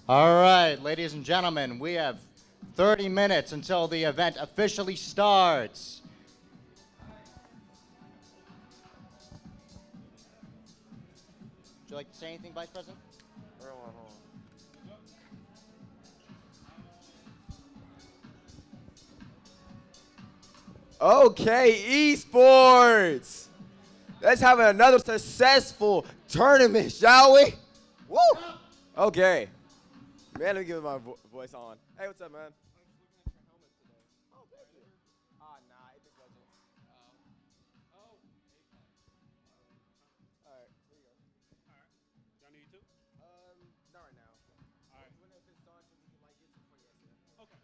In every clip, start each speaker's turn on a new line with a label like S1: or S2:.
S1: All right, ladies and gentlemen, we have 30 minutes until the event officially starts. Would you like to say anything, Vice President?
S2: Okay, esports. Let's have another successful tournament, shall we? Woo! Okay. Man, let me get my voice on. Hey, what's up, man? Oh, thank you. Nah, Apex Legends. All right, here you go.
S3: Y'all need two?
S2: Not right now.
S3: All right.
S2: When if it starts, we can like get some funny ass here.
S3: Okay.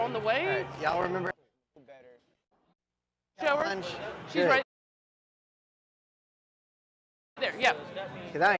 S4: on the way.
S5: Y'all remember
S4: Show her.
S5: lunch?
S4: She's
S5: Good.
S4: right there. Yeah.
S5: 'Cause I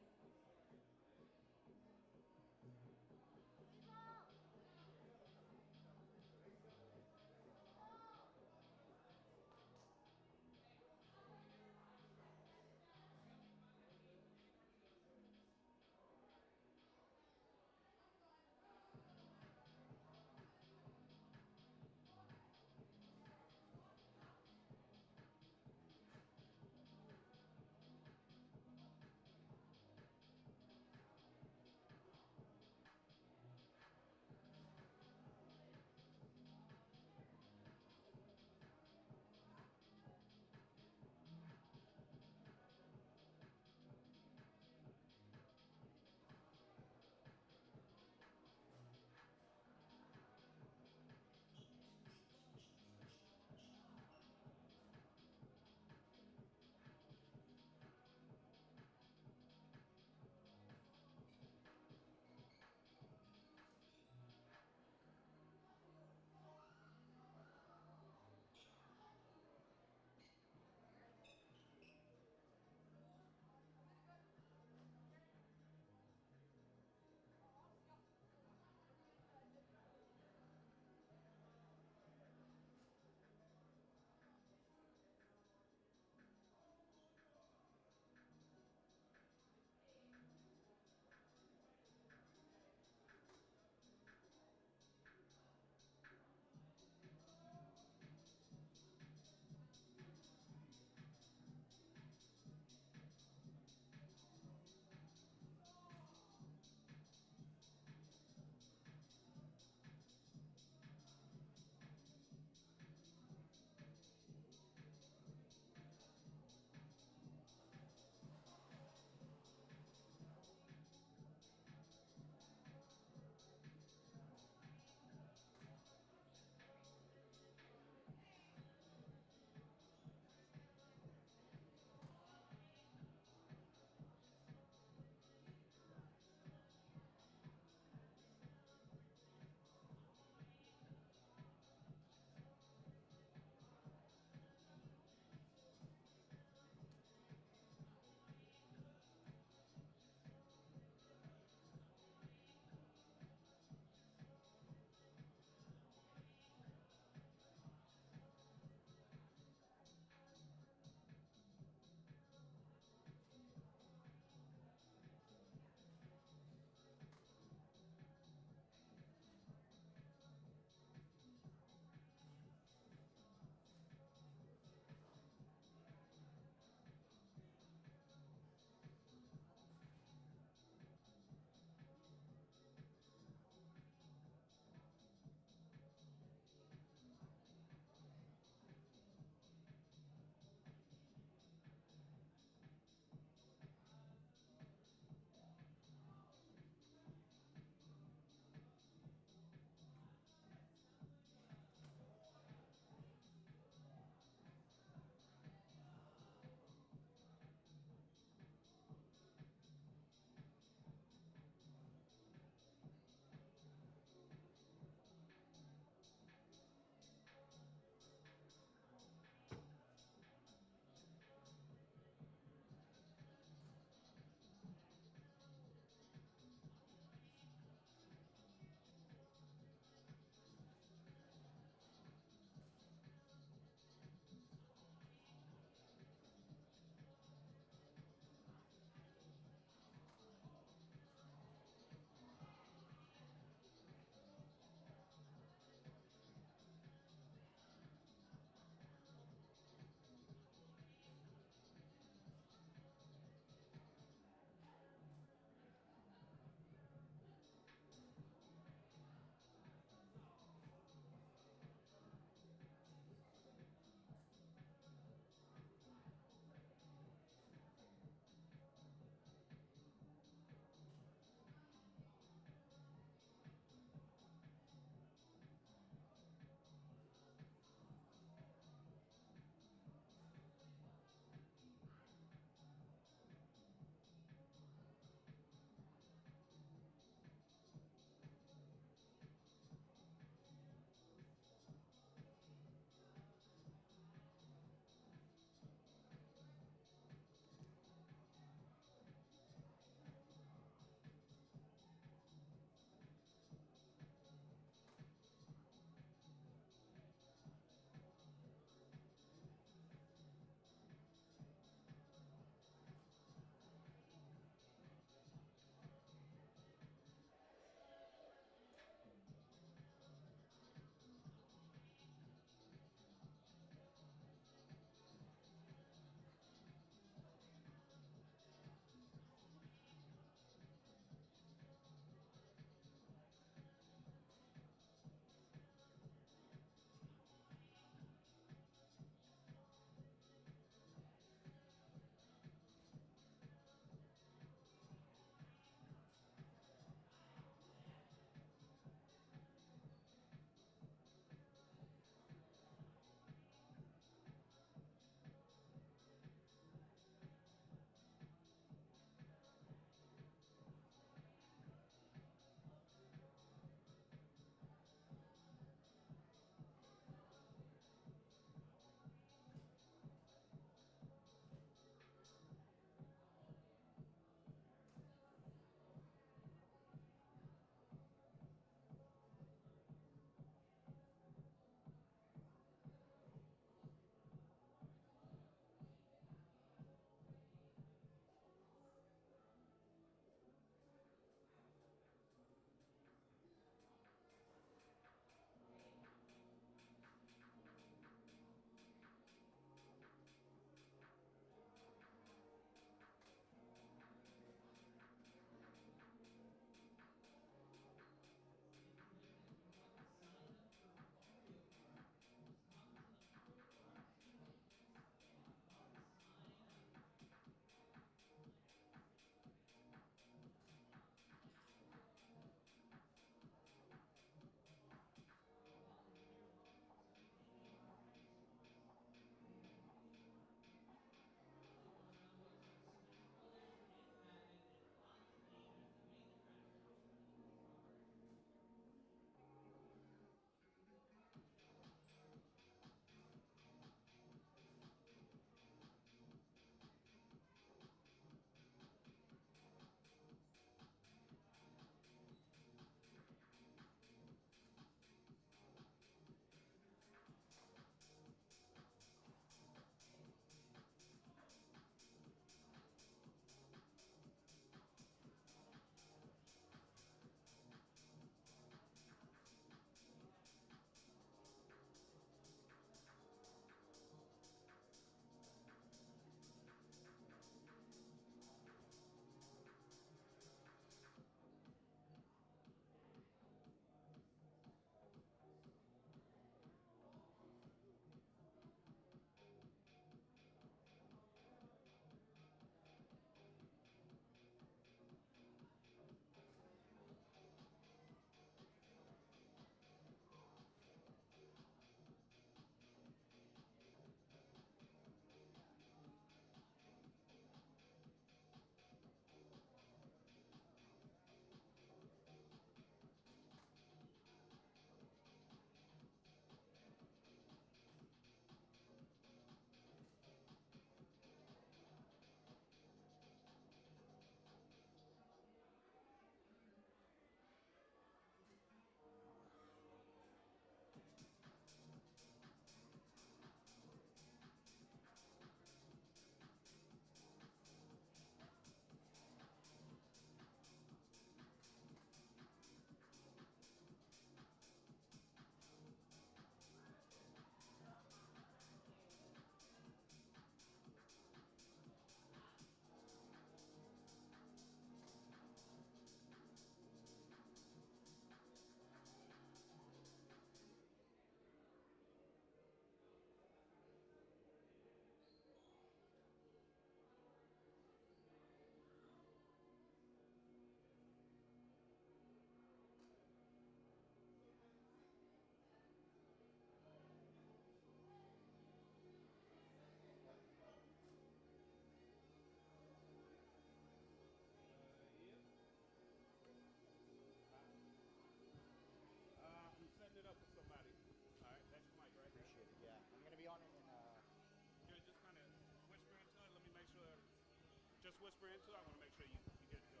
S3: whisper into. I want to make sure you're good to go.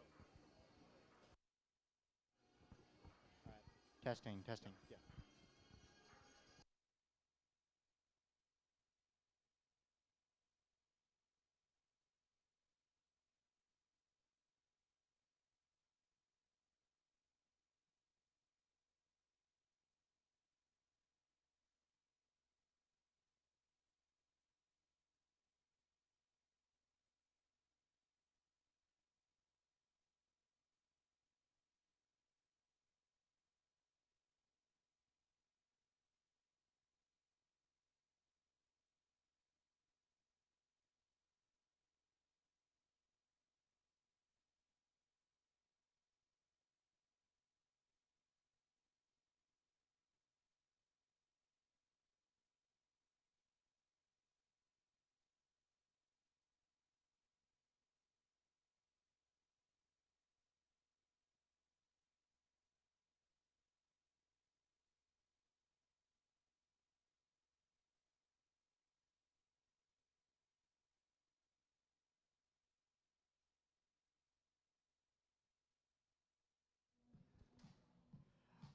S1: All right. Testing, testing. Yeah.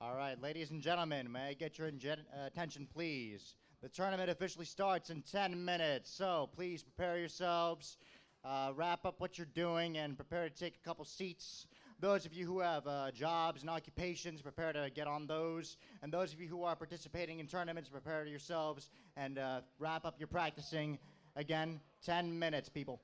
S1: All right, ladies and gentlemen, may I get your attention, please? The tournament officially starts in 10 minutes, so please prepare yourselves, wrap up what you're doing, and prepare to take a couple seats. Those of you who have jobs and occupations, prepare to get on those. And those of you who are participating in tournaments, prepare yourselves and wrap up your practicing. Again, 10 minutes, people.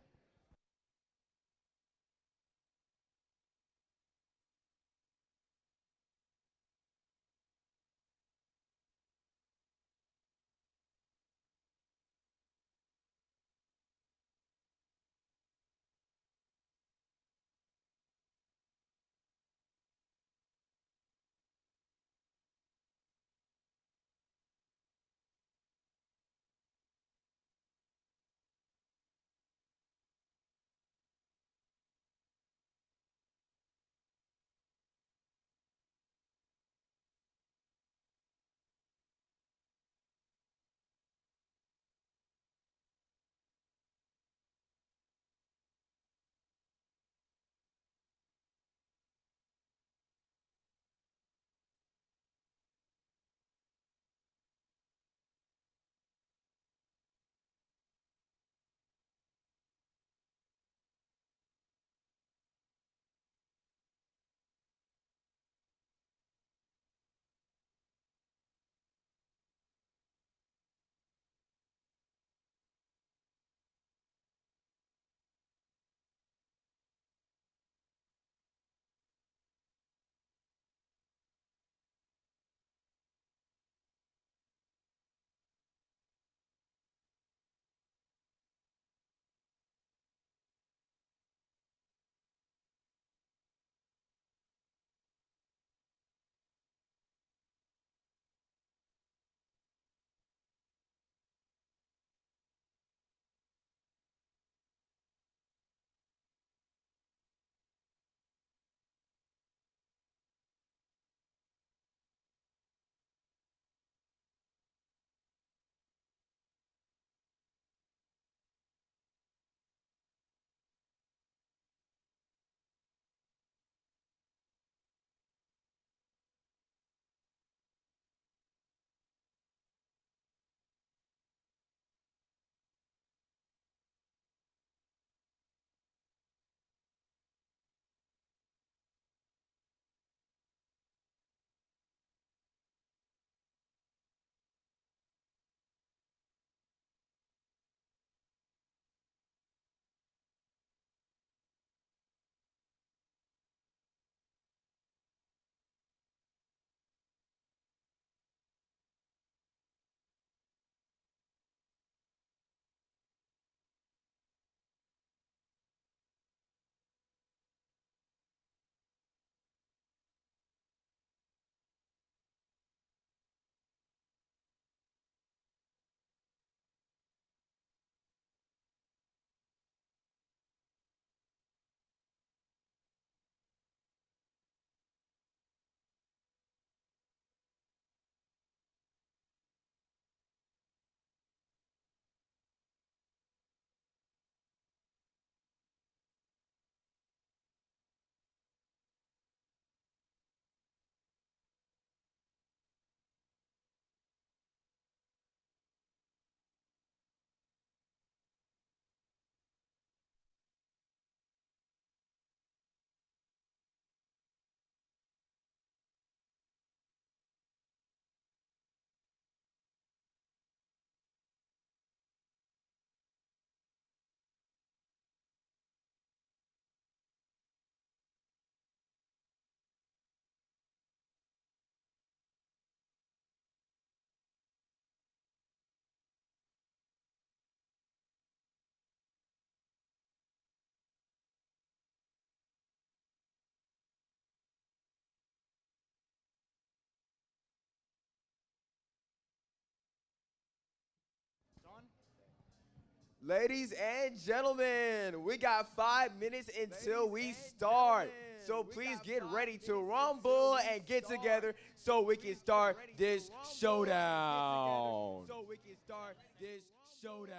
S2: Ladies and gentlemen, we got 5 minutes until we start. So please get ready to rumble and get together so we can start this showdown. So we can start this showdown.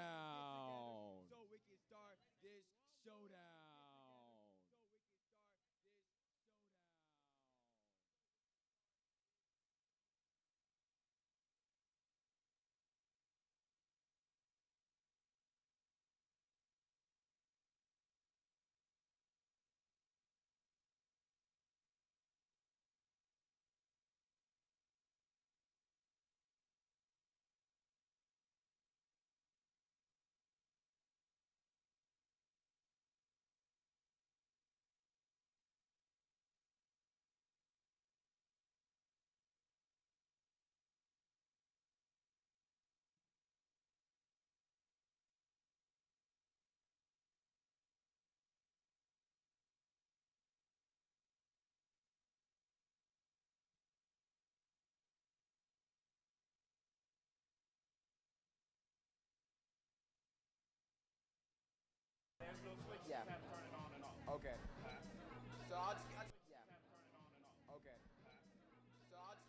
S2: So we can start this showdown. Yeah. Okay. So I'll just. Yeah. Okay. So I'll just. Okay. So I'll just.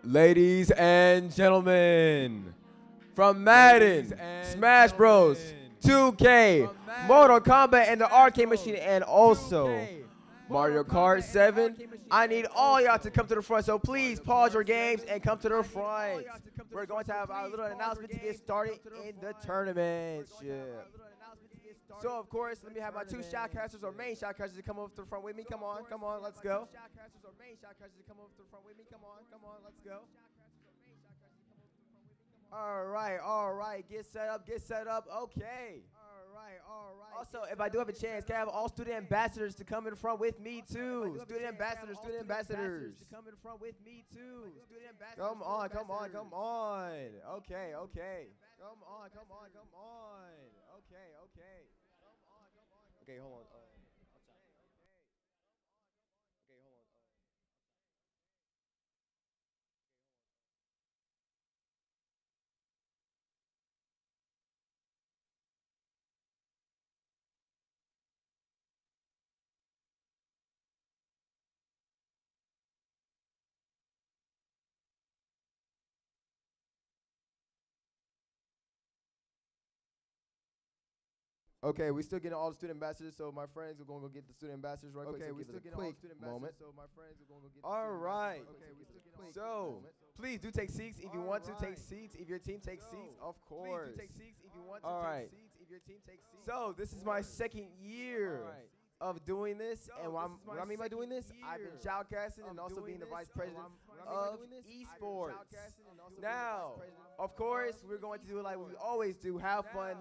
S2: Ladies and gentlemen, from Madden, Smash Bros, 2K, Mortal Kombat, and the arcade machine, and also Mario Kart 7, I need all y'all to come to the front. So please pause your games and come to the front. We're going to have our little announcement to get started in the tournament. So of course, let me have my two shotcasters or main shotcasters to come over to the front with me. Come on, let's go. All right, get set up, okay. Also, if I do have a chance, can I have all student ambassadors to come in front with me too? Student ambassadors. Come on. Okay. Come on. Okay. Okay, hold on. Okay, hold on. Okay, we still getting all the student ambassadors, so my friends, we're going to go get the student ambassadors right quick.
S4: Okay,
S2: So
S4: we
S2: give
S4: still
S2: it a
S4: getting all the
S2: quick
S4: student
S2: moment.
S4: ambassadors, so my friends, we're going to go get the
S2: All
S4: student
S2: right.
S4: ambassadors. Okay, we still getting all the
S2: So,
S4: student ambassadors.
S2: please do take seats if you want to take
S4: Alright.
S2: seats. If your team takes seats, of course.
S4: Please do take seats if you want to
S2: Alright.
S4: take seats. If your team takes seats.
S2: So, this is my second year
S4: Alright.
S2: of doing this.
S4: So,
S2: And
S4: this
S2: what
S4: is my
S2: I mean by doing this,
S4: second
S2: I've been
S4: year
S2: shoutcasting and
S4: of
S2: also
S4: doing
S2: being the
S4: this,
S2: vice
S4: and
S2: president
S4: what I mean by
S2: of
S4: doing this, I've been
S2: esports.
S4: shoutcasting and also being the
S2: Now,
S4: vice president
S2: of course, we're going to do it like we always do, have fun,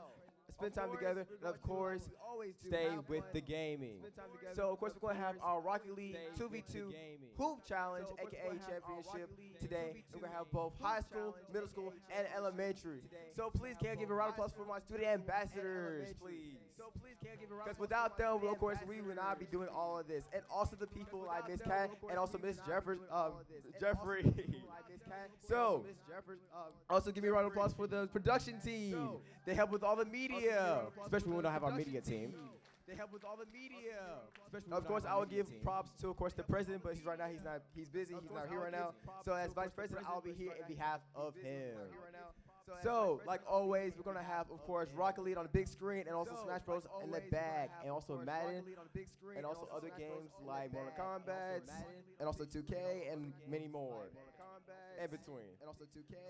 S2: spend time together, and of course, stay with the gaming. So, of course, we're going to have our Rocket League 2v2 Hoop Challenge, aka Championship, today. We're going to have both high school, middle school, and elementary. So, please, can I give a round of applause for my student ambassadors, please? Because without them, of course, we would not be doing all of this. And also the people like Miss Kat and also Miss Jeffrey. So, also give me a round of applause for the production team. They help with all the media, especially when we don't have our media team. They help with all the media. Of course, I will give props to, of course, the president, but he's busy, he's not here right now. So as vice president, I'll be here in behalf of him. So, like always, we're going to have, of course, Rocket League on the big screen and also Smash Bros. In the back, and also Madden, and also other games like Mortal Kombat, and also 2K, and many more in between.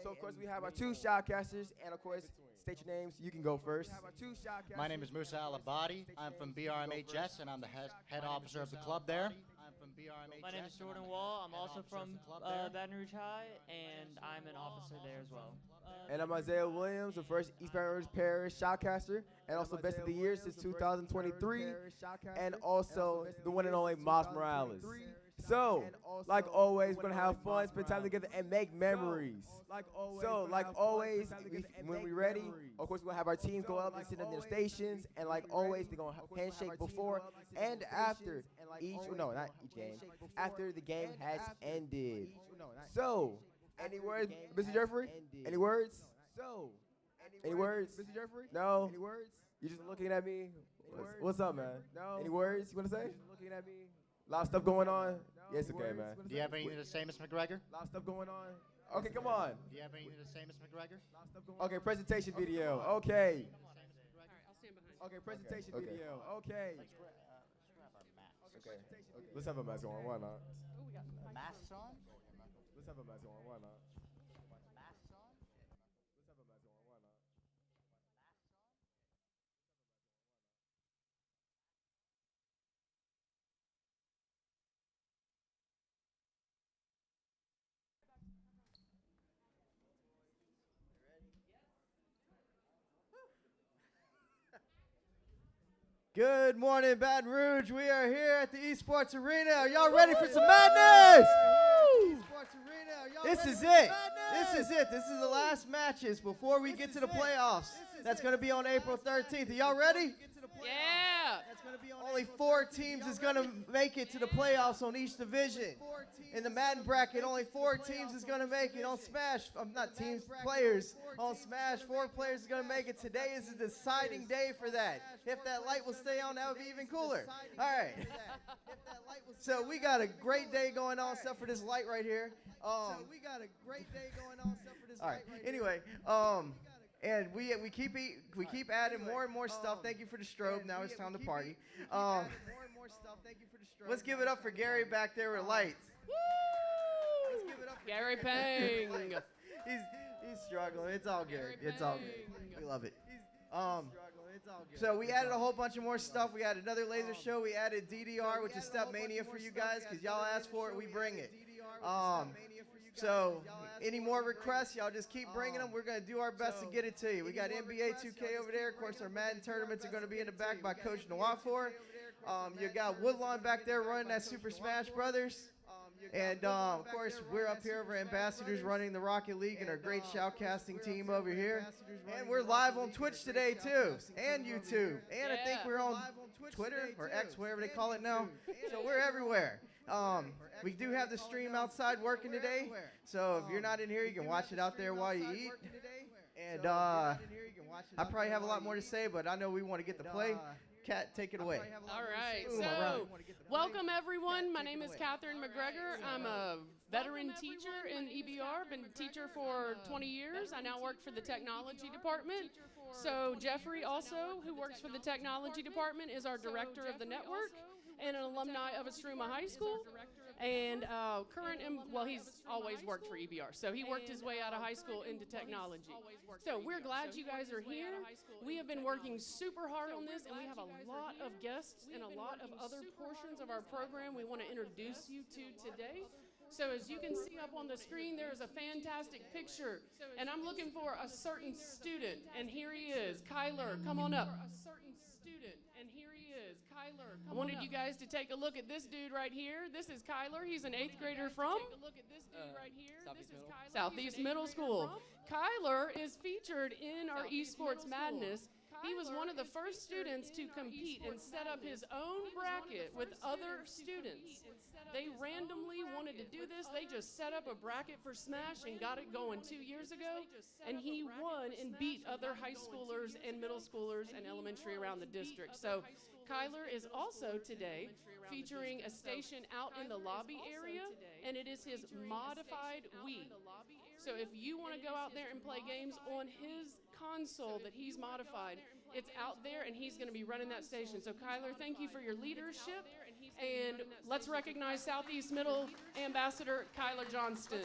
S2: So, of course, we have our two shoutcasters, and, of course, state your names. You can go first.
S1: My name is Musa Alabadi. I'm from BRMHS, and I'm the head officer of the club there.
S5: My name is Jordan Wall. I'm also from Baton Rouge High, and I'm an officer there as well.
S2: And I'm Isaiah Williams, the first East Baton Rouge Parish shoutcaster, and also best of the year since 2023, and also the one and only Miles Morales. So, like always, we're going to have fun, spend time together, and make memories. So, like always, when we're ready, of course, we're going to have our teams go up and sit in their stations, and like always, they're going to handshake before and after each, no, not each game, after the game has ended. So, any words, Mr. Jeffrey? Any words? Any words? Mr. Jeffrey? No? Any words? You're just looking at me? What's up, man? No? Any words you want to say? Looking at me? A lot of stuff going on? Yes, okay, man.
S1: Do you have anything to say, Ms. McGregor?
S2: A lot of stuff going on? Okay, come on.
S1: Do you have anything to say, Ms. McGregor?
S2: Okay, presentation video. Okay.
S3: I'll stand behind you.
S2: Okay, presentation video. Okay. Okay. Let's have a mask on. Why not?
S1: Masks on?
S2: Let's have a mask on. Why not?
S1: Masks on?
S2: Let's have a mask on. Why not?
S4: Good morning, Baton Rouge. We are here at the Esports Arena. Are y'all ready for some madness? This is it. This is it. This is the last matches before we get to the playoffs. That's going to be on April 13th. Are y'all ready?
S6: Yeah.
S4: Only 4 teams is going to make it to the playoffs on each division. In the Madden bracket, only 4 teams is going to make it. On Smash, not teams, players. On Smash, 4 players is going to make it. Today is a deciding day for that. If that light will stay on, that would be even cooler. All right. So we got a great day going on, except for this light right here. All right. Anyway, and we keep adding more and more stuff. Thank you for the strobe. Now it's time to party. Let's give it up for Gary back there with lights.
S6: Woo! Gary Pang.
S4: He's struggling. It's all good.
S6: Gary
S4: It's all
S6: Pang.
S4: good. We love it. So we added a whole bunch of more stuff. We added another laser show. We added DDR, which is Step Mania for you guys, because y'all asked for it. We bring it. So any more requests, y'all just keep bringing them. We're going to do our best to get it to you. We got NBA 2K over there. Of course, our Madden tournaments are going to be in the back by Coach Nwafor. You got Woodlawn back there running that Super Smash Brothers. And, of course, we're up here over Ambassadors running the Rocket League and our great shoutcasting team over here. And we're live on Twitch today, too, and YouTube. And I think we're on Twitter or X, whatever they call it now. So we're everywhere. We do have the stream outside working today. So if you're not in here, you can watch it out there while you eat. And I probably have a lot more to say, but I know we want to get the play. Kat, take it away.
S6: All right.
S4: Boom,
S6: So,
S4: all right.
S6: welcome everyone. My name is Catherine McGregor. I'm a
S3: veteran teacher in EBR, been a teacher for 20 years. I now work for the technology department. So Jeffrey also, who works for the technology department, is our director of the network and an alumni of Estruma High School. And well, he's always worked for EBR. So he worked his way out of high school into technology. So we're glad you guys are here. We have been working super hard on this, and we have a lot of guests and a lot of other portions of our program we want to introduce you to today. So as you can see up on the screen, there is a fantastic picture, and I'm looking for a certain student, and here he is. Kyler, come on up. I wanted you guys to take a look at this dude right here. This is Kyler. He's an 8th grader from Southeast Middle School. Kyler is featured in our Esports Madness. He was one of the first students to compete and set up his own bracket with other students. They randomly wanted to do this. They just set up a bracket for Smash and got it going 2 years ago. And he won and beat other high schoolers and middle schoolers and elementary around the district. So Kyler is also today featuring a station out in the lobby area, and it is his modified Wii. So if you want to go out there and play games on his console that he's modified, it's out there, and he's going to be running that station. So Kyler, thank you for your leadership, and let's recognize Southeast Middle Ambassador Kyler Johnston.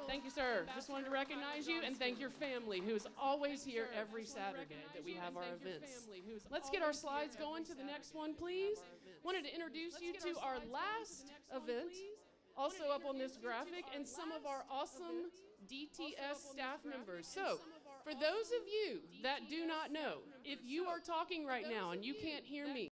S3: Thank you, sir. Just wanted to recognize you and thank your family, who is always here every Saturday that we have our events. Let's get our slides going to the next one, please. Wanted to introduce you to our last event, also up on this graphic, and some of our awesome DTS staff members. So, for those of you that do not know, if you are talking right now and you can't hear me,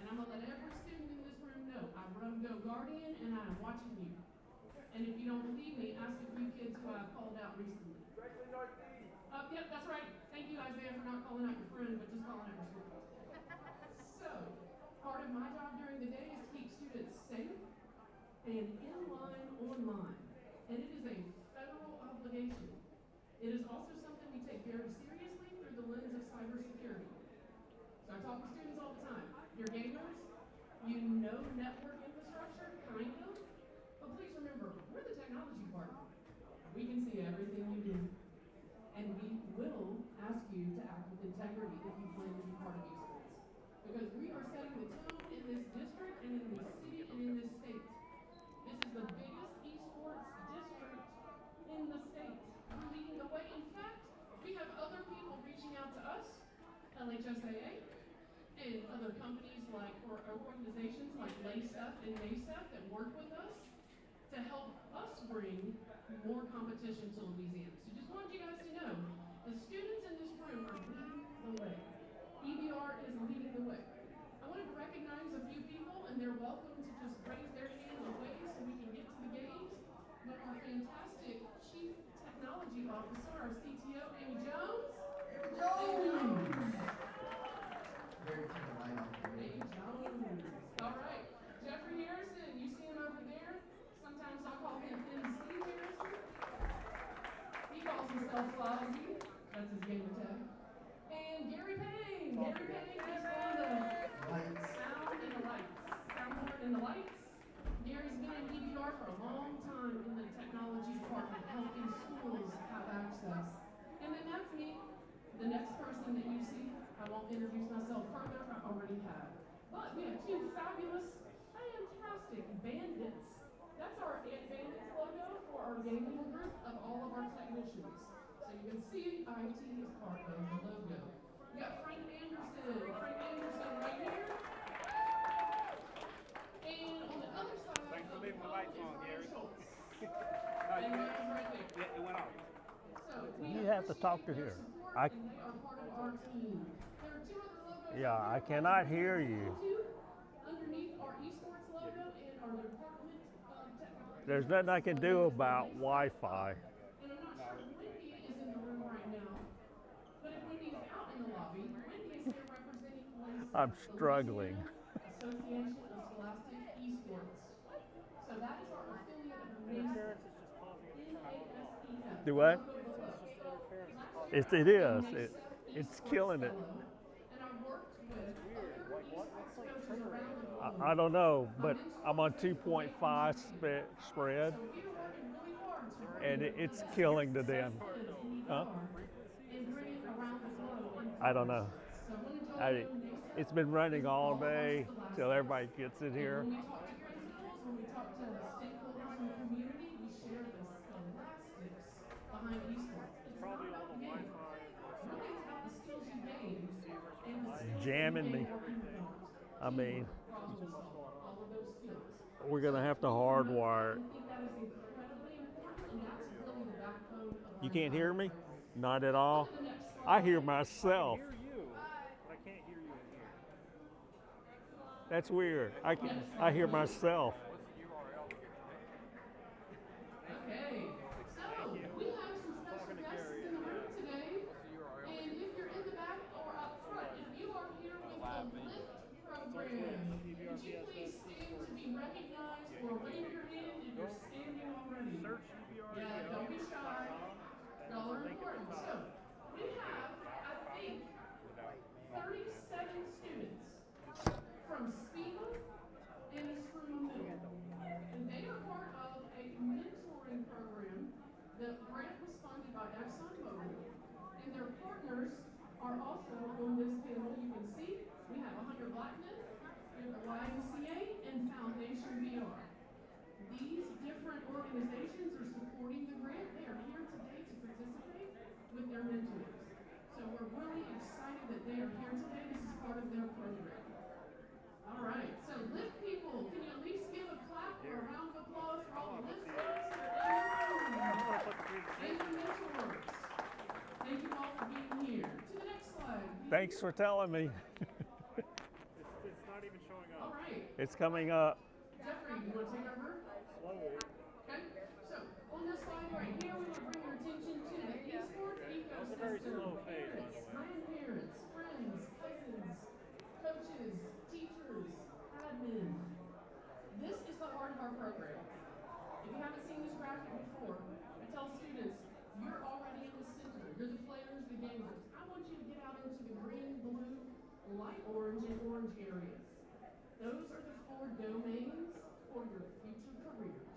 S3: and I'm going to let every student in this room know I'm Run Go Guardian and I'm watching you. And if you don't believe me, ask a few kids who I've called out recently. Yep, that's right. Thank you, Isaiah, for not calling out your friend, but just calling out your school. So, part of my job during the day is to keep students safe and in line online. And it is a federal obligation. It is also something we take very seriously through the lens of cybersecurity. So I talk to students all the time. You're gamers, you know network infrastructure, kind of, but please remember, we're the technology department. We can see everything you do. And we will ask you to act with integrity if you plan to be part of esports. Because we are setting the tone in this district and in this city and in this state. This is the biggest esports district in the state. We're leading the way. In fact, we have other people reaching out to us, LHSAA, and other companies like, or organizations like LACEF and NACEF that work with us to help us bring more competition to Louisiana. So just wanted you guys to know, the students in this room are leading the way. EBR is leading the way. I wanted to recognize a few people, and they're welcome to just raise their hand and wave so we can get to the games. But our fantastic Chief Technology Officer, our CTO, Amy Jones. Amy Jones! Amy Jones. All right. Jeffrey Harrison, you see him over there? Sometimes I call him MC Harrison. He calls himself Flossie. That's his gamer tag. And Gary Payne. Gary Payne is on the sound and the lights. Soundboard and the lights. Gary's been in EBR for a long time in the technology department, helping schools have access. And then that's me. The next person that you see, I won't introduce myself further, I already have. But we have two fabulous, fantastic bandits. That's our bandits logo for our gaming group of all of our technicians. So you can see IT is part of the logo. We got Frank Anderson. Frank Anderson right here. And on the other side, thanks for leaving the lights on, Gary. And Ryan's right there. Yeah, it went off. So
S7: You have to talk to her.
S3: and they are part of our team. There are two other logos.
S7: Yeah, I cannot hear you.
S3: Underneath our esports logo and our Department of Technology.
S7: There's nothing I can do about Wi-Fi.
S3: And I'm not sure if Wendy is in the room right now, but if Wendy is out in the lobby, Wendy is here representing
S7: I'm struggling.
S3: Association of Scholastic Esports. So that is our
S7: Do what? It is. It's killing it.
S3: And I worked with other esports coaches around the globe.
S7: I don't know, but I'm on 2.5 spread,
S3: So we are working really hard to bring
S7: and it's killing the damn.
S3: kids in
S7: Huh?
S3: and bring it around the globe.
S7: I don't know.
S3: So I wanted y'all to know NASA
S7: It's been running all day
S3: Scholastics.
S7: till everybody gets in here.
S3: When we talk to principals, when we talk to stakeholders in the community, we share the scholastics behind esports. It's not about the game. Really, it's about the skills you gain and the skills
S7: Jamming
S3: you
S7: me.
S3: gain working with others.
S7: I mean,
S3: Problem solving, all of those skills.
S7: we're gonna have to hardwire it.
S3: I think that is incredibly important, and that's really the backbone of our
S7: You can't hear me?
S3: program.
S7: Not at all.
S3: Look at the next slide.
S7: I hear myself. That's weird. I hear myself.
S3: Okay, so we have some special guests in the room today, and if you're in the back or up front, if you are here with the LIFT program, would you please stand to be recognized or raise your hand if you're standing already? Yeah, don't be shy. Y'all are important. So we have, I think, 37 students from Spiegel and Sherman Middle. And they are part of a mentoring program that grant was funded by ExxonMobil. And their partners are also on this panel. You can see we have 100 Blackmen, we have the YMCA, and Foundation VR. These different organizations are supporting the grant. They are here today to participate with their mentors. So we're really excited that they are here today. This is part of their program. All right, so LIFT people, can you at least give a clap or a round of applause for all the LIFT students that are in the room? And the mentors. Thank you all for being here. To the next slide. please.
S7: Thanks for telling me.
S3: All right,
S7: It's coming up.
S3: Jeffrey, you want to take over? Okay, so on this slide right here, we will bring your attention to the esports ecosystem. Parents, grandparents, friends, cousins, coaches, teachers, admin. This is the heart of our program. If you haven't seen this graphic before, I tell students, you're already in the center. You're the players, the gamers. I want you to get out into the green, blue, light orange, and orange areas. Those are the 4 domains for your future careers.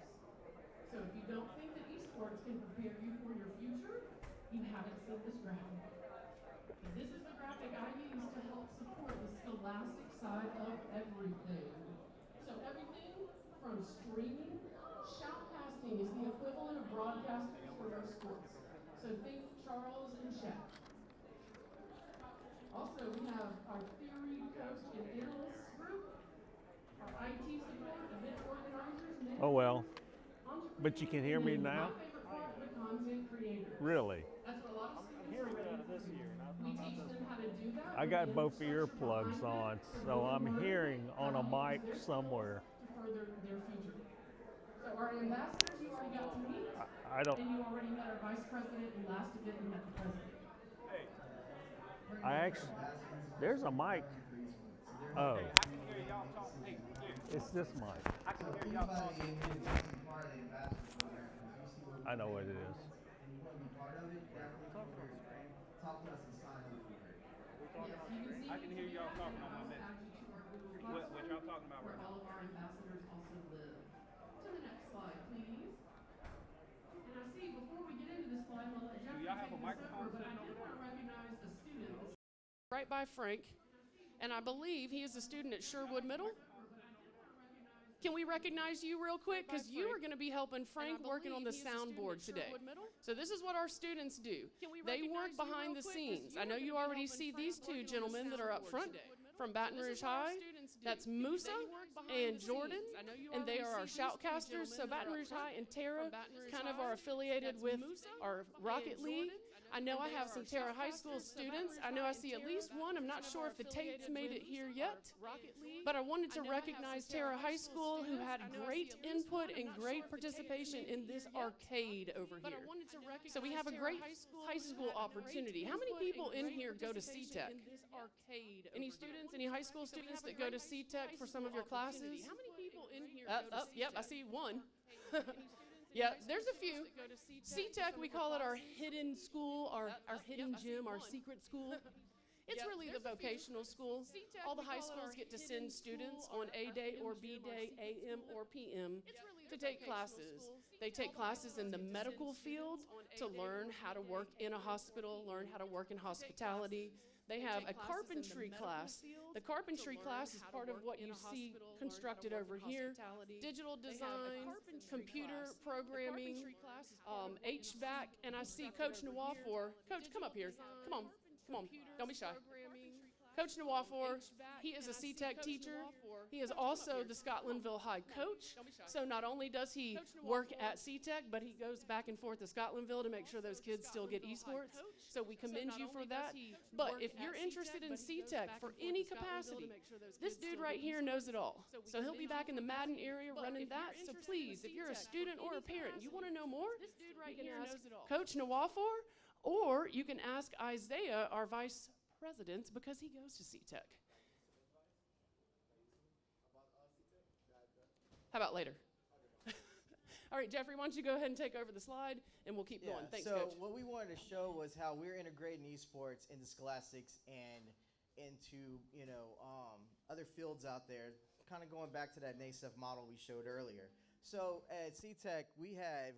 S3: So if you don't think that esports can prepare you for your future, you haven't seen this graphic. And this is the graphic I use to help support the scholastic side of everything. So everything from streaming, shoutcasting is the equivalent of broadcasters for our sports. So think Charles and Shaq. Also, we have our theory, coach, and analysts group, our IT support, event organizers,
S7: Oh well. But you can hear me now?
S3: My favorite part, the content creators.
S7: Really?
S3: That's what a lot of students do. We teach them how to do that.
S7: I got
S3: with
S7: both
S3: infrastructure
S7: earplugs
S3: behind
S7: on,
S3: it,
S7: so
S3: they can
S7: I'm
S3: learn
S7: hearing on a
S3: how to use
S7: mic
S3: their
S7: somewhere.
S3: skills to further their future. So our ambassadors, you already got to meet,
S7: I don't.
S3: and you already met our vice president, and last event you met the president.
S7: I actually. There's a mic. Oh. It's this mic. I know what it is.
S3: I can hear y'all talking on my message. What y'all talking about right now? All of our ambassadors also live. To the next slide, please. And I see before we get into this slide, I'll let Jeffrey take this over, but I did want to recognize a student.
S6: Right by Frank, and I believe he is a student at Sherwood Middle. Can we recognize you real quick? Because you are going to be helping Frank working on the soundboard today. So this is what our students do. They work behind the scenes. I know you already see these 2 gentlemen that are up front from Baton Rouge High. That's Musa and Jordan, and they are our shoutcasters. So Baton Rouge High and Tara kind of are affiliated with our Rocket League. I know I have some Tara High School students. I know I see at least one. I'm not sure if the Tates made it here yet, but I wanted to recognize Tara High School, who had great input and great participation in this arcade over here. So we have a great high school opportunity. How many people in here go to C-Tech? Any students, any high school students that go to C-Tech for some of your classes? How many people in here? Yep, I see one. Yeah, there's a few. C-Tech, we call it our hidden school, our hidden gym, our secret school. It's really the vocational school. All the high schools get to send students on A day or B day, AM or PM, to take classes. They take classes in the medical field to learn how to work in a hospital, learn how to work in hospitality. They have a carpentry class. The carpentry class is part of what you see constructed over here. Digital design, computer programming, HVAC, and I see Coach Nawafor. Coach, come up here. Come on, come on, don't be shy. Coach Nawafor, he is a C-Tech teacher. He is also the Scotlandville High coach. So not only does he work at C-Tech, but he goes back and forth to Scotlandville to make sure those kids still get esports. So we commend you for that. But if you're interested in C-Tech for any capacity, this dude right here knows it all. So he'll be back in the Madden area running that. So please, if you're a student or a parent, you want to know more, you can ask Coach Nawafor, or you can ask Isaiah, our vice president, because he goes to C-Tech. How about later? All right, Jeffrey, why don't you go ahead and take over the slide, and we'll keep going. Thanks,
S4: so
S6: Coach.
S4: what we wanted to show was how we're integrating esports into scholastics and into, other fields out there, kind of going back to that NASEF model we showed earlier. So at C-Tech, we have,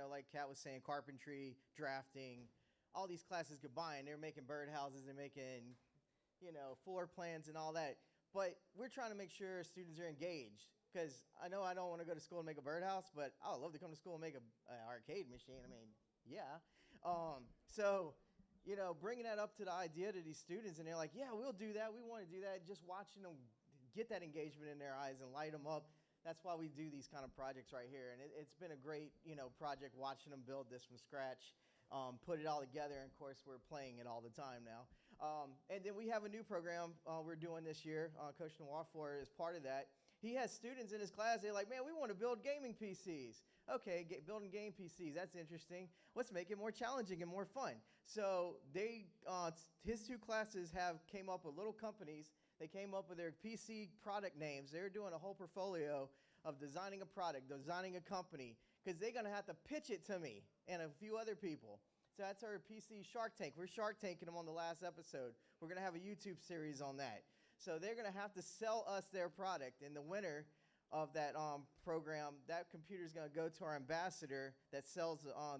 S4: like Kat was saying, carpentry, drafting, all these classes combined. They're making birdhouses, they're making, floor plans and all that. But we're trying to make sure students are engaged. Because I know I don't want to go to school and make a birdhouse, but I would love to come to school and make an arcade machine. I mean, yeah. So, bringing that up to the idea to these students, and they're like, yeah, we'll do that. We want to do that. Just watching them get that engagement in their eyes and light them up. That's why we do these kind of projects right here. And it's been a great, project watching them build this from scratch, put it all together. And, of course, we're playing it all the time now. And then we have a new program we're doing this year. Coach Nawafor is part of that. He has students in his class, they're like, man, we want to build gaming PCs. Okay, building game PCs, that's interesting. Let's make it more challenging and more fun. So his two classes came up with little companies. They came up with their PC product names. They were doing a whole portfolio of designing a product, designing a company, because they're going to have to pitch it to me and a few other people. So that's our PC Shark Tank. We're Shark Tanking them on the last episode. We're going to have a YouTube series on that. So they're going to have to sell us their product. And the winner of that program, that computer is going to go to our ambassador that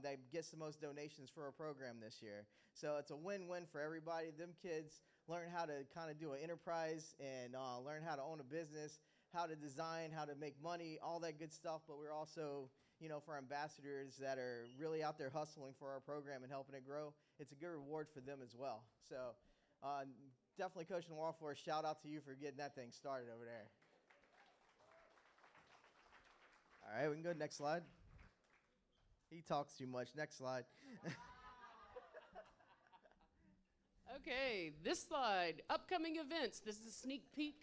S4: that gets the most donations for our program this year. So it's a win-win for everybody. Them kids learn how to kind of do an enterprise and learn how to own a business, how to design, how to make money, all that good stuff. But we're also, for ambassadors that are really out there hustling for our program and helping it grow, it's a good reward for them as well. So definitely Coach Nawafor, shout out to you for getting that thing started over there. All right, we can go next slide. He talks too much. Next slide.
S6: Okay, this slide, upcoming events. This is a sneak peek.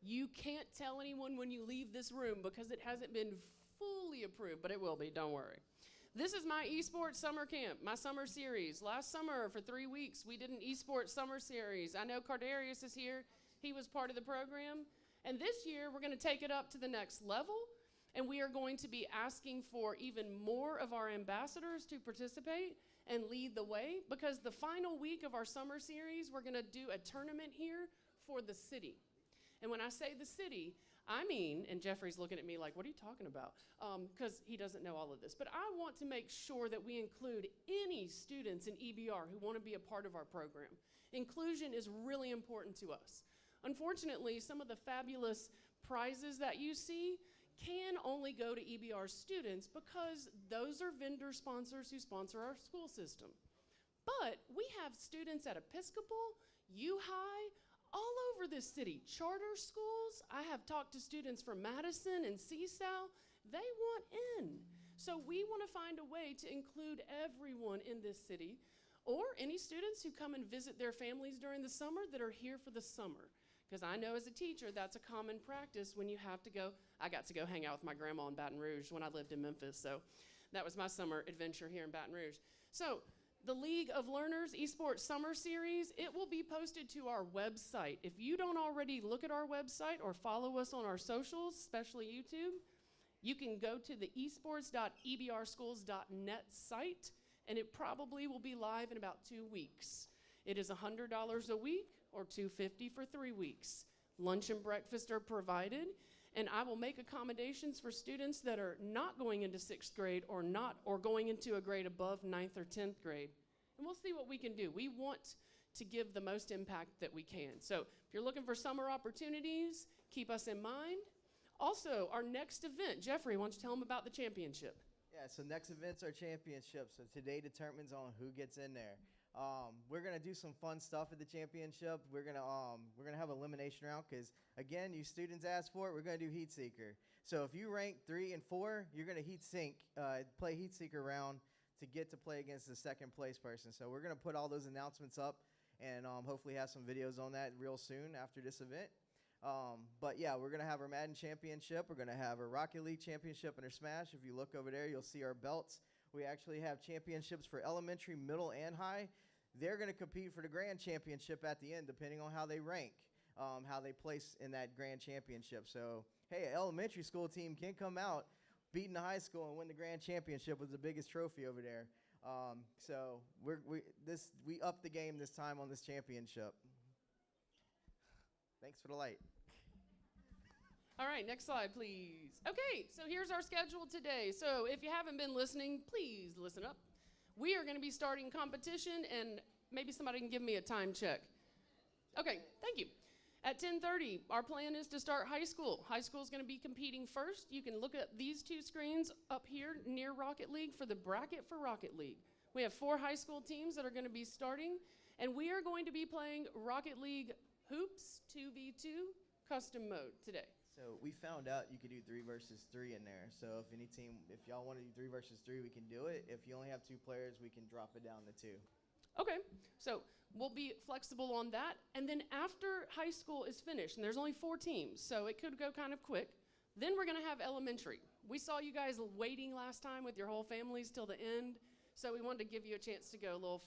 S6: You can't tell anyone when you leave this room because it hasn't been fully approved, but it will be, don't worry. This is my esports summer camp, my summer series. Last summer, for 3 weeks, we did an esports summer series. I know Cardarius is here. He was part of the program. And this year, we're going to take it up to the next level, and we are going to be asking for even more of our ambassadors to participate and lead the way, because the final week of our summer series, we're going to do a tournament here for the city. And when I say the city, I mean, and Jeffrey's looking at me like, what are you talking about? Because he doesn't know all of this. But I want to make sure that we include any students in EBR who want to be a part of our program. Inclusion is really important to us. Unfortunately, some of the fabulous prizes that you see can only go to EBR students because those are vendor sponsors who sponsor our school system. But we have students at Episcopal, U-High, all over this city, charter schools. I have talked to students from Madison and CSAL. They want in. So we want to find a way to include everyone in this city, or any students who come and visit their families during the summer that are here for the summer. Because I know as a teacher, that's a common practice when you have to go. I got to go hang out with my grandma in Baton Rouge when I lived in Memphis. So that was my summer adventure here in Baton Rouge. So the League of Learners Esports Summer Series, it will be posted to our website. If you don't already look at our website or follow us on our socials, especially YouTube, You can go to the esports.ebrschools.net site, and it probably will be live in about 2 weeks. It is $100 a week or $250 for 3 weeks. Lunch and breakfast are provided, and I will make accommodations for students that are not going into 6th grade or going into a grade above 9th or 10th grade. And we'll see what we can do. We want to give the most impact that we can. So if you're looking for summer opportunities, keep us in mind. Also, our next event, Jeffrey, why don't you tell them about the championship?
S4: Yeah, so next event's our championship. So today determines on who gets in there. We're gonna do some fun stuff at the championship. We're gonna have elimination round because again, you students asked for it. We're gonna do heat seeker. So if you rank 3 and 4, you're gonna play heat seeker round to get to play against the second place person. So we're gonna put all those announcements up and hopefully have some videos on that real soon after this event. But yeah, we're gonna have our Madden championship. We're gonna have our Rocket League championship and our Smash. If you look over there, you'll see our belts. We actually have championships for elementary, middle, and high. They're going to compete for the grand championship at the end, depending on how they rank, how they place in that grand championship. So, hey, an elementary school team can come out beating the high school and win the grand championship with the biggest trophy over there. So we upped the game this time on this championship. Thanks for the light.
S6: All right, next slide, please. Okay, so here's our schedule today. So if you haven't been listening, please listen up. We are going to be starting competition, and maybe somebody can give me a time check. Okay, thank you. At 10:30, our plan is to start high school. High school is going to be competing first. You can look at these 2 screens up here near Rocket League for the bracket for Rocket League. We have 4 high school teams that are going to be starting, and we are going to be playing Rocket League Hoops 2v2 custom mode today.
S4: So we found out you could do 3 versus 3 in there. So if y'all want to do 3 versus 3, we can do it. If you only have 2 players, we can drop it down to 2.
S6: Okay, so we'll be flexible on that. And then after high school is finished, and there's only 4 teams, so it could go kind of quick, then we're gonna have elementary. We saw you guys waiting last time with your whole families till the end, so we wanted to give you a chance to go a little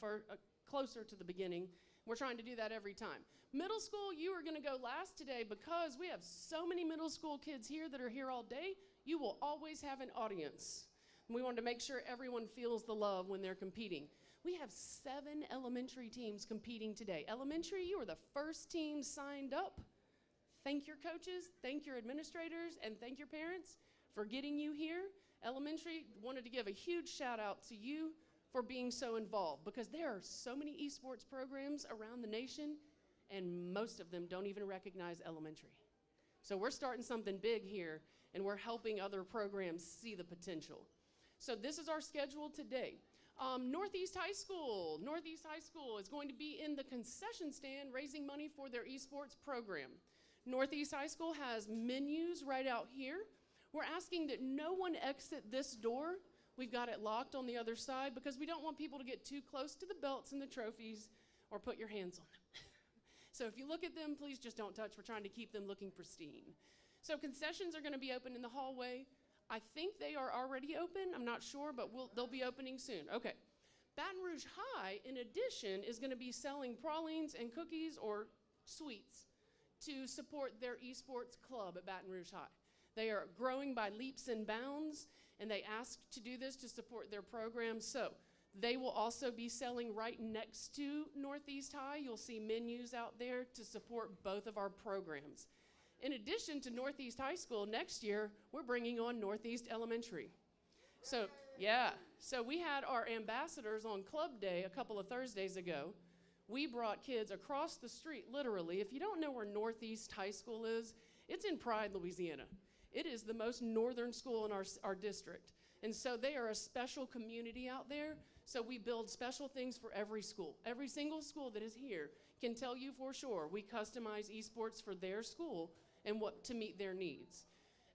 S6: closer to the beginning. We're trying to do that every time. Middle school, you are gonna go last today because we have so many middle school kids here that are here all day. You will always have an audience. And we wanted to make sure everyone feels the love when they're competing. We have 7 elementary teams competing today. Elementary, you are the first team signed up. Thank your coaches, thank your administrators, and thank your parents for getting you here. Elementary, wanted to give a huge shout out to you for being so involved because there are so many esports programs around the nation and most of them don't even recognize elementary. So we're starting something big here and we're helping other programs see the potential. So this is our schedule today. Northeast High School is going to be in the concession stand raising money for their esports program. Northeast High School has menus right out here. We're asking that no one exit this door. We've got it locked on the other side because we don't want people to get too close to the belts and the trophies or put your hands on them. So if you look at them, please just don't touch. We're trying to keep them looking pristine. So concessions are going to be open in the hallway. I think they are already open. I'm not sure, but they'll be opening soon. Okay. Baton Rouge High, in addition, is going to be selling pralines and cookies or sweets to support their esports club at Baton Rouge High. They are growing by leaps and bounds, and they asked to do this to support their program. So they will also be selling right next to Northeast High. You'll see menus out there to support both of our programs. In addition to Northeast High School, next year, we're bringing on Northeast Elementary. So, yeah. So we had our ambassadors on Club Day a couple of Thursdays ago. We brought kids across the street, literally. If you don't know where Northeast High School is, it's in Pride, Louisiana. It is the most northern school in our district. And so they are a special community out there. So we build special things for every school. Every single school that is here can tell you for sure we customize esports for their school and what to meet their needs.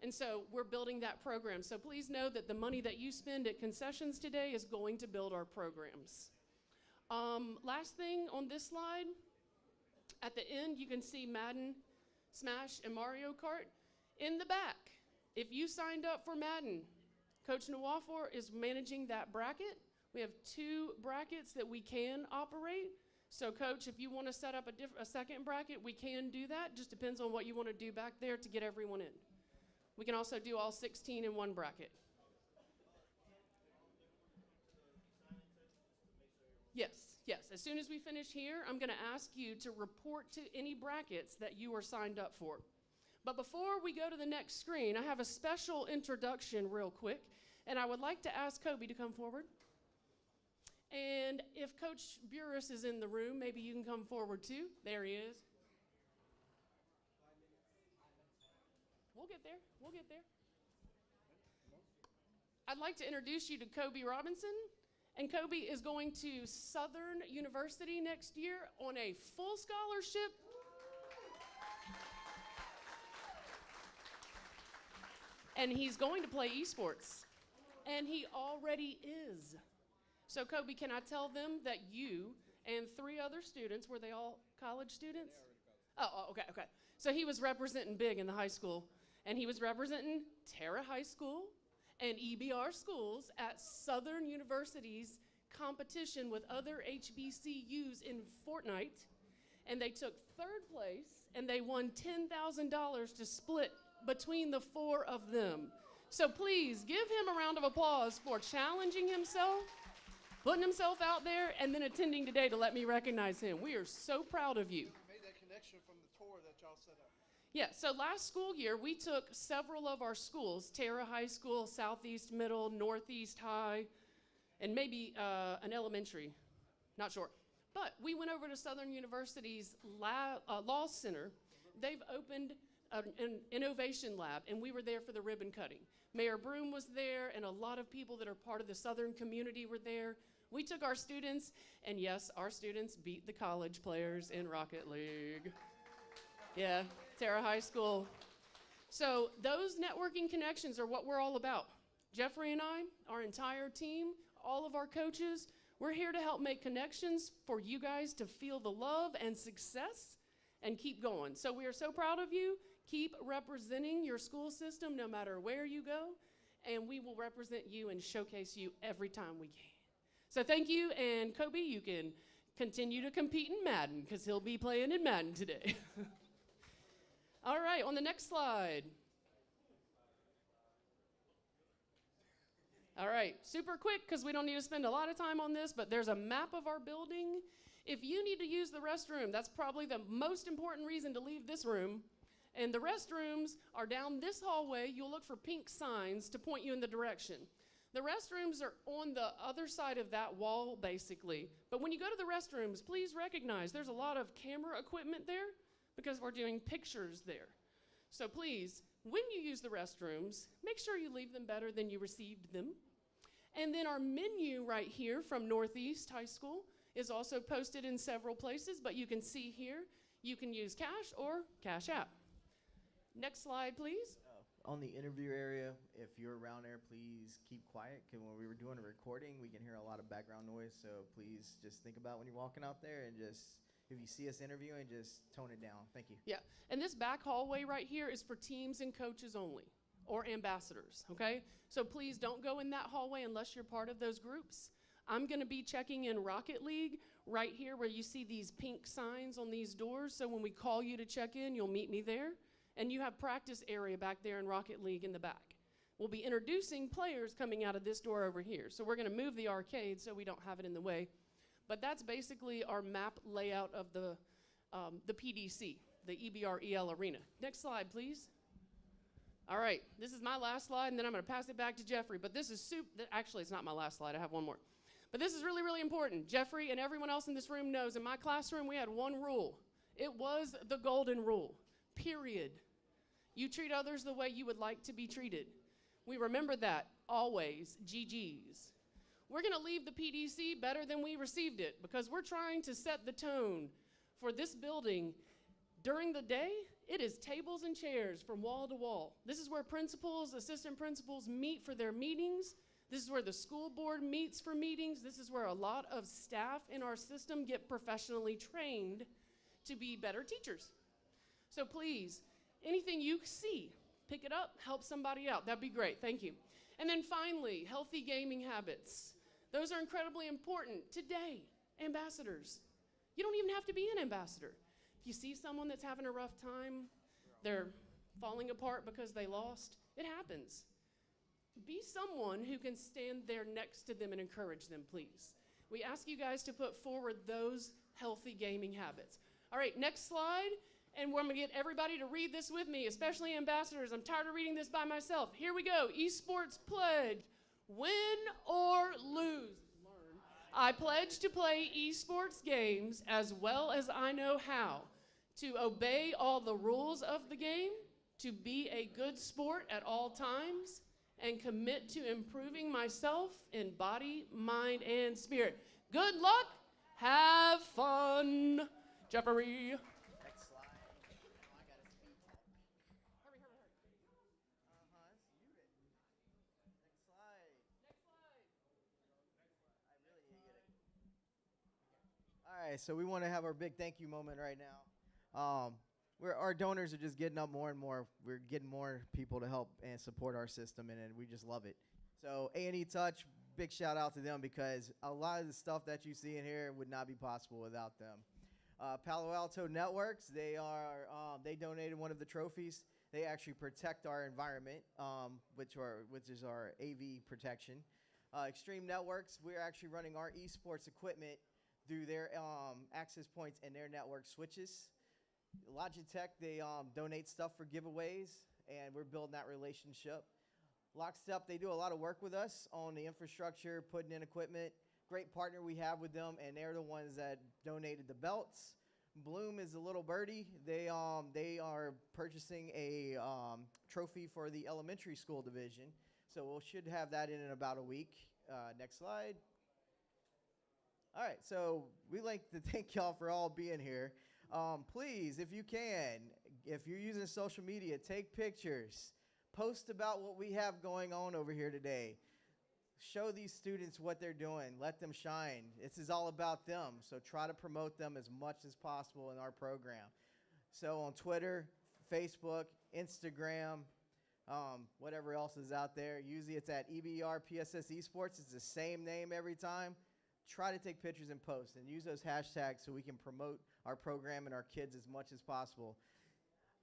S6: And so we're building that program. So please know that the money that you spend at concessions today is going to build our programs. Last thing on this slide, at the end you can see Madden, Smash, and Mario Kart. In the back, if you signed up for Madden, Coach Nwafor is managing that bracket. We have 2 brackets that we can operate. So Coach, if you want to set up a second bracket, we can do that. Just depends on what you want to do back there to get everyone in. We can also do all 16 in one bracket. Yes, yes. As soon as we finish here, I'm going to ask you to report to any brackets that you are signed up for. But before we go to the next screen, I have a special introduction real quick, and I would like to ask Kobe to come forward. And if Coach Burris is in the room, maybe you can come forward too. There he is. We'll get there. We'll get there. I'd like to introduce you to Kobe Robinson. And Kobe is going to Southern University next year on a full scholarship. And he's going to play esports. And he already is. So Kobe, can I tell them that you and 3 other students, were they all college students? Okay. So he was representing big in the high school. And he was representing Terra High School and EBR schools at Southern University's competition with other HBCUs in Fortnite. And they took 3rd place, and they won $10,000 to split between the 4 of them. So please give him a round of applause for challenging himself, putting himself out there, and then attending today to let me recognize him. We are so proud of you.
S8: I made that connection from the tour that y'all set up.
S6: Yeah, so last school year, we took several of our schools, Terra High School, Southeast Middle, Northeast High, and maybe an elementary, not sure. But we went over to Southern University's Law Center. They've opened an innovation lab, and we were there for the ribbon cutting. Mayor Broom was there, and a lot of people that are part of the Southern community were there. We took our students, and yes, our students beat the college players in Rocket League. Yeah, Terra High School. So those networking connections are what we're all about. Jeffrey and I, our entire team, all of our coaches, we're here to help make connections for you guys to feel the love and success and keep going. So we are so proud of you. Keep representing your school system no matter where you go, and we will represent you and showcase you every time we can. So thank you, and Kobe, you can continue to compete in Madden because he'll be playing in Madden today. All right, on the next slide. All right, super quick because we don't need to spend a lot of time on this, but there's a map of our building. If you need to use the restroom, that's probably the most important reason to leave this room. And the restrooms are down this hallway. You'll look for pink signs to point you in the direction. The restrooms are on the other side of that wall, basically. But when you go to the restrooms, please recognize there's a lot of camera equipment there because we're doing pictures there. So please, when you use the restrooms, make sure you leave them better than you received them. And then our menu right here from Northeast High School is also posted in several places, but you can see here, you can use cash or Cash App. Next slide, please.
S4: On the interview area, if you're around there, please keep quiet, because when we were doing a recording, we can hear a lot of background noise, so please just think about when you're walking out there, and just, if you see us interviewing, just tone it down. Thank you.
S6: Yeah, and this back hallway right here is for teams and coaches only, or ambassadors, okay? So please don't go in that hallway unless you're part of those groups. I'm gonna be checking in Rocket League right here where you see these pink signs on these doors, so when we call you to check in, you'll meet me there. And you have practice area back there in Rocket League in the back. We'll be introducing players coming out of this door over here. So we're gonna move the arcade so we don't have it in the way. But that's basically our map layout of the PDC, the EBrEL Arena. Next slide, please. All right, this is my last slide, and then I'm gonna pass it back to Jeffrey. But this is actually, it's not my last slide, I have one more. But this is really, really important. Jeffrey and everyone else in this room knows in my classroom we had one rule. It was the golden rule, period. You treat others the way you would like to be treated. We remember that always, GGs. We're gonna leave the PDC better than we received it because we're trying to set the tone for this building. During the day, it is tables and chairs from wall to wall. This is where principals, assistant principals meet for their meetings. This is where the school board meets for meetings. This is where a lot of staff in our system get professionally trained to be better teachers. So please, anything you see, pick it up, help somebody out. That'd be great, thank you. And then finally, healthy gaming habits. Those are incredibly important. Today, ambassadors. You don't even have to be an ambassador. If you see someone that's having a rough time, they're falling apart because they lost, It happens. Be someone who can stand there next to them and encourage them, please. We ask you guys to put forward those healthy gaming habits. All right, next slide. And we're going to get everybody to read this with me, especially ambassadors. I'm tired of reading this by myself. Here we go. Esports pledge. Win or lose. Learn. I pledge to play esports games as well as I know how, to obey all the rules of the game, to be a good sport at all times, and commit to improving myself in body, mind, and spirit. Good luck. Have fun. Jeffrey.
S4: Next slide. Oh, I got a speed talk.
S6: Hurry.
S4: That's muted. Next slide. I really need to get it. All right, so we want to have our big thank you moment right now. Our donors are just getting up more and more. We're getting more people to help and support our system, and we just love it. So A&E Touch, big shout out to them because a lot of the stuff that you see in here would not be possible without them. Palo Alto Networks, they donated one of the trophies. They actually protect our environment, which is our AV protection. Extreme Networks, we're actually running our esports equipment through their access points and their network switches. Logitech, they donate stuff for giveaways, and we're building that relationship. Lockstep, they do a lot of work with us on the infrastructure, putting in equipment. Great partner we have with them, and they're the ones that donated the belts. Bloom is a little birdie. They are purchasing a trophy for the elementary school division, so we should have that in about a week. Next slide. All right, so we like to thank y'all for all being here. Please, if you can, if you're using social media, take pictures. Post about what we have going on over here today. Show these students what they're doing. Let them shine. This is all about them, so try to promote them as much as possible in our program. So on Twitter, Facebook, Instagram, whatever else is out there. Usually it's at EBrPSS Esports. It's the same name every time. Try to take pictures and post and use those hashtags so we can promote our program and our kids as much as possible.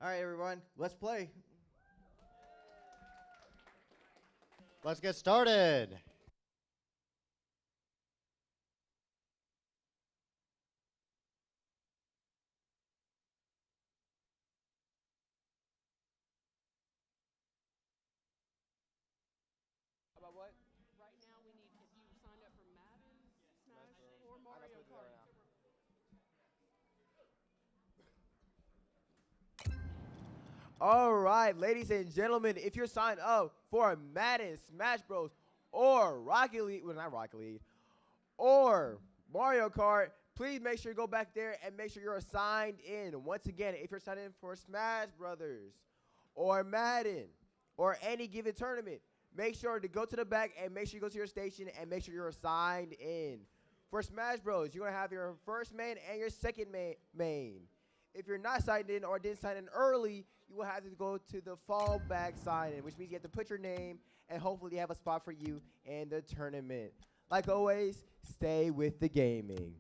S4: All right, everyone, let's play.
S1: Let's get started.
S2: About what?
S6: Right now, we need, if you signed up for Madden, Smash, or Mario Kart.
S2: All right, ladies and gentlemen, if you're signed up for Madden, Smash Bros, or Rocket League, well, not Rocket League, or Mario Kart, please make sure you go back there and make sure you're signed in. Once again, if you're signed in for Smash Brothers or Madden or any given tournament, make sure to go to the back and make sure you go to your station and make sure you're signed in. For Smash Bros, you're going to have your first main and your second main. If you're not signed in or didn't sign in early, you will have to go to the fallback sign-in, which means you have to put your name and hopefully they have a spot for you in the tournament. Like always, stay with the gaming.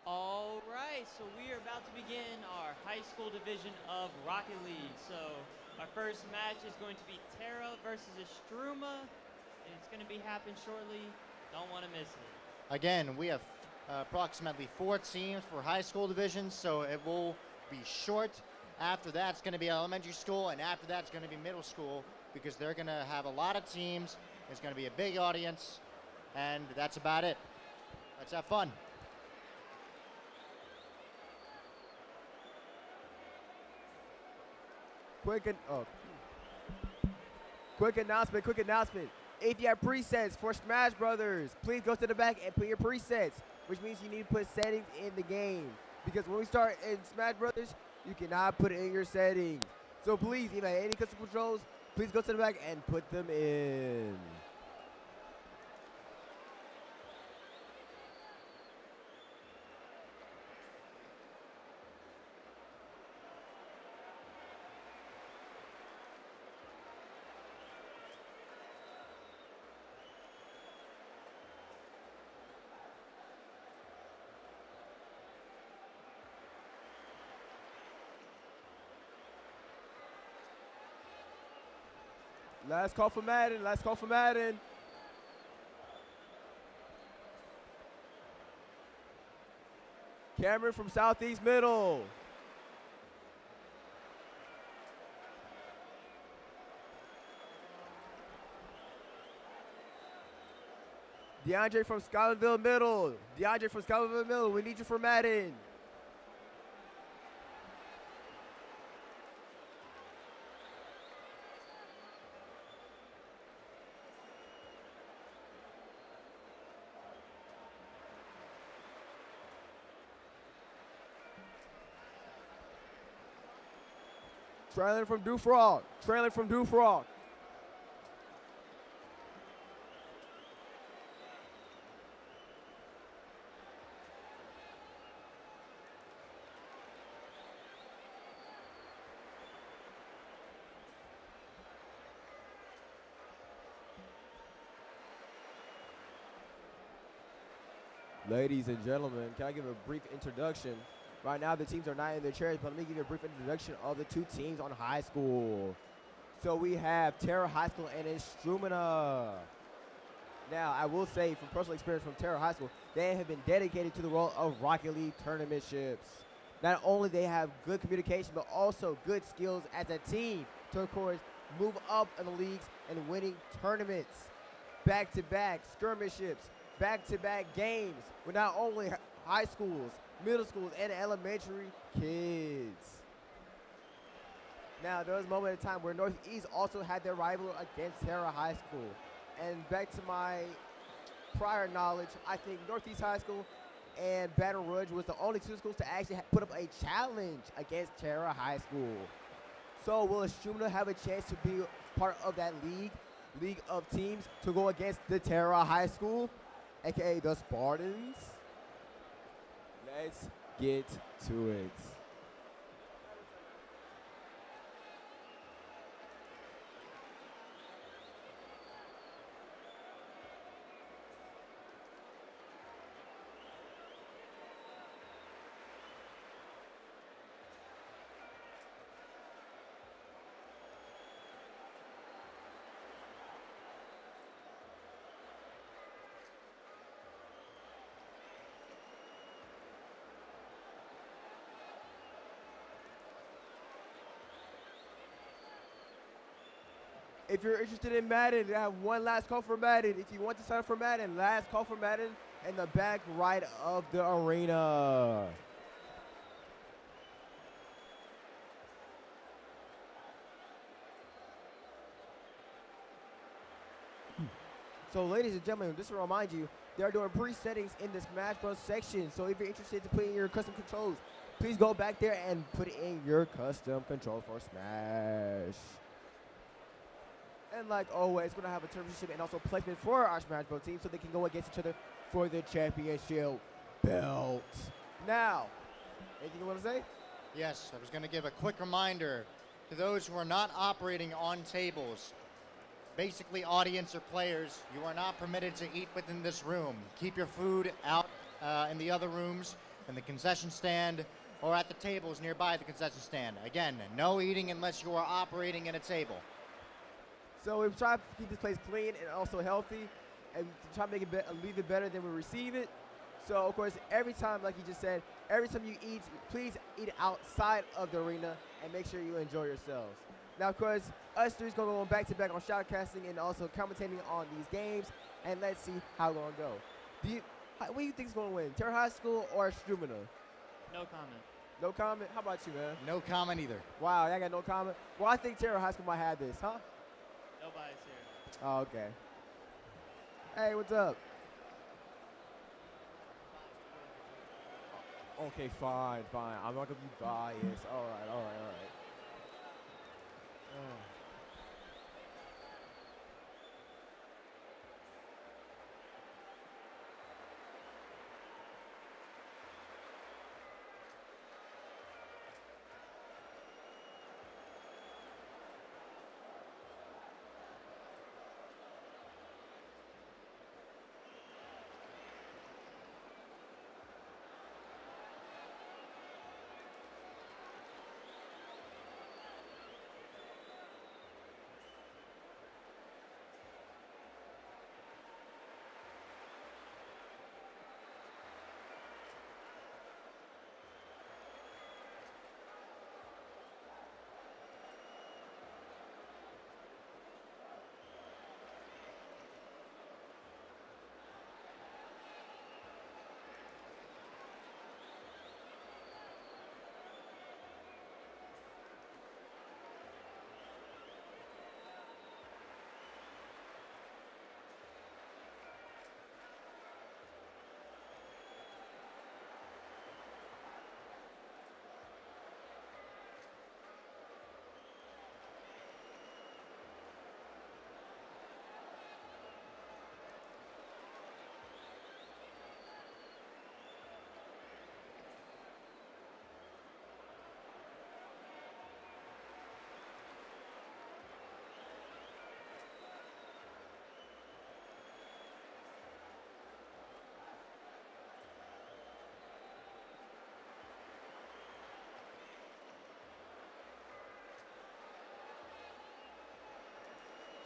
S5: All right, so we are about to begin our high school division of Rocket League. So our first match is going to be Terra versus Estruma, and it's going to be happening shortly. Don't want to miss it.
S1: Again, we have approximately 4 teams for high school divisions, so it will be short. After that, it's going to be elementary school, and after that, it's going to be middle school because they're going to have a lot of teams. It's going to be a big audience, and that's about it. Let's have fun.
S2: Quick announcement. If you have presets for Smash Brothers, please go to the back and put your presets, which means you need to put settings in the game. Because when we start in Smash Brothers, you cannot put it in your settings. So please, if you have any custom controls, please go to the back and put them in. Last call for Madden. Last call for Madden. Cameron from Southeast Middle. DeAndre from Scotlandville Middle. DeAndre from Scotlandville Middle. We need you for Madden. Trailing from Dufrog. Trailing from Dufrog. Ladies and gentlemen, can I give a brief introduction? Right now, the teams are not in their chairs, but let me give you a brief introduction of the two teams on high school. So we have Terra High School and Instrumina. Now, I will say from personal experience from Terra High School, they have been dedicated to the role of Rocket League tournament ships. Not only they have good communication, but also good skills as a team to, of course, move up in the leagues and winning tournaments. Back-to-back skirmiships, back-to-back games with not only high schools, middle schools, and elementary kids. Now, there was a moment in time where Northeast also had their rival against Terra High School. And back to my prior knowledge, I think Northeast High School and Baton Rouge was the only two schools to actually put up a challenge against Terra High School. So will Instrumina have a chance to be part of that league of teams to go against the Terra High School, aka the Spartans? Let's get to it. If you're interested in Madden, I have one last call for Madden. If you want to sign up for Madden, last call for Madden in the back right of the arena. So ladies and gentlemen, just to remind you, they are doing pre-settings in the Smash Bros section. So if you're interested to put in your custom controls, please go back there and put in your custom controls for Smash. And like always, we're going to have a championship and also placement for our Smash Bros team so they can go against each other for the championship belt. Now, anything you want to say?
S1: Yes, I was going to give a quick reminder to those who are not operating on tables. Basically, audience or players, you are not permitted to eat within this room. Keep your food out in the other rooms, in the concession stand, or at the tables nearby the concession stand. Again, no eating unless you are operating in a table.
S2: So we've tried to keep this place clean and also healthy, and try to make it leave it better than we receive it. So of course, every time, like you just said, every time you eat, please eat outside of the arena and make sure you enjoy yourselves. Now, of course, us three's gonna go back to back on shoutcasting and also commentating on these games, and let's see how it's gonna go. What do you think is gonna win, Terra High School or Strumina?
S5: No comment.
S2: No comment? How about you, man?
S1: No comment either.
S2: Wow, y'all got no comment? Well, I think Terra High School might have this, huh?
S5: Nobody's here.
S2: Oh, okay. Hey, what's up? Okay, fine. I'm not gonna be biased. All right.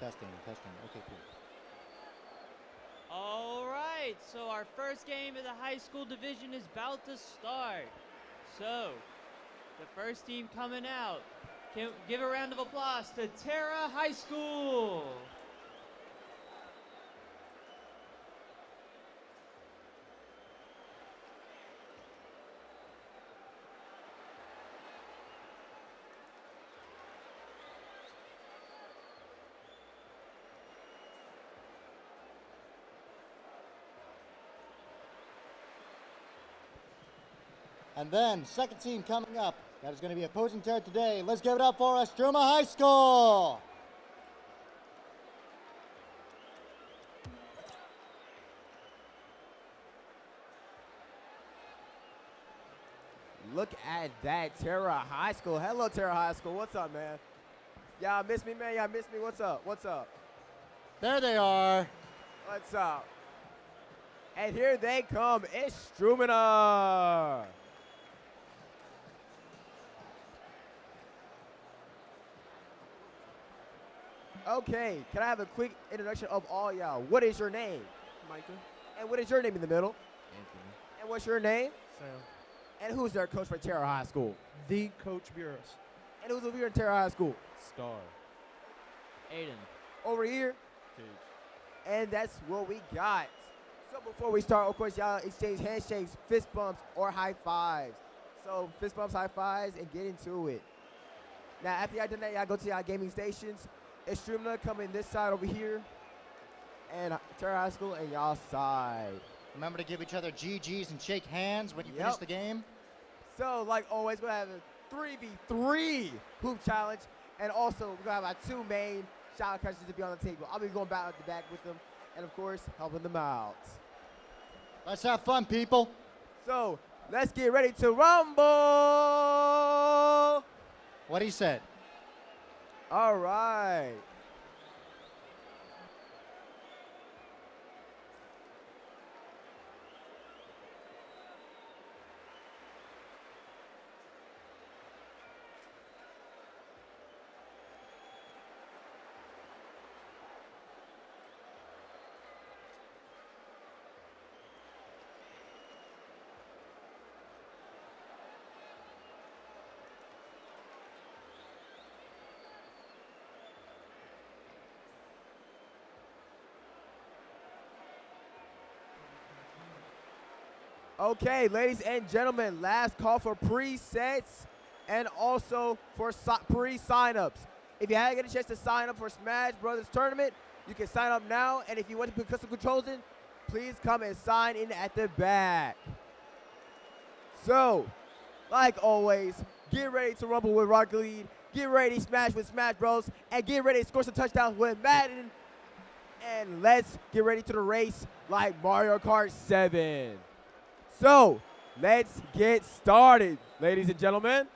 S1: Testing, testing. Okay, cool.
S5: All right, so our first game of the high school division is about to start. So, the first team coming out, can give a round of applause to Tara High School.
S1: And then, second team coming up. That is going to be opposing Tara today. Let's give it up for Struma High School.
S2: Look at that, Tara High School. Hello, Tara High School. What's up, man? Y'all miss me, man? Y'all miss me? What's up? What's up?
S1: There they are.
S2: What's up? And here they come. It's Strumina. Okay, can I have a quick introduction of all y'all? What is your name?
S9: Micah.
S2: And what is your name in the middle?
S9: Anthony.
S2: And what's your name?
S9: Sam.
S2: And who's their coach for Tara High School?
S9: The Coach Bureaus.
S2: And who's over here in Tara High School?
S9: Star.
S5: Aiden.
S2: Over here.
S9: Cage.
S2: And that's what we got. So before we start, of course, y'all exchange handshakes, fist bumps, or high fives. So fist bumps, high fives, and get into it. Now, after y'all done that, y'all go to y'all gaming stations. Extremely coming this side over here. And Tara High School and y'all side.
S1: Remember to give each other GGs and shake hands when you
S2: Yep.
S1: finish the game.
S2: So, like always, we're going to have a 3v3 hoop challenge. And also, we're going to have our two main shot catchers to be on the table. I'll be going back to back with them. And, of course, helping them out.
S1: Let's have fun, people.
S2: So, let's get ready to rumble.
S1: What he said.
S2: All right. Okay, ladies and gentlemen, last call for presets and also for pre-signups. If you haven't get a chance to sign up for Smash Brothers Tournament, you can sign up now. And if you want to put custom controls in, please come and sign in at the back. So, like always, get ready to rumble with Rocket League, get ready to smash with Smash Bros, and get ready to score some touchdowns with Madden. And let's get ready to the race like Mario Kart 7. So, let's get started, ladies and gentlemen.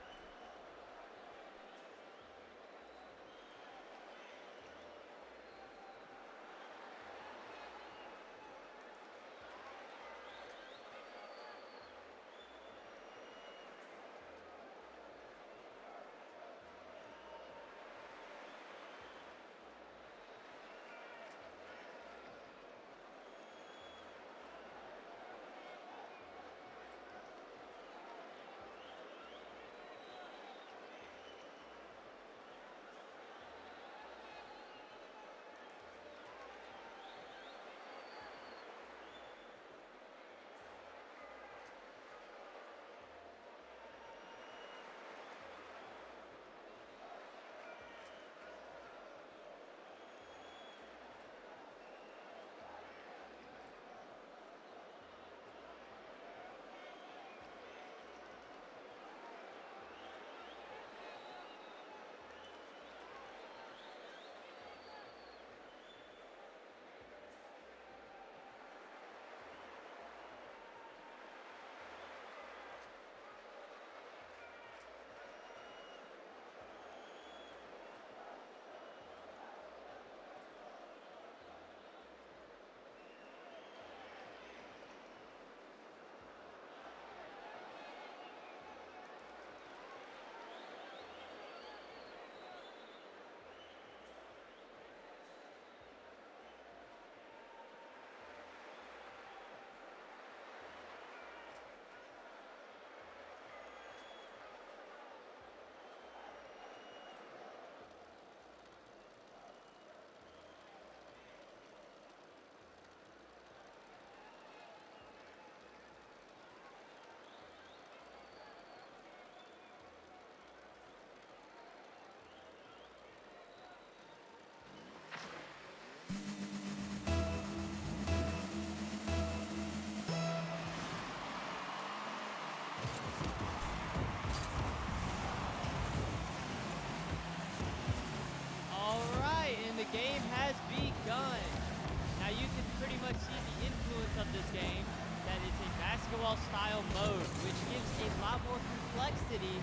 S5: sanctity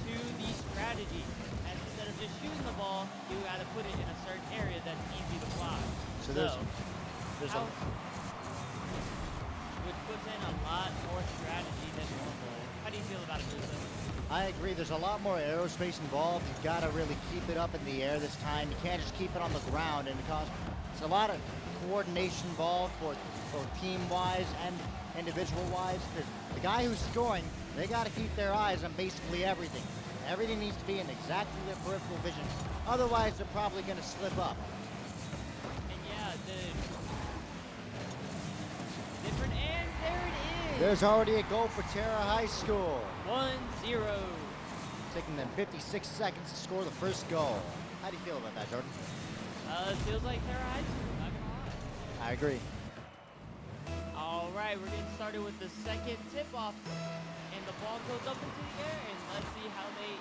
S5: to the strategy. And instead of just shooting the ball, you got to put it in a certain area that's easy to block.
S1: So there's
S5: which puts in a lot more strategy than normal. How do you feel about it, Joseph?
S1: I agree. There's a lot more aerospace involved. You've got to really keep it up in the air this time. You can't just keep it on the ground, and because it's a lot of coordination involved for both team-wise and individual-wise. The guy who's scoring, they got to keep their eyes on basically everything. Everything needs to be in exactly their peripheral vision. Otherwise, they're probably going to slip up.
S5: And yeah, different, and there it is.
S1: There's already a goal for Terra High School.
S5: 1-0.
S1: Taking them 56 seconds to score the first goal. How do you feel about that, Jordan?
S5: It feels like Terra High School, not gonna lie.
S1: I agree.
S5: All right, we're getting started with the second tip-off. And the ball goes up into the air, and let's see how they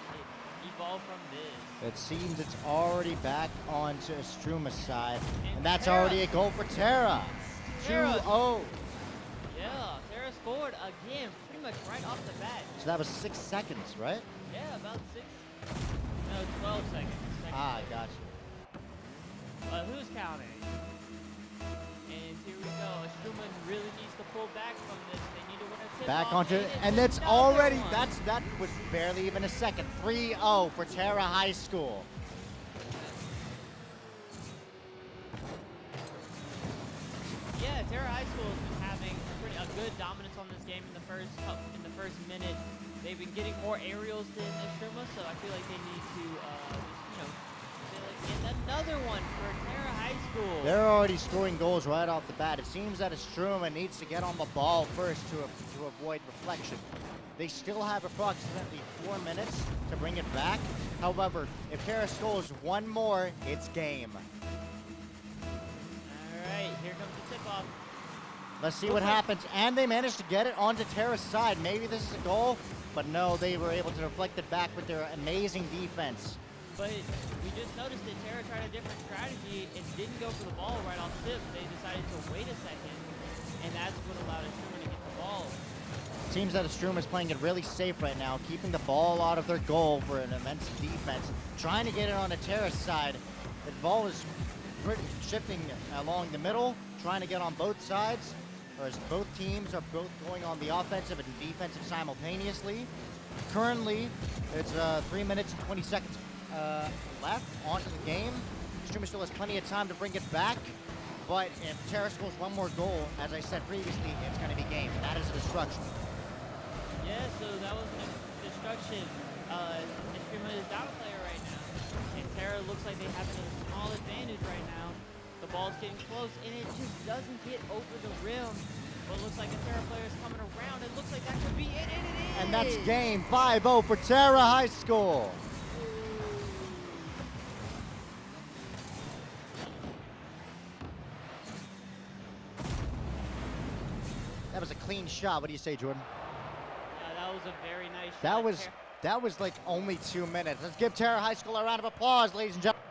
S5: evolve from this.
S1: It seems it's already back onto Struma's side. And that's
S5: Terra.
S1: already a goal for Terra.
S5: Terra.
S1: 2-0.
S5: Yeah, Terra scored again, pretty much right off the bat.
S1: So that was 6 seconds, right?
S5: Yeah, about 12 seconds.
S1: Ah, gotcha.
S5: Who's counting? And here we go. Struman really needs to pull back from this. They need to win a tip
S1: Back
S5: off,
S1: onto it, and
S5: it's
S1: it's
S5: another
S1: already,
S5: one.
S1: that was barely even a second. 3-0 for Terra High School.
S5: Yeah, Terra High School has been having a good dominance on this game in the first minute. They've been getting more aerials than Estruma, so I feel like they need to get another one for Terra High School.
S1: They're already scoring goals right off the bat. It seems that Estruma needs to get on the ball first to avoid reflection. They still have approximately 4 minutes to bring it back. However, if Terra scores one more, it's game.
S5: All right, here comes the tip-off.
S1: Let's see what happens. And they managed to get it onto Terra's side. Maybe this is a goal, but no, they were able to deflect it back with their amazing defense.
S5: But we just noticed that Terra tried a different strategy and didn't go for the ball right off tip. They decided to wait a second, and that's what allowed Estruma to get the ball.
S1: It seems that Estruma is playing it really safe right now, keeping the ball out of their goal for an immense defense, trying to get it on the Terra's side. The ball is shifting along the middle, trying to get on both sides, whereas both teams are both going on the offensive and defensive simultaneously. Currently, it's 3 minutes and 20 seconds left onto the game. Estruma still has plenty of time to bring it back, but if Terra scores one more goal, as I said previously, it's going to be game. That is a destruction.
S5: Yeah, so that was a destruction. Estruma is down a player right now, and Terra looks like they have a small advantage right now. The ball's getting close, and it just doesn't get over the rim. But it looks like a Terra player is coming around. It looks like that could be it, and it is!
S1: And that's game 5-0 for Terra High School. That was a clean shot. What do you say, Jordan?
S5: Yeah, that was a very nice shot.
S1: That was like only 2 minutes. Let's give Terra High School a round of applause, ladies and gentlemen.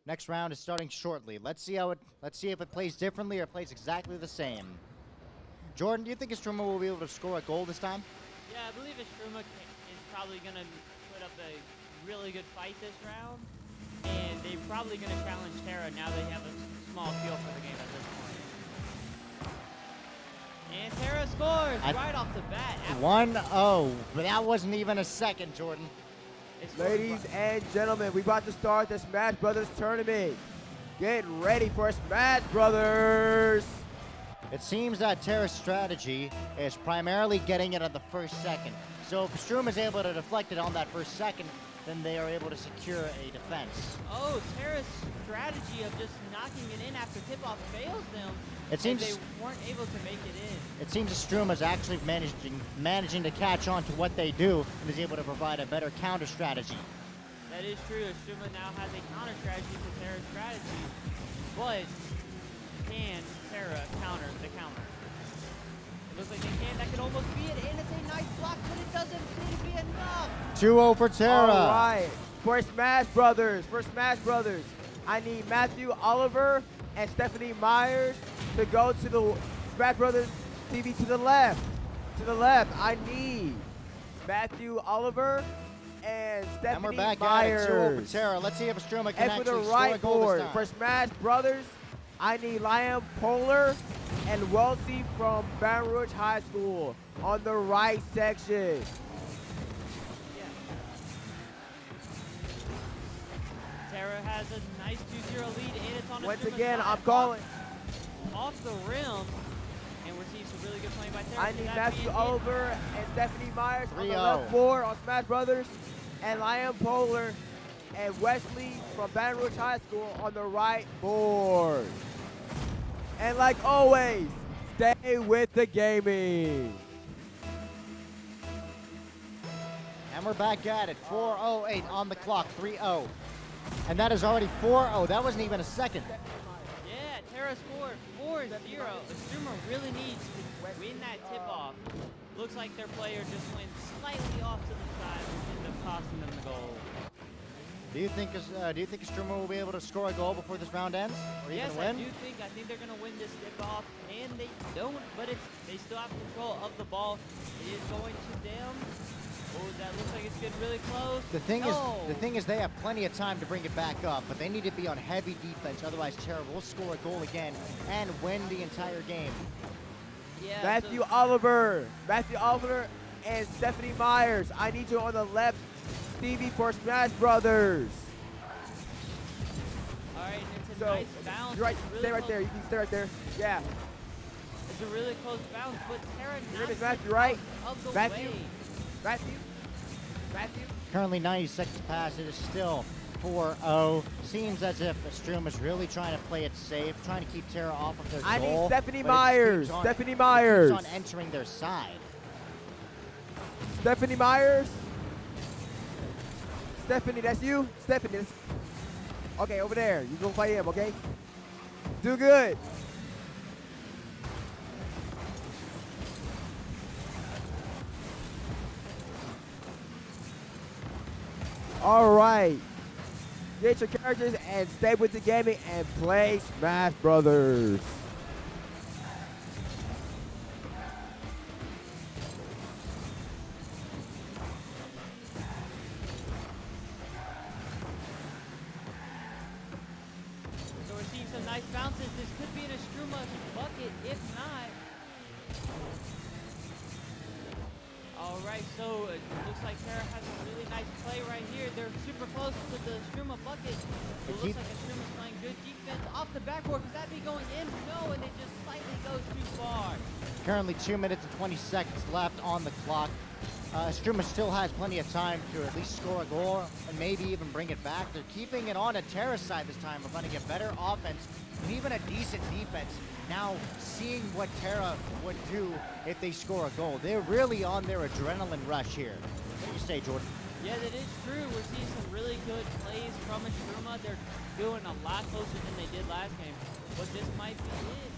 S1: Next round is starting shortly. Let's see if it plays differently or plays exactly the same. Jordan, do you think Estruma will be able to score a goal this time?
S5: Yeah, I believe Estruma is probably going to put up a really good fight this round. And they're probably going to challenge Terra now they have a small feel for the game at this point. And Terra scores right off the bat.
S1: 1-0, but that wasn't even a second, Jordan.
S2: Ladies and gentlemen, we about to start the Smash Brothers tournament. Get ready for Smash Brothers.
S1: It seems that Terra's strategy is primarily getting it on the first second. So if Strum is able to deflect it on that first second, then they are able to secure a defense.
S5: Oh, Terra's strategy of just knocking it in after tip-off fails them.
S1: It seems
S5: they weren't able to make it in.
S1: It seems Strum is actually managing to catch on to what they do and is able to provide a better counter strategy.
S5: That is true. Struma now has a counter strategy to Terra's strategy, but can Terra counter the counter? It looks like they can. That could almost be it. And it's a nice block, but it doesn't seem to be enough.
S1: 2-0 for Tara.
S2: All right. For Smash Brothers, I need Matthew Oliver and Stephanie Myers to go to the Smash Brothers TV to the left. To the left, I need Matthew Oliver and Stephanie
S1: And we're back
S2: Myers.
S1: at it. 2-0 for Tara. Let's see if Struma can
S2: And for the
S1: actually score a
S2: right
S1: goal
S2: board,
S1: this
S2: for
S1: time.
S2: Smash Brothers, I need Liam Poehler and Welty from Baton Rouge High School on the right section.
S5: Tara has a nice 2-0 lead, and it's on a
S2: Once
S5: Struma's
S2: again,
S5: side.
S2: I'm calling.
S5: Off the rim, and we're seeing some really good playing by Tara.
S2: I
S5: So
S2: need
S5: that
S2: Matthew
S5: being it,
S2: Oliver and Stephanie Myers on the
S1: 3-0.
S2: left board on Smash Brothers, and Liam Poehler and Wesley from Baton Rouge High School on the right board. And like always, stay with the gaming.
S1: And we're back at it. 4:08 on the clock. 3-0. And that is already 4-0. That wasn't even a second.
S5: Yeah, Tara scored 4-0. Struma really needs to win that tip-off. Looks like their player just went slightly off to the side and ended up costing them the goal.
S1: Do you think Struma will be able to score a goal before this round ends? Or
S5: Yes,
S1: even
S5: I
S1: win?
S5: do think. I think they're going to win this tip-off, and they don't, but they still have control of the ball. It is going to them. Oh, that looks like it's getting really close.
S1: The thing is they have plenty of time to bring it back up, but they need to be on heavy defense. Otherwise, Tara will score a goal again and win the entire game.
S5: Yeah,
S2: Matthew Oliver and Stephanie Myers. I need you on the left, Stevie for Smash Brothers.
S5: All right, it's a
S2: So,
S5: nice bounce.
S2: you're right,
S5: It's really
S2: stay right
S5: close.
S2: there. You can stay right there. Yeah.
S5: It's a really close bounce, but Tara
S2: Your name
S5: knocks
S2: is
S5: it
S2: Matthew, right?
S5: out of the
S2: Matthew?
S5: way.
S2: Matthew?
S1: Currently 90 seconds past. It is still 4-0. Seems as if Strum is really trying to play it safe, trying to keep Tara off of their
S2: I
S1: goal.
S2: need Stephanie
S1: but it
S2: Myers.
S1: keeps on-
S2: Stephanie
S1: it
S2: Myers.
S1: keeps on entering their side.
S2: Stephanie Myers. Stephanie, that's you? Stephanie, that's... Okay, over there. You go play him, okay? Do good. All right. Get your characters and stay with the gaming and play Smash Brothers.
S5: So we're seeing some nice bounces. This could be in a Struma bucket. If not, all right. So it looks like Tara has a really nice play right here. They're super close to the Struma bucket. So it looks like a Struma's playing good defense off the backboard. Could that be going in? No, and it just slightly goes too far.
S1: Currently 2 minutes and 20 seconds left on the clock. Struma still has plenty of time to at least score a goal and maybe even bring it back. They're keeping it on a Tara's side this time. We're going to get better offense and even a decent defense. Now seeing what Tara would do if they score a goal. They're really on their adrenaline rush here. What do you say, Jordan?
S5: Yeah, that is true. We're seeing some really good plays from a Struma. They're doing a lot closer than they did last game. But this might be it.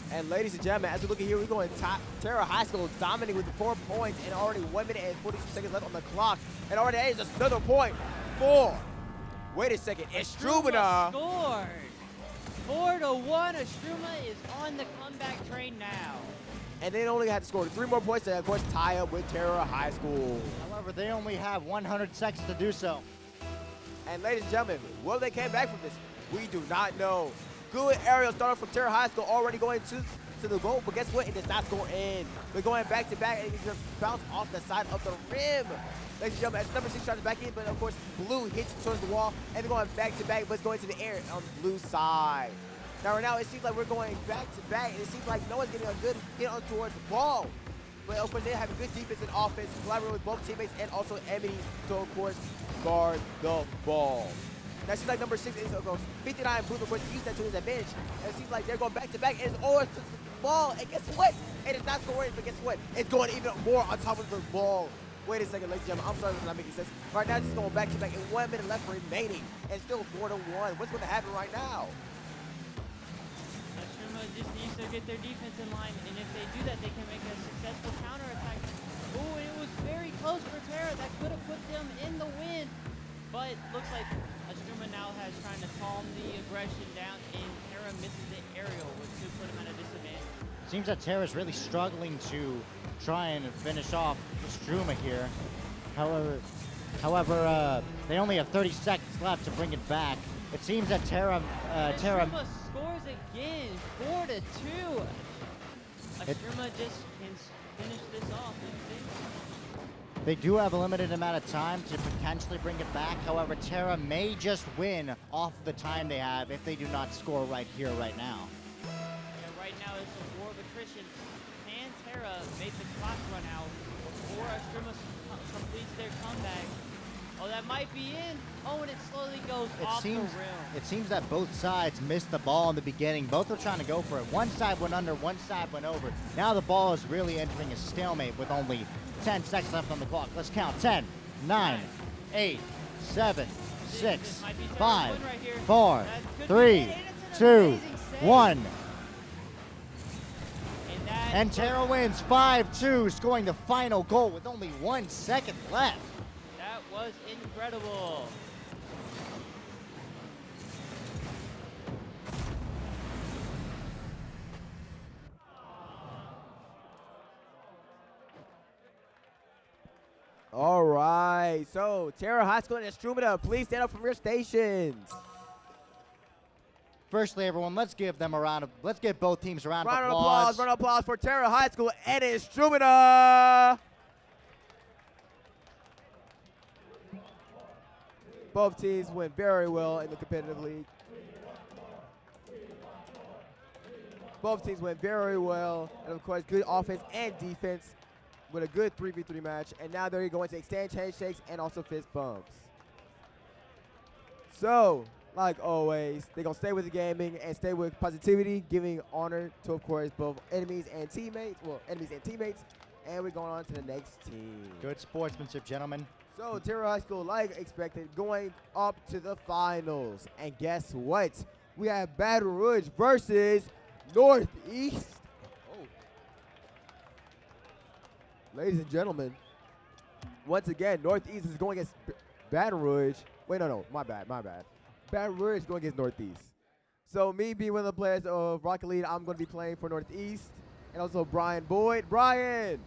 S2: And ladies and gentlemen, as we look at here, we're going top. Tara High School dominating with 4 points and already 1 minute and 42 seconds left on the clock. And already that is just another point. 4. Wait a second. It's Struma.
S5: Scored. 4-1. Struma is on the comeback train now.
S2: And they only had to score 3 more points to, of course, tie up with Tara High School.
S1: However, they only have 100 seconds to do so.
S2: And ladies and gentlemen, will they come back from this? We do not know. Good aerial starter from Tara High School already going to the goal, but guess what? It does not go in. We're going back to back, and it just bounced off the side of the rim. Ladies and gentlemen, as number 6 tries to back in, but of course, blue hits towards the wall, and they're going back to back, but it's going to the air on the blue side. Now, right now, it seems like we're going back to back, and it seems like no one's getting a good hit on towards the ball. But of course, they have a good defense and offense, collaborate with both teammates and also Emily to, of course, guard the ball. Now, it seems like number 6 is 59 blue, of course, use that to his advantage. And it seems like they're going back to back, and it's always the ball. And guess what? It is not scoring, but guess what? It's going even more on top of the ball. Wait a second, ladies and gentlemen. I'm sorry if it's not making sense. Right now, it's going back to back, and 1 minute left remaining, and still 4-1. What's going to happen right now?
S5: Struma just needs to get their defense in line, and if they do that, they can make a successful counterattack. Ooh, and it was very close for Terra. That could have put them in the win, but looks like Struma now has trying to calm the aggression down, and Terra misses the aerial, which could put him at a disadvantage.
S1: Seems that Terra's really struggling to try and finish off Struma here. However, they only have 30 seconds left to bring it back. It seems that Terra
S5: Struma scores again, 4-2. Struma just can finish this off.
S1: They do have a limited amount of time to potentially bring it back. However, Terra may just win off the time they have if they do not score right here, right now.
S5: Yeah, right now it's a war of attrition. Can Terra make the clock run out before Struma completes their comeback? Oh, that might be in. Oh, and it slowly goes off the rim.
S1: It seems that both sides missed the ball in the beginning. Both were trying to go for it. One side went under, one side went over. Now the ball is really entering a stalemate with only 10 seconds left on the clock. Let's count. 10, 9, 8, 7, 6, 5, 4, 3, 2, 1. And Terra wins 5-2, scoring the final goal with only 1 second left.
S5: That was incredible.
S2: All right, so Terra High School and Struma, please stand up from your stations.
S1: Firstly, everyone, let's give both teams a round of
S2: Round
S1: applause.
S2: of applause for Terra High School and Struma. Both teams went very well in the competitive league. Both teams went very well, and of course, good offense and defense with a good 3v3 match. And now they're going to extend handshakes and also fist bumps. So, like always, they're going to stay with the gaming and stay with positivity, giving honor to, of course, both enemies and teammates. Well, enemies and teammates. And we're going on to the next team.
S1: Good sportsmanship, gentlemen.
S2: So, Terra High School, like expected, going up to the finals. And guess what? We have Baton Rouge versus Northeast. Oh. Ladies and gentlemen, once again, Northeast is going against Baton Rouge. Wait, no, my bad. Baton Rouge is going against Northeast. So, me being one of the players of Rocket League, I'm going to be playing for Northeast. And also Brian Boyd. Brian,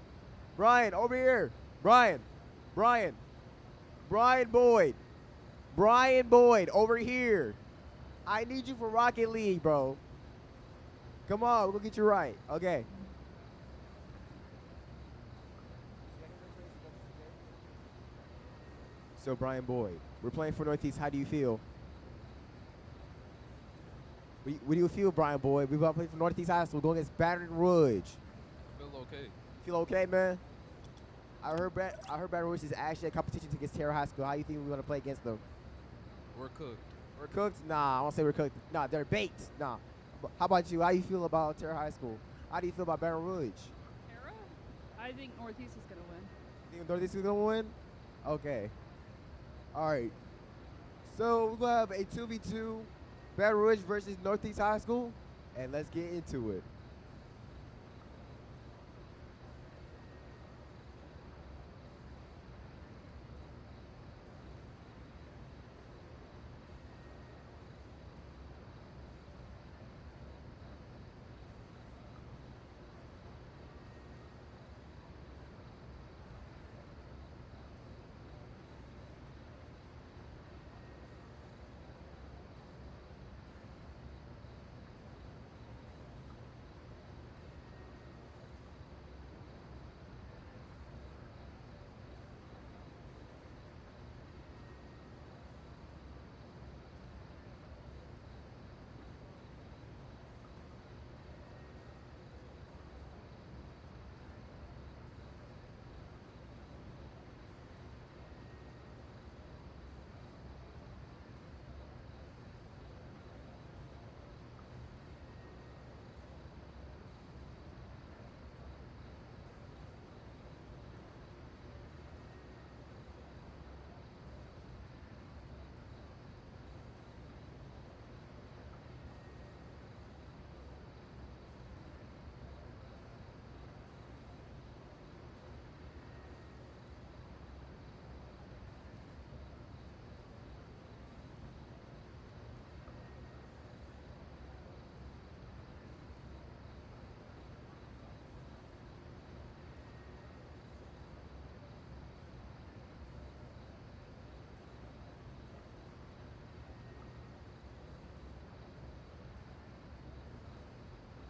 S2: over here. Brian Boyd, over here. I need you for Rocket League, bro. Come on, we're going to get you right. Okay. So, Brian Boyd, we're playing for Northeast. How do you feel? What do you feel, Brian Boyd? We're about to play for Northeast High School going against Baton Rouge.
S10: Feel okay.
S2: Feel okay, man? I heard Baton Rouge is actually a competition against Terra High School. How do you think we're going to play against them?
S10: We're cooked.
S2: We're cooked? Nah, I won't say we're cooked. Nah, they're baked. Nah. How about you? How do you feel about Terra High School? How do you feel about Baton Rouge?
S11: Terra? I think Northeast is going to win.
S2: You think Northeast is going to win? Okay. All right. So we're going to have a 2v2, Baton Rouge versus Northeast High School, and let's get into it.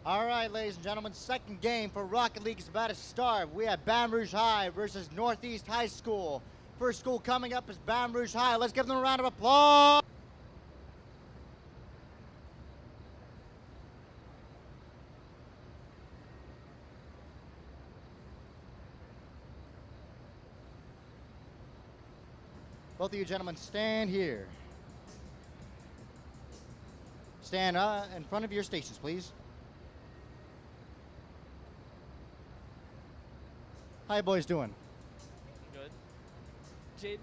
S1: All right, ladies and gentlemen, second game for Rocket League is about to start. We have Baton Rouge High versus Northeast High School. First school coming up is Baton Rouge High. Let's give them a round of applause. Both of you gentlemen stand here. Stand in front of your stations, please. How you boys doing?
S5: Good. Jaden.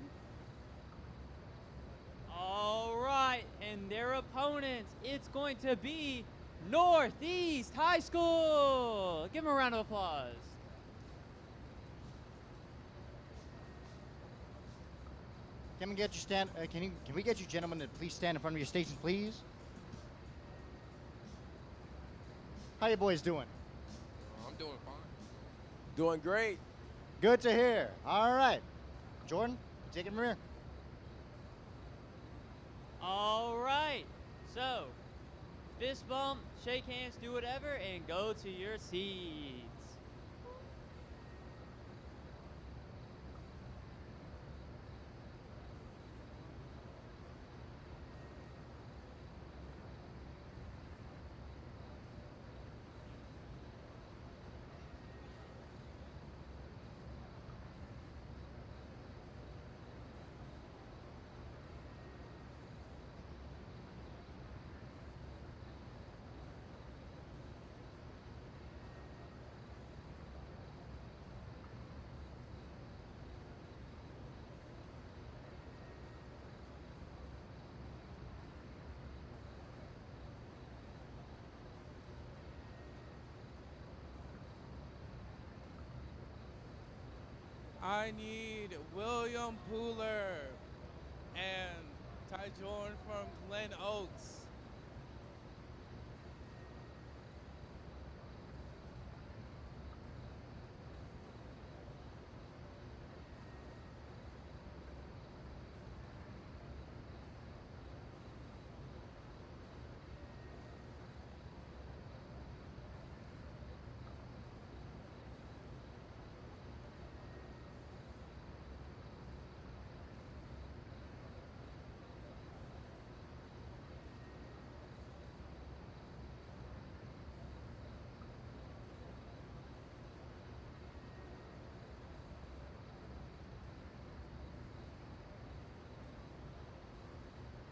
S5: All right, and their opponents, it's going to be Northeast High School. Give them a round of applause.
S1: Can we get you can we get you gentlemen to please stand in front of your stations, please? How you boys doing?
S10: I'm doing fine.
S2: Doing great.
S1: Good to hear. All right. Jordan, take it from here.
S5: All right, so fist bump, shake hands, do whatever, and go to your seats.
S12: I need William Pooler and Ty Jordan from Glen Oaks.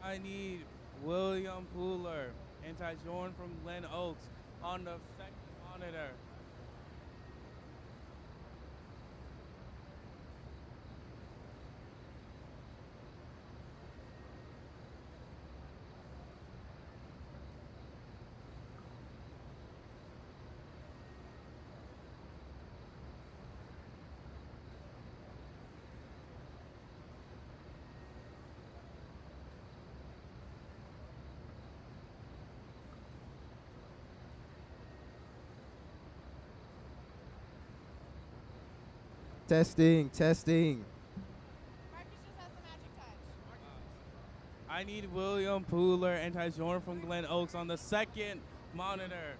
S12: I need William Pooler and Ty Jordan from Glen Oaks on the second monitor.
S9: Testing, testing.
S12: I need William Pooler and Ty Jordan from Glen Oaks on the second monitor.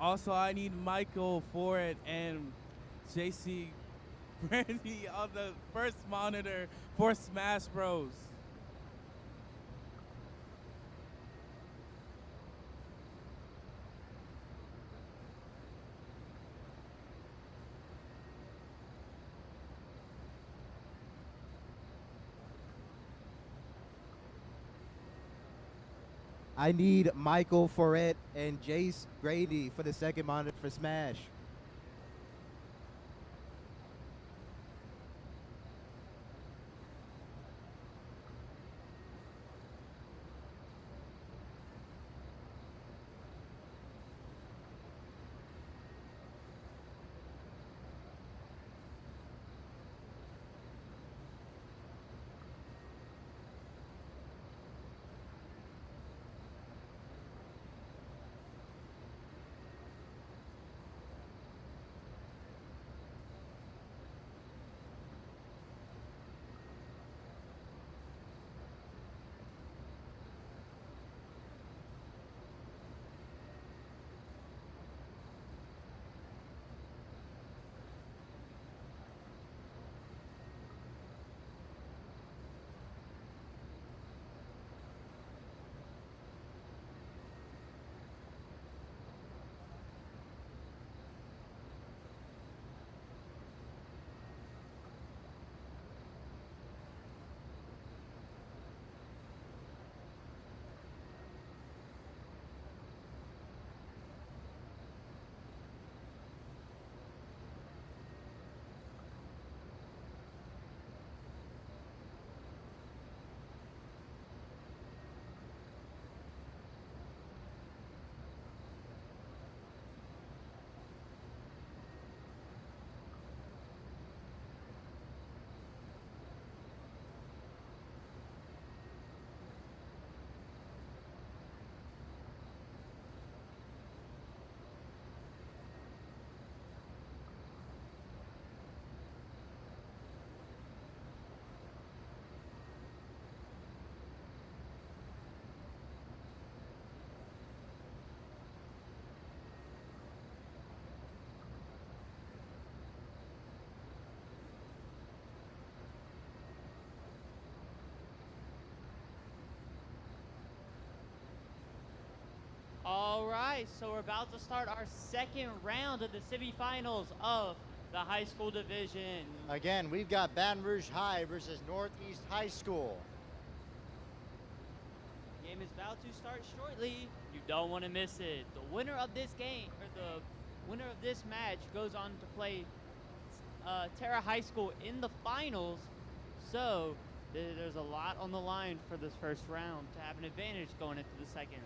S12: Also, I need Michael Ford and JC Brandy on the first monitor for Smash Bros.
S9: I need Michael Foret and Jace Grady for the second monitor for Smash.
S5: All right, so we're about to start our second round of the semifinals of the high school division.
S1: Again, we've got Baton Rouge High versus Northeast High School.
S5: The game is about to start shortly. You don't want to miss it. The winner of this game, or the winner of this match, goes on to play Terra High School in the finals. So there's a lot on the line for this first round to have an advantage going into the second.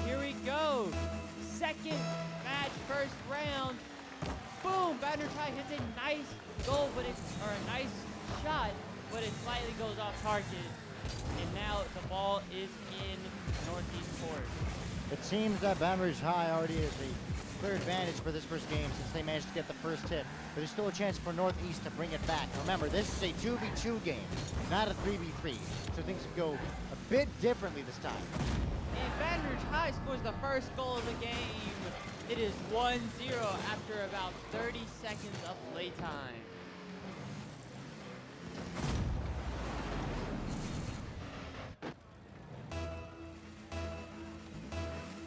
S5: Here we go. Second match, first round. Boom! Baton Rouge High hits a nice goal, but a nice shot, but it slightly goes off target. And now the ball is in Northeast court.
S1: It seems that Baton Rouge High already has a clear advantage for this first game since they managed to get the first hit. But there's still a chance for Northeast to bring it back. Remember, this is a 2v2 game, not a 3v3. So things could go a bit differently this time.
S5: And Baton Rouge High scores the first goal of the game. It is 1-0 after about 30 seconds of playtime.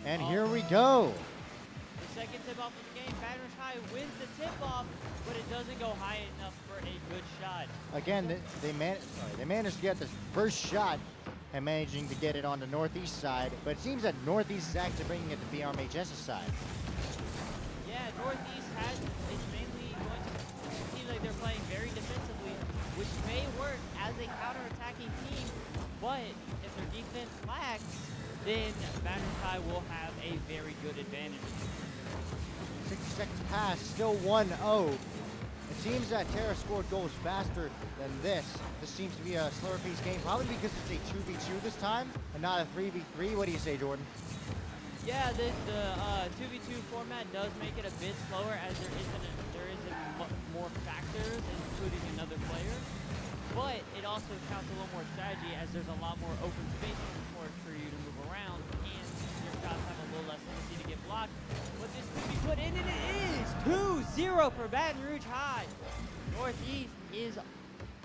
S1: And here we go.
S5: The second tip-off of the game, Baton Rouge High wins the tip-off, but it doesn't go high enough for a good shot.
S1: Again, they managed to get the first shot and managing to get it on the Northeast side, but it seems that Northeast is actually bringing it to BRMHS's side.
S5: Yeah, Northeast is mainly going to seem like they're playing very defensively, which may work as a counter-attacking team, but if their defense lacks, then Baton Rouge High will have a very good advantage.
S1: 60 seconds pass, still 1-0. It seems that Terra scored goals faster than this. This seems to be a slower paced game, probably because it's a 2v2 this time and not a 3v3. What do you say, Jordan?
S5: Yeah, the 2v2 format does make it a bit slower as there isn't more factors, including another player. But it also counts a little more strategy as there's a lot more open space on the court for you to move around, and your shots have a little less tendency to get blocked. But this could be put in, and it is 2-0 for Baton Rouge High. Northeast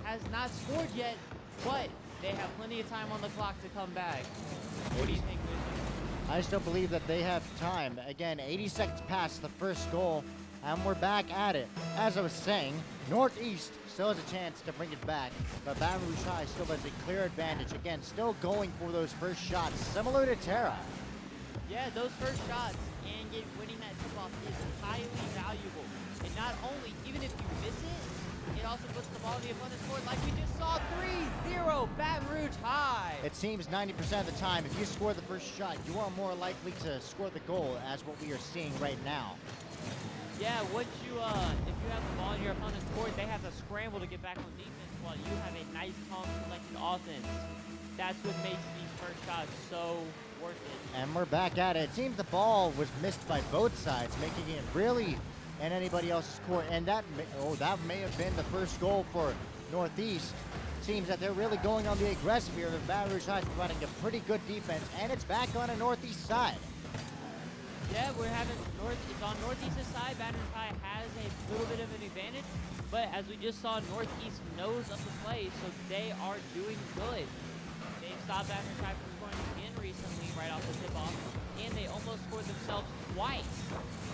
S5: has not scored yet, but they have plenty of time on the clock to come back. What do you think, Lucian?
S1: I still believe that they have time. Again, 80 seconds past the first goal, and we're back at it. As I was saying, Northeast still has a chance to bring it back, but Baton Rouge High still has a clear advantage. Again, still going for those first shots, similar to Terra.
S5: Yeah, those first shots and winning that tip-off is highly valuable. And not only, even if you miss it, it also puts the ball in the opponent's court like we just saw. 3-0 Baton Rouge High.
S1: It seems 90% of the time, if you score the first shot, you are more likely to score the goal, as what we are seeing right now.
S5: Yeah, once you, if you have the ball in your opponent's court, they have to scramble to get back on defense while you have a nice, calm, collected offense. That's what makes these first shots so worth it.
S1: And we're back at it. It seems the ball was missed by both sides, making it really in anybody else's court. And that may have been the first goal for Northeast. Seems that they're really going on the aggressive here. The Baton Rouge High is providing a pretty good defense, and it's back on a Northeast side.
S5: Yeah, it's on Northeast's side. Baton Rouge High has a little bit of an advantage, but as we just saw, Northeast knows of the play, so they are doing good. They've stopped Baton Rouge High from scoring again recently, right off the tip-off, and they almost scored themselves twice.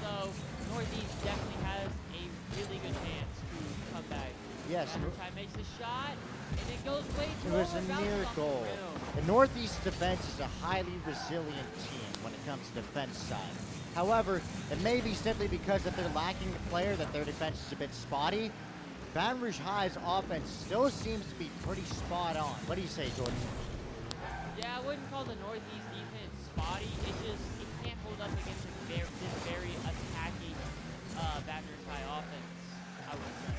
S5: So Northeast definitely has a really good chance to come back.
S1: Yes.
S5: Baton Rouge High makes a shot, and it goes way too
S1: It was
S5: over,
S1: a
S5: bounces
S1: near
S5: off the
S1: goal.
S5: rim.
S1: The Northeast defense is a highly resilient team when it comes to defense side. However, it may be simply because that they're lacking a player, that their defense is a bit spotty. Baton Rouge High's offense still seems to be pretty spot on. What do you say, Jordan?
S5: Yeah, I wouldn't call the Northeast defense spotty. It can't hold hold up against this very attacking Baton Rouge High offense, I would say.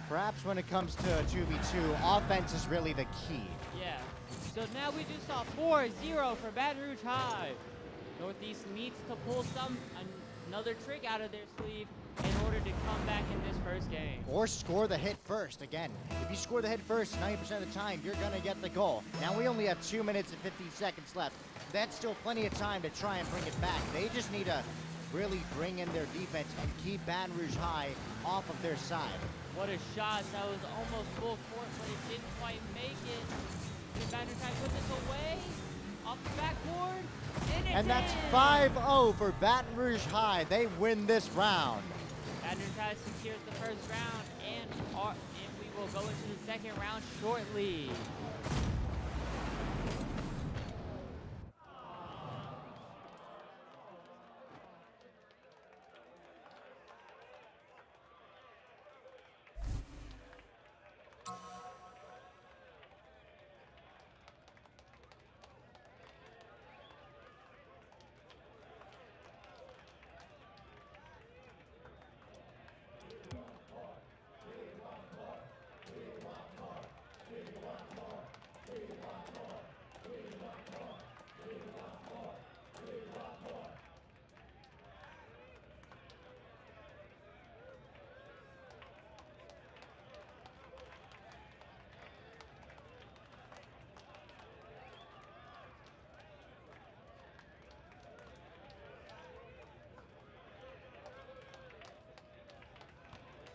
S1: Perhaps when it comes to 2v2, offense is really the key.
S5: Yeah. So now we just saw 4-0 for Baton Rouge High. Northeast needs to pull another trick out of their sleeve in order to come back in this first game.
S1: Or score the hit first. Again, if you score the hit first 90% of the time, you're going to get the goal. Now we only have 2 minutes and 15 seconds left. That's still plenty of time to try and bring it back. They just need to really bring in their defense and keep Baton Rouge High off of their side.
S5: What a shot. That was almost full court, but it didn't quite make it. Can Baton Rouge High put this away? Off the backboard.
S1: And that's 5-0 for Baton Rouge High. They win this round.
S5: Baton Rouge High secures the first round, and we will go into the second round shortly.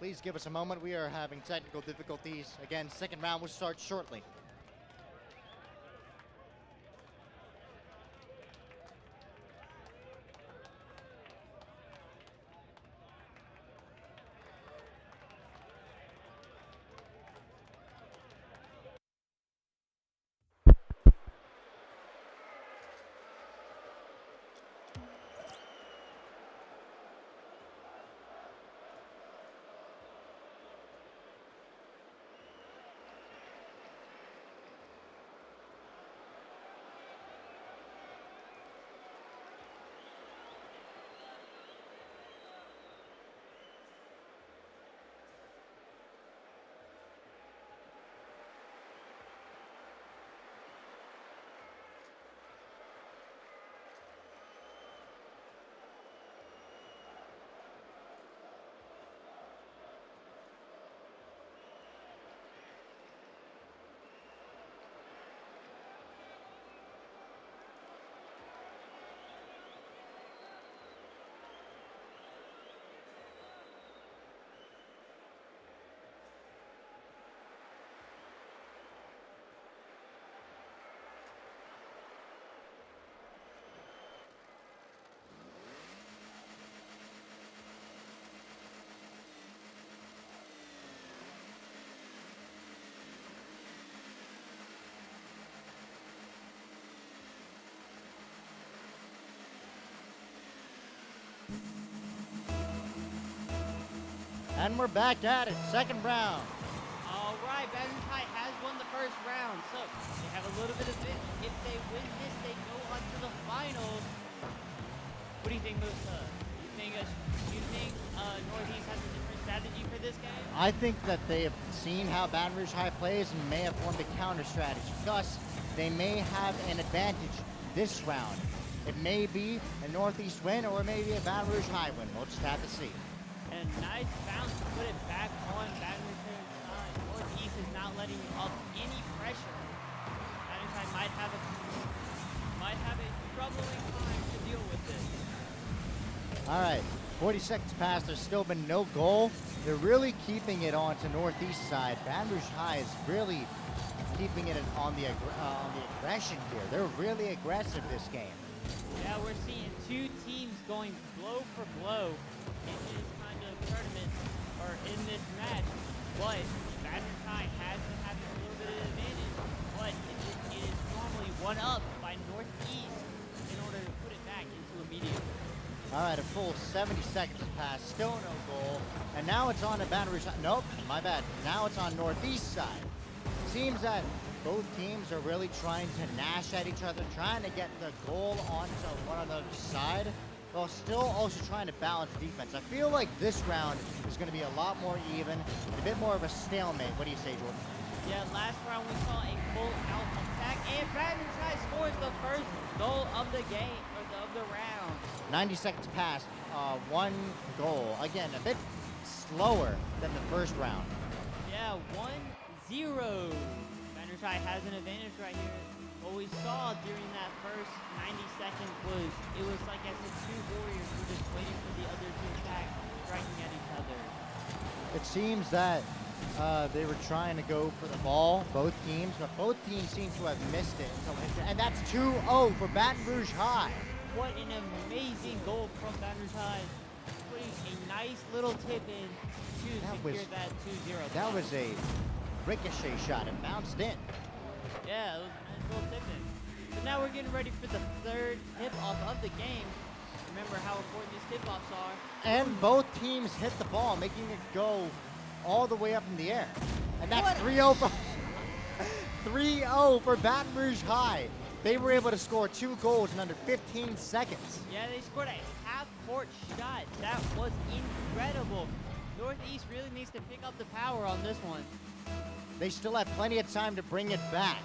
S1: Please give us a moment. We are having technical difficulties. Again, second round will start shortly. And we're back at it, second round.
S5: All right, Baton Rouge High has won the first round, so they have a little bit of it. If they win this, they go on to the finals. What do you think, Musa? You think Northeast has a different strategy for this game?
S1: I think that they have seen how Baton Rouge High plays and may have formed a counter strategy. Thus, they may have an advantage this round. It may be a Northeast win or it may be a Baton Rouge High win. We'll just have to see.
S5: And nice bounce to put it back on Baton Rouge High. Northeast is not letting up any pressure. Baton Rouge High might have a troubling time to deal with this.
S1: All right, 40 seconds passed. There's still been no goal. They're really keeping it on to Northeast side. Baton Rouge High is really keeping it on the aggression here. They're really aggressive this game.
S5: Yeah, we're seeing two teams going blow for blow in this kind of tournament, or in this match. But Baton Rouge High has been having a little bit of advantage, but it is normally one up by Northeast in order to put it back into immediate.
S1: All right, a full 70 seconds passed. Still no goal. And now it's on to Baton Rouge. Nope, my bad. Now it's on Northeast side. Seems that both teams are really trying to gnash at each other, trying to get the goal onto one of the side, while still also trying to balance defense. I feel like this round is going to be a lot more even and a bit more of a stalemate. What do you say, Jordan?
S5: Yeah, last round we saw a full-out attack, and Baton Rouge scores the first goal of the game, or of the round.
S1: 90 seconds past, one goal. Again, a bit slower than the first round.
S5: Yeah, 1-0. Baton Rouge has an advantage right here. What we saw during that first 90 seconds was, it was like as if two warriors were just waiting for the other to attack, striking at each other.
S1: It seems that they were trying to go for the ball, both teams, but both teams seem to have missed it. And that's 2-0 for Baton Rouge High.
S5: What an amazing goal from Baton Rouge High, putting a nice little tip in to secure that 2-0.
S1: That was a ricochet shot. It bounced in.
S5: Yeah, it was a nice little tip in. So now we're getting ready for the third tip-off of the game. Remember how important these tip-offs are.
S1: And both teams hit the ball, making it go all the way up in the air. And that's 3-0 for 3-0 for Baton Rouge High. They were able to score 2 goals in under 15 seconds.
S5: Yeah, they scored a half-court shot. That was incredible. Northeast really needs to pick up the power on this one.
S1: They still have plenty of time to bring it back.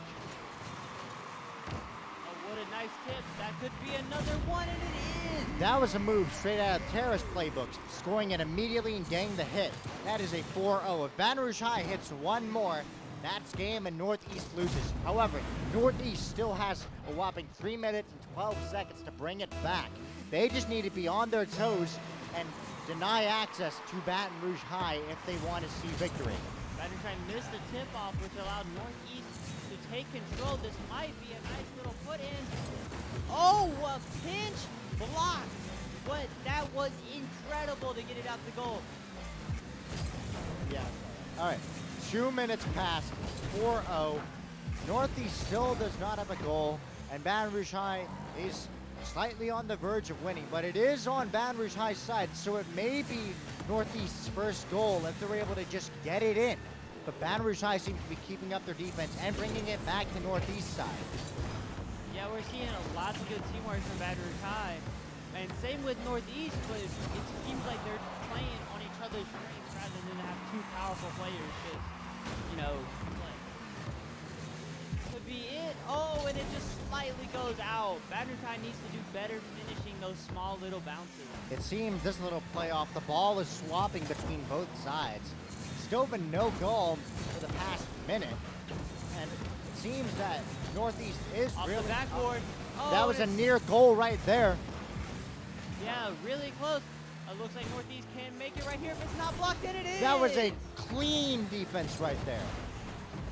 S5: Oh, what a nice tip. That could be another one, and it is.
S1: That was a move straight out of Terrace playbooks, scoring it immediately and getting the hit. That is a 4-0. If Baton Rouge High hits one more, that's game and Northeast loses. However, Northeast still has a whopping 3 minutes and 12 seconds to bring it back. They just need to be on their toes and deny access to Baton Rouge High if they want to see victory.
S5: Baton Rouge High missed the tip-off, which allowed Northeast to take control. This might be a nice little put-in. Oh, a pinch block. But that was incredible to get it out the goal.
S1: Yeah. All right. 2 minutes past, 4-0. Northeast still does not have a goal, and Baton Rouge High is slightly on the verge of winning, but it is on Baton Rouge High's side, so it may be Northeast's first goal if they're able to just get it in. But Baton Rouge High seems to be keeping up their defense and bringing it back to Northeast side.
S5: Yeah, we're seeing lots of good teamwork from Baton Rouge High. And same with Northeast, but it seems like they're playing on each other's strengths rather than have two powerful players just, you know, play. Could be it. Oh, and it just slightly goes out. Baton Rouge High needs to do better finishing those small little bounces.
S1: It seems this little playoff, the ball is swapping between both sides. Still been no goal for the past minute. And it seems that Northeast is
S5: Off
S1: really...
S5: the backboard. Oh,
S1: that was a near goal right there.
S5: Yeah, really close. It looks like Northeast can make it right here. If it's not blocked, then it is.
S1: That was a clean defense right there.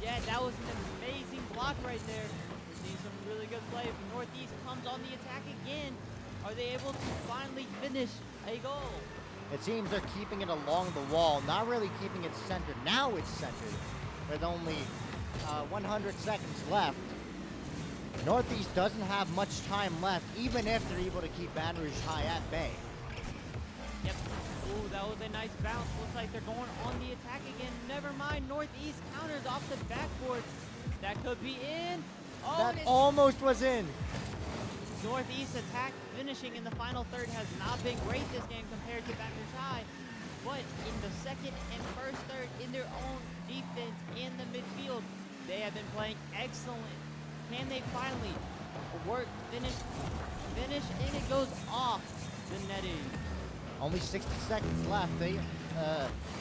S5: Yeah, that was an amazing block right there. We're seeing some really good play. Northeast comes on the attack again. Are they able to finally finish a goal?
S1: It seems they're keeping it along the wall, not really keeping it centered. Now it's centered with only 100 seconds left. Northeast doesn't have much time left, even if they're able to keep Baton Rouge High at bay.
S5: Yep. Ooh, that was a nice bounce. Looks like they're going on the attack again. Never mind. Northeast counters off the backboard. That could be in. Oh,
S1: that almost was in.
S5: Northeast attack finishing in the final third has not been great this game compared to Baton Rouge High. But in the second and first third, in their own defense in the midfield, they have been playing excellent. Can they finally finish, and it goes off the netting.
S1: Only 60 seconds left.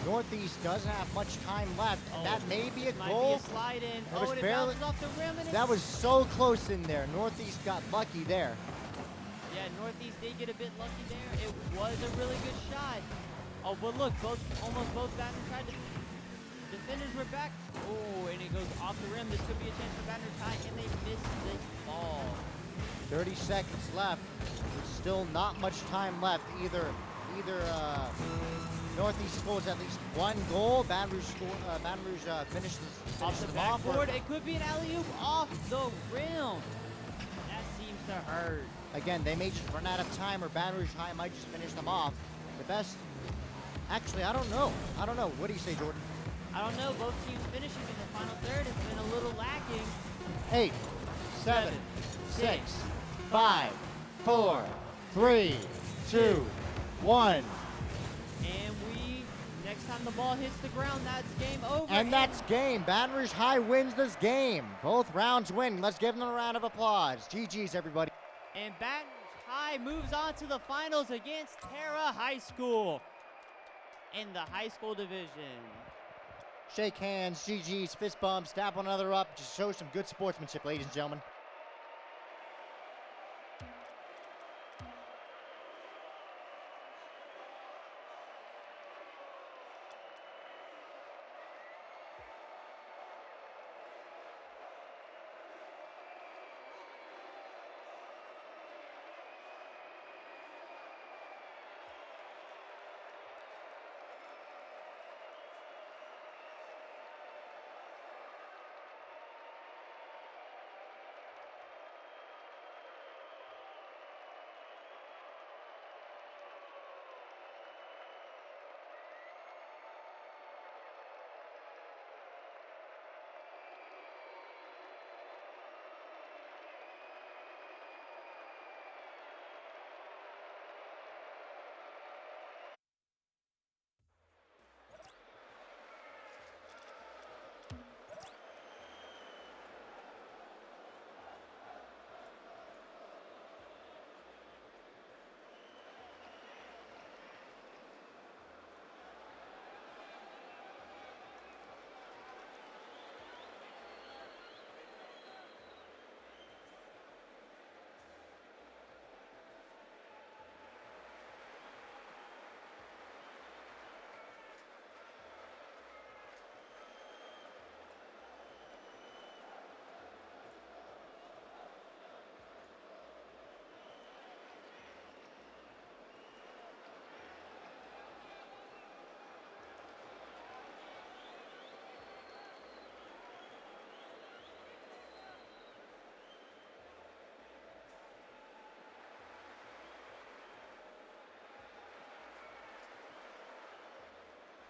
S1: Northeast doesn't have much time left. And that may be a goal.
S5: Might be a slide in.
S1: That was
S5: and it
S1: barely,
S5: bounces off the rim. And
S1: that was so close in there. Northeast got lucky there.
S5: Yeah, Northeast did get a bit lucky there. It was a really good shot. Oh, but look, almost both Baton tried to. Defenders were back. Oh, and it goes off the rim. This could be a chance for Baton Rouge High, and they missed this ball.
S1: 30 seconds left. There's still not much time left. Either Northeast scores at least one goal. Baton Rouge finishes
S5: Off the backboard. It could be an alley-oop off the rim. That seems to hurt.
S1: Again, they may just run out of time, or Baton Rouge High might just finish them off. The best. Actually, I don't know. What do you say, Jordan?
S5: I don't know, both teams' finishes in the final third has been a little lacking.
S1: 8, 7, 6, 5, 4, 3, 2, 1.
S5: And next time the ball hits the ground, that's game over.
S1: And that's game. Baton Rouge High wins this game. Both rounds win. Let's give them a round of applause. GG's, everybody.
S5: And Baton Rouge High moves on to the finals against Tara High School in the high school division.
S1: Shake hands, GG's, fist bumps, dap one another up. Just show some good sportsmanship, ladies and gentlemen.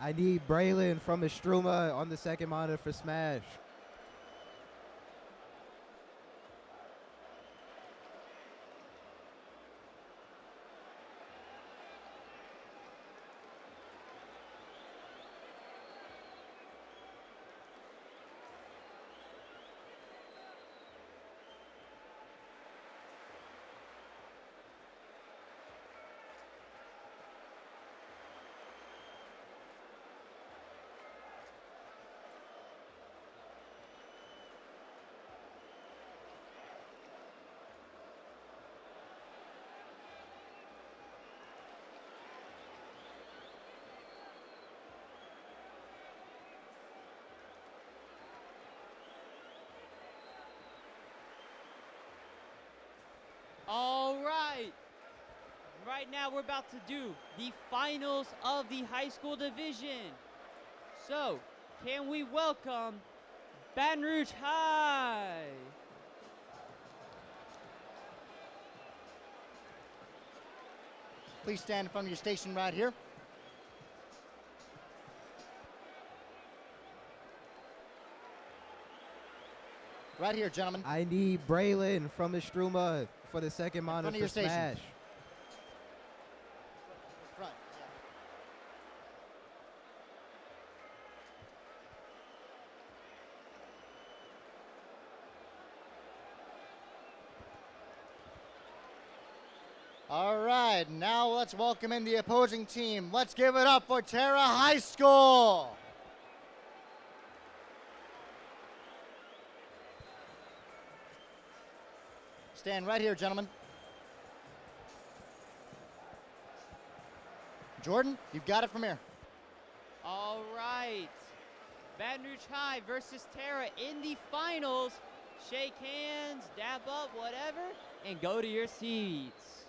S9: I need Braylon from Estruma on the second monitor for Smash.
S5: All right. Right now we're about to do the finals of the high school division. So, can we welcome Baton Rouge High?
S1: Please stand from your station right here. Right here, gentlemen.
S9: I need Braylon from Estruma for the second monitor
S1: front of your
S9: for
S1: station.
S9: Smash.
S1: Front. All right, now let's welcome in the opposing team. Let's give it up for Tara High School. Stand right here, gentlemen. Jordan, you've got it from here.
S5: All right. Baton Rouge High versus Tara in the finals. Shake hands, dap up, whatever, and go to your seats.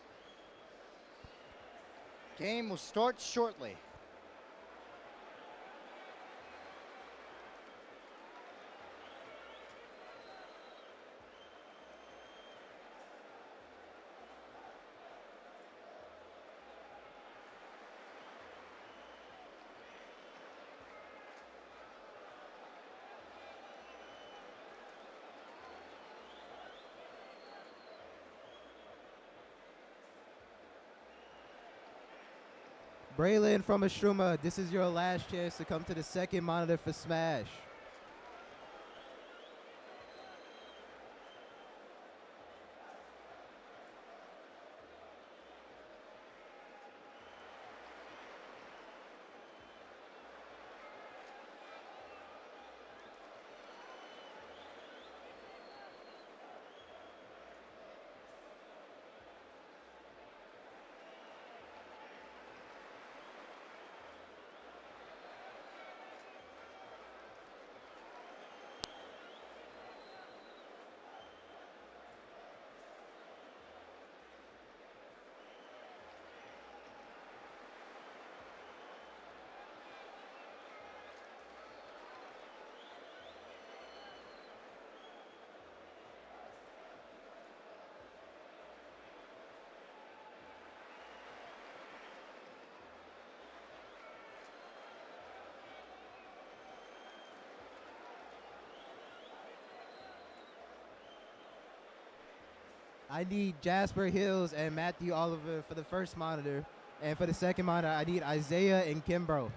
S1: Game will start shortly.
S9: Braylon from Astruma, this is your last chance to come to the second monitor for Smash. I need Jasper Hills and Matthew Oliver for the first monitor. And for the second monitor, I need Isaiah and Kimbrough.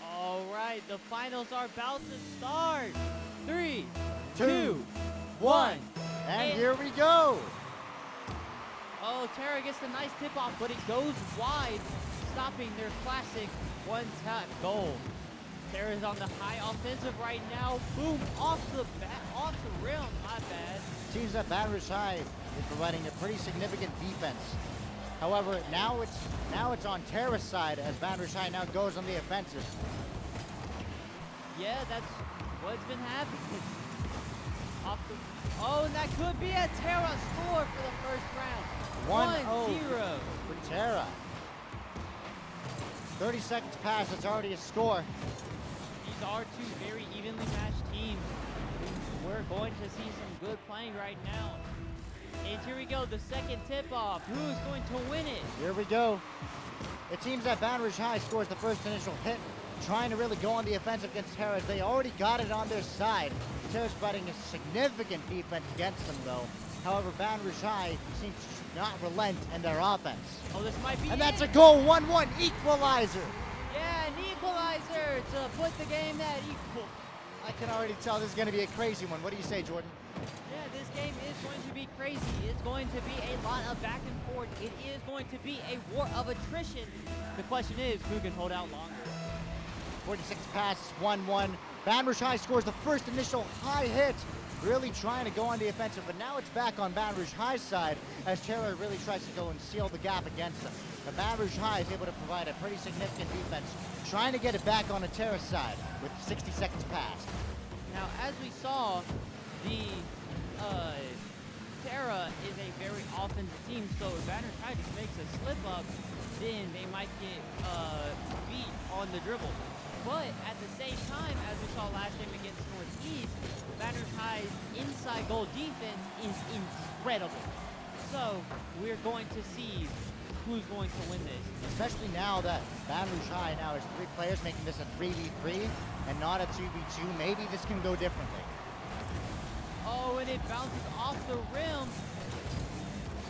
S5: All right, the finals are about to start. 3,
S1: Two,
S5: 2, 1.
S1: And here we go.
S5: Oh, Tara gets the nice tip off, but it goes wide, stopping their classic one-tap goal. Tara's on the high offensive right now. Boom, off the rim, my bad.
S1: Seems that Baton Rouge High is providing a pretty significant defense. However, now it's on Tara's side as Baton Rouge High now goes on the offensive.
S5: Yeah, that's what's been happening. Oh, and that could be a Tara score for the first round. 1-0
S1: for Tara. 30 seconds pass, it's already a score.
S5: These are two very evenly matched teams. We're going to see some good playing right now. And here we go, the second tip-off. Who is going to win it?
S1: Here we go. It seems that Baton Rouge High scores the first initial hit, trying to really go on the offensive against Tara. They already got it on their side. Tara's providing a significant defense against them, though. However, Baton Rouge High seems to not relent in their offense.
S5: Oh, this might be
S1: And that's a goal, 1-1, equalizer.
S5: Yeah, an equalizer to put the game at equal.
S1: I can already tell this is going to be a crazy one. What do you say, Jordan?
S5: Yeah, this game is going to be crazy. It's going to be a lot of back and forth. It is going to be a war of attrition. The question is, who can hold out longer?
S1: 46 passes, 1-1. Baton Rouge High scores the first initial high hit, really trying to go on the offensive, but now it's back on Baton Rouge High's side as Tara really tries to go and seal the gap against them. But Baton Rouge High is able to provide a pretty significant defense, trying to get it back on the Tara side with 60 seconds passed.
S5: Now, as we saw, the Tara is a very offensive team, so if Baton Rouge High just makes a slip up, then they might get beat on the dribble. But at the same time, as we saw last game against Northeast, Baton Rouge High's inside goal defense is incredible. So we're going to see who's going to win this.
S1: Especially now that Baton Rouge High now has 3 players making this a 3v3 and not a 2v2. Maybe this can go differently.
S5: Oh, and it bounces off the rim.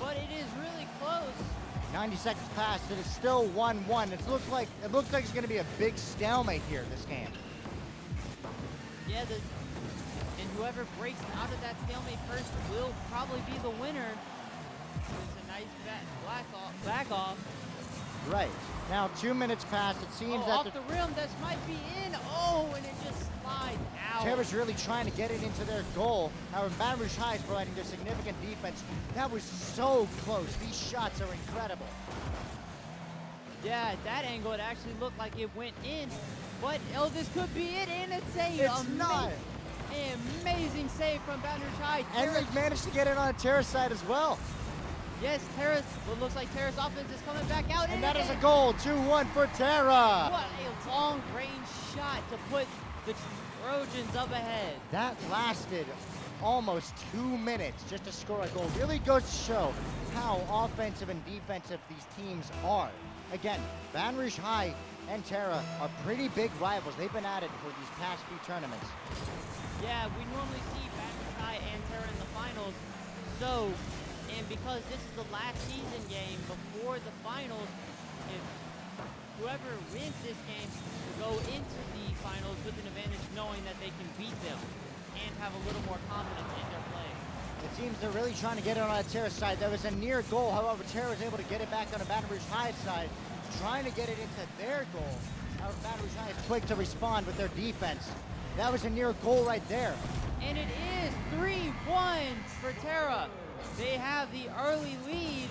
S5: but it is really close.
S1: 90 seconds passed. It is still 1-1. It looks like it's going to be a big stalemate here in this game.
S5: Yeah, and whoever breaks out of that stalemate first will probably be the winner. It's a nice back off.
S1: Right. Now 2 minutes passed. It seems that
S5: off the rim, this might be in. Oh, and it just slides out.
S1: Terra's really trying to get it into their goal. However, Baton Rouge High is providing their significant defense. That was so close. These shots are incredible.
S5: Yeah, at that angle, it actually looked like it went in. But, this could be it, and it's
S1: not.
S5: An amazing save from Baton Rouge High.
S1: And they managed to get it on Terra's side as well.
S5: Yes, it looks like Terra's offense is coming back out.
S1: And that is a goal, 2-1 for Terra.
S5: What a long-range shot to put the Trojans up ahead.
S1: That lasted almost 2 minutes just to score a goal. Really goes to show how offensive and defensive these teams are. Again, Baton Rouge High and Terra are pretty big rivals. They've been at it for these past few tournaments.
S5: Yeah, we normally see Baton Rouge High and Terra in the finals. So, and because this is the last season game before the finals, if whoever wins this game will go into the finals with an advantage knowing that they can beat them and have a little more confidence in their play.
S1: It seems they're really trying to get it on Terra's side. There was a near goal, however, Terra was able to get it back on the Baton Rouge High side, trying to get it into their goal. However, Baton Rouge High is quick to respond with their defense. That was a near goal right there.
S5: And it is 3-1 for Terra. They have the early lead,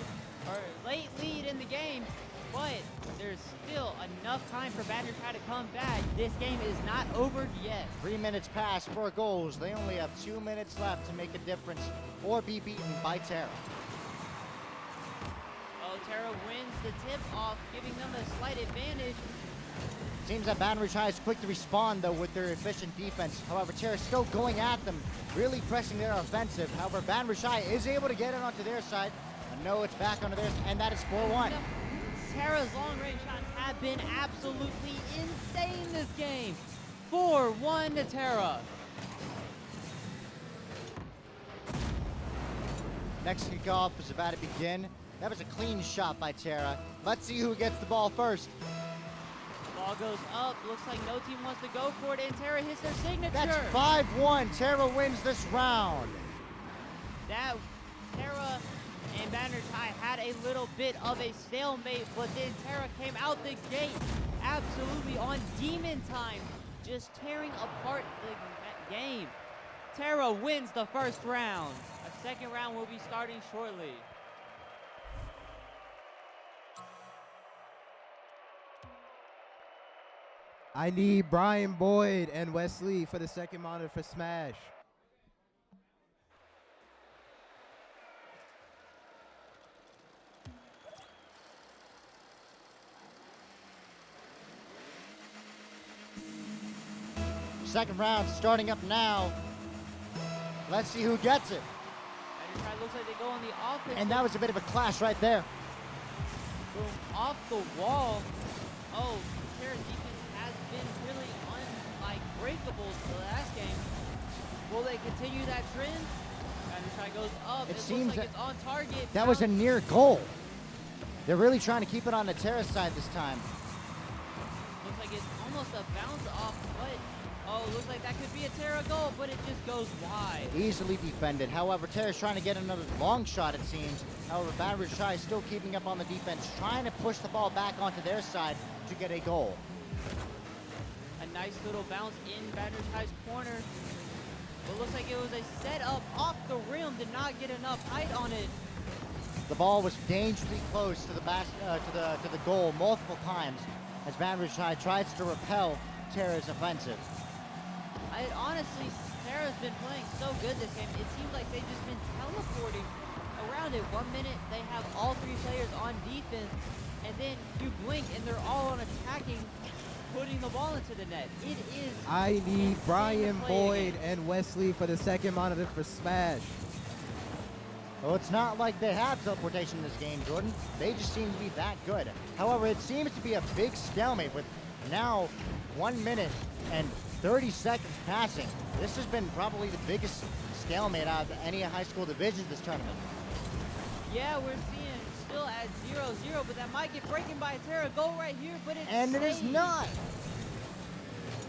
S5: or late lead in the game, but there's still enough time for Baton Rouge High to come back. This game is not over yet.
S1: 3 minutes passed, 4 goals. They only have 2 minutes left to make a difference or be beaten by Terra.
S5: Oh, Terra wins the tip-off, giving them a slight advantage.
S1: Seems that Baton Rouge High is quick to respond, though, with their efficient defense. However, Terra is still going at them, really pressing their offensive. However, Baton Rouge High is able to get it onto their side. And no, it's back onto theirs, and that is 4-1.
S5: Terra's long-range shots have been absolutely insane this game. 4-1 to Terra.
S1: Next kickoff is about to begin. That was a clean shot by Terra. Let's see who gets the ball first.
S5: Ball goes up. Looks like no team wants to go for it, and Terra hits their signature.
S1: That's 5-1. Terra wins this round.
S5: That Terra and Baton Rouge High had a little bit of a stalemate, but then Terra came out the gate absolutely on demon time, just tearing apart the game. Terra wins the first round. A second round will be starting shortly.
S9: I need Brian Boyd and Wesley for the second monitor for Smash.
S1: Second round starting up now. Let's see who gets it.
S5: Looks like they go on the offense.
S1: And that was a bit of a clash right there.
S5: Boom, off the wall. Oh, Terra's defense has been really unbreakable the last game. Will they continue that trend? Try goes up.
S1: It seems
S5: looks like
S1: that
S5: it's on target.
S1: that was a near goal. They're really trying to keep it on the Terrace side this time.
S5: Looks like it's almost a bounce off, but looks like that could be a Terra goal, but it just goes wide.
S1: Easily defended. However, Terra's trying to get another long shot, it seems. However, Baton Rouge High is still keeping up on the defense, trying to push the ball back onto their side to get a goal.
S5: A nice little bounce in Baton Rouge High's corner. But looks like it was a setup off the rim, did not get enough height on it.
S1: The ball was dangerously close to the goal multiple times as Baton Rouge High tries to repel Terra's offensive.
S5: Honestly, Terra's been playing so good this game. It seems like they've just been teleporting around it. 1 minute, they have all 3 players on defense, and then you blink, and they're all on attacking, putting the ball into the net. It is.
S9: I need Brian Boyd and Wesley for the second monitor for Smash.
S1: Well, it's not like they have teleportation in this game, Jordan. They just seem to be that good. However, it seems to be a big stalemate with now 1 minute and 30 seconds passing. This has been probably the biggest stalemate out of any high school division this tournament.
S5: Yeah, we're seeing still at 0-0, but that might get broken by Terra. Goal right here, but it's
S1: And it is
S5: saved.
S1: not.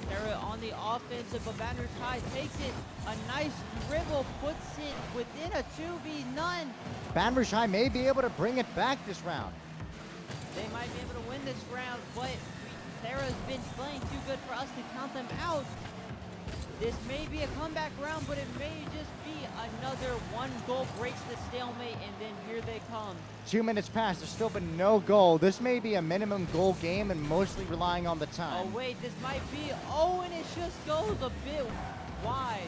S5: Terra on the offensive, but Baton High takes it. A nice dribble, puts it within a 2v9.
S1: Baton Rouge High may be able to bring it back this round.
S5: They might be able to win this round, but Terra's been playing too good for us to count them out. This may be a comeback round, but it may just be another one goal breaks the stalemate, and then here they come.
S1: 2 minutes passed, there's still been no goal. This may be a minimum goal game and mostly relying on the time.
S5: Oh wait, this might be, oh, and it just goes a bit wide.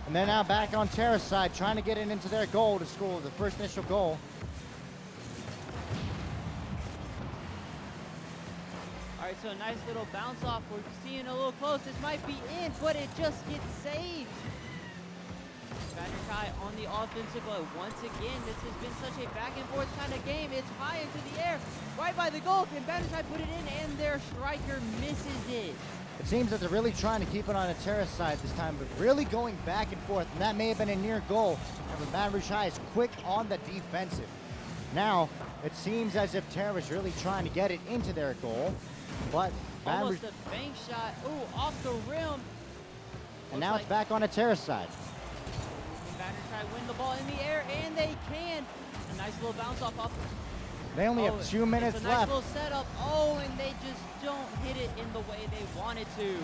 S1: And they're now back on Terra's side, trying to get it into their goal to score the first initial goal.
S5: All right, so a nice little bounce off. We're seeing a little close. This might be in, but it just gets saved. Baton High on the offensive, but once again, this has been such a back and forth kind of game. It's high into the air, right by the goal. Can Baton High put it in, and their striker misses it.
S1: It seems that they're really trying to keep it on a Terrace side this time, but really going back and forth, and that may have been a near goal. And Baton Rouge High is quick on the defensive. Now, it seems as if Terra is really trying to get it into their goal, but Baton Rouge,
S5: Almost a bank shot. Ooh, off the rim.
S1: and now it's back on a Terrace side.
S5: Baton High win the ball in the air, and they can. A nice little bounce off.
S1: They only have 2 minutes
S5: it's a nice
S1: left.
S5: little setup. Oh, and they just don't hit it in the way they wanted to.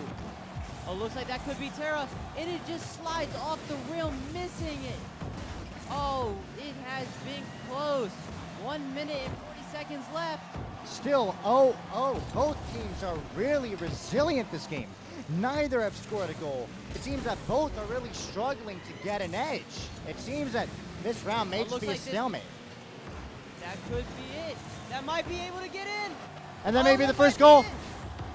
S5: Oh, looks like that could be Terra. And it just slides off the rim, missing it. Oh, it has been close. 1 minute and 40 seconds left.
S1: Still, both teams are really resilient this game. Neither have scored a goal. It seems that both are really struggling to get an edge. It seems that this round may just be a stalemate.
S5: That could be it. That might be able to get in.
S1: And that may be the first goal.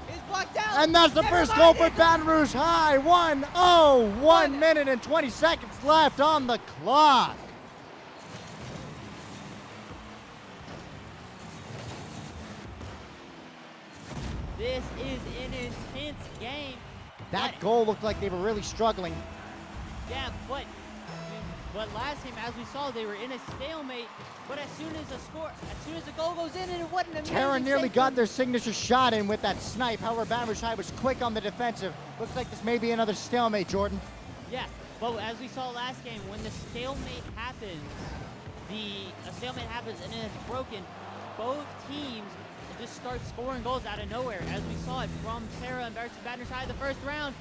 S5: It's blocked out.
S1: And that's the first goal for Baton Rouge High. 1-0. 1 minute and 20 seconds left on the clock.
S5: This is an intense game.
S1: That goal looked like they were really struggling.
S5: Yeah, but last game, as we saw, they were in a stalemate. But as soon as the goal goes in, and it wasn't amazing.
S1: Terra nearly got their signature shot in with that snipe. However, Baton Rouge High was quick on the defensive. Looks like this may be another stalemate, Jordan.
S5: Yeah, but as we saw last game, when the stalemate happens, and then it's broken, both teams just start scoring goals out of nowhere, as we saw it from Terra and Baton High the first round,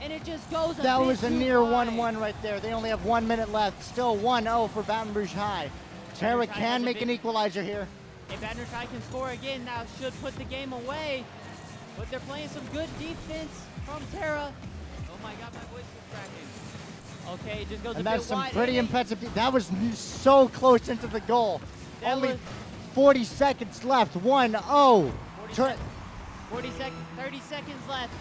S5: and it just goes a
S1: That
S5: bit
S1: was a
S5: too
S1: near
S5: wide.
S1: 1-1 right there. They only have 1 minute left. Still 1-0 for Baton Rouge High. Terra
S5: Rouge High has
S1: can
S5: a
S1: make
S5: big-
S1: an equalizer here.
S5: If Baton High can score again, now should put the game away. But they're playing some good defense from Terra. Oh my God, my voice is cracking. Okay, it just goes
S1: And
S5: a
S1: that's
S5: bit
S1: some
S5: wide.
S1: pretty
S5: and
S1: impressive. That was so close into the goal.
S5: That
S1: Only
S5: was-
S1: 40 seconds left. 1-0.
S5: 30 seconds left.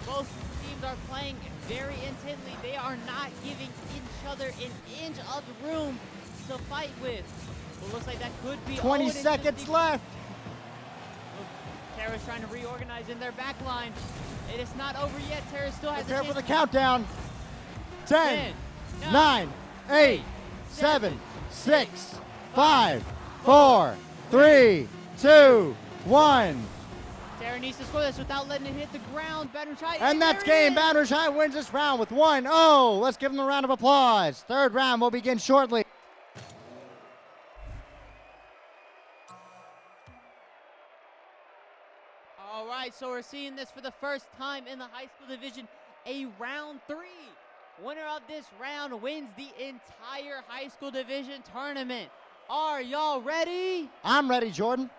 S5: Both teams are playing very intently. They are not giving each other an inch of room to fight with. It looks like that could be
S1: 20
S5: oh, and it's
S1: seconds
S5: just
S1: left.
S5: Terra's trying to reorganize in their back line. It is not over yet. Terra still has a
S1: Prepare
S5: chance.
S1: for the countdown. 10, 9, 8, 7, 6, 5, 4, 3, 2, 1.
S5: Terra needs to score this without letting it hit the ground. Baton High.
S1: And that's
S5: there it
S1: game.
S5: is.
S1: Baton Rouge High wins this round with 1-0. Let's give them a round of applause. Third round will begin shortly.
S5: All right, so we're seeing this for the first time in the high school division, a round 3. Winner of this round wins the entire high school division tournament. Are y'all ready?
S1: I'm ready, Jordan.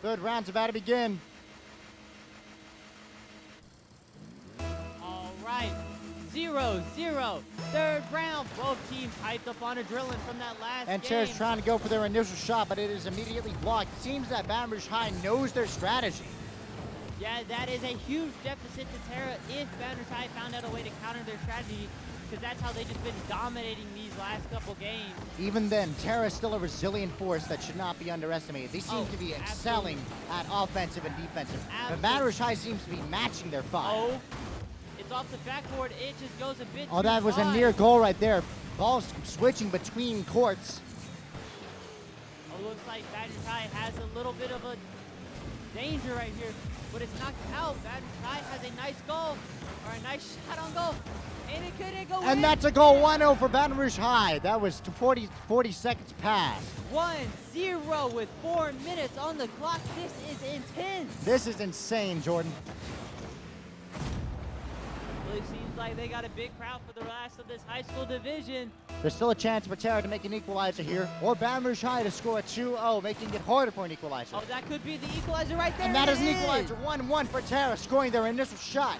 S1: Third round's about to begin.
S5: All right, 0-0. Third round, both teams hyped up on adrenaline from that last
S1: And
S5: game.
S1: Terra's trying to go for their initial shot, but it is immediately blocked. It seems that Baton Rouge High knows their strategy.
S5: Yeah, that is a huge deficit to Terra if Baton High found out a way to counter their strategy. because that's how they've just been dominating these last couple games.
S1: Even then, Terra is still a resilient force that should not be underestimated. They seem to be excelling at offensive and defensive. But Baton Rouge High seems to be matching their fire.
S5: Oh, it's off the backboard. It just goes a bit
S1: Oh,
S5: too
S1: that was a
S5: high.
S1: near goal right there. Ball's switching between courts.
S5: Oh, looks like Baton Rouge High has a little bit of a danger right here, but it's knocked out. Baton Rouge High has a nice goal, or a nice shot on goal, and it couldn't go in.
S1: And that's a goal 1-0 for Baton Rouge High. That was 40 seconds past.
S5: 1-0 with 4 minutes on the clock. This is intense.
S1: This is insane, Jordan.
S5: Really seems like they got a big crowd for the rest of this high school division.
S1: There's still a chance for Terra to make an equalizer here, or Baton Rouge High to score a 2-0, making it harder for an equalizer.
S5: Oh, that could be the equalizer right there.
S1: And that
S5: It
S1: is an equalizer, 1-1 for Terra, scoring their initial shot.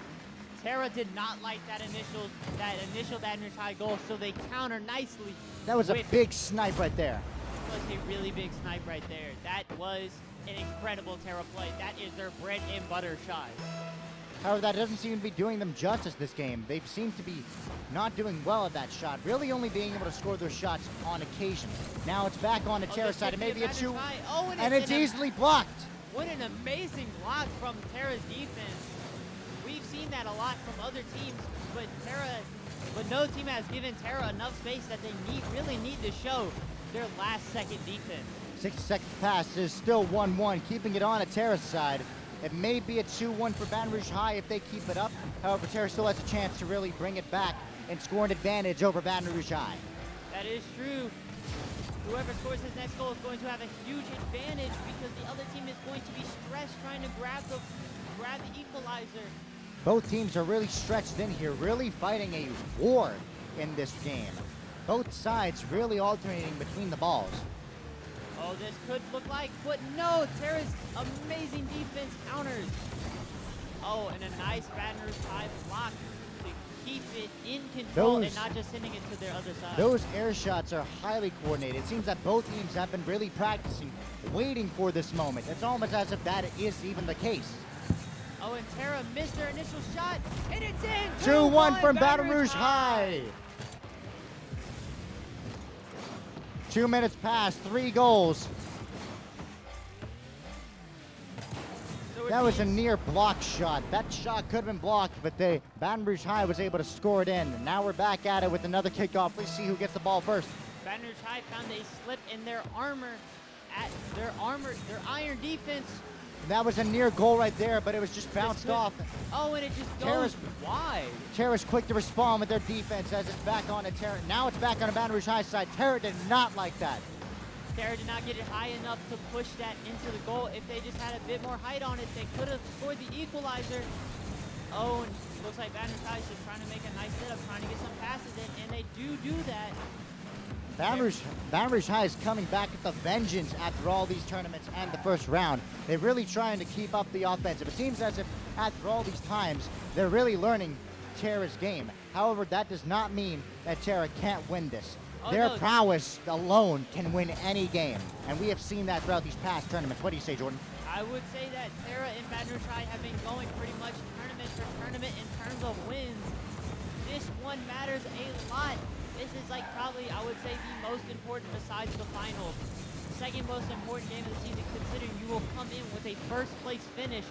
S5: Terra did not like that initial Baton Rouge High goal, so they counter nicely.
S1: That was a big snipe right there.
S5: That was a really big snipe right there. That was an incredible Terra play. That is their bread and butter shot.
S1: However, that doesn't seem to be doing them justice this game. They seem to be not doing well at that shot, really only being able to score their shots on occasion. Now it's back on the Terra side, and maybe a 2, and it's easily blocked.
S5: What an amazing block from Terra's defense. We've seen that a lot from other teams, but no team has given Terra enough space that they really need to show their last second defense.
S1: 60 seconds past, is still 1-1, keeping it on at Terra's side. It may be a 2-1 for Baton Rouge High if they keep it up. However, Terra still has a chance to really bring it back and score an advantage over Baton Rouge High.
S5: That is true. Whoever scores his next goal is going to have a huge advantage because the other team is going to be stressed trying to grab the equalizer.
S1: Both teams are really stretched in here, really fighting a war in this game. Both sides really alternating between the balls.
S5: Oh, this could look like, but no, Terra's amazing defense counters. Oh, and a nice Baton Rouge High block to keep it in control and not just sending it to their other side.
S1: Those air shots are highly coordinated. It seems that both teams have been really practicing, waiting for this moment. It's almost as if that is even the case.
S5: Oh, and Terra missed their initial shot, and it's in!
S1: 2-1 from Baton Rouge High. 2 minutes past, 3 goals. That was a near block shot. That shot could have been blocked, but Baton Rouge High was able to score it in. And now we're back at it with another kickoff. Let's see who gets the ball first.
S5: Baton Rouge High found a slip in their armor, their iron defense.
S1: That was a near goal right there, but it was just bounced off.
S5: Oh, and it just goes wide.
S1: Terra's quick to respond with their defense as it's back on to Terra. Now it's back on the Baton Rouge High side. Terra did not like that.
S5: Terra did not get it high enough to push that into the goal. If they just had a bit more height on it, they could have scored the equalizer. Oh, and looks like Baton Rouge High is just trying to make a nice setup, trying to get some passes in, and they do that.
S1: Baton Rouge High is coming back with a vengeance after all these tournaments and the first round. They're really trying to keep up the offensive. It seems as if after all these times, they're really learning Terra's game. However, that does not mean that Terra can't win this. Their prowess alone can win any game, and we have seen that throughout these past tournaments. What do you say, Jordan?
S5: I would say that Terra and Baton Rouge High have been going pretty much tournament for tournament in terms of wins. This one matters a lot. This is like probably, I would say, the most important besides the finals. The second most important game of the season, considering you will come in with a first place finish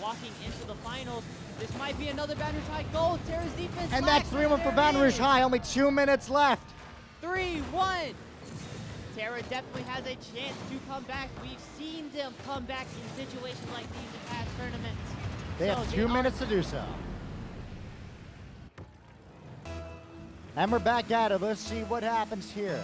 S5: walking into the finals. This might be another Baton Rouge High goal. Terra's defense.
S1: And that's 3-1 for Baton Rouge High. Only 2 minutes left.
S5: 3-1. Terra definitely has a chance to come back. We've seen them come back in situations like these in past tournaments.
S1: They have 2 minutes to do so. And we're back at it. Let's see what happens here.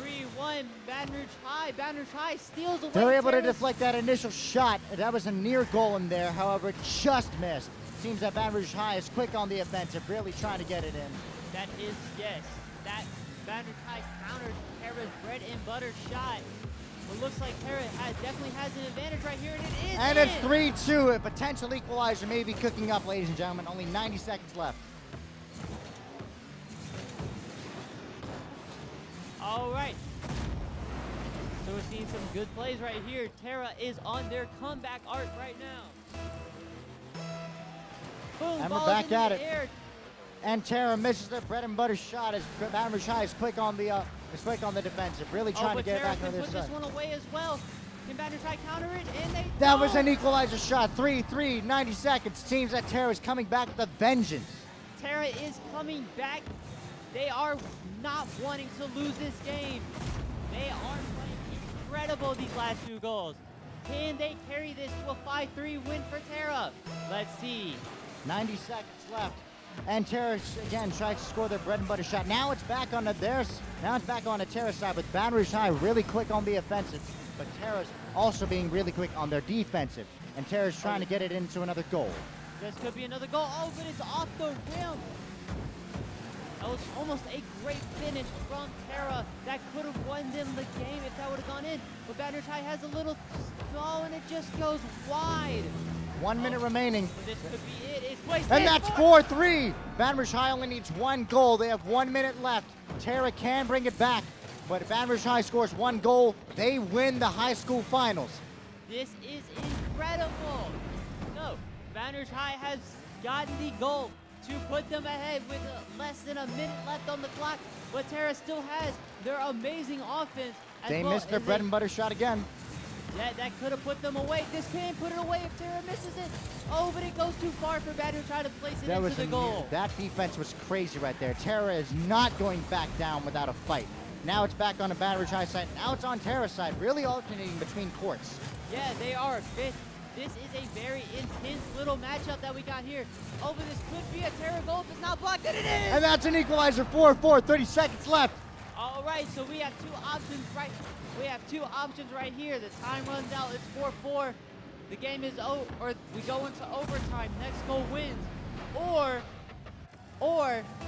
S5: 3-1, Baton Rouge High. Baton Rouge High steals away.
S1: They're able to deflect that initial shot. That was a near goal in there. However, it just missed. Seems that Baton Rouge High is quick on the offensive, really trying to get it in.
S5: That is, yes. That Baton Rouge High countered Terra's bread and butter shot. It looks like Terra definitely has an advantage right here, and it is.
S1: And it's 3-2. A potential equalizer may be cooking up, ladies and gentlemen. Only 90 seconds left.
S5: All right. So we're seeing some good plays right here. Terra is on their comeback arc right now. Boom,
S1: And we're
S5: ball
S1: back
S5: in the
S1: at it.
S5: air.
S1: And Tara misses their bread and butter shot as Baton Rouge High is quick on the defensive, really trying to get it back on their
S5: put
S1: side.
S5: this one away as well. Can Baton Rouge High counter it? And they
S1: That was
S5: don't.
S1: an equalizer shot. 3-3, 90 seconds. Seems that Tara is coming back with a vengeance.
S5: Tara is coming back. They are not wanting to lose this game. They are playing incredible these last 2 goals. Can they carry this to a 5-3 win for Tara? Let's see.
S1: 90 seconds left. And Tara again tries to score their bread and butter shot. Now it's back on theirs. Now it's back on the Tara side, with Baton Rouge High really quick on the offensive, but Tara's also being really quick on their defensive. And Tara's trying to get it into another goal.
S5: This could be another goal. Oh, but it's off the rim. That was almost a great finish from Tara. That could have won them the game if that would have gone in. But Baton Rouge High has a little stall and it just goes wide.
S1: 1 minute remaining.
S5: This could be it. It's placed
S1: And
S5: in.
S1: that's 4-3. Baton Rouge High only needs 1 goal. They have 1 minute left. Tara can bring it back, but if Baton Rouge High scores 1 goal, they win the high school finals.
S5: This is incredible. So, Baton Rouge High has gotten the goal to put them ahead with less than a minute left on the clock, but Tara still has their amazing offense.
S1: They missed their bread and butter shot again.
S5: That could have put them away. This can put it away if Tara misses it. Oh, but it goes too far for Baton Rouge High to place it into the goal.
S1: That defense was crazy right there. Tara is not going back down without a fight. Now it's back on the Baton Rouge High side. Now it's on Tara's side, really alternating between courts.
S5: Yeah, they are. This is a very intense little matchup that we got here. Oh, but this could be a Tara goal if it's not blocked, and it is!
S1: And that's an equalizer, 4-4, 30 seconds left.
S5: All right, so we have 2 options right. We have 2 options right here. The time runs out. It's 4-4. The game is over, or we go into overtime. Next goal wins, or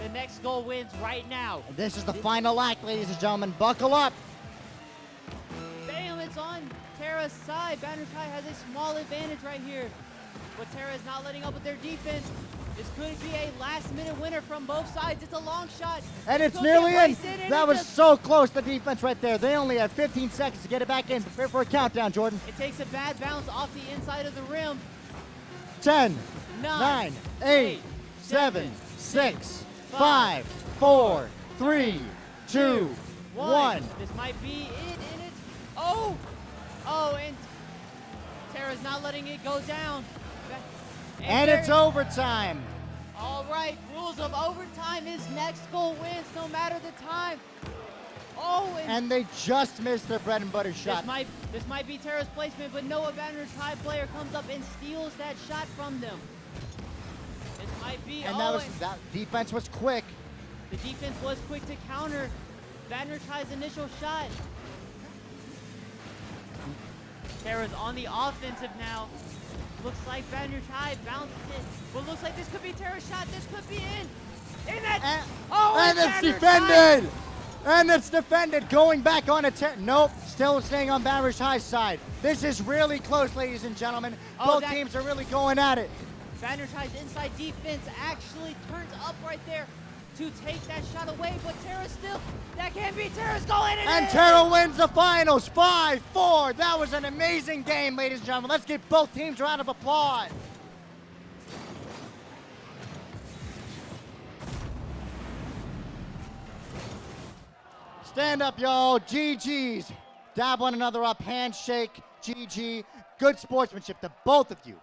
S5: the next goal wins right now.
S1: This is the final act, ladies and gentlemen. Buckle up.
S5: Bam! It's on Tara's side. Baton Rouge High has a small advantage right here, but Tara is not letting up with their defense. This could be a last-minute winner from both sides. It's a long shot.
S1: And it's nearly in. That was so close, the defense right there. They only had 15 seconds to get it back in. Prepare for a countdown, Jordan.
S5: It takes a bad bounce off the inside of the rim.
S1: 10, 9, 8, 7, 6, 5, 4, 3, 2, 1.
S5: This might be it, and it's... and Tara's not letting it go down.
S1: And it's overtime.
S5: All right, rules of overtime is next goal wins no matter the time.
S1: And they just missed their bread and butter shot.
S5: This might be Tara's placement, but Noah Baton Rouge High player comes up and steals that shot from them. This might be.
S1: And that defense was quick.
S5: The defense was quick to counter Baton Rouge High's initial shot. Tara's on the offensive now. Looks like Baton Rouge High bounced it, but looks like this could be Tara's shot. This could be in.
S1: And it's defended. And it's defended. Going back on a nope. Still staying on Baton Rouge High's side. This is really close, ladies and gentlemen. Both teams are really going at it.
S5: Baton Rouge High's inside defense actually turns up right there to take that shot away, but Tara still, that can't be Tara's goal,
S1: and Tara wins the finals, 5-4. That was an amazing game, ladies and gentlemen. Let's give both teams a round of applause. Stand up, y'all. GG's. Dab one another up, handshake, GG. Good sportsmanship to both of you.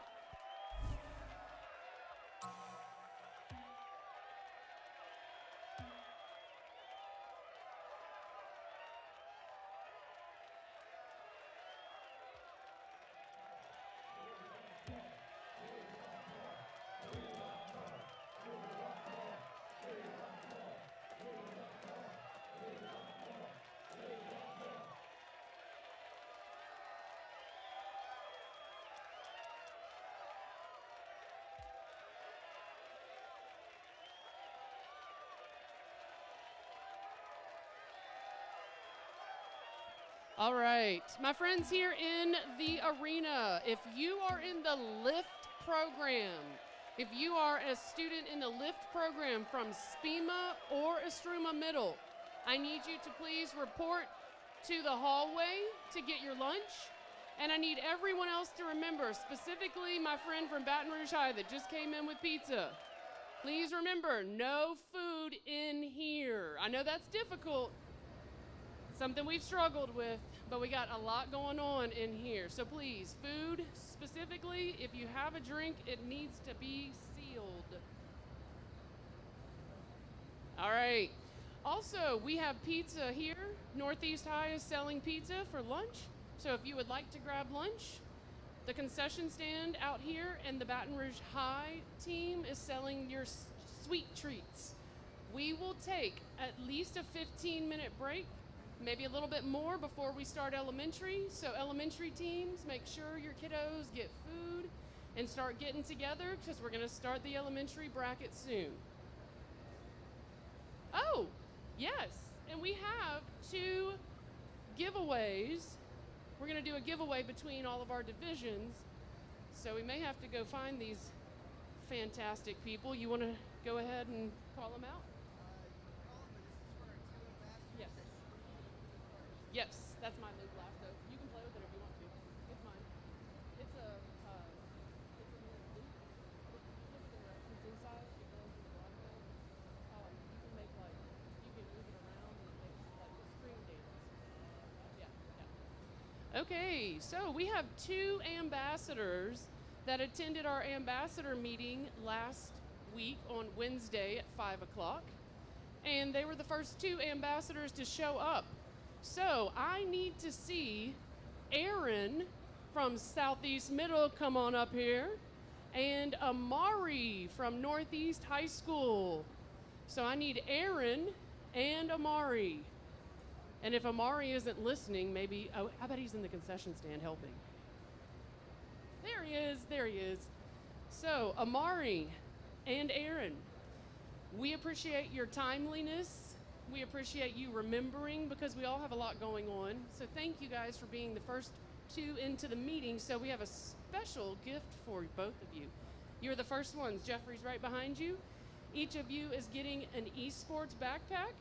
S6: All right, my friends here in the arena, if you are in the LIFT program, if you are a student in the LIFT program from SPEMA or Estruma Middle, I need you to please report to the hallway to get your lunch. And I need everyone else to remember, specifically my friend from Baton Rouge High that just came in with pizza. Please remember, no food in here. I know that's difficult, something we've struggled with, but we got a lot going on in here. So please, food specifically, if you have a drink, it needs to be sealed. All right. Also, we have pizza here. Northeast High is selling pizza for lunch. So if you would like to grab lunch, the concession stand out here and the Baton Rouge High team is selling your sweet treats. We will take at least a 15-minute break, maybe a little bit more before we start elementary. So elementary teams, make sure your kiddos get food and start getting together because we're going to start the elementary bracket soon. Oh, yes, and we have 2 giveaways. We're going to do a giveaway between all of our divisions, so we may have to go find these fantastic people. You want to go ahead and call them out? Yes. Yes, that's my loop laugh, so you can play with it if you want to. It's mine. It's a little loop. Look at the directions inside. It goes in the bottom of it. You can make you can move it around and it makes like a string dance. Yeah. Okay, so we have 2 ambassadors that attended our ambassador meeting last week on Wednesday at 5 o'clock. And they were the first 2 ambassadors to show up. So I need to see Aaron from Southeast Middle come on up here and Amari from Northeast High School. So I need Aaron and Amari. And if Amari isn't listening, maybe, oh, I bet he's in the concession stand helping. There he is, there he is. So Amari and Aaron, we appreciate your timeliness. We appreciate you remembering because we all have a lot going on. So thank you guys for being the first 2 into the meeting. So we have a special gift for both of you. You're the first ones. Jeffrey's right behind you. Each of you is getting an esports backpack.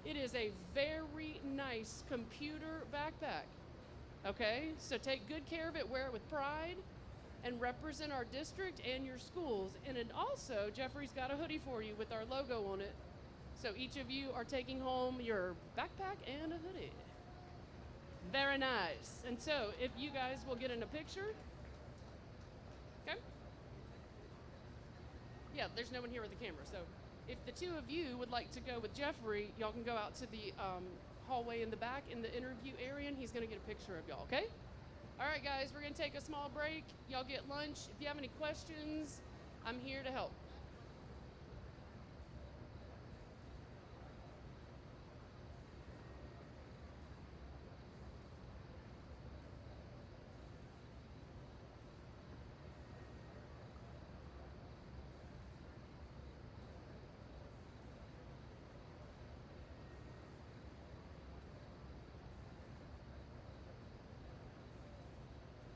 S6: It is a very nice computer backpack. Okay, so take good care of it, wear it with pride, and represent our district and your schools. And then also, Jeffrey's got a hoodie for you with our logo on it. So each of you are taking home your backpack and a hoodie. Very nice. And so if you guys will get in a picture. Okay? Yeah, there's no one here with the camera. So if the 2 of you would like to go with Jeffrey, y'all can go out to the hallway in the back in the interview area, and he's going to get a picture of y'all, okay? All right, guys, we're going to take a small break. Y'all get lunch. If you have any questions, I'm here to help.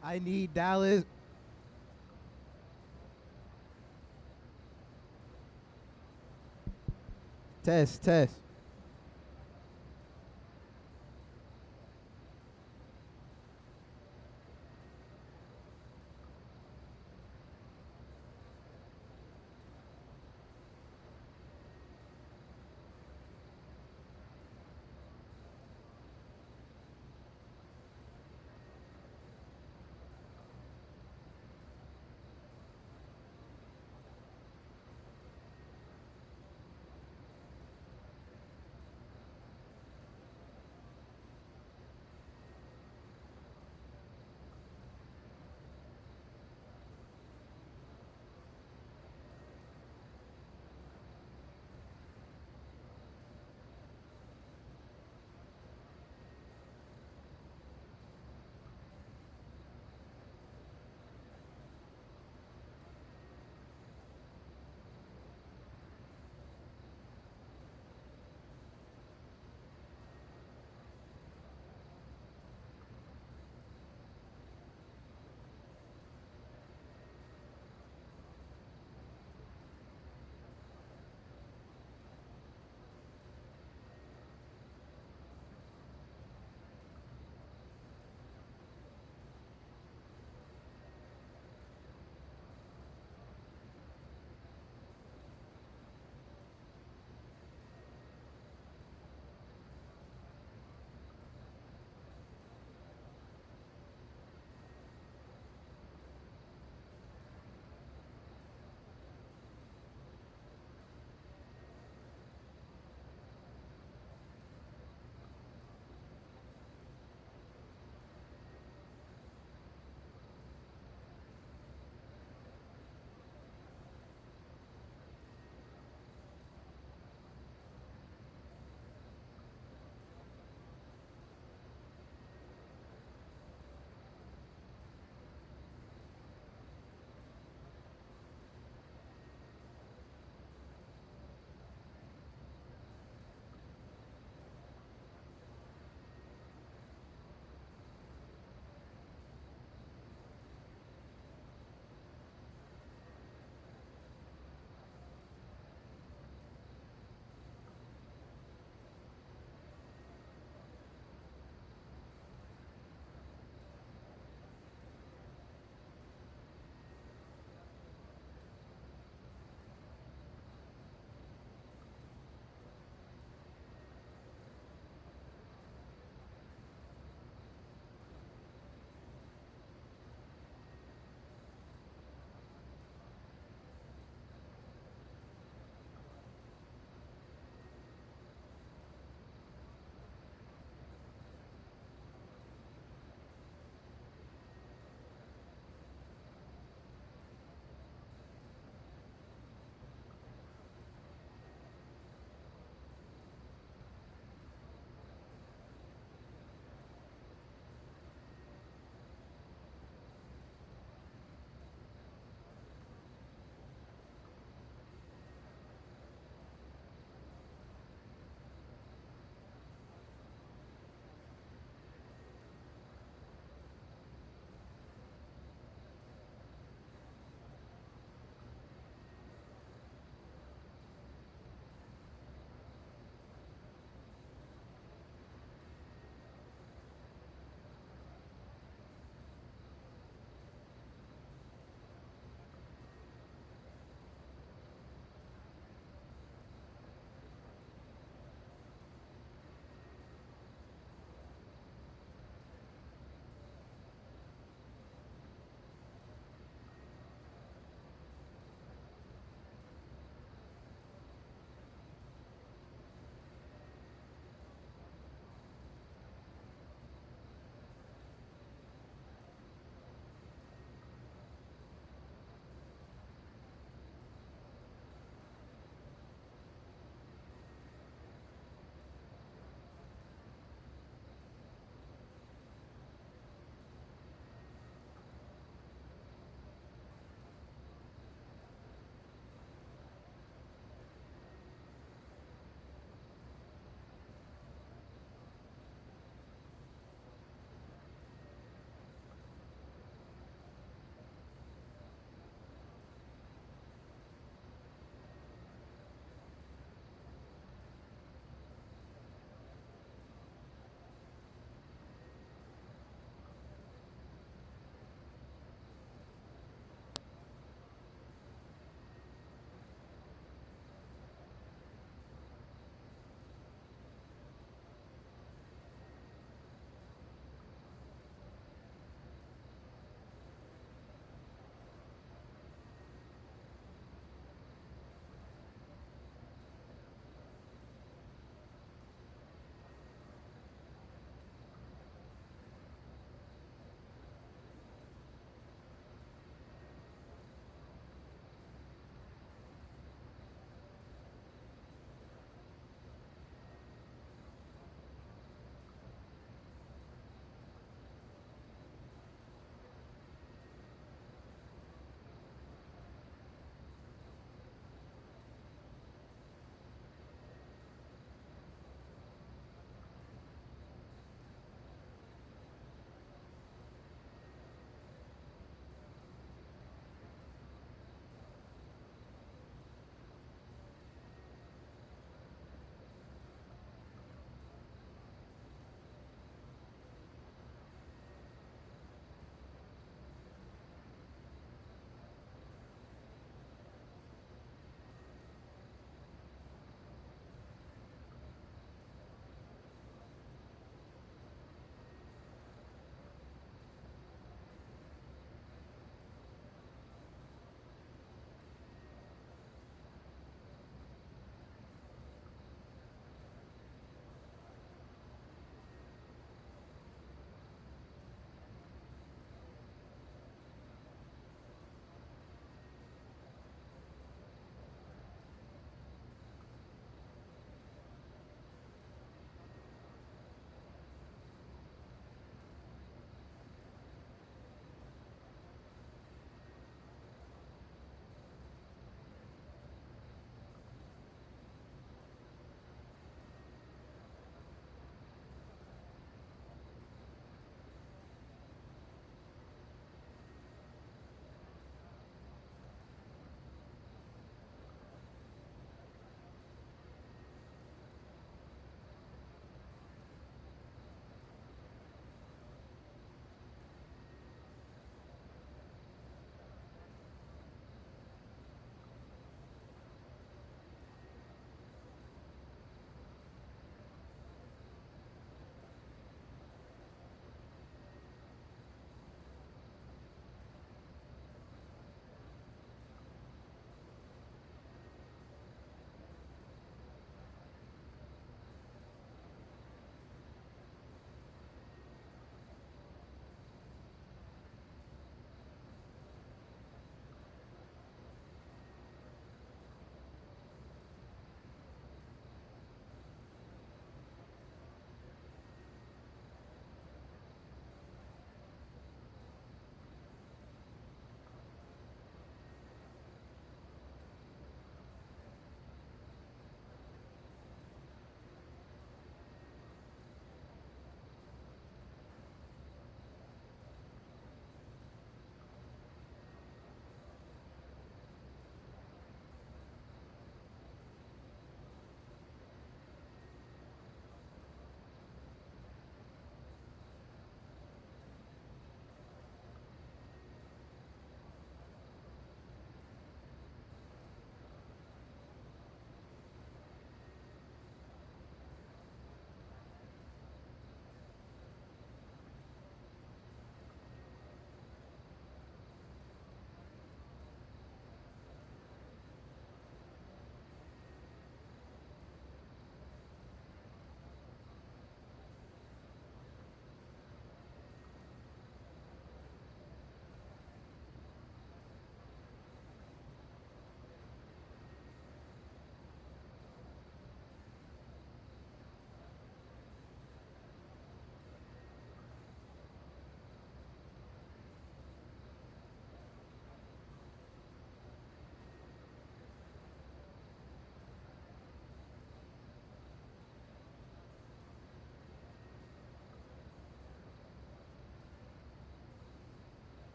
S9: I need Dallas. Test.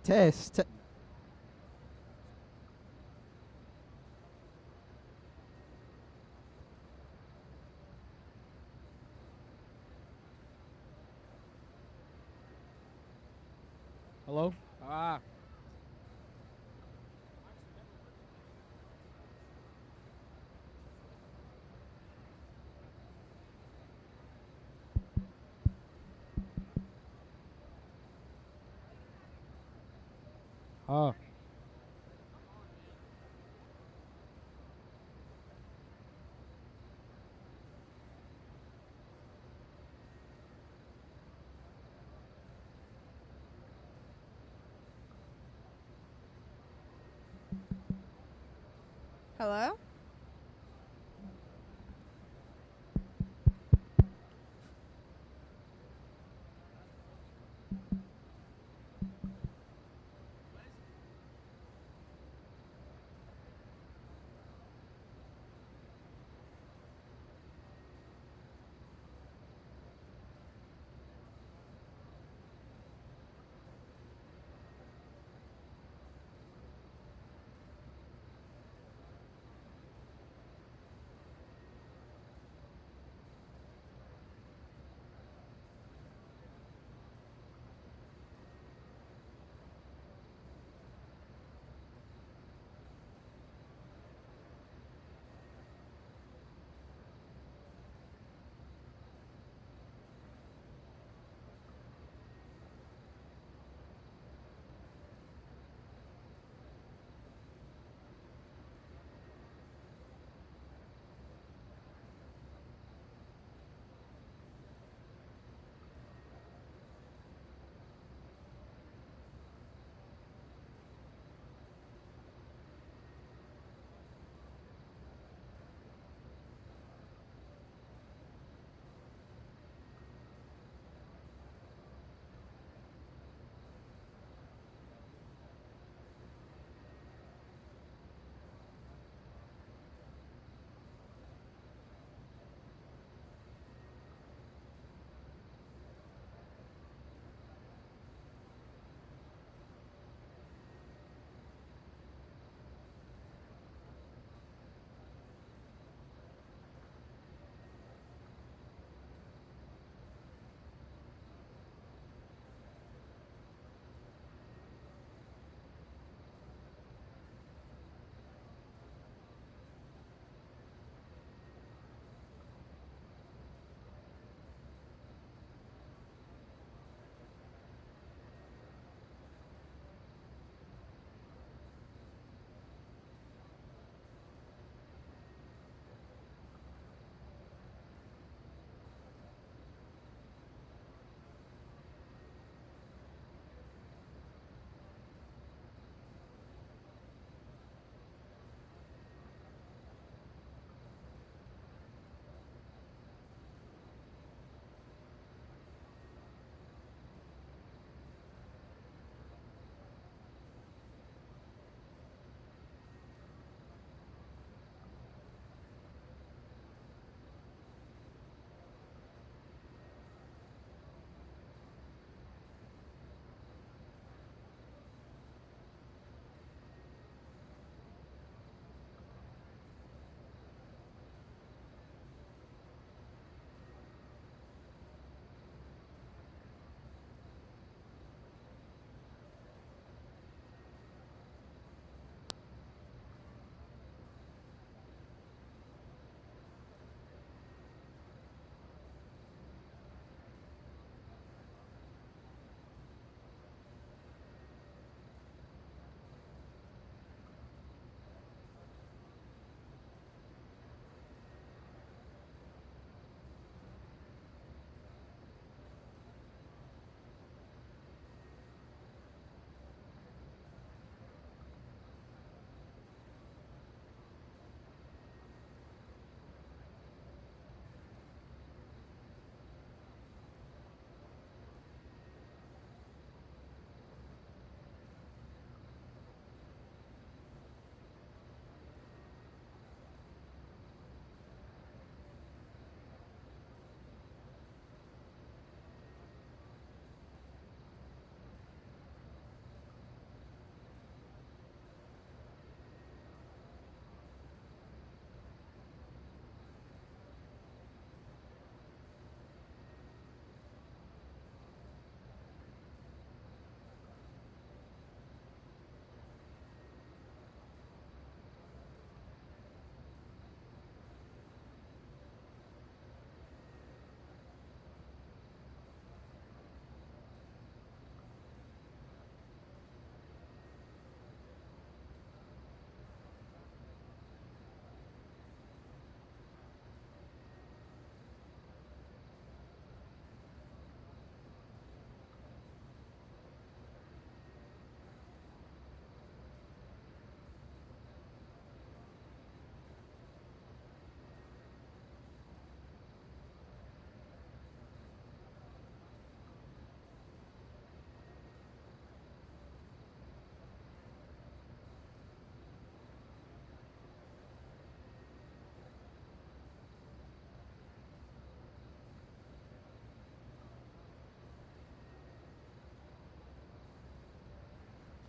S9: Test.
S13: Hello? Ah. Ah.
S14: Hello?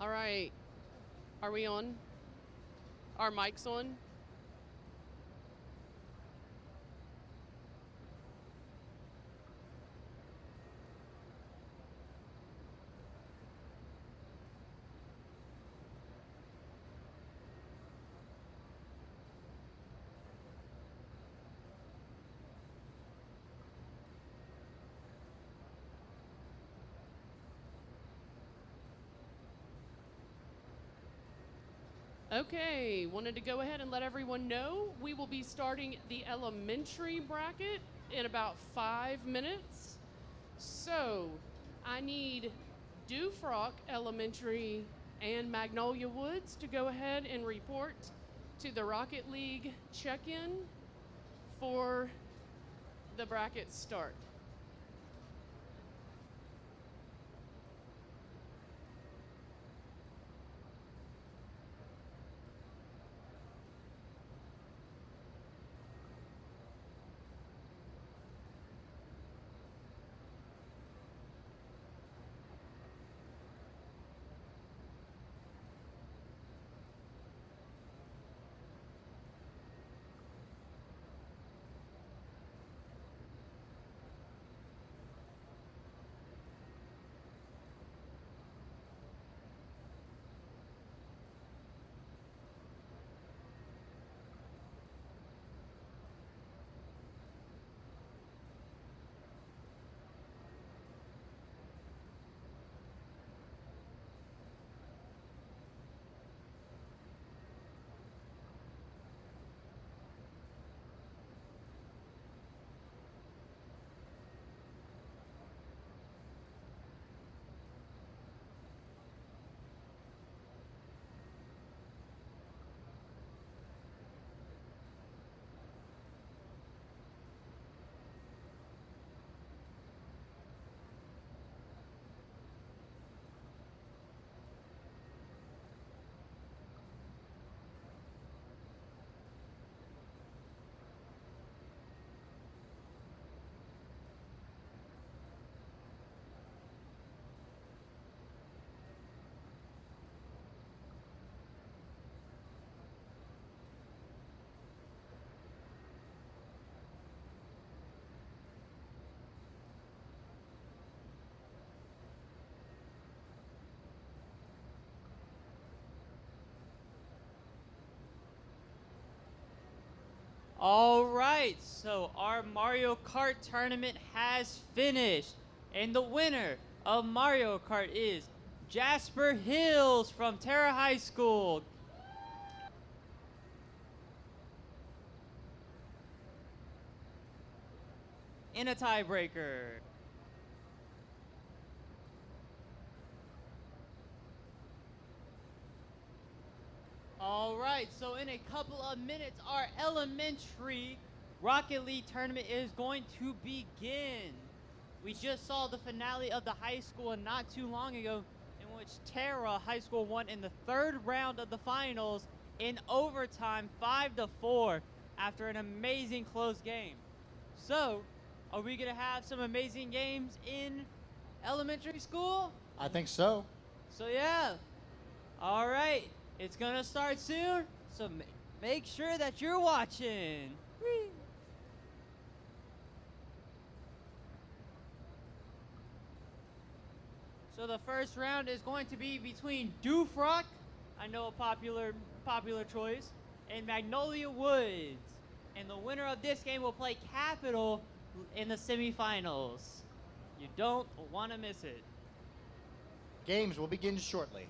S6: All right. Are we on? Our mics on? Okay, wanted to go ahead and let everyone know we will be starting the elementary bracket in about 5 minutes. So I need Dufrock Elementary and Magnolia Woods to go ahead and report to the Rocket League check-in for the bracket start.
S5: All right, so our Mario Kart tournament has finished, and the winner of Mario Kart is Jasper Hills from Terra High School. In a tiebreaker. All right, so in a couple of minutes, our elementary Rocket League tournament is going to begin. We just saw the finale of the high school not too long ago, in which Terra High School won in the third round of the finals in overtime 5-4 after an amazing close game. So, are we going to have some amazing games in elementary school?
S1: I think so.
S5: So yeah, all right, it's gonna start soon, so make sure that you're watching. Whee! So the first round is going to be between Dufrock, I know a popular choice, and Magnolia Woods. And the winner of this game will play Capital in the semifinals. You don't want to miss it.
S1: Games will begin shortly.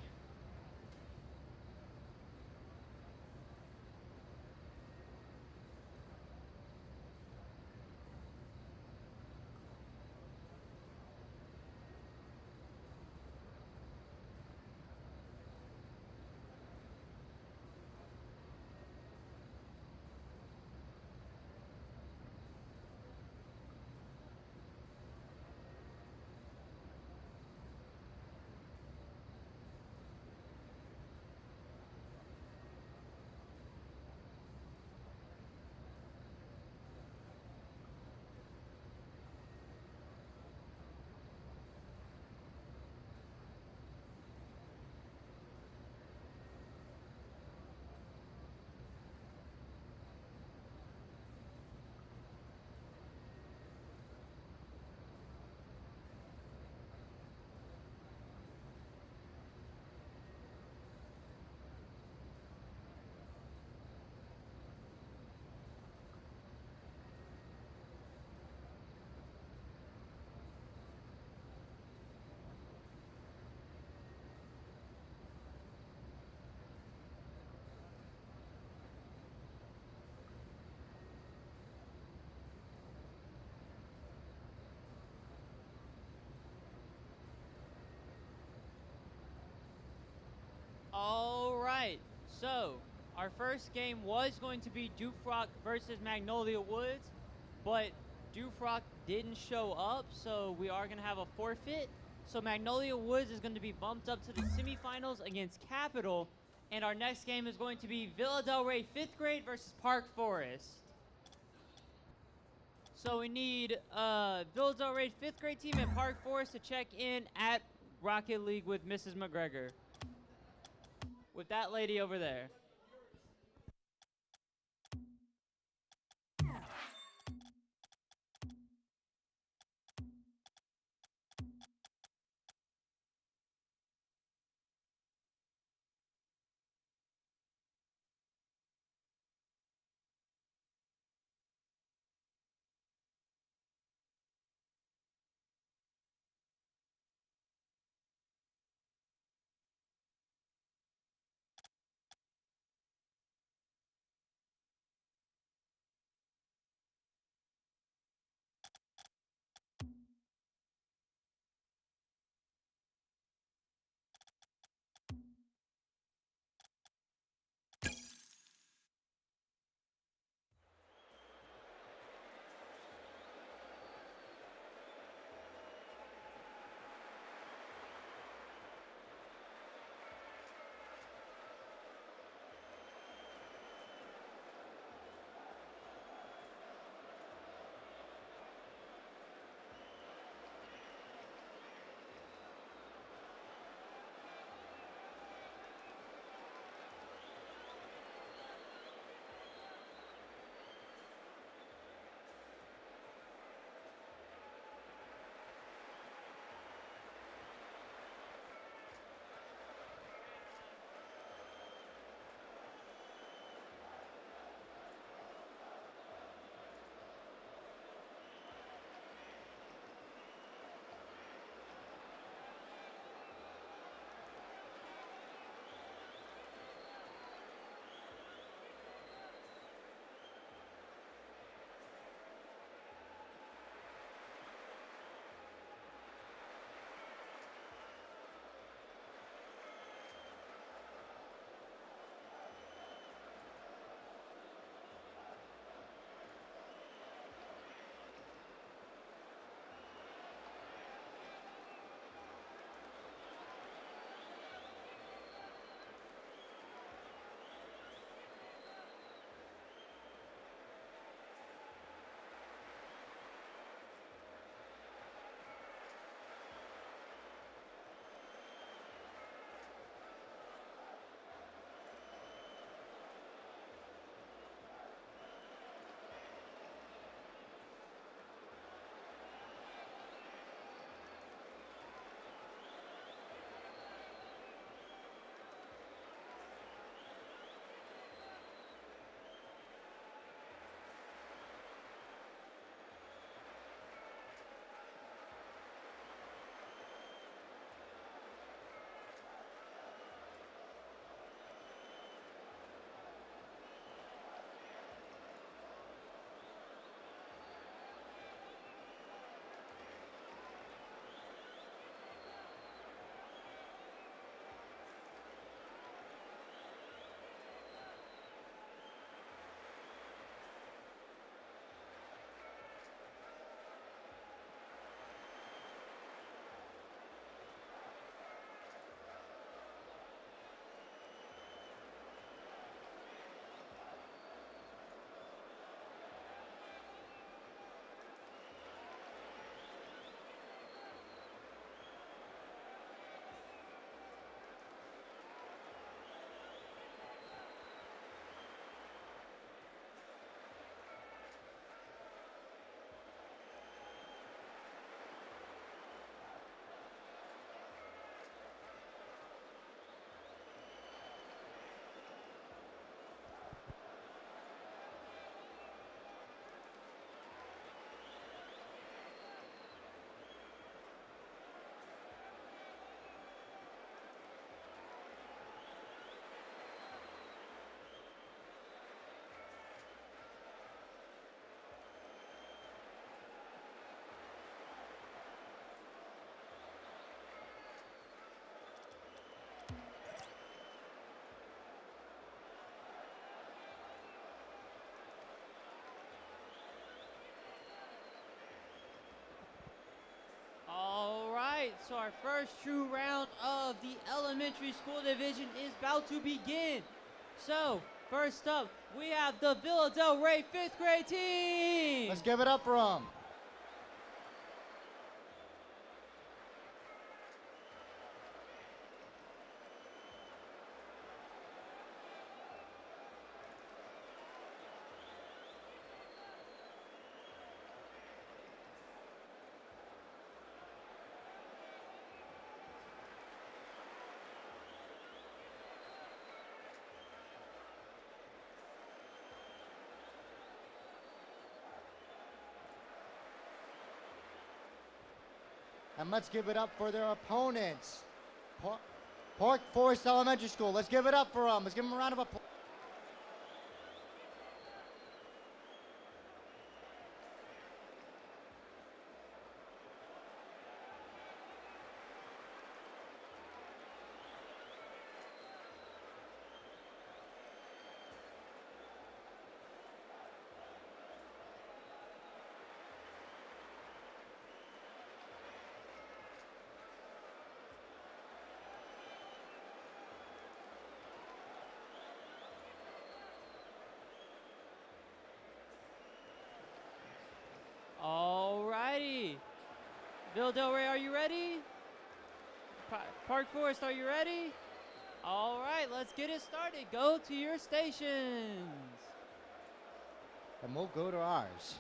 S5: All right. So, our first game was going to be Dufrock versus Magnolia Woods, but Dufrock didn't show up, so we are going to have a forfeit. So, Magnolia Woods is going to be bumped up to the semifinals against Capital, and our next game is going to be Villa Del Rey 5th grade versus Park Forest. So, we need Villa Del Rey 5th grade team and Park Forest to check in at Rocket League with Mrs. McGregor. With that lady over there. so our first true round of the elementary school division is about to begin. So, first up, we have the Villa Del Rey 5th grade team.
S1: Let's give it up for them. And let's give it up for their opponents. Park Forest Elementary School. Let's give it up for them. Let's give them a round of applause.
S5: Alrighty. Villa Del Rey, are you ready? Park Forest, are you ready? All right, let's get it started. Go to your stations.
S1: And we'll go to ours.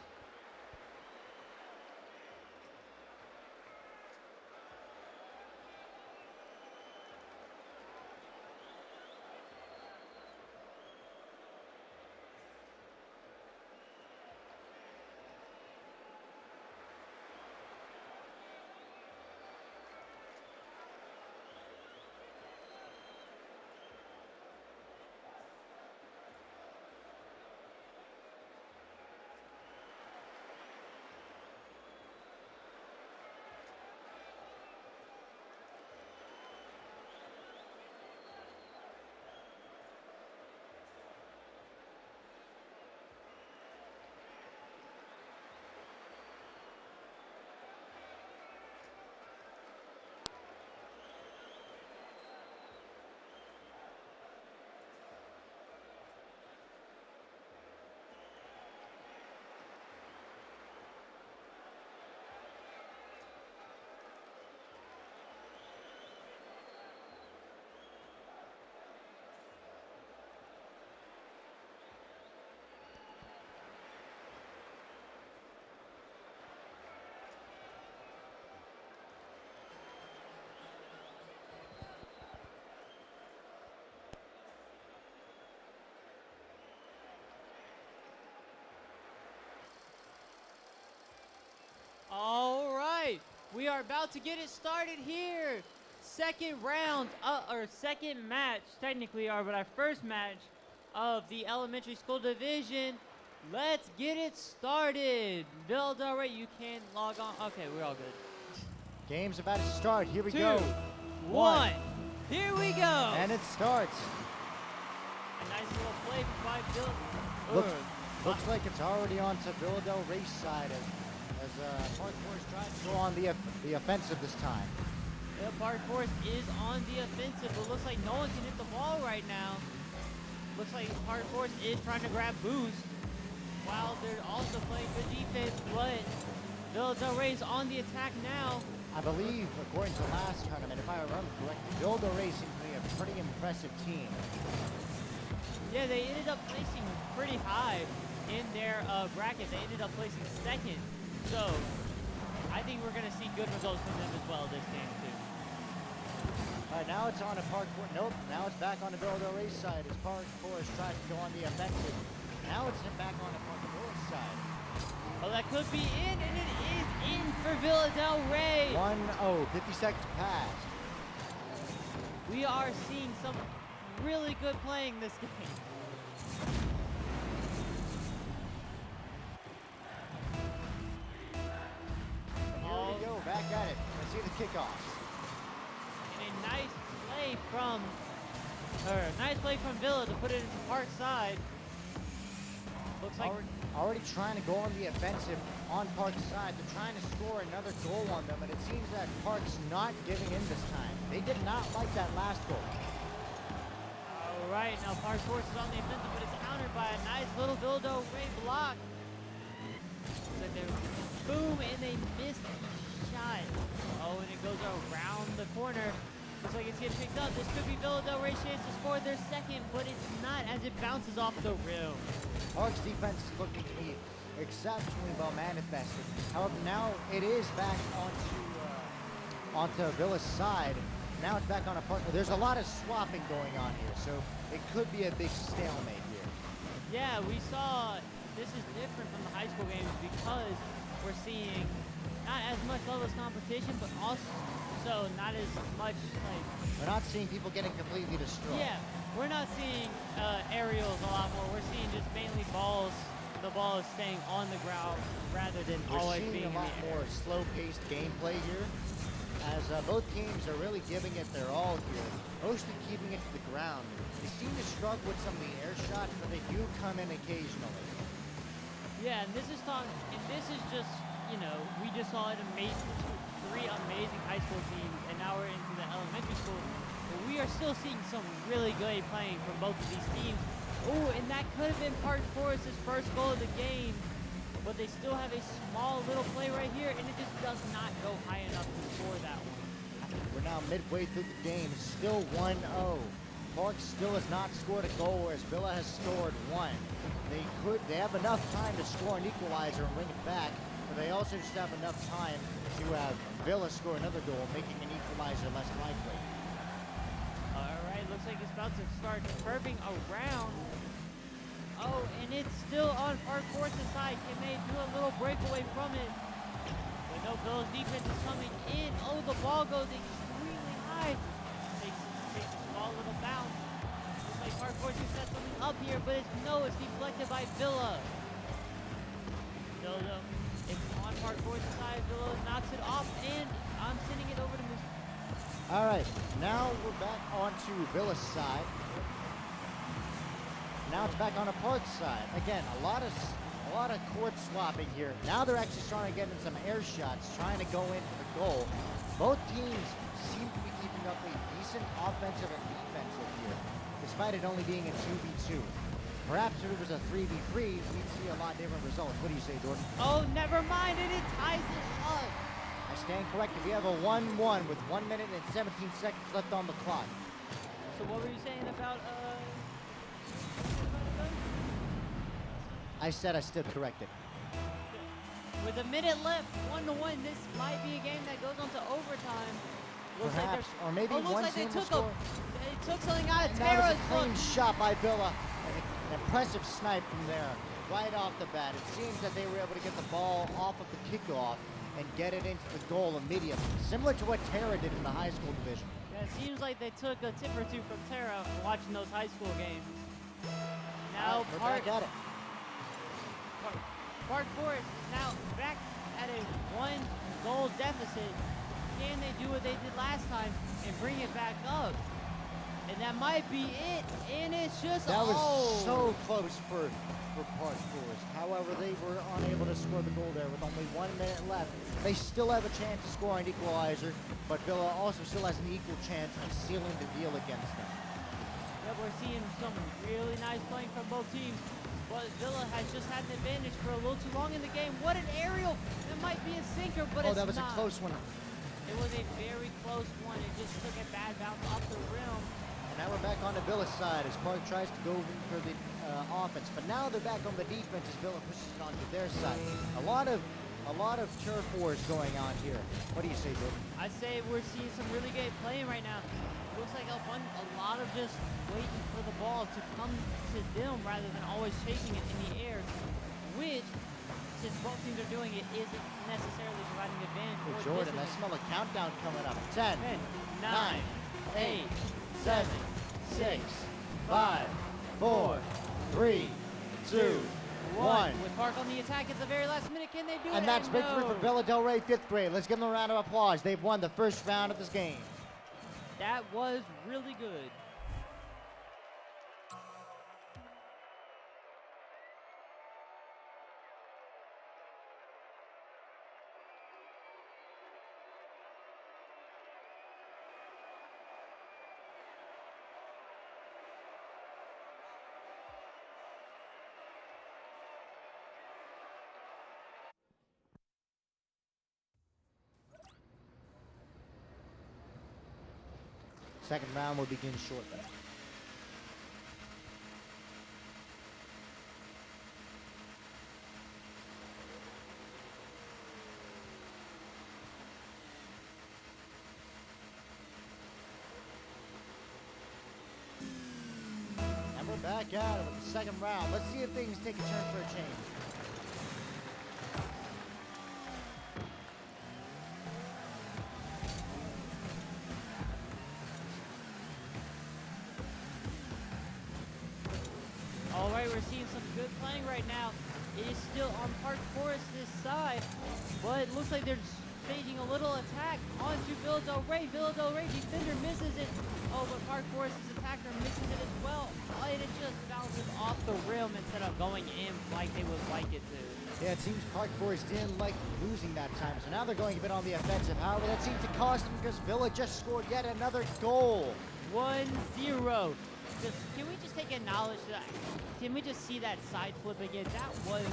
S5: All right, we are about to get it started here. Second round, or second match, technically, but our first match of the elementary school division. Let's get it started. Villa Del Rey, you can log on. Okay, we're all good.
S1: Game's about to start. Here we
S5: 2,
S1: go.
S5: 1. Here we go.
S1: And it starts.
S5: A nice little play by Villa.
S1: Looks like it's already on to Villa Del Rey's side as Park Forest tries to go on the offensive this time.
S5: Yeah, Park Forest is on the offensive, but looks like no one can hit the ball right now. Looks like Park Forest is trying to grab boost while they're also playing good defense, but Villa Del Rey is on the attack now.
S1: I believe, according to last tournament, if I remember correctly, Villa Del Rey seems to be a pretty impressive team.
S5: Yeah, they ended up placing pretty high in their bracket. They ended up placing second. So, I think we're going to see good results from them as well this game, too.
S1: All right, now it's on to Park Forest. Nope, now it's back on the Villa Del Rey side as Park Forest tries to go on the offensive. Now it's back on to Park Forest side.
S5: Well, that could be in, and it is in for Villa Del Rey.
S1: 1-0, 50 seconds passed.
S5: We are seeing some really good playing this game.
S1: Here we go, back at it. Let's see the kickoff.
S5: And a nice play from Villa to put it into Park side. Looks like
S1: already trying to go on the offensive on Park's side. They're trying to score another goal on them, and it seems that Park's not giving in this time. They did not like that last goal.
S5: All right, now Park Force is on the offensive, but it's countered by a nice little Vildo Ray block. Looks like they're boom, and they missed the shot. Oh, and it goes around the corner. Looks like it's getting picked up. This could be Villa Del Rey chance to score their second, but it's not as it bounces off the rim.
S1: Park's defense is looking to be exceptionally well manifested. However, now it is back onto Villa's side. Now it's back on a Park. There's a lot of swapping going on here, so it could be a big stalemate here.
S5: Yeah, we saw this is different from the high school games because we're seeing not as much levels competition, but also not as much like.
S1: We're not seeing people getting completely destroyed.
S5: Yeah, we're not seeing aerials a lot more. We're seeing just mainly balls. The ball is staying on the ground rather than always being
S1: a lot more slow-paced gameplay here, as both teams are really giving it their all here, mostly keeping it to the ground. They seem to struggle with some of the air shots, but they do come in occasionally.
S5: Yeah, and this is just, you know, we just saw it three amazing high school teams, and now we're into the elementary school. But we are still seeing some really good playing from both of these teams. Oh, and that could have been Park Forest's first goal of the game, but they still have a small little play right here, and it just does not go high enough to score that one.
S1: We're now midway through the game, still 1-0. Park still has not scored a goal, whereas Villa has scored one. They have enough time to score an equalizer and bring it back, but they also just have enough time to have Villa score another goal, making an equalizer less likely.
S5: All right, looks like it's about to start curving around. Oh, and it's still on Park Force's side. Can they do a little breakaway from it? But no, Villa's defense is coming in. Oh, the ball goes extremely high. Takes a small little bounce. Looks like Park Force can set something up here, but it's deflected by Villa. Villa, it's on Park Force's side. Villa knocks it off, and I'm sending it over to Mr.
S1: All right, now we're back onto Villa's side. Now it's back on a Park side. Again, a lot of court swapping here. Now they're actually starting to get in some air shots, trying to go in for the goal. Both teams seem to be keeping up a decent offensive and defensive here, despite it only being a 2v2. Perhaps if it was a 3v3, we'd see a lot different results. What do you say, Jordan?
S5: Oh, never mind, and it ties it up.
S1: I stand corrected. We have a 1-1 with 1 minute and 17 seconds left on the clock.
S5: So what were you saying about
S1: I said I stood corrected.
S5: With a minute left, 1-1, this might be a game that goes on to overtime. Looks
S1: Perhaps,
S5: like
S1: or maybe
S5: looks
S1: one
S5: like they
S1: team will
S5: took
S1: score.
S5: they took something out of
S1: And that was
S5: Tara's
S1: a clean
S5: foot.
S1: shot by Villa. An impressive snipe from there, right off the bat. It seems that they were able to get the ball off of the kickoff and get it into the goal immediately, similar to what Tara did in the high school division.
S5: Yeah, it seems like they took a tip or two from Tara watching those high school games. Now
S1: we're back at it.
S5: Park Forest is now back at a 1-goal deficit. Can they do what they did last time and bring it back up? And that might be it. And it's just
S1: That was so close for Park Forest. However, they were unable to score the goal there with only 1 minute left. They still have a chance to score an equalizer, but Villa also still has an equal chance of sealing the deal against them.
S5: Yeah, we're seeing some really nice playing from both teams. But Villa has just had an advantage for a little too long in the game. What an aerial! That might be a sinker, but it's not.
S1: Oh, that was a close one.
S5: It was a very close one. It just took a bad bounce off the rim.
S1: And now we're back on the Villa side as Park tries to go for the offense. But now they're back on the defense as Villa pushes it onto their side. A lot of turf wars going on here. What do you say, Jordan?
S5: I'd say we're seeing some really good playing right now. Looks like a lot of just waiting for the ball to come to them rather than always chasing it in the air, which, since both teams are doing it, isn't necessarily providing advantage.
S1: Hey, Jordan, I smell a countdown coming up. 10, 9, 8, 7, 6, 5, 4, 3, 2, 1.
S5: With Park on the attack at the very last minute, can they do it?
S1: And that's victory
S5: no.
S1: for Villa Del Rey 5th grade. Let's give them a round of applause. They've won the first round of this game.
S5: That was really good.
S1: Second round will begin shortly. And we're back at it with the second round. Let's see if things take a turn for a change.
S5: All right, we're seeing some good playing right now. It is still on Park Forest this side, but it looks like they're staging a little attack onto Villa Del Rey. Villa Del Rey defender misses it. Oh, but Park Forest's attacker misses it as well. And it just bounces off the rim instead of going in like they would like it to.
S1: Yeah, it seems Park Forest didn't like losing that time, so now they're going a bit on the offensive. However, that seems to cost them because Villa just scored yet another goal.
S5: 1-0. Can we just take a knowledge that? Can we just see that side flip again? That was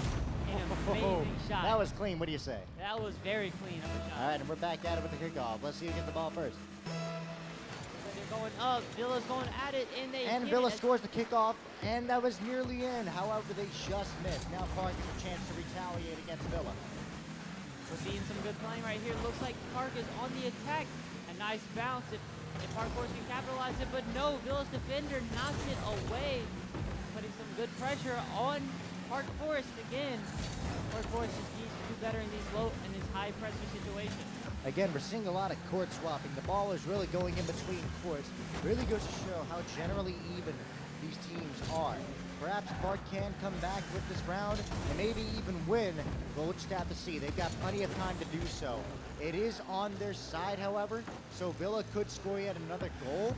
S5: an amazing shot.
S1: That was clean. What do you say?
S5: That was very clean of a shot.
S1: All right, and we're back at it with the kickoff. Let's see who gets the ball first.
S5: They're going up. Villa's going at it, and they
S1: And
S5: hit
S1: Villa
S5: it.
S1: scores the kickoff, and that was nearly in. However, they just missed. Now Park gets a chance to retaliate against Villa.
S5: We're seeing some good playing right here. Looks like Park is on the attack. A nice bounce if Park Forest can capitalize it, but no, Villa's defender knocks it away, putting some good pressure on Park Forest again. Park Forest just needs to do better in these high pressure situations.
S1: Again, we're seeing a lot of court swapping. The ball is really going in between courts. Really goes to show how generally even these teams are. Perhaps Park can come back with this round and maybe even win. We'll just have to see. They've got plenty of time to do so. It is on their side, however, so Villa could score yet another goal.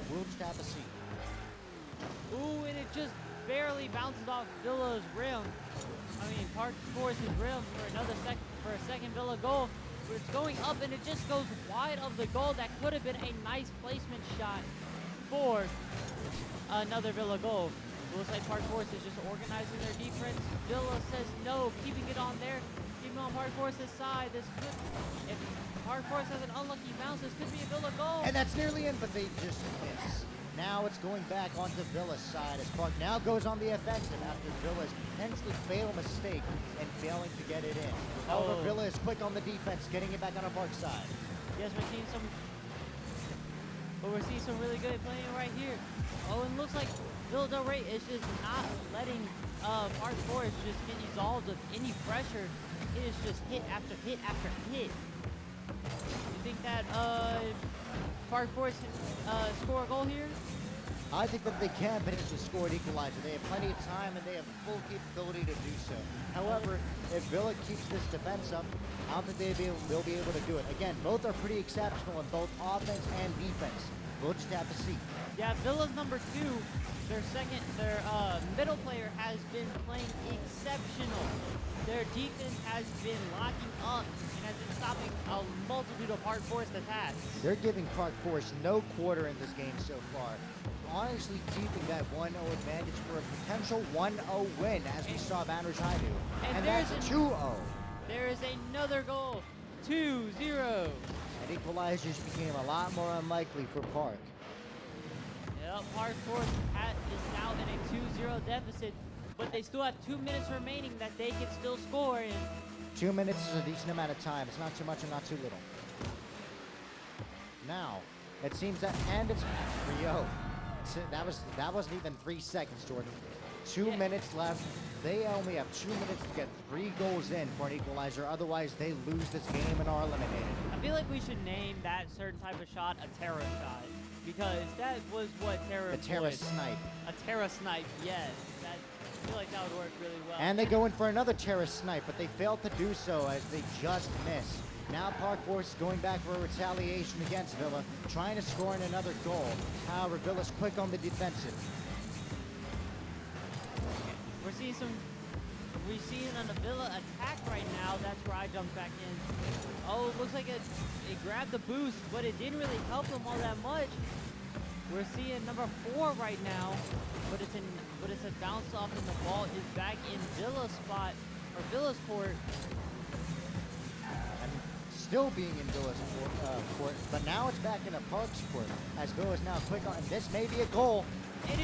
S1: We'll just have to see.
S5: Ooh, and it just barely bounces off Villa's rim. I mean, Park scores his rim for a second Villa goal. But it's going up, and it just goes wide of the goal. That could have been a nice placement shot for another Villa goal. It looks like Park Forest is just organizing their defense. Villa says no, keeping it on there. Keeping on Park Forest's side. This could, if Park Forest has an unlucky bounce, this could be a Villa goal.
S1: And that's nearly in, but they just miss. Now it's going back onto Villa's side as Park now goes on the offensive after Villa's potentially fatal mistake and failing to get it in. However, Villa is quick on the defense, getting it back on our Park side.
S5: Yes, we're seeing some really good playing right here. Oh, and looks like Villa Del Rey is just not letting Park Forest just get dissolved of any pressure. It is just hit after hit after hit. You think that Park Forest can score a goal here?
S1: I think that they can potentially score an equalizer. They have plenty of time and they have full capability to do so. However, if Villa keeps this defense up, I don't think they'll be able to do it. Again, both are pretty exceptional in both offense and defense. We'll just have to see.
S5: Yeah, Villa's number 2, their middle player has been playing exceptional. Their defense has been locking up and has been stopping a multitude of Park Forest attacks.
S1: They're giving Park Forest no quarter in this game so far. Honestly keeping that 1-0 advantage for a potential 1-0 win, as we saw Bandrij High do. And that's 2-0.
S5: There is another goal. 2-0.
S1: And equalizers became a lot more unlikely for Park.
S5: Yep, Park Forest is now in a 2-0 deficit, but they still have 2 minutes remaining that they can still score in.
S1: 2 minutes is a decent amount of time. It's not too much and not too little. Now, it seems that, and it's 3-0. That wasn't even 3 seconds, Jordan. 2 minutes left. They only have 2 minutes to get 3 goals in for an equalizer. Otherwise, they lose this game and are eliminated.
S5: I feel like we should name that certain type of shot a terror shot, because that was what terror
S1: The terror
S5: was.
S1: snipe.
S5: A terror snipe, yes. I feel like that would work really well.
S1: And they go in for another terror snipe, but they failed to do so as they just miss. Now Park Forest is going back for a retaliation against Villa, trying to score in another goal. However, Villa's quick on the defensive.
S5: We're seeing an Villa attack right now. That's where I jumped back in. Oh, it looks like it grabbed the boost, but it didn't really help them all that much. We're seeing number 4 right now, but it's a bounce off, and the ball is back in Villa's spot, or Villa's court.
S1: still being in Villa's court, but now it's back into Park's court as Villa's now quick on, and this may be a goal.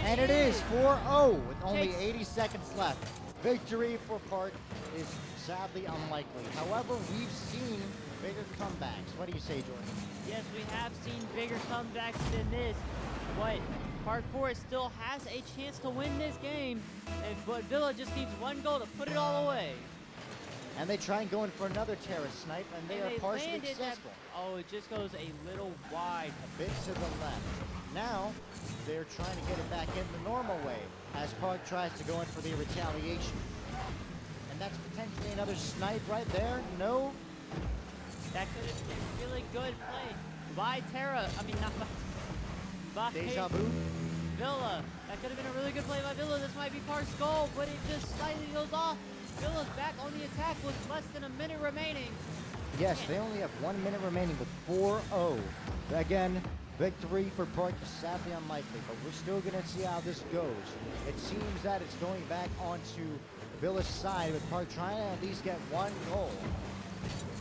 S1: And it is 4-0 with only 80 seconds left. Victory for Park is sadly unlikely. However, we've seen bigger comebacks. What do you say, Jordan?
S5: Yes, we have seen bigger comebacks than this, but Park Forest still has a chance to win this game, but Villa just needs one goal to put it all away.
S1: And they try and go in for another terrorist snipe, and they are partially
S5: landed
S1: successful.
S5: Oh, it just goes a little wide.
S1: A bit to the left. Now, they're trying to get it back in the normal way as Park tries to go in for the retaliation. And that's potentially another snipe right there. No.
S5: That could have been a really good play by Terra. I mean, not by
S1: Deja vu.
S5: Villa. That could have been a really good play by Villa. This might be Park's goal, but it just slightly goes off. Villa's back on the attack with less than a minute remaining.
S1: Yes, they only have 1 minute remaining with 4-0. Again, victory for Park is sadly unlikely, but we're still going to see how this goes. It seems that it's going back onto Villa's side with Park trying to at least get one goal.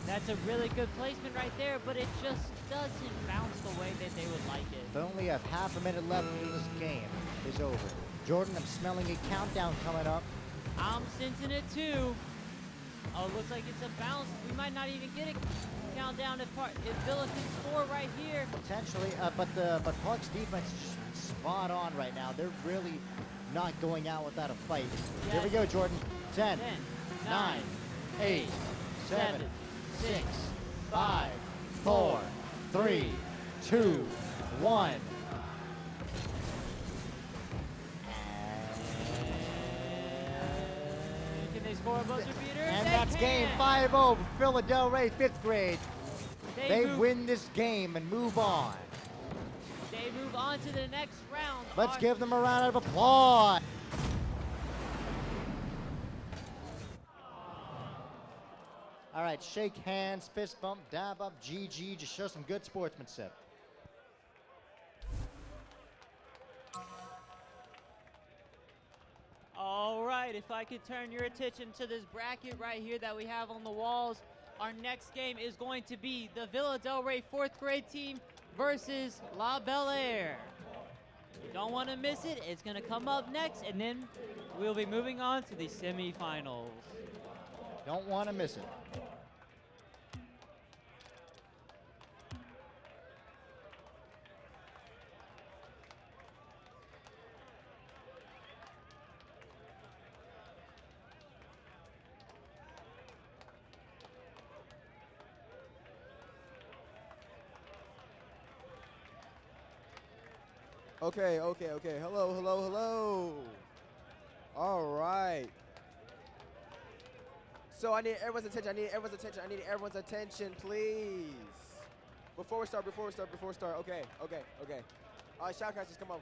S5: That's a really good placement right there, but it just doesn't bounce the way that they would like it.
S1: They only have half a minute left in this game is over. Jordan, I'm smelling a countdown coming up.
S5: I'm sensing it too. Oh, it looks like it's a bounce. We might not even get a countdown if Villa can score right here.
S1: Potentially, but Park's defense is spot on right now. They're really not going out without a fight.
S5: Yes.
S1: Here we go, Jordan. 10,
S5: 9,
S1: 8, 7, 6, 5, 4, 3, 2, 1.
S5: Can they score a buzzer beater?
S1: And
S5: They
S1: that's
S5: can.
S1: game 5-0 for Philadelphia 5th grade. They
S5: move-
S1: win this game and move on.
S5: They move on to the next round.
S1: Let's give them a round of applause. All right, shake hands, fist bump, dab up, GG, just show some good sportsmanship.
S5: All right, if I could turn your attention to this bracket right here that we have on the walls, our next game is going to be the Villa Del Rey 4th grade team versus La Belle Air. You don't want to miss it. It's going to come up next, and then we'll be moving on to the semifinals.
S1: Don't want to miss it.
S2: Okay. Hello. All right. So I need everyone's attention. Please. Before we start. Okay. Shoutcasters, come on.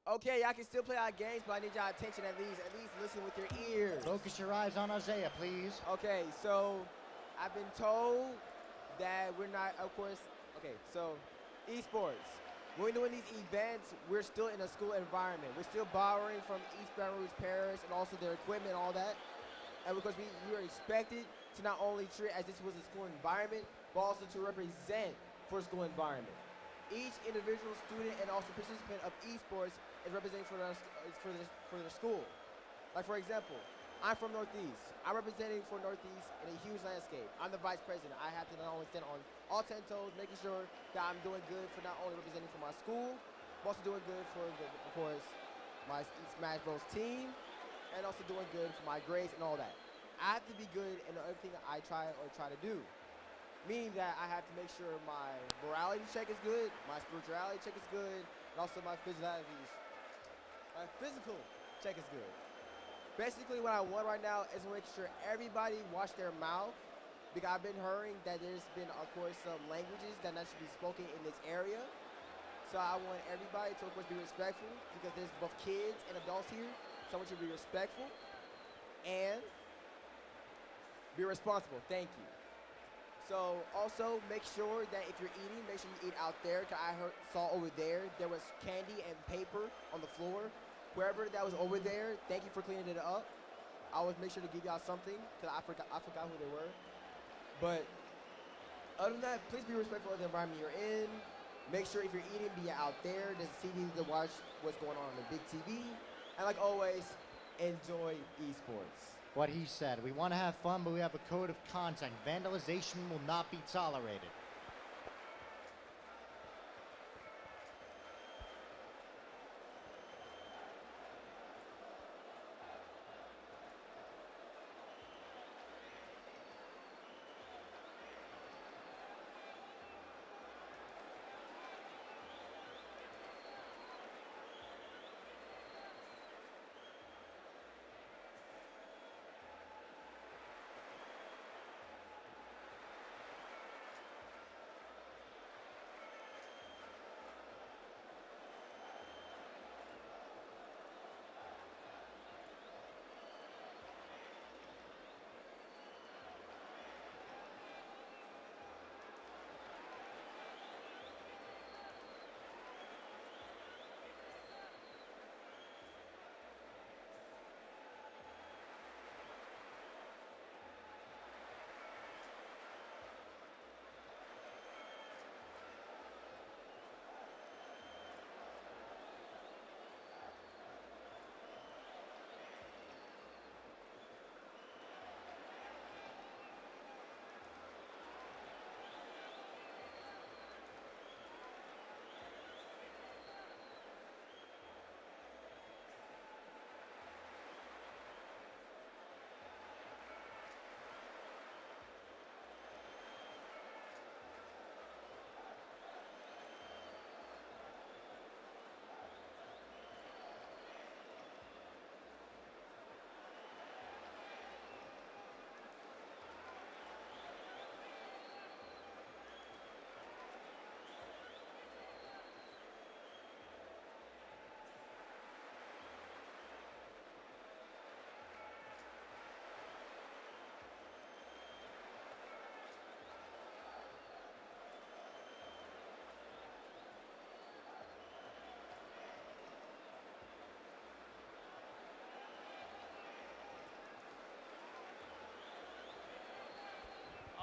S2: Okay, y'all can still play our games, but I need y'all attention at least listen with your ears.
S1: Focus your eyes on Isaiah, please.
S2: Okay, so I've been told that we're not, of course, okay, so esports. When we're doing these events, we're still in a school environment. We're still borrowing from East Baton Rouge parents and also their equipment and all that. And because we are expected to not only treat as this was a school environment, but also to represent for a school environment. Each individual student and also participant of esports is representing for their school. Like for example, I'm from Northeast. I'm representing for Northeast in a huge landscape. I'm the vice president. I have to not only stand on all 10 toes, making sure that I'm doing good for not only representing for my school, but also doing good for, of course, my Smash Bros team, and also doing good for my grades and all that. I have to be good in everything I try to do. Meaning that I have to make sure my morality check is good, my spirituality check is good, and also my physical check is good. Basically, what I want right now is to make sure everybody watch their mouth, because I've been hearing that there's been, of course, some languages that not should be spoken in this area. So I want everybody to, of course, be respectful, because there's both kids and adults here. So I want you to be respectful and be responsible. Thank you. So also make sure that if you're eating, make sure you eat out there. Cause I saw over there was candy and paper on the floor. Whoever that was over there, thank you for cleaning it up. I always make sure to give y'all something, cause I forgot who they were. But other than that, please be respectful of the environment you're in. Make sure if you're eating, be out there. There's a TV to watch what's going on the big TV. And like always, enjoy esports.
S1: What he said. We want to have fun, but we have a code of conduct. Vandalization will not be tolerated.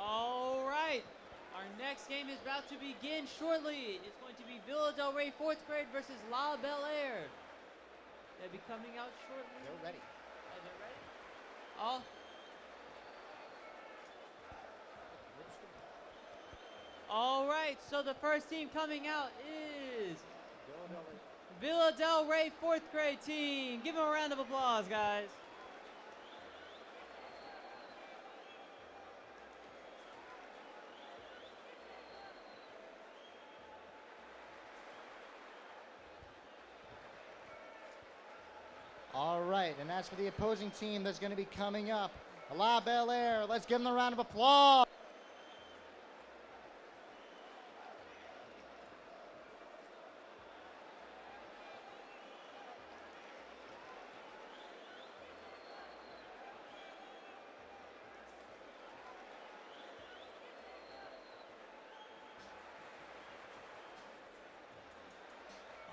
S5: All right, our next game is about to begin shortly. It's going to be Villa Del Rey 4th grade versus La Bel Air. They'll be coming out shortly.
S1: They're ready.
S5: Oh, they're ready? Oh. All right, so the first team coming out is Villa Del Rey 4th grade team. Give them a round of applause, guys.
S1: All right, and as for the opposing team that's going to be coming up, La Bel Air, let's give them a round of applause.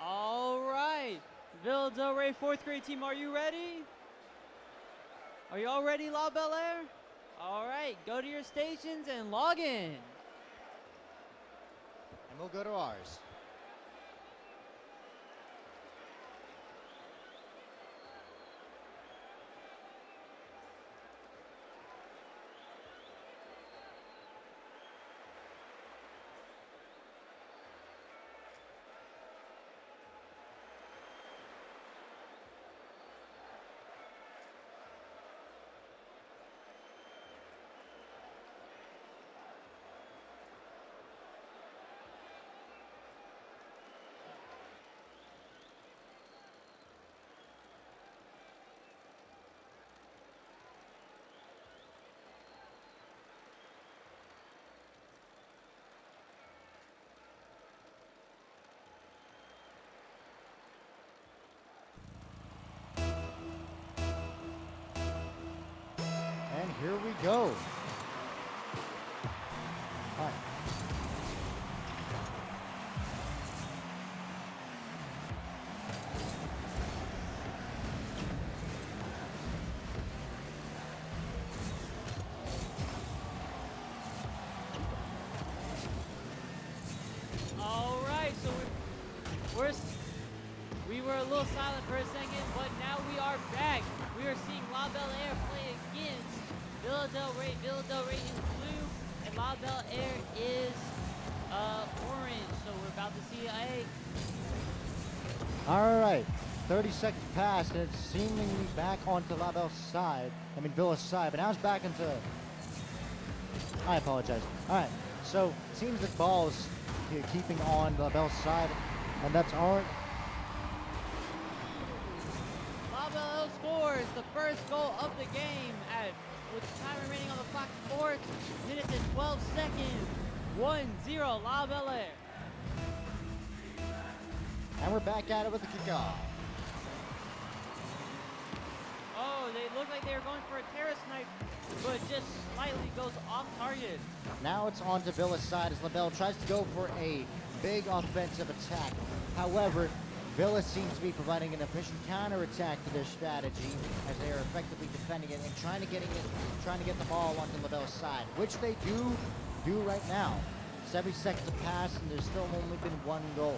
S5: All right, Villa Del Rey 4th grade team, are you ready? Are you all ready, La Bel Air? All right, go to your stations and log in.
S1: And we'll go to ours. And here we go. All right.
S5: We were a little silent for a second, but now we are back. We are seeing La Belle Air play against Villa Del Rey. Villa Del Rey is blue, and La Belle Air is orange. So we're about to see
S1: All right, 30 seconds passed, and it's seemingly back onto Villa's side, but now it's back into, I apologize. All right, so it seems the ball's keeping on La Belle's side, and that's orange.
S5: La Belle scores the first goal of the game with time remaining on the clock, 4 minutes and 12 seconds. 1-0 La Belle Air.
S1: And we're back at it with the kickoff.
S5: Oh, they look like they were going for a terrace snipe, but just slightly goes off target.
S1: Now it's on to Villa's side as La Belle tries to go for a big offensive attack. However, Villa seems to be providing an efficient counterattack to their strategy as they are effectively defending it and trying to get the ball onto La Belle's side, which they do right now. 70 seconds have passed and there's still only been one goal.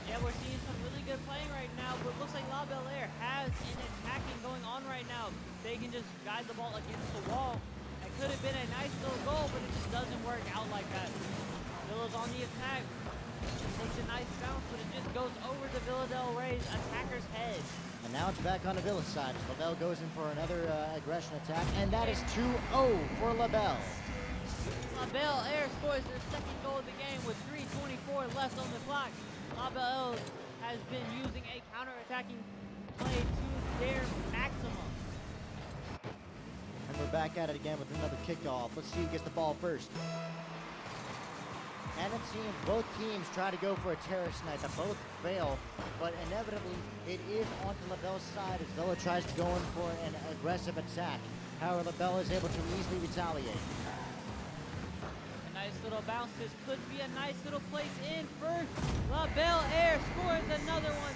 S5: Yeah, we're seeing some really good playing right now, but it looks like La Belle Air has an attacking going on right now. They can just guide the ball against the wall. That could have been a nice little goal, but it just doesn't work out like that. Villa's on the attack. Takes a nice bounce, but it just goes over the Villa Del Rey's attacker's head.
S1: And now it's back on the Villa side as La Belle goes in for another aggression attack, and that is 2-0 for La Belle.
S5: La Belle Air scores their second goal of the game with 3:24 left on the clock. La Belle has been using a counter-attacking play to their maximum.
S1: And we're back at it again with another kickoff. Let's see who gets the ball first. And it seems both teams try to go for a terrace snipe, but both fail. But inevitably, it is onto La Belle's side as Villa tries to go in for an aggressive attack. However, La Belle is able to easily retaliate.
S5: Nice little bounce. This could be a nice little place in for La Belle Air. Scores another one,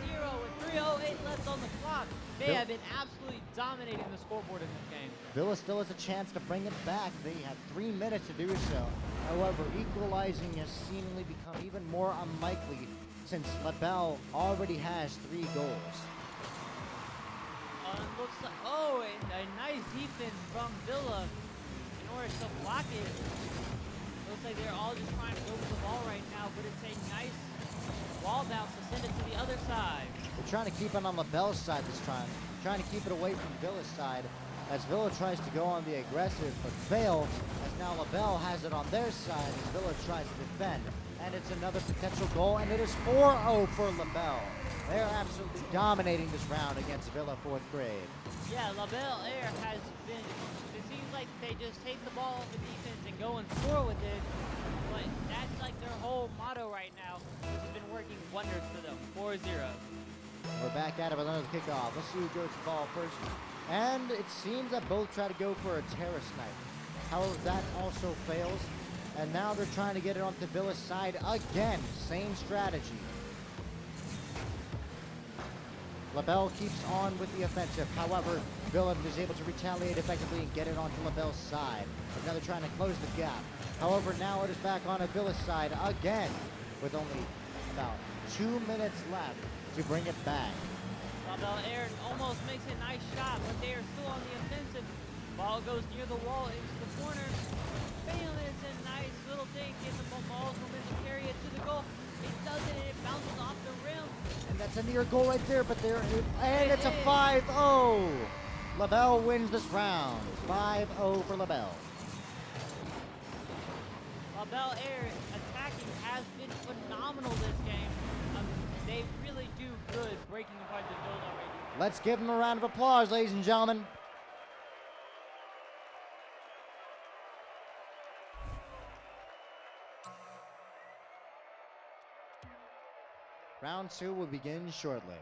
S5: 3-0 with 3:08 left on the clock. They have been absolutely dominating the scoreboard in this game.
S1: Villa still has a chance to bring it back. They have 3 minutes to do so. However, equalizing has seemingly become even more unlikely since La Belle already has 3 goals.
S5: Looks like, and a nice defense from Villa in order to block it. Looks like they're all just trying to go with the ball right now, but it's a nice wall bounce to send it to the other side.
S1: They're trying to keep it on La Belle's side this time, trying to keep it away from Villa's side as Villa tries to go on the aggressive but fail, as now La Belle has it on their side as Villa tries to defend. And it's another potential goal, and it is 4-0 for La Belle. They're absolutely dominating this round against Villa 4th grade.
S5: Yeah, La Belle Air has been, it seems like they just take the ball off the defense and go and score with it, but that's like their whole motto right now, which has been working wonders for them. 4-0.
S1: We're back at it with another kickoff. Let's see who goes the ball first. And it seems that both try to go for a terrace snipe. However, that also fails. And now they're trying to get it onto Villa's side again. Same strategy. La Belle keeps on with the offensive. However, Villa is able to retaliate effectively and get it onto La Belle's side. But now they're trying to close the gap. However, now it is back on a Villa's side again with only about 2 minutes left to bring it back.
S5: La Belle Air almost makes a nice shot, but they are still on the offensive. Ball goes near the wall into the corner. Bam, it's a nice little thing. Get the ball's momentum, carry it to the goal. It does it, and it bounces off the rim.
S1: And that's a near goal right there, but and it's a 5-0. La Belle wins this round. 5-0 for La Belle.
S5: La Belle Air attacking has been phenomenal this game. They really do good breaking apart the Villa already.
S1: Let's give them a round of applause, ladies and gentlemen. Round 2 will begin shortly.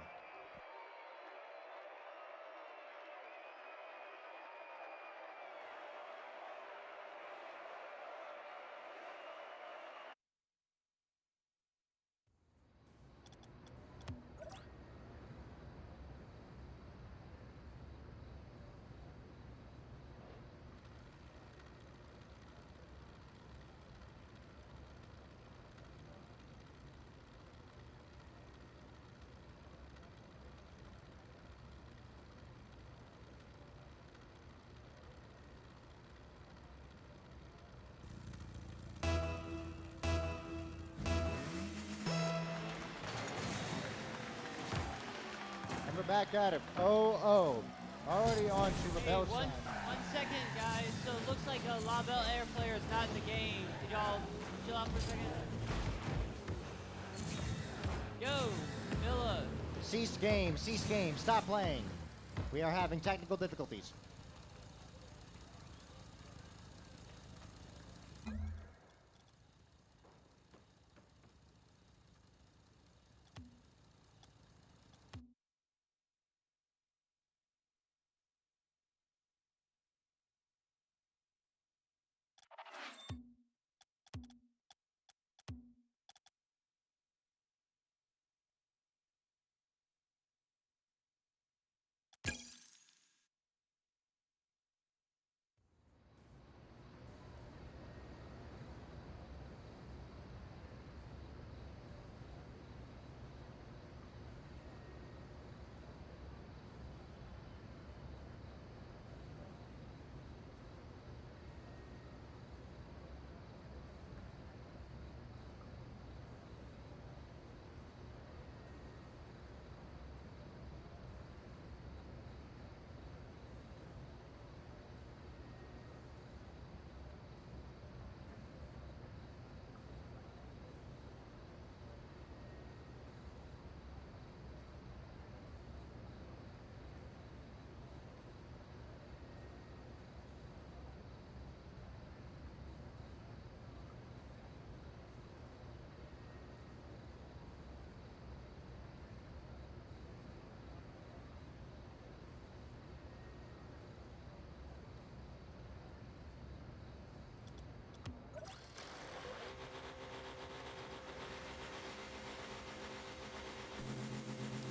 S1: back at it. 0-0. Already on to LaBelle
S5: One
S1: side.
S5: second, guys. So it looks like a La Belle Air player is not in the game. Could y'all chill out for a second? Go, Villa.
S1: Cease game. Cease game. Stop playing. We are having technical difficulties.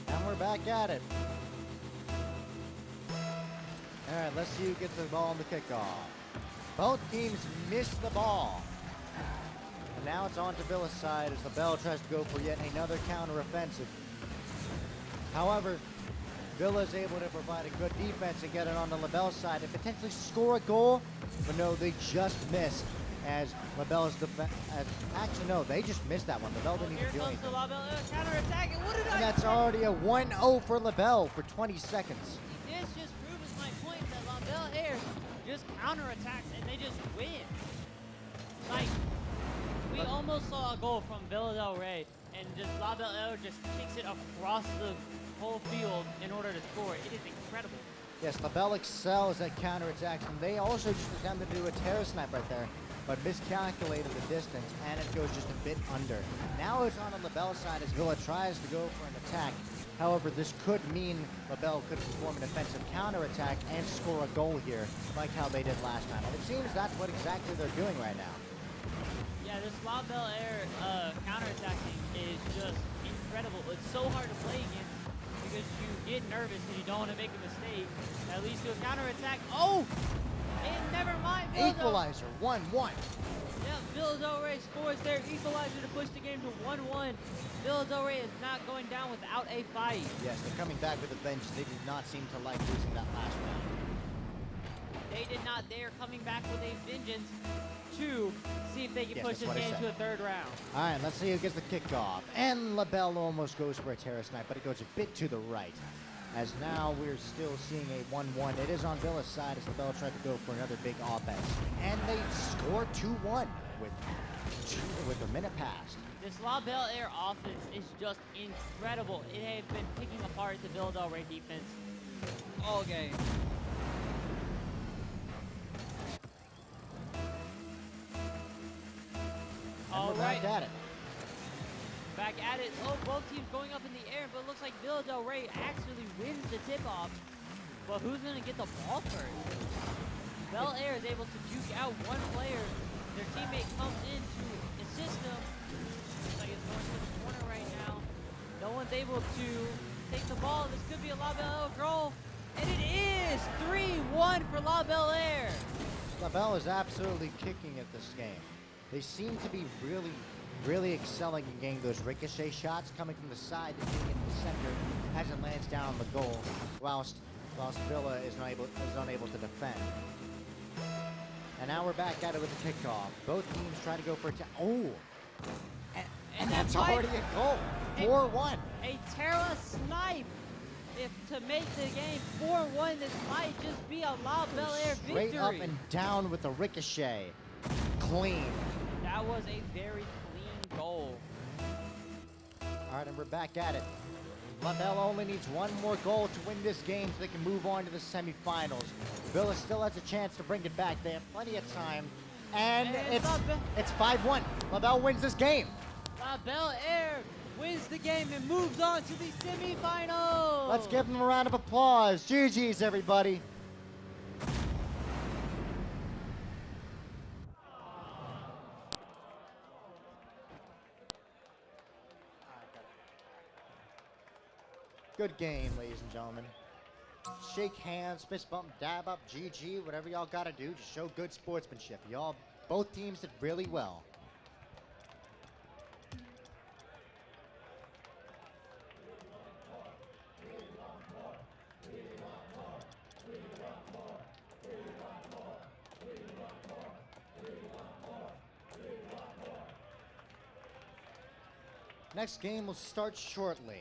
S1: And we're back at it. All right, let's see who gets the ball on the kickoff. Both teams missed the ball. And now it's on to Villa's side as LaBelle tries to go for yet another counteroffensive. However, Villa is able to provide a good defense and get it on the LaBelle side and potentially score a goal. But no, they just missed as LaBelle's defense. Actually, no, they just missed that one. LaBelle didn't even do anything.
S5: Here comes the LaBelle counterattack. And what did
S1: And that's already a 1-0 for LaBelle for 20 seconds.
S5: This just proves my point that LaBelle Air just counterattacks and they just win. Like, we almost saw a goal from Villa Del Rey, and just LaBelle Air just kicks it across the whole field in order to score. It is incredible.
S1: Yes, LaBelle excels at counterattacks, and they also just attempted to do a terror snipe right there, but miscalculated the distance, and it goes just a bit under. Now it's on the LaBelle side as Villa tries to go for an attack. However, this could mean LaBelle could perform an offensive counterattack and score a goal here, like how they did last time. And it seems that's what exactly they're doing right now.
S5: Yeah, this LaBelle Air counterattacking is just incredible. It's so hard to play against because you get nervous and you don't want to make a mistake. That leads to a counterattack. Oh! And never mind.
S1: Equalizer, 1-1.
S5: Yeah, Villa Del Rey scores their equalizer to push the game to 1-1. Villa Del Rey is not going down without a fight.
S1: Yes, they're coming back with a vengeance. They did not seem to like losing that last round.
S5: They did not. They are coming back with a vengeance to see if they can push this game to a third round.
S1: All right, let's see who gets the kickoff. And LaBelle almost goes for a terror snipe, but it goes a bit to the right. As now we're still seeing a 1-1. It is on Villa's side as LaBelle tried to go for another big offense. And they score 2-1 with a minute passed.
S5: This LaBelle Air offense is just incredible. It has been picking apart the Villa Del Rey defense all game.
S1: And we're back at it.
S5: Back at it. Oh, both teams going up in the air, but it looks like Villa Del Rey actually wins the tip-off. But who's going to get the ball first? Bel Air is able to juke out one player. Their teammate comes in to assist them. Looks like it's going to the corner right now. No one's able to take the ball. This could be a LaBelle Air goal. And it is 3-1 for LaBelle Air.
S1: LaBelle is absolutely kicking at this game. They seem to be really excelling in getting those ricochet shots coming from the side and being in the center as it lands down on the goal, whilst Villa is unable to defend. And now we're back at it with the kickoff. Both teams trying to go for a and that's already a goal. 4-1.
S5: A Terra snipe
S14: if to make the game 4-1, this might just be a La Belle Air victory.
S1: Straight up and down with the ricochet. Clean.
S14: That was a very clean goal.
S1: All right, and we're back at it. La Belle only needs one more goal to win this game so they can move on to the semifinals. Villa still has a chance to bring it back. They have plenty of time. And it's 5-1. La Belle wins this game.
S14: La Belle Air wins the game and moves on to the semifinals.
S1: Let's give them a round of applause. GG's, everybody. Good game, ladies and gentlemen. Shake hands, fist bump, dab up, GG, whatever y'all gotta do. Just show good sportsmanship. Y'all, both teams did really well. Next game will start shortly.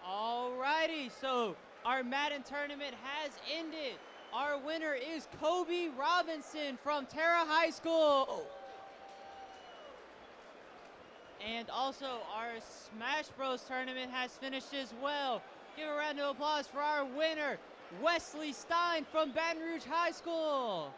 S14: Alrighty, so our Madden tournament has ended. Our winner is Kobe Robinson from Terra High School. And also our Smash Bros tournament has finished as well. Give a round of applause for our winner, Wesley Stein from Baton Rouge High School.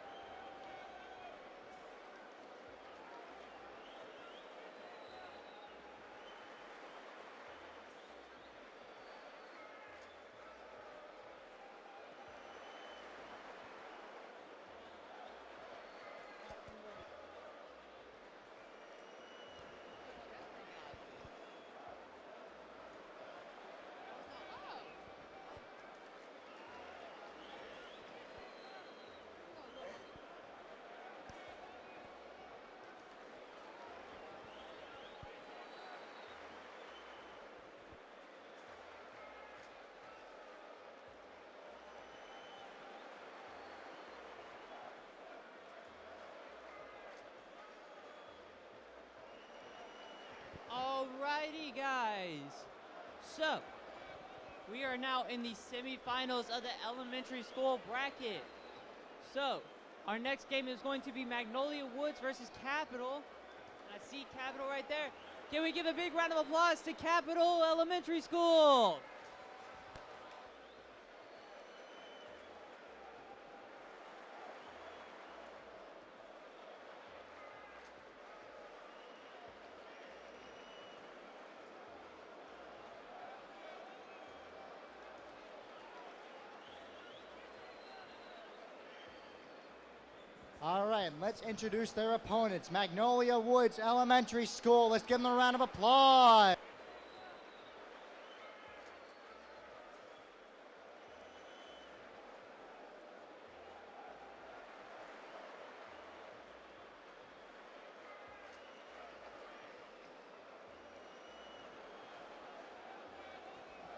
S14: Alrighty, guys. So, we are now in the semifinals of the elementary school bracket. So, our next game is going to be Magnolia Woods versus Capital. I see Capital right there. Can we give a big round of applause to Capital Elementary School?
S1: All right, let's introduce their opponents. Magnolia Woods Elementary School. Let's give them a round of applause.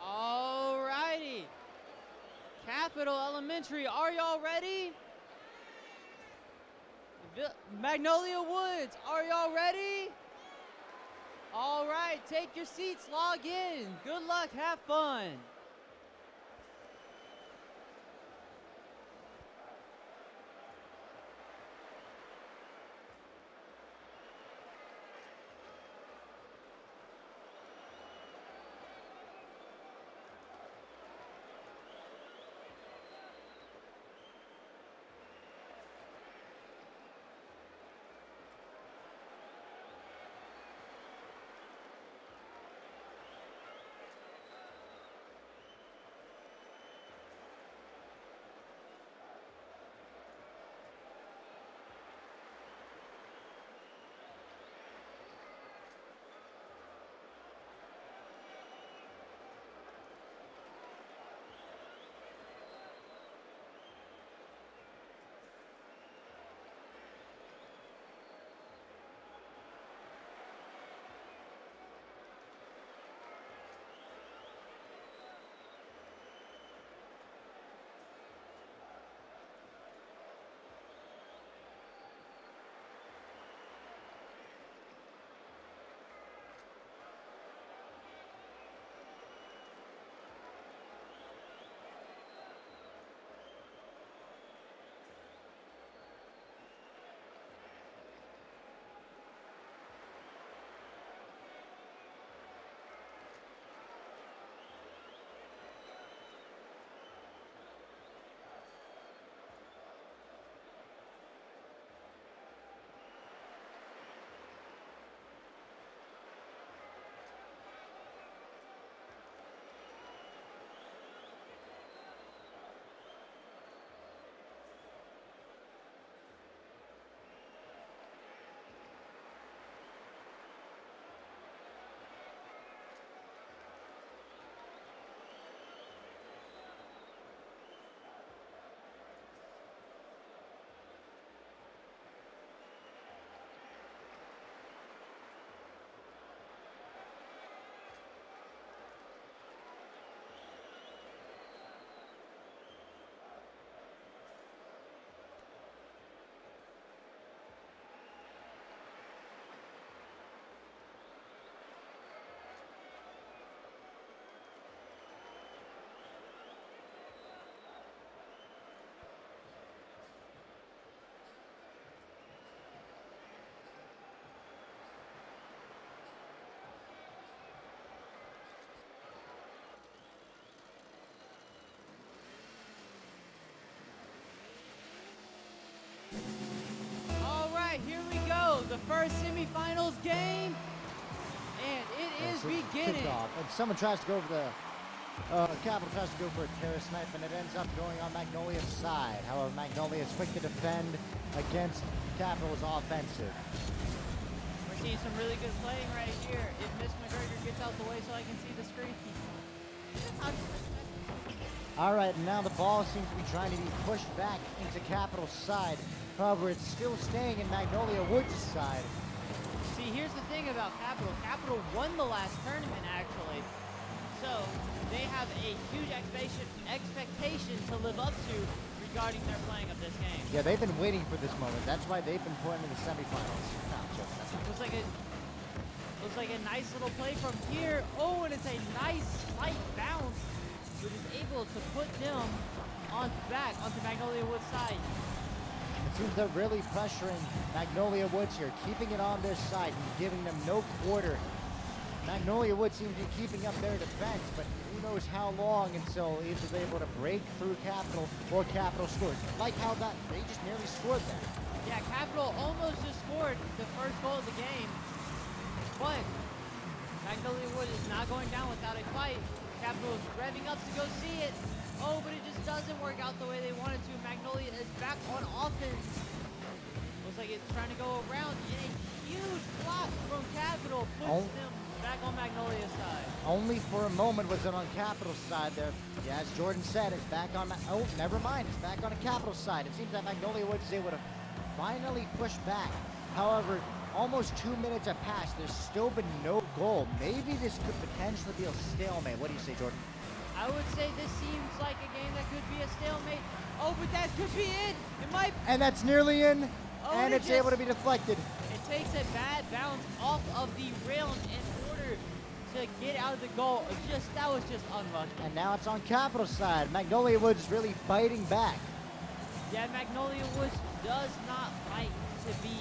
S14: Alrighty. Capital Elementary, are y'all ready? Magnolia Woods, are y'all ready? All right, take your seats, log in. Good luck, have fun. All right, here we go. The first semifinals game, and it is beginning.
S1: Kickoff. And someone tries to go for the Capital tries to go for a terror snipe, and it ends up going on Magnolia's side. However, Magnolia is quick to defend against Capital's offensive.
S14: We're seeing some really good playing right here. If Miss McGregor gets out the way so I can see the screen.
S1: All right, now the ball seems to be trying to be pushed back into Capital's side. However, it's still staying in Magnolia Woods' side.
S14: See, here's the thing about Capital. Capital won the last tournament, actually. So, they have a huge expectation to live up to regarding their playing of this game.
S1: Yeah, they've been waiting for this moment. That's why they've been put into the semifinals. No, I'm joking. That's not
S14: Looks Looks like a nice little play from here. Oh, and it's a nice slight bounce, which is able to put them back onto Magnolia Woods' side.
S1: It seems they're really pressuring Magnolia Woods here, keeping it on their side and giving them no quarter. Magnolia Woods seems to be keeping up their defense, but who knows how long until either they're able to break through Capital or Capital scores. Like how that they just nearly scored that.
S14: Yeah, Capital almost just scored the first goal of the game, but Magnolia Woods is not going down without a fight. Capital is revving up to go see it. Oh, but it just doesn't work out the way they wanted to. Magnolia is back on offense. Looks like it's trying to go around, and a huge block from Capital puts them back on Magnolia's side.
S1: Only for a moment was it on Capital's side there. Yeah, as Jordan said, it's back on. Oh, never mind. It's back on the Capital side. It seems that Magnolia Woods is able to finally push back. However, almost 2 minutes have passed. There's still been no goal. Maybe this could potentially be a stalemate. What do you say, Jordan?
S14: I would say this seems like a game that could be a stalemate. Oh, but that could be it. It might.
S1: And that's nearly in.
S14: Oh,
S1: and it's able to be deflected.
S14: It takes a bad bounce off of the rail in order to get out of the goal. That was just unlucky.
S1: And now it's on Capital's side. Magnolia Woods is really fighting back.
S14: Yeah, Magnolia Woods does not like to be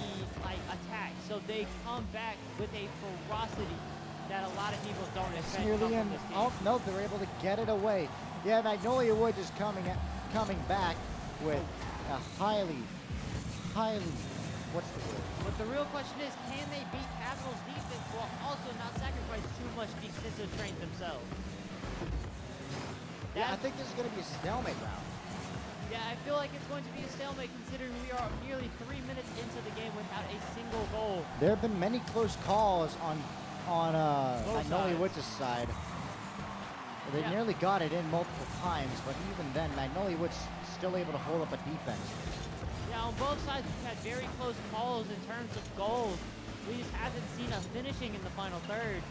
S14: attacked, so they come back with a ferocity that a lot of people don't expect.
S1: Nearly in. Oh no, they're able to get it away. Yeah, Magnolia Woods is coming back with a highly, what's the word?
S14: But the real question is, can they beat Capital's defense while also not sacrifice too much defensive strength themselves?
S1: Yeah, I think this is going to be a stalemate round.
S14: Yeah, I feel like it's going to be a stalemate considering we are nearly 3 minutes into the game without a single goal.
S1: There have been many close calls on Magnolia Woods' side. They nearly got it in multiple times, but even then, Magnolia Woods still able to hold up a defense.
S14: Yeah, on both sides, we've had very close calls in terms of goals. We just haven't seen a finishing in the final third.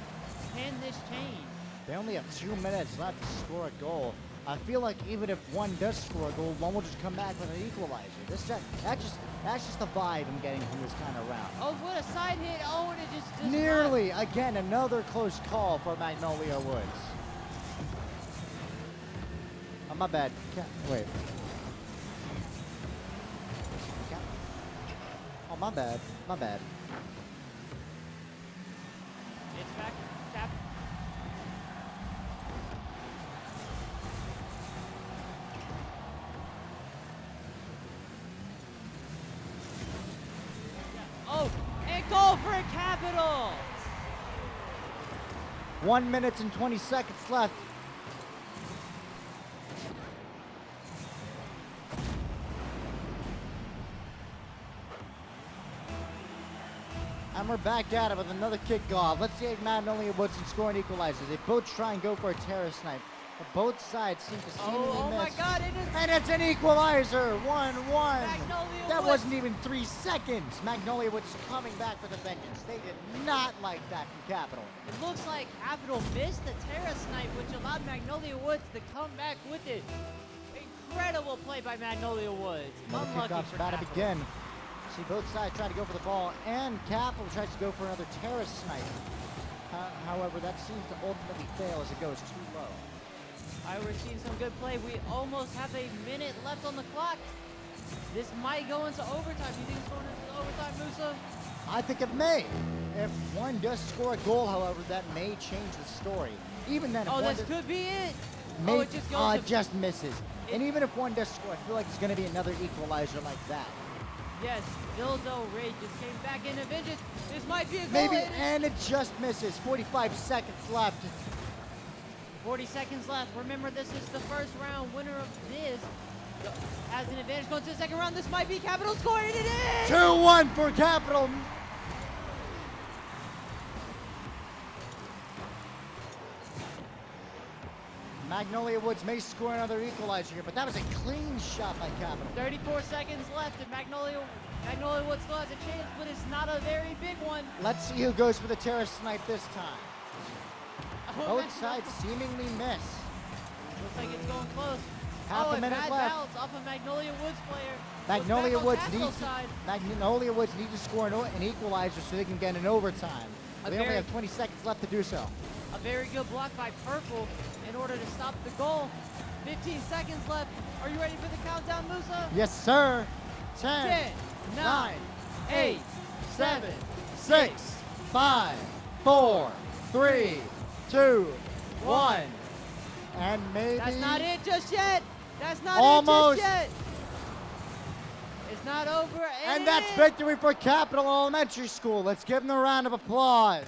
S14: Can this change?
S1: They only have 2 minutes left to score a goal. I feel like even if one does score a goal, one will just come back with an equalizer. That's just the vibe I'm getting from this kind of round.
S14: Oh, what a side hit! Oh, and it just
S1: nearly again another close call for Magnolia Woods. Oh, my bad. Wait. Oh, my bad. My bad.
S14: It's back. Tap. Oh, and goal for a Capital!
S1: 1 minute and 20 seconds left. And we're back at it with another kickoff. Let's see if Magnolia Woods can score an equalizer. They both try and go for a terror snipe, but both sides seem to seemingly miss.
S14: Oh my God! It is.
S1: And it's an equalizer, 1-1.
S14: Magnolia
S1: That
S14: Woods.
S1: wasn't even 3 seconds. Magnolia Woods is coming back with a vengeance. They did not like that from Capital.
S14: It looks like Capital missed the terror snipe, which allowed Magnolia Woods to come back with it. Incredible play by Magnolia Woods.
S1: Another
S14: Unlucky
S1: kickoff's
S14: for
S1: about to
S14: Capital.
S1: begin. See both sides trying to go for the ball, and Capital tries to go for another terror snipe. However, that seems to ultimately fail as it goes too low.
S14: All right, we're seeing some good play. We almost have a minute left on the clock. This might go into overtime. You think it's going into overtime, Musa?
S1: I think it may. If one does score a goal, however, that may change the story. Even then, if
S14: Oh,
S1: one
S14: this could be it.
S1: may,
S14: Oh, it just goes to-
S1: just misses. And even if one does score, I feel like it's going to be another equalizer like that.
S14: Yes, Dildo Ray just came back into vengeance. This might be a goal.
S1: Maybe, and it just misses. 45 seconds left.
S14: 40 seconds left. Remember, this is the first round. Winner of this has an advantage going to the second round. This might be Capital scoring, and it is!
S1: 2-1 for Capital. Magnolia Woods may score another equalizer here, but that was a clean shot by Capital.
S14: 34 seconds left, and Magnolia Woods still has a chance, but it's not a very big one.
S1: Let's see who goes for the terror snipe this time.
S14: Oh,
S1: Both sides seemingly miss.
S14: Looks like it's going close.
S1: Half a minute
S14: bad
S1: left.
S14: bounce off a Magnolia Woods player.
S1: Magnolia
S14: Looks back on
S1: Woods
S14: Capital's side.
S1: Magnolia Woods need to score an equalizer so they can get an overtime. They only have 20 seconds left to do so.
S14: A very good block by Purple in order to stop the goal. 15 seconds left. Are you ready for the countdown, Musa?
S1: Yes, sir.
S14: 10,
S1: 10,
S14: 9, 8,
S1: 7, 6, 5, 4, 3, 2, 1. And maybe.
S14: That's not it just yet. That's not
S1: Almost.
S14: it just yet. It's not over.
S1: And that's victory for Capital Elementary School. Let's give them a round of applause.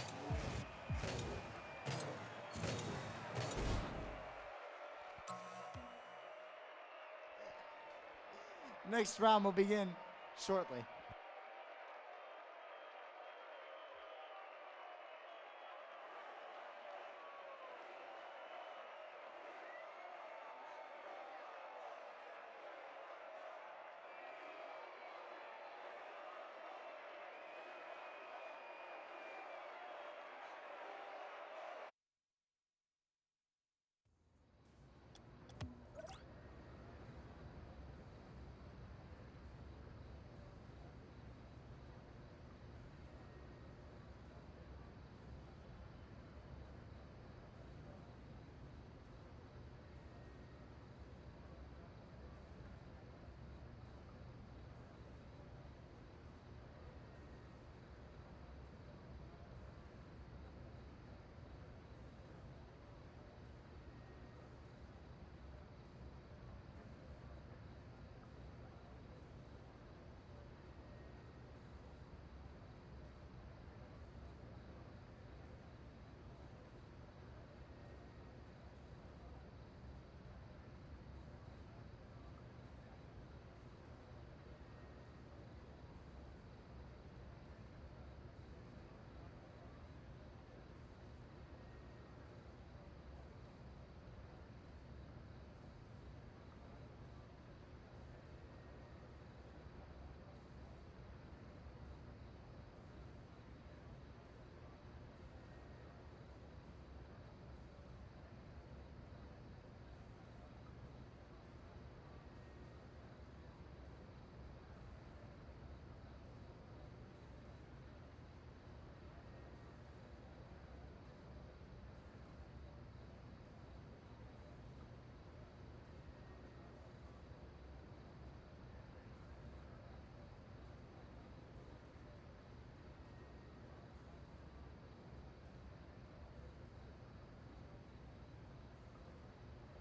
S1: Next round will begin shortly.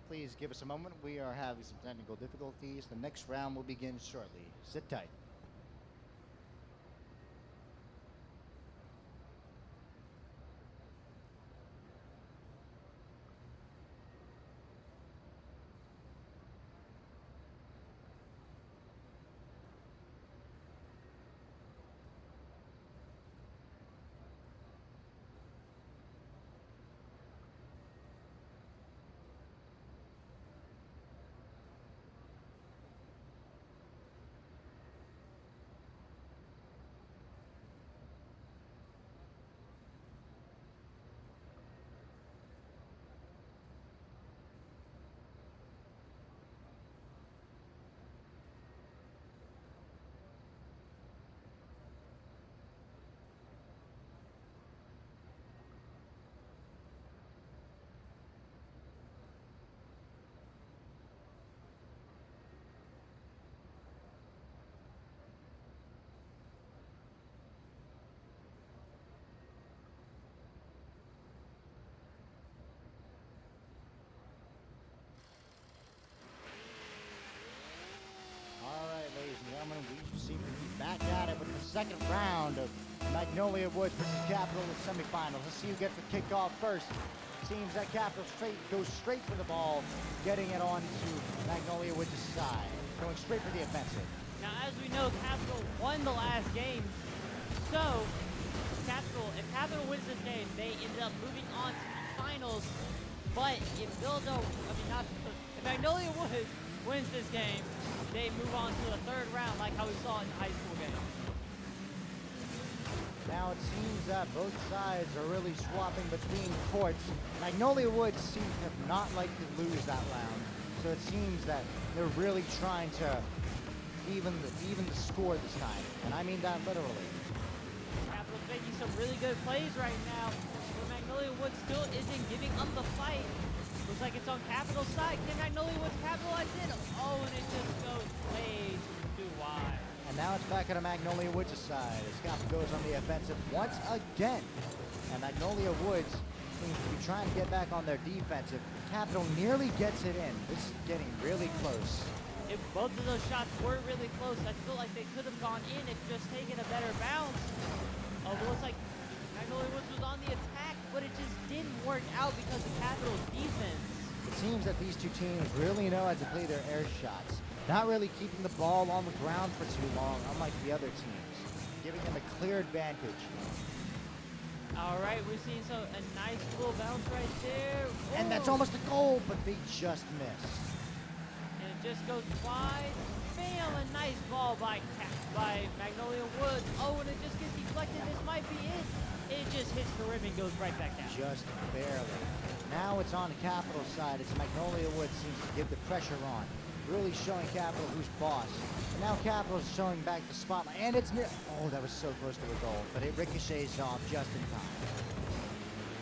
S1: Please give us a moment. We are having some technical difficulties. The next round will begin shortly. Sit tight. We seem to be back at it with the second round of Magnolia Woods versus Capital in the semifinals. Let's see who gets the kickoff first. Seems that Capital goes straight for the ball, getting it on to Magnolia Woods' side, going straight for the offensive.
S14: Now, as we know, Capital won the last game, so if Capital wins this game, they ended up moving on to the finals. But if Magnolia Woods wins this game, they move on to the third round, like how we saw in the high school game.
S1: Now it seems that both sides are really swapping between courts. Magnolia Woods seems to not like to lose that round, so it seems that they're really trying to even the score this time, and I mean that literally.
S14: Capital's making some really good plays right now, but Magnolia Woods still isn't giving up the fight. Looks like it's on Capital's side. Can Magnolia Woods capitalize it? Oh, and it just goes way too wide.
S1: And now it's back on Magnolia Woods' side as Capital goes on the offensive once again. And Magnolia Woods seems to be trying to get back on their defensive. Capital nearly gets it in. This is getting really close.
S14: If both of those shots were really close, I feel like they could have gone in if just taken a better bounce. Oh, it looks like Magnolia Woods was on the attack, but it just didn't work out because of Capital's defense.
S1: It seems that these two teams really know how to play their air shots. Not really keeping the ball on the ground for too long, unlike the other teams, giving them a clear advantage.
S14: All right, we're seeing a nice little bounce right there.
S1: And that's
S14: Ooh.
S1: almost a goal, but they just missed.
S14: And it just goes wide. Bam, a nice ball by Magnolia Woods. Oh, and it just gets deflected. This might be it. It just hits the rim and goes right back down.
S1: Just barely. Now it's on the Capital side as Magnolia Woods seems to give the pressure on. Really showing Capital who's boss. And now Capital's showing back the spotlight. And it's near. Oh, that was so close to a goal. But it ricochets off just in time.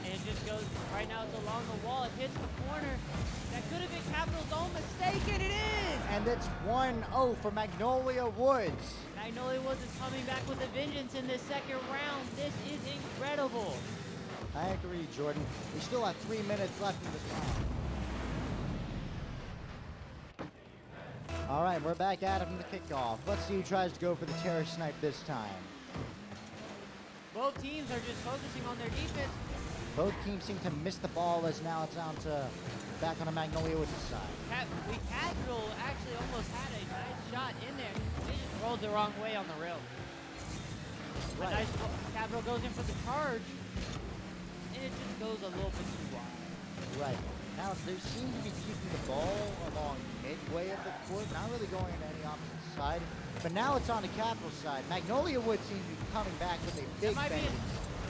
S14: And it just goes, right now it's along the wall. It hits the corner. That could have been Capital's own mistake, and it is!
S1: And it's 1-0 for Magnolia Woods.
S14: Magnolia Woods is coming back with a vengeance in this second round. This is incredible.
S1: I agree, Jordan. We still have 3 minutes left in this round. All right, we're back at it from the kickoff. Let's see who tries to go for the terror snipe this time.
S14: Both teams are just focusing on their defense.
S1: Both teams seem to miss the ball as now it's down to back on the Magnolia Woods side.
S14: Capital actually almost had a nice shot in there. They just rolled the wrong way on the rail.
S1: Right.
S14: Nice, Capital goes in for the charge, and it just goes a little bit too wide.
S1: Right. Now, they seem to be keeping the ball along midway of the court, not really going to any opposite side. But now it's on the Capital side. Magnolia Woods seems to be coming back with a big vengeance.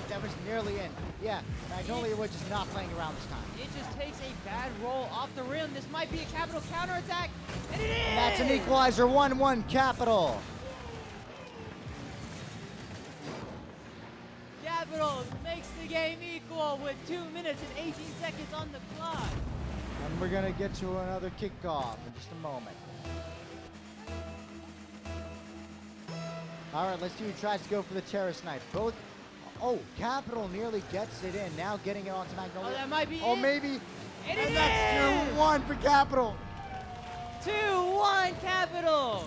S1: That was nearly in. Yeah, Magnolia Woods is not playing around this time.
S14: It just takes a bad roll off the rim. This might be a Capital counterattack, and it is!
S1: And that's an equalizer, 1-1 Capital.
S14: Capital makes the game equal with 2 minutes and 18 seconds on the clock.
S1: And we're going to get to another kickoff in just a moment. All right, let's see who tries to go for the terror snipe. Both. Oh, Capital nearly gets it in. Now getting it onto Magnolia.
S14: Oh, that might be it.
S1: Oh, maybe.
S14: And
S1: that's 2-1 for Capital.
S14: 2-1 Capital.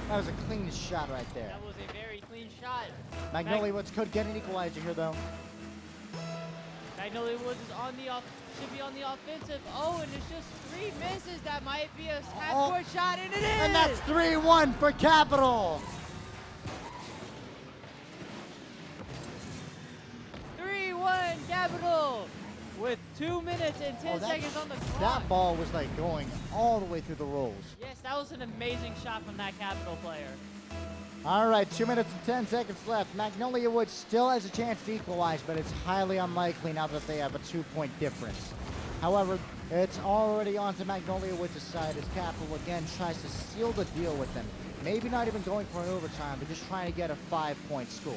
S1: That was a clean shot right there.
S14: That was a very clean shot.
S1: Magnolia Woods could get an equalizer here, though.
S14: Magnolia Woods is on the should be on the offensive. Oh, and it's just 3 misses. That might be a half-court shot, and it is!
S1: And that's 3-1 for Capital.
S14: 3-1 Capital with 2 minutes and 10 seconds on the clock.
S1: That ball was like going all the way through the rolls.
S14: Yes, that was an amazing shot from that Capital player.
S1: All right, 2 minutes and 10 seconds left. Magnolia Woods still has a chance to equalize, but it's highly unlikely now that they have a 2-point difference. However, it's already on to Magnolia Woods' side as Capital again tries to seal the deal with them. Maybe not even going for an overtime, but just trying to get a 5-point score.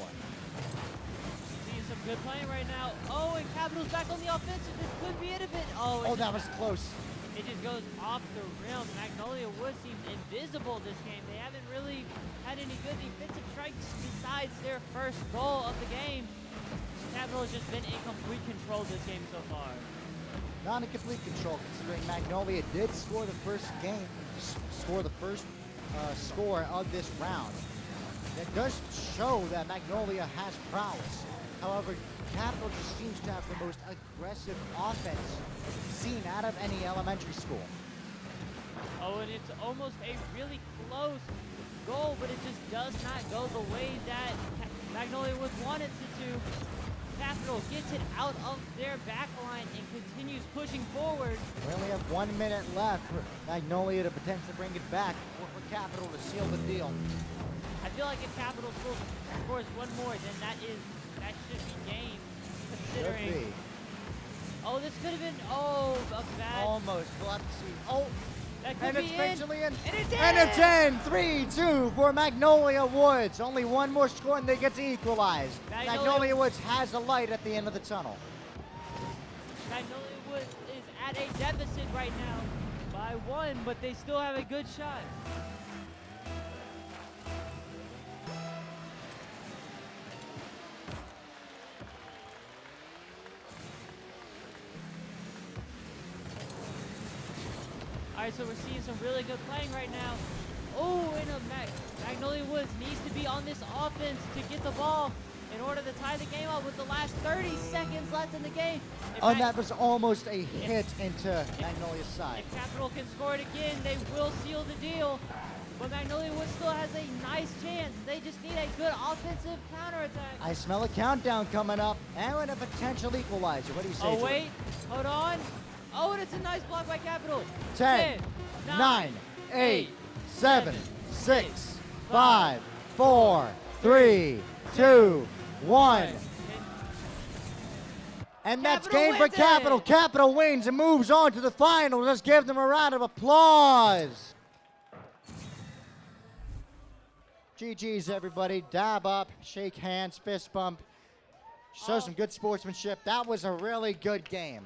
S14: Seeing some good playing right now. Oh, and Capital's back on the offensive. This could be it a bit.
S1: Oh, that was close.
S14: It just goes off the rim. Magnolia Woods seems invisible this game. They haven't really had any good defensive strikes besides their first goal of the game. Capital has just been in complete control this game so far.
S1: Not in complete control, considering Magnolia did score the first score of this round. It does show that Magnolia has prowess. However, Capital just seems to have the most aggressive offense seen out of any elementary school.
S14: Oh, and it's almost a really close goal, but it just does not go the way that Magnolia Woods wanted it to. Capital gets it out of their back line and continues pushing forward.
S1: We only have 1 minute left for Magnolia to potentially bring it back, or for Capital to seal the deal.
S14: I feel like if Capital scores one more, then that should be game. Considering.
S1: Should be.
S14: Oh, this could have been a bad.
S1: Almost. We'll have to see. Oh,
S14: That could
S1: And
S14: be
S1: it's
S14: in.
S1: basically in.
S14: And it's
S1: And it's
S14: in!
S1: in. 3-2 for Magnolia Woods. Only one more score and they get to equalize. Magnolia Woods has a light at the end of the tunnel.
S14: Magnolia Woods is at a deficit right now by 1, but they still have a good shot. All right, so we're seeing some really good playing right now. Oh, and Magnolia Woods needs to be on this offense to get the ball in order to tie the game up with the last 30 seconds left in the game.
S1: And that was almost a hit into Magnolia's side.
S14: If Capital can score it again, they will seal the deal. But Magnolia Woods still has a nice chance. They just need a good offensive counterattack.
S1: I smell a countdown coming up and a potential equalizer. What do you say?
S14: Oh, wait. Hold on. Oh, and it's a nice block by Capital.
S1: 10, 9, 8, 7, 6, 5, 4, 3, 2, 1. And that's game for Capital. Capital wins and moves on to the finals. Let's give them a round of applause. GG's, everybody. Dab up, shake hands, fist bump. Show some good sportsmanship. That was a really good game.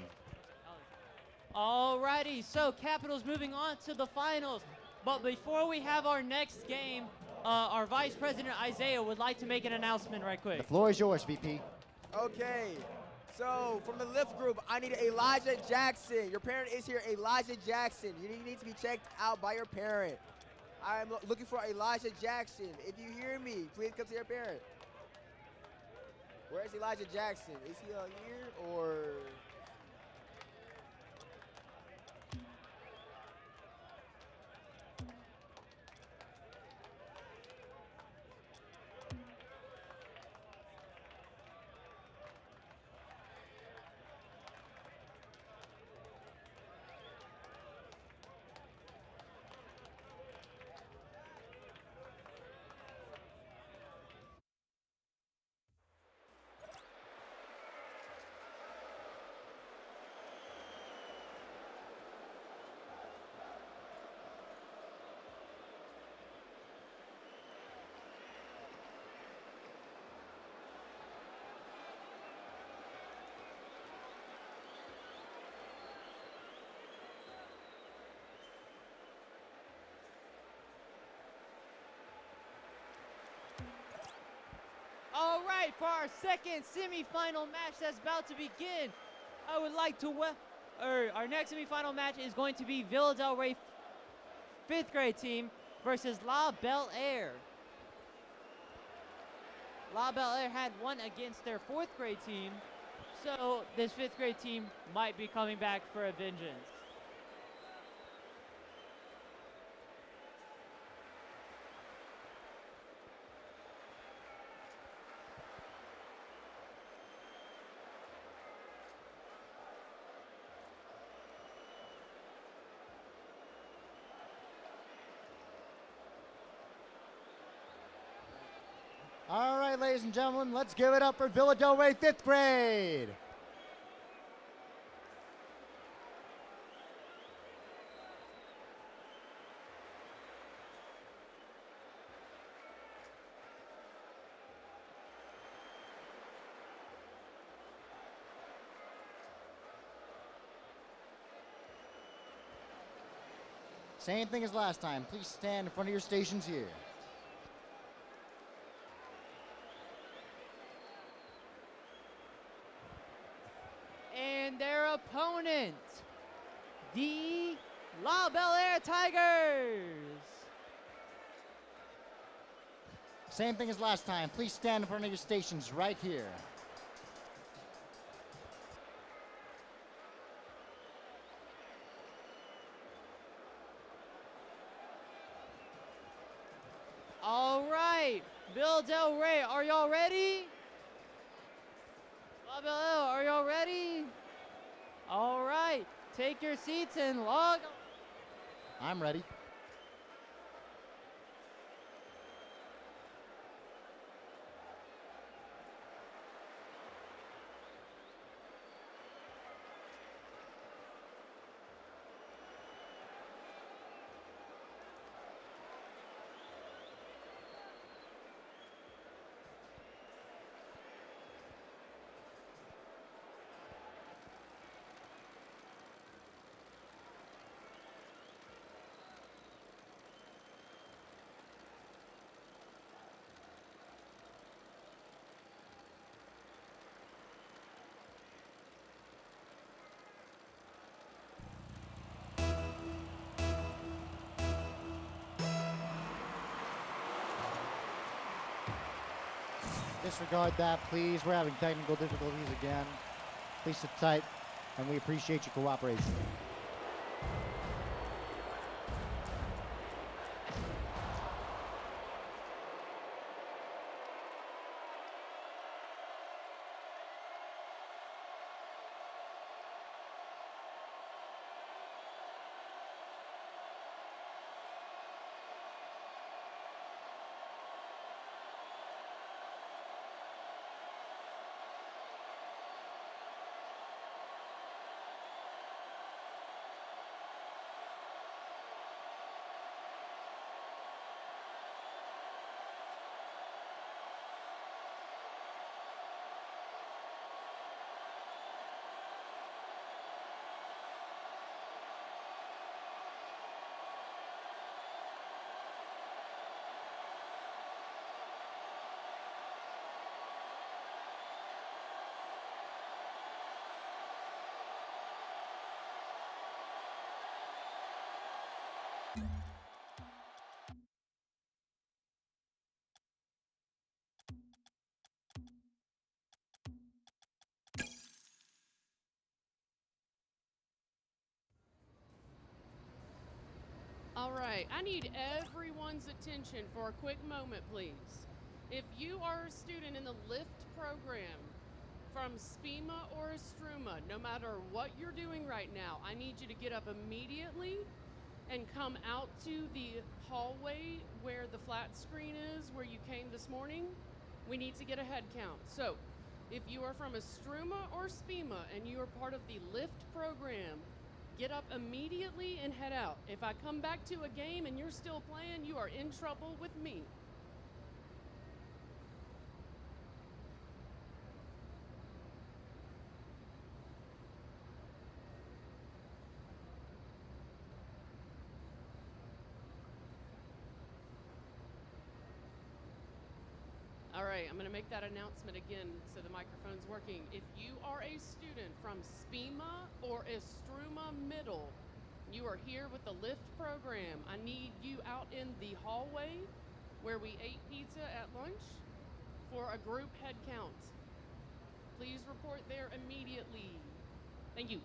S14: Alrighty, so Capital's moving on to the finals. But before we have our next game, our Vice President Isaiah would like to make an announcement right quick.
S1: The floor is yours, VP.
S2: Okay, so from the lift group, I need Elijah Jackson. Your parent is here, Elijah Jackson. You need to be checked out by your parent. I'm looking for Elijah Jackson. If you hear me, please come to your parent. Where's Elijah Jackson? Is he here or?
S14: All right, for our second semifinal match that's about to begin, I would like to our next semifinal match is going to be Villa Del Rey 5th grade team versus La Belle Air. La Belle Air had won against their 4th grade team, so this 5th grade team might be coming back for a vengeance.
S1: All right, ladies and gentlemen, let's give it up for Villa Del Rey 5th grade. Same thing as last time. Please stand in front of your stations here.
S14: And their opponent, the La Belle Air Tigers.
S1: Same thing as last time. Please stand in front of your stations right here.
S14: All right, Villa Del Rey, are y'all ready? La Belle Air, are y'all ready? All right, take your seats and log.
S1: I'm ready. Disregard that, please. We're having technical difficulties again. Please sit tight, and we appreciate your cooperation.
S6: All right, I need everyone's attention for a quick moment, please. If you are a student in the LIFT program from SPEMA or Estruma, no matter what you're doing right now, I need you to get up immediately and come out to the hallway where the flat screen is, where you came this morning. We need to get a head count. So, if you are from Estruma or SPEMA and you are part of the LIFT program, get up immediately and head out. If I come back to a game and you're still playing, you are in trouble with me. All right, I'm going to make that announcement again so the microphone's working. If you are a student from SPEMA or Estruma Middle, you are here with the LIFT program. I need you out in the hallway where we ate pizza at lunch for a group head count. Please report there immediately. Thank you.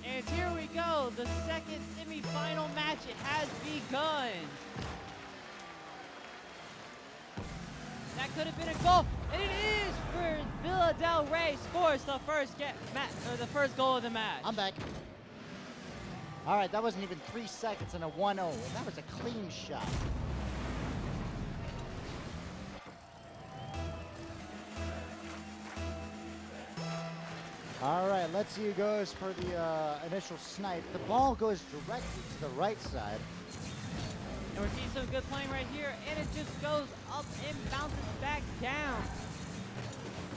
S14: And here we go, the second semifinal match. It has begun. That could have been a goal, and it is for Villa Del Rey. Scores the first goal of the match.
S1: I'm back. All right, that wasn't even 3 seconds and a 1-0. That was a clean shot. All right, let's see who goes for the initial snipe. The ball goes directly to the right side.
S14: And we're seeing some good playing right here, and it just goes up and bounces back down.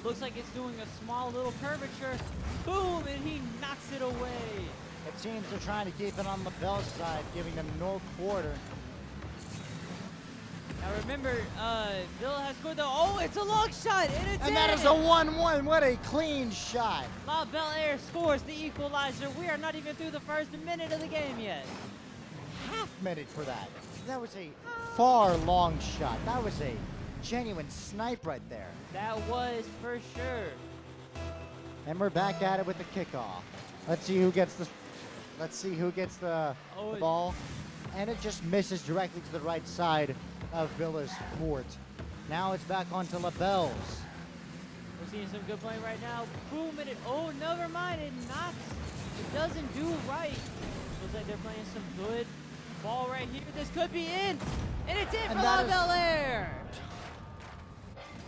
S14: Looks like it's doing a small little curvature. Boom, and he knocks it away.
S1: It seems they're trying to keep it on the bell side, giving them no quarter.
S14: Now remember, Villa has scored it's a long shot, and it's
S1: And that is a 1-1. What a clean shot.
S14: La Belle Air scores the equalizer. We are not even through the first minute of the game yet.
S1: Half minute for that. That was a far long shot. That was a genuine snipe right there.
S14: That was for sure.
S1: And we're back at it with the kickoff. Let's see who gets the ball. And it just misses directly to the right side of Villa's court. Now it's back onto LaBelle's.
S14: We're seeing some good play right now. Boom, and oh, never mind. It knocks. It doesn't do right. Looks like they're playing some good ball right here. This could be in. And it's in for La Belle Air.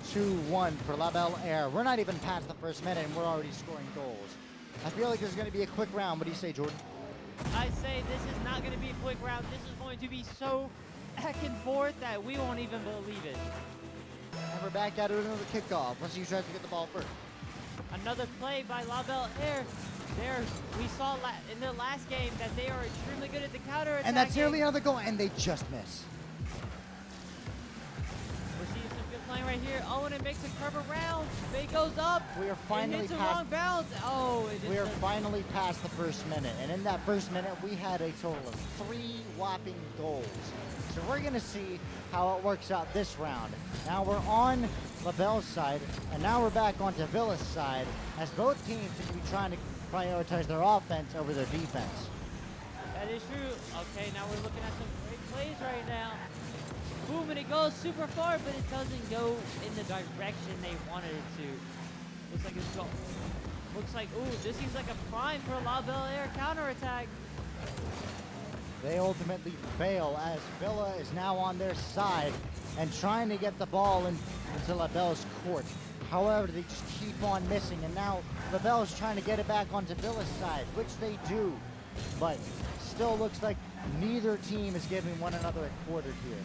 S1: 2-1 for La Belle Air. We're not even past the first minute and we're already scoring goals. I feel like there's going to be a quick round. What do you say, Jordan?
S14: I say this is not going to be a quick round. This is going to be so back and forth that we won't even believe it.
S1: And we're back at another kickoff. Let's see who tries to get the ball first.
S14: Another play by La Belle Air. There, we saw in the last game that they are extremely good at the counter attack.
S1: And that's nearly another goal, and they just miss.
S14: We're seeing some good playing right here. Owen makes a curve around. Fade goes up.
S1: We are finally
S14: hits a
S1: past.
S14: wrong bounce. Oh, it just
S1: We are
S14: doesn't-
S1: finally past the first minute, and in that first minute, we had a total of 3 whopping goals. So we're gonna see how it works out this round. Now we're on LaBelle's side, and now we're back onto Villa's side, as both teams seem to be trying to prioritize their offense over their defense.
S14: That is true. Okay, now we're looking at some great plays right now. Boom, and it goes super far, but it doesn't go in the direction they wanted it to. Looks like it's going. Looks like, ooh, this seems like a prime for a La Belle Air counterattack.
S1: They ultimately fail as Villa is now on their side and trying to get the ball into LaBelle's court. However, they just keep on missing, and now LaBelle's trying to get it back onto Villa's side, which they do. But still looks like neither team is giving one another a quarter here.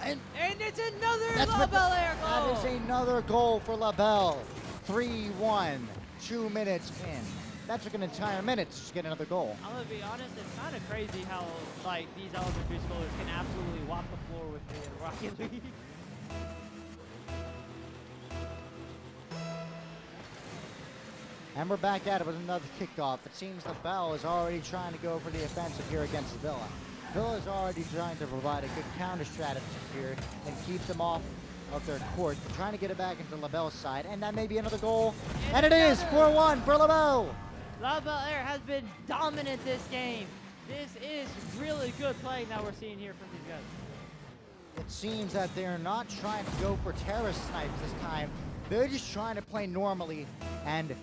S14: And it's another La Belle Air goal!
S1: That is another goal for LaBelle. 3-1, 2 minutes in. That took an entire minute to just get another goal.
S14: I'm gonna be honest, it's kind of crazy how like these elementary schoolers can absolutely walk the floor with the Rocket League.
S1: And we're back at it with another kickoff. It seems LaBelle is already trying to go for the offensive here against Villa. Villa is already trying to provide a good counter strategy here and keep them off of their court. They're trying to get it back into LaBelle's side, and that may be another goal. And it is 4-1 for LaBelle.
S14: La Belle Air has been dominant this game. This is really good play now we're seeing here from these guys.
S1: It seems that they're not trying to go for terrorist snipes this time. They're just trying to play normally and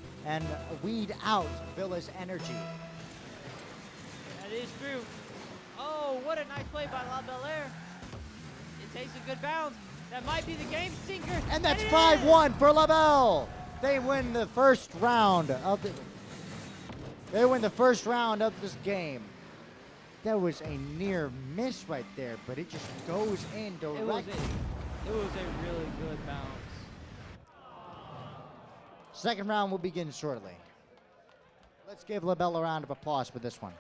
S1: weed out Villa's energy.
S14: That is true. Oh, what a nice play by La Belle Air. It takes a good bounce. That might be the game stinker.
S1: And that's 5-1 for LaBelle. They win the first round of this game. That was a near miss right there, but it just goes in directly.
S14: It was a really good bounce.
S1: Second round will begin shortly. Let's give LaBelle a round of applause for this one.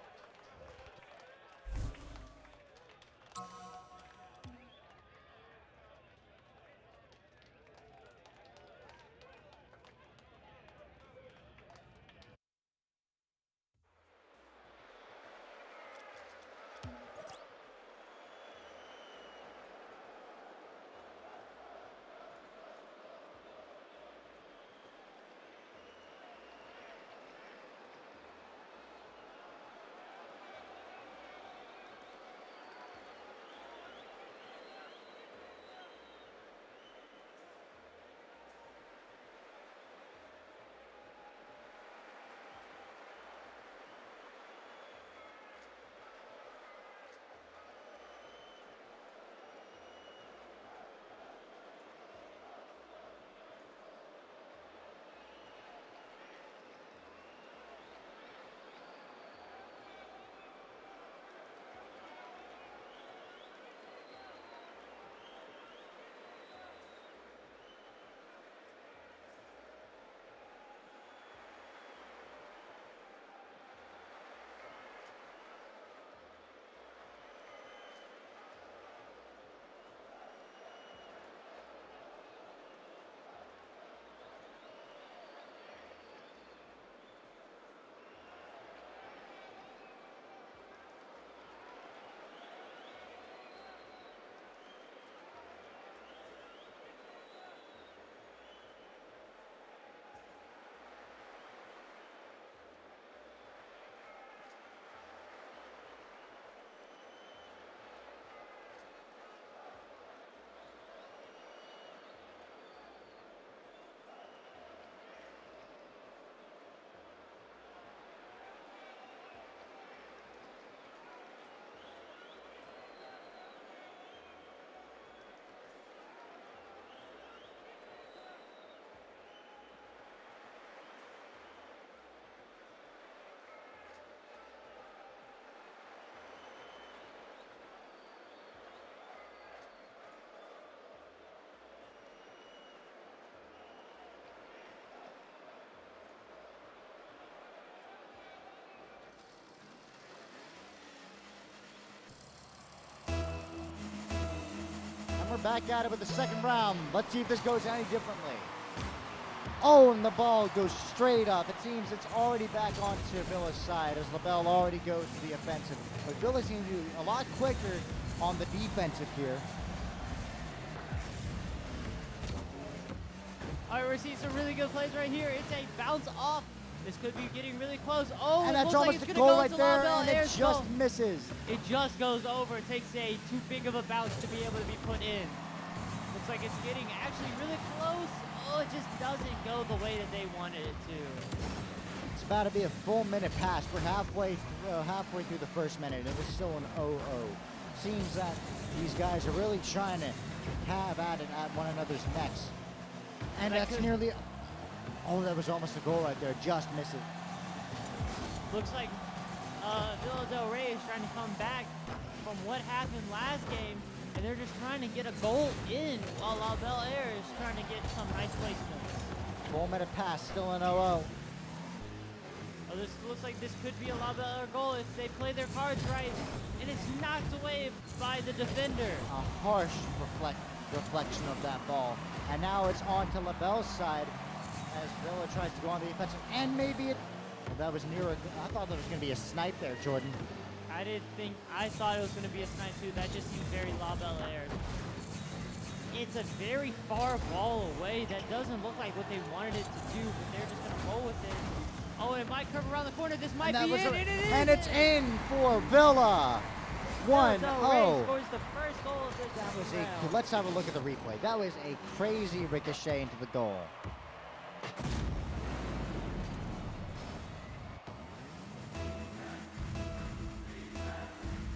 S1: back at it with the second round. Let's see if this goes any differently. Oh, and the ball goes straight up. It seems it's already back onto Villa's side as LaBelle already goes to the offensive. But Villa seems to be a lot quicker on the defensive here.
S14: All right, we're seeing some really good plays right here. It's a bounce off. This could be getting really close. Oh,
S1: And
S14: it
S1: that's
S14: looks like
S1: almost
S14: it's
S1: a
S14: gonna
S1: goal
S14: go
S1: right
S14: into
S1: there,
S14: LaBelle
S1: and it
S14: Air's
S1: just
S14: goal.
S1: misses.
S14: It just goes over. It takes a too big of a bounce to be able to be put in. Looks like it's getting actually really close. Oh, it just doesn't go the way that they wanted it to.
S1: It's about to be a full minute past. We're halfway through the first minute, and it's still an 0-0. Seems that these guys are really trying to have at it at one another's necks. And
S14: That
S1: that's
S14: could-
S1: nearly, oh, that was almost a goal right there. Just miss it.
S14: Looks like Villa Del Rey is trying to come back from what happened last game, and they're just trying to get a goal in while La Belle Air is trying to get some nice placements.
S1: Full minute pass, still an 0-0.
S14: Oh, this looks like this could be a La Belle Air goal if they play their cards right, and it's knocked away by the defender.
S1: A harsh reflection of that ball. And now it's on to LaBelle's side as Villa tries to go on the offensive. And maybe it, well, that was near I thought there was going to be a snipe there, Jordan.
S14: I thought it was going to be a snipe too. That just seems very La Belle Air. It's a very far ball away. That doesn't look like what they wanted it to do, but they're just going to roll with it. Oh, it might curve around the corner. This might be it. It is.
S1: And it's in for Villa. 1-0.
S14: Scores the first goal of this
S1: That was
S14: round.
S1: let's have a look at the replay. That was a crazy ricochet into the goal.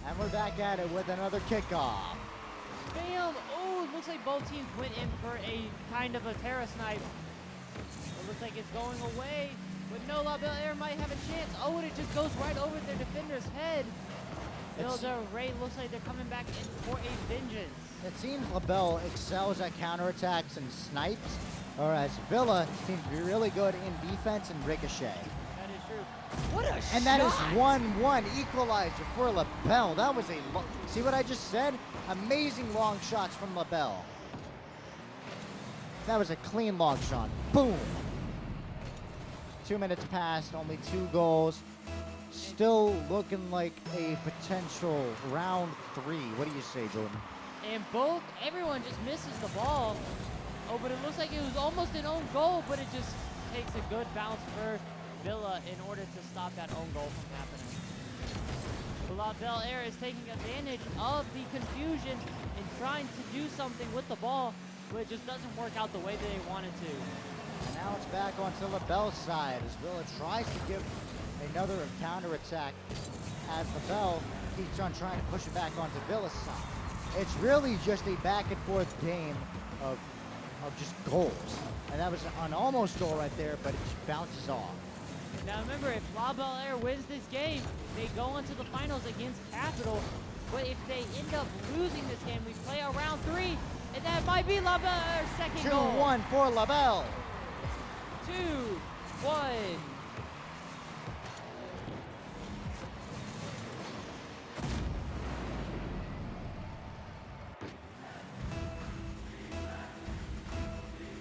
S1: And we're back at it with another kickoff.
S14: Bam! Oh, it looks like both teams went in for a kind of a terra snipe. It looks like it's going away, but no, La Belle Air might have a chance. Oh, and it just goes right over their defender's head. Villa Del Rey looks like they're coming back in for a vengeance.
S1: It seems LaBelle excels at counterattacks and snipes, whereas Villa seems to be really good in defense and ricochet.
S14: That is true. What a shot!
S1: And that is 1-1 equalizer for LaBelle. That was see what I just said? Amazing long shots from LaBelle. That was a clean long shot. Boom! 2 minutes passed, only 2 goals. Still looking like a potential round 3. What do you say, Jordan?
S14: And everyone just misses the ball. Oh, but it looks like it was almost an own goal, but it just takes a good bounce for Villa in order to stop that own goal from happening. La Belle Air is taking advantage of the confusion and trying to do something with the ball, but it just doesn't work out the way that they wanted to.
S1: And now it's back onto LaBelle's side as Villa tries to give another counterattack as LaBelle keeps on trying to push it back onto Villa's side. It's really just a back and forth game of just goals. And that was an almost goal right there, but it just bounces off.
S14: Now remember, if La Belle Air wins this game, they go on to the finals against Capital. But if they end up losing this game, we play a round 3, and that might be La Belle Air's second goal.
S1: 2-1 for LaBelle.
S14: 2-1.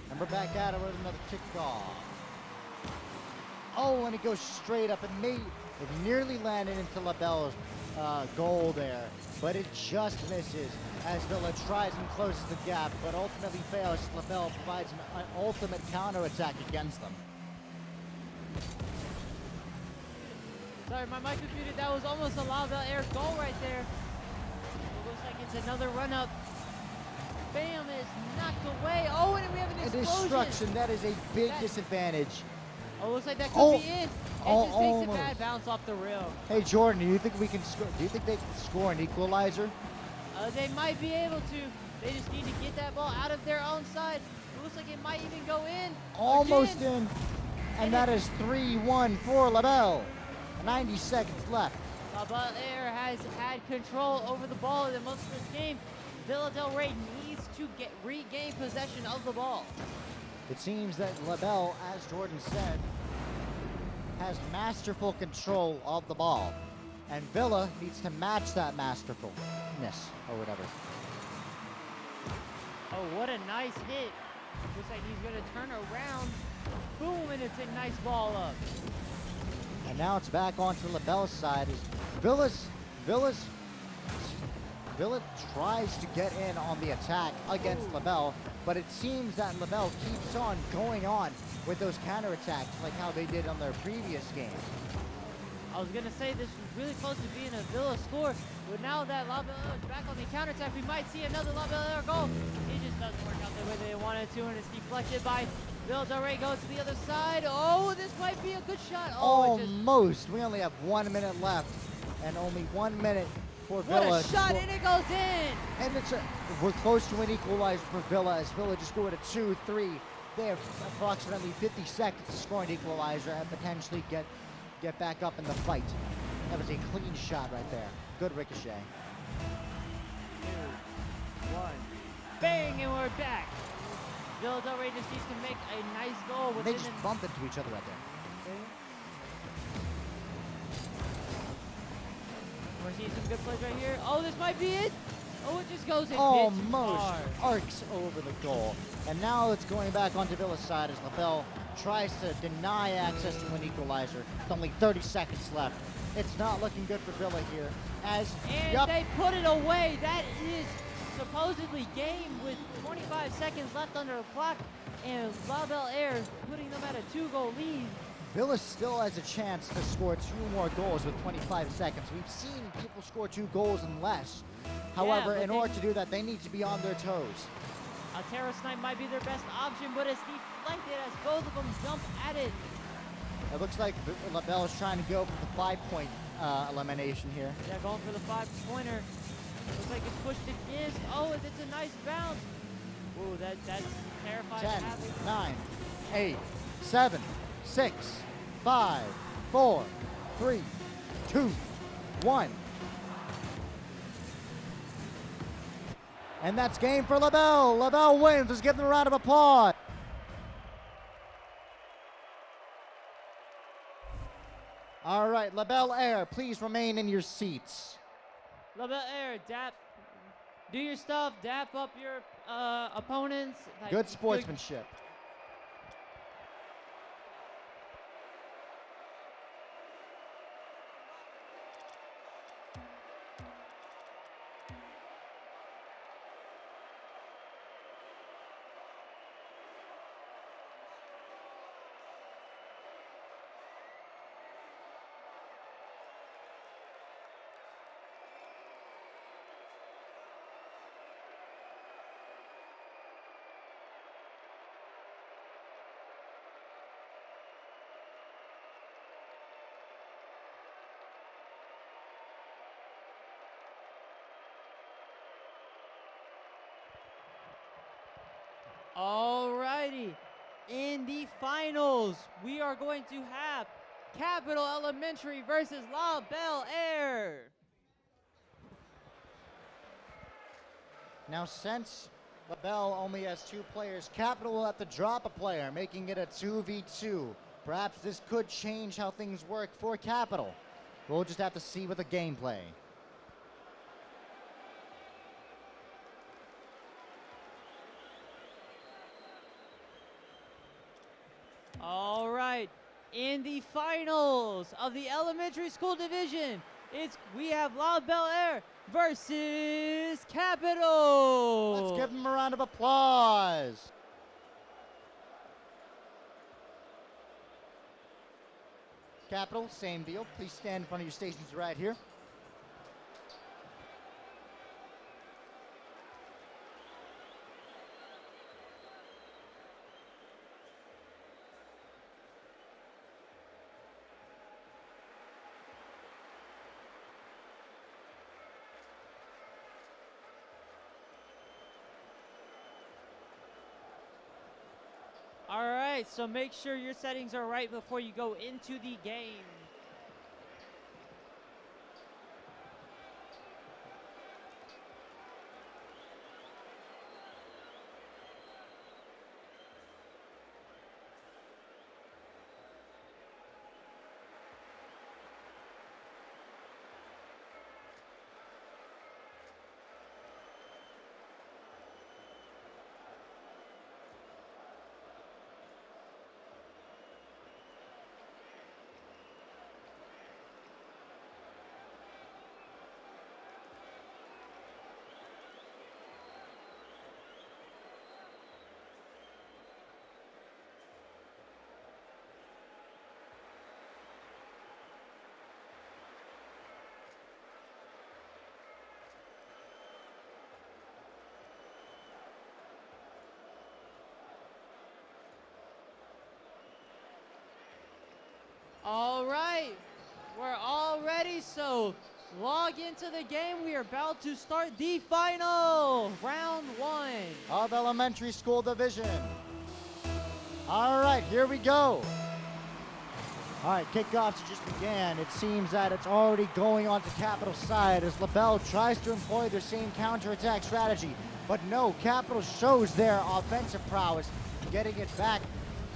S1: And we're back at it with another kickoff. Oh, and it goes straight up. It nearly landed into LaBelle's goal there, but it just misses as Villa tries and closes the gap, but ultimately fails. LaBelle provides an ultimate counterattack against them.
S14: Sorry, my mic was muted. That was almost a La Belle Air goal right there. It looks like it's another run-up. Bam, it's knocked away. Oh, and we have an
S1: A
S14: explosion.
S1: destruction, that is a big disadvantage.
S14: Oh, looks like that could be in. It just takes a
S1: almost.
S14: bad bounce off the rail.
S1: Hey Jordan, do you think we can score? Do you think they can score an equalizer?
S14: They might be able to. They just need to get that ball out of their own side. It looks like it might even go in.
S1: Almost
S14: again.
S1: in. And that is 3-1 for LaBelle. 90 seconds left.
S14: La Belle Air has had control over the ball in most of this game. Villa Del Rey needs to regain possession of the ball.
S1: It seems that LaBelle, as Jordan said, has masterful control of the ball. And Villa needs to match that masterfulness or whatever.
S14: Oh, what a nice hit. Looks like he's going to turn around. Boom, and it's a nice ball up.
S1: And now it's back onto LaBelle's side as Villa tries to get in on the attack against LaBelle, but it seems that LaBelle keeps on going on with those counterattacks like how they did on their previous game.
S14: I was going to say this was really close to being a Villa score, but now that La Belle is back on the counterattack, we might see another La Belle goal. It just doesn't work out the way they wanted to, and it's deflected by Bill Del Rey. Goes to the other side. Oh, this might be a good shot. Oh,
S1: Almost. We only have 1 minute left, and only 1 minute for Villa.
S14: What a shot, and it goes in.
S1: And we're close to an equalizer for Villa, as Villa just scored a 2-3. They have approximately 50 seconds to score an equalizer and potentially get back up in the fight. That was a clean shot right there. Good ricochet.
S14: 2, 1. Bang, and we're back. Bill Del Rey just needs to make a nice goal.
S1: They just bump into each other right there.
S14: We're seeing some good plays right here. Oh, this might be it. Oh, it just goes in.
S1: Almost arcs over the goal. And now it's going back onto Villa's side as LaBelle tries to deny access to an equalizer. With only 30 seconds left. It's not looking good for Villa here.
S14: They put it away. That is supposedly game with 25 seconds left under the clock. And La Belle Air putting them at a 2-goal lead.
S1: Villa still has a chance to score 2 more goals with 25 seconds. We've seen people score 2 goals and less. However, in order to do that, they need to be on their toes.
S14: A terror snipe might be their best option, but it's deflected as both of them jump at it.
S1: It looks like LaBelle is trying to go for the 5-point elimination here.
S14: Yeah, going for the 5-pointer. Looks like it's pushed against. Oh, it's a nice bounce. Ooh, that's terrifying.
S1: 10, 9, 8, 7, 6, 5, 4, 3, 2, 1. And that's game for LaBelle. LaBelle wins. Let's give them a round of applause. All right, LaBelle Air, please remain in your seats.
S14: La Belle Air, do your stuff, dap up your opponents.
S1: Good sportsmanship.
S14: Alrighty, in the finals, we are going to have Capital Elementary versus La Belle Air.
S1: Now, since LaBelle only has 2 players, Capital will have to drop a player, making it a 2v2. Perhaps this could change how things work for Capital. We'll just have to see with the gameplay.
S14: All right, in the finals of the elementary school division, we have La Belle Air versus Capital.
S1: Let's give them a round of applause. Capital, same deal. Please stand in front of your stations right here.
S14: All right, so make sure your settings are right before you go into the game. All right, we're all ready, so log into the game. We are about to start the final, round 1.
S1: Of elementary school division. All right, here we go. All right, kickoffs just began. It seems that it's already going on to Capital's side as LaBelle tries to employ their same counterattack strategy. But no, Capital shows their offensive prowess, getting it back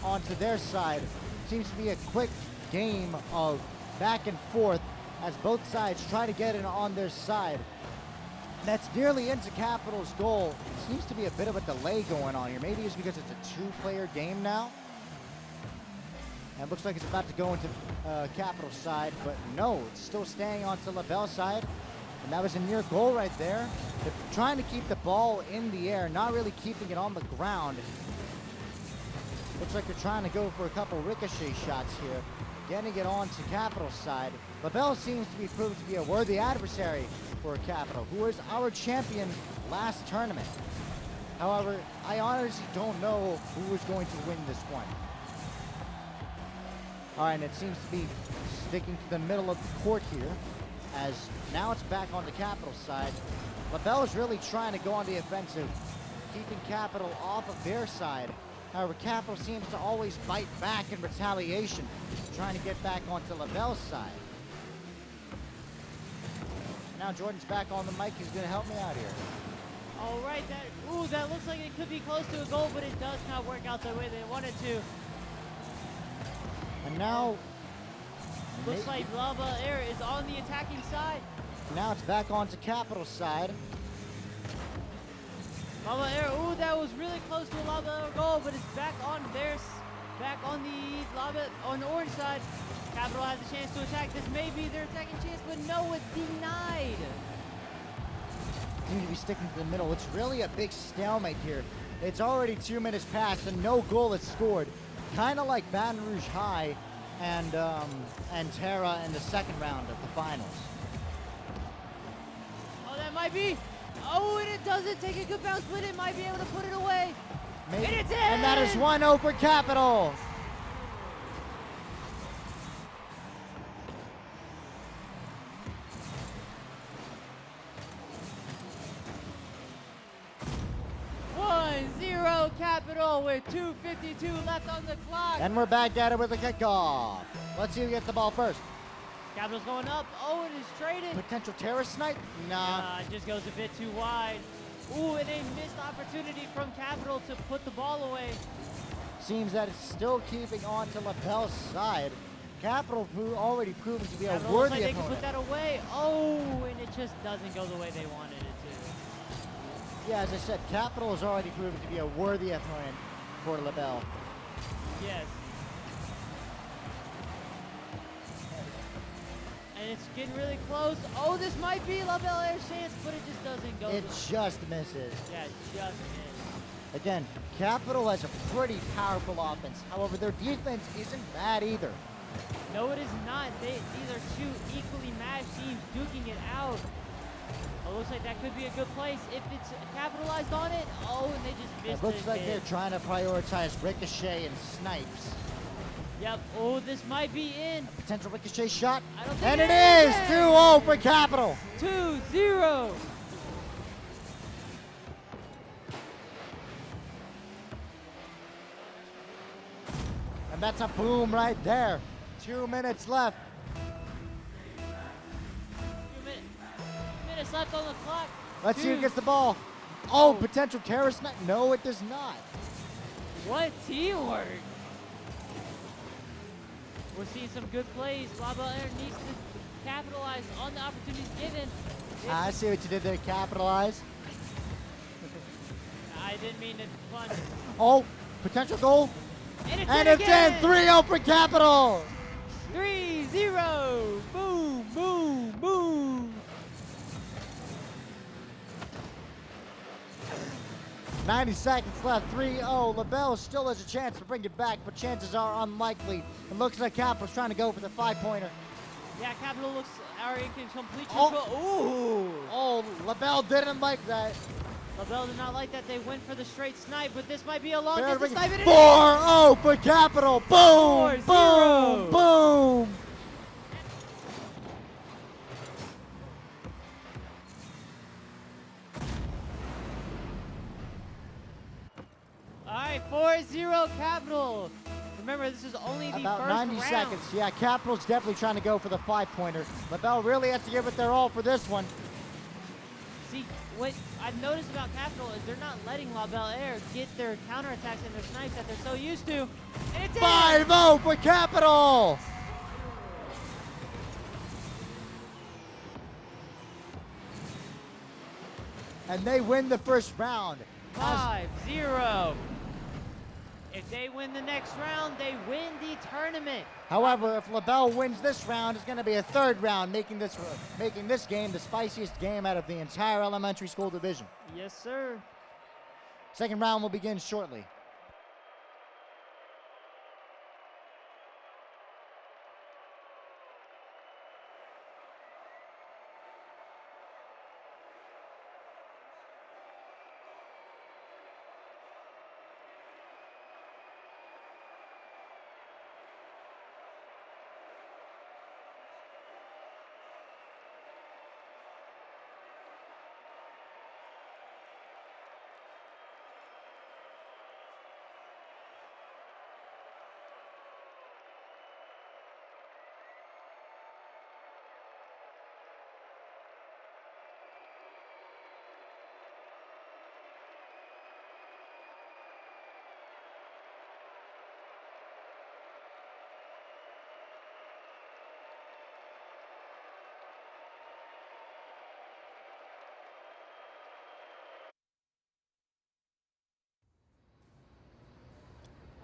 S1: onto their side. Seems to be a quick game of back and forth as both sides try to get it on their side. That's nearly into Capital's goal. Seems to be a bit of a delay going on here. Maybe it's because it's a 2-player game now. And it looks like it's about to go into Capital's side, but no, it's still staying onto LaBelle's side. And that was a near goal right there. They're trying to keep the ball in the air, not really keeping it on the ground. Looks like they're trying to go for a couple ricochet shots here, getting it on to Capital's side. LaBelle seems to be proved to be a worthy adversary for Capital, who was our champion last tournament. However, I honestly don't know who is going to win this one. All right, and it seems to be sticking to the middle of the court here, as now it's back on the Capital side. LaBelle is really trying to go on the offensive, keeping Capital off of their side. However, Capital seems to always bite back in retaliation, trying to get back onto LaBelle's side. Now Jordan's back on the mic. He's going to help me out here.
S14: All right, that looks like it could be close to a goal, but it does not work out the way they wanted to.
S1: And now,
S14: looks like Lava Air is on the attacking side.
S1: Now it's back onto Capital's side.
S14: Lava Air, that was really close to a Lava Air goal, but it's back on theirs, back on the orange side. Capital has a chance to attack. This may be their second chance, but no, it's denied.
S1: Seems to be sticking to the middle. It's really a big stalemate here. It's already 2 minutes past and no goal is scored. Kind of like Baton Rouge High and Terra in the second round of the finals.
S14: Oh, that might be. Oh, and it doesn't take a good bounce, but it might be able to put it away.
S1: Maybe.
S14: And it's in!
S1: And that is 1-0 for Capital.
S14: Capital with 2:52 left on the clock.
S1: And we're back at it with a kickoff. Let's see who gets the ball first.
S14: Capital's going up. Oh, it is traded.
S1: Potential terrorist snipe? Nah.
S14: It just goes a bit too wide. Ooh, and a missed opportunity from Capital to put the ball away.
S1: Seems that it's still keeping on to LaBelle's side. Capital already proven to be a worthy
S14: looks like they
S1: opponent.
S14: can put that away. Oh, and it just doesn't go the way they wanted it to.
S1: Yeah, as I said, Capital has already proven to be a worthy opponent for LaBelle.
S14: Yes. And it's getting really close. Oh, this might be LaBelle Air's chance, but it just doesn't go.
S1: It just misses.
S14: Yeah, it just missed.
S1: Again, Capital has a pretty powerful offense. However, their defense isn't bad either.
S14: No, it is not. These are two equally matched teams duking it out. It looks like that could be a good place if it's capitalized on it. Oh, and they just missed
S1: it. Looks like
S14: hit.
S1: they're trying to prioritize ricochet and snipes.
S14: Yep. Oh, this might be in.
S1: A potential ricochet shot.
S14: I don't think
S1: and it is 2-0 for Capital.
S14: 2-0.
S1: And that's a boom right there. 2 minutes left.
S14: 2 minutes left on the clock.
S1: Let's see who gets the ball. Oh, potential terrorist snipe. No, it does not.
S14: What teamwork. We're seeing some good plays. Lava Air needs to capitalize on the opportunities given.
S1: I see what you did there. Capitalize.
S14: I didn't mean to punch.
S1: Oh, potential goal.
S14: And it's
S1: in
S14: again.
S1: 3-0 for Capital.
S14: 3-0. Boom, boom, boom.
S1: 90 seconds left, 3-0. LaBelle still has a chance to bring it back, but chances are unlikely. It looks like Capital's trying to go for the 5-pointer.
S14: Yeah, Capital looks are in complete
S1: Oh.
S14: control. Ooh.
S1: Oh, LaBelle didn't like that.
S14: LaBelle did not like that. They went for the straight snipe, but this might be a long
S1: Fair
S14: distance
S1: ring-
S14: snipe. And it
S1: 4-0 for Capital. Boom,
S14: 4-0.
S1: boom, boom.
S14: All right, 4-0 Capital. Remember, this is only the
S1: About
S14: first
S1: 90
S14: round.
S1: seconds. Yeah, Capital's definitely trying to go for the 5-pointer. LaBelle really has to give it their all for this one.
S14: See, what I've noticed about Capital is they're not letting La Belle Air get their counterattacks and their snipes that they're so used to. And it's in!
S1: 5-0 for Capital. And they win the first round.
S14: 5-0. If they win the next round, they win the tournament.
S1: However, if LaBelle wins this round, it's going to be a third round, making this game the spiciest game out of the entire elementary school division.
S14: Yes, sir.
S1: Second round will begin shortly.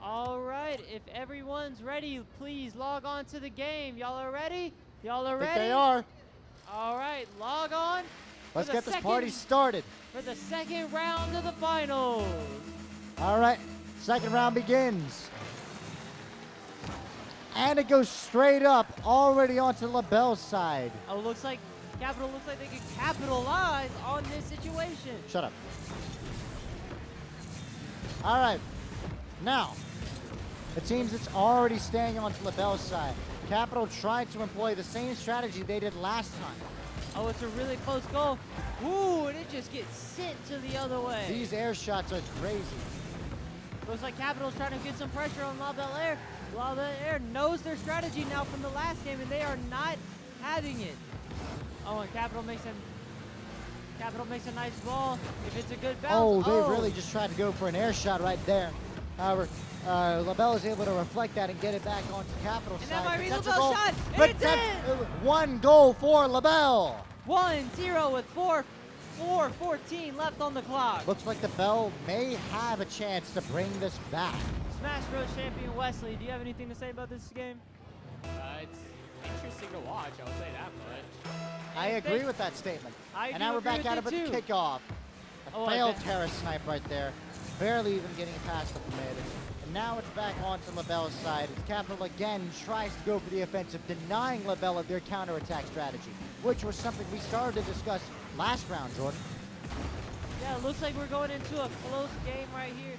S14: All right, if everyone's ready, please log on to the game. Y'all are ready? Y'all are
S1: I think
S14: ready?
S1: they are.
S14: All right, log on.
S1: Let's
S14: for the
S1: get this
S14: second-
S1: party started.
S14: For the second round of the finals.
S1: All right, second round begins. And it goes straight up, already onto LaBelle's side.
S14: Oh, looks like Capital looks like they could capitalize on this situation.
S1: Shut up. All right, now, it seems it's already staying onto LaBelle's side. Capital tried to employ the same strategy they did last time.
S14: Oh, it's a really close goal. Ooh, and it just gets sent to the other way.
S1: These air shots are crazy.
S14: Looks like Capital's trying to get some pressure on La Belle Air. La Belle Air knows their strategy now from the last game, and they are not having it. Oh, and Capital makes a nice ball. If it's a good bounce.
S1: Oh, they really just tried to go for an air shot right there. However, LaBelle is able to reflect that and get it back onto Capital's
S14: And
S1: side.
S14: that might be
S1: Potential
S14: LaBelle's
S1: goal.
S14: shot, and it's
S1: One goal for LaBelle.
S14: 1-0 with 4:14 left on the clock.
S1: Looks like the Bell may have a chance to bring this back.
S14: Smash Bros champion Wesley, do you have anything to say about this game?
S15: It's interesting to watch, I'll say that much.
S1: I agree with that statement.
S14: I
S1: And
S14: do
S1: now we're
S14: agree
S1: back
S14: with
S1: at
S14: it
S1: it with
S14: too.
S1: the kickoff. A
S14: Oh, I
S1: failed
S14: bet.
S1: terrorist snipe right there. Barely even getting past the mid. And now it's back onto LaBelle's side as Capital again tries to go for the offensive, denying LaBelle of their counterattack strategy, which was something we started to discuss last round, Jordan.
S14: Yeah, it looks like we're going into a close game right here.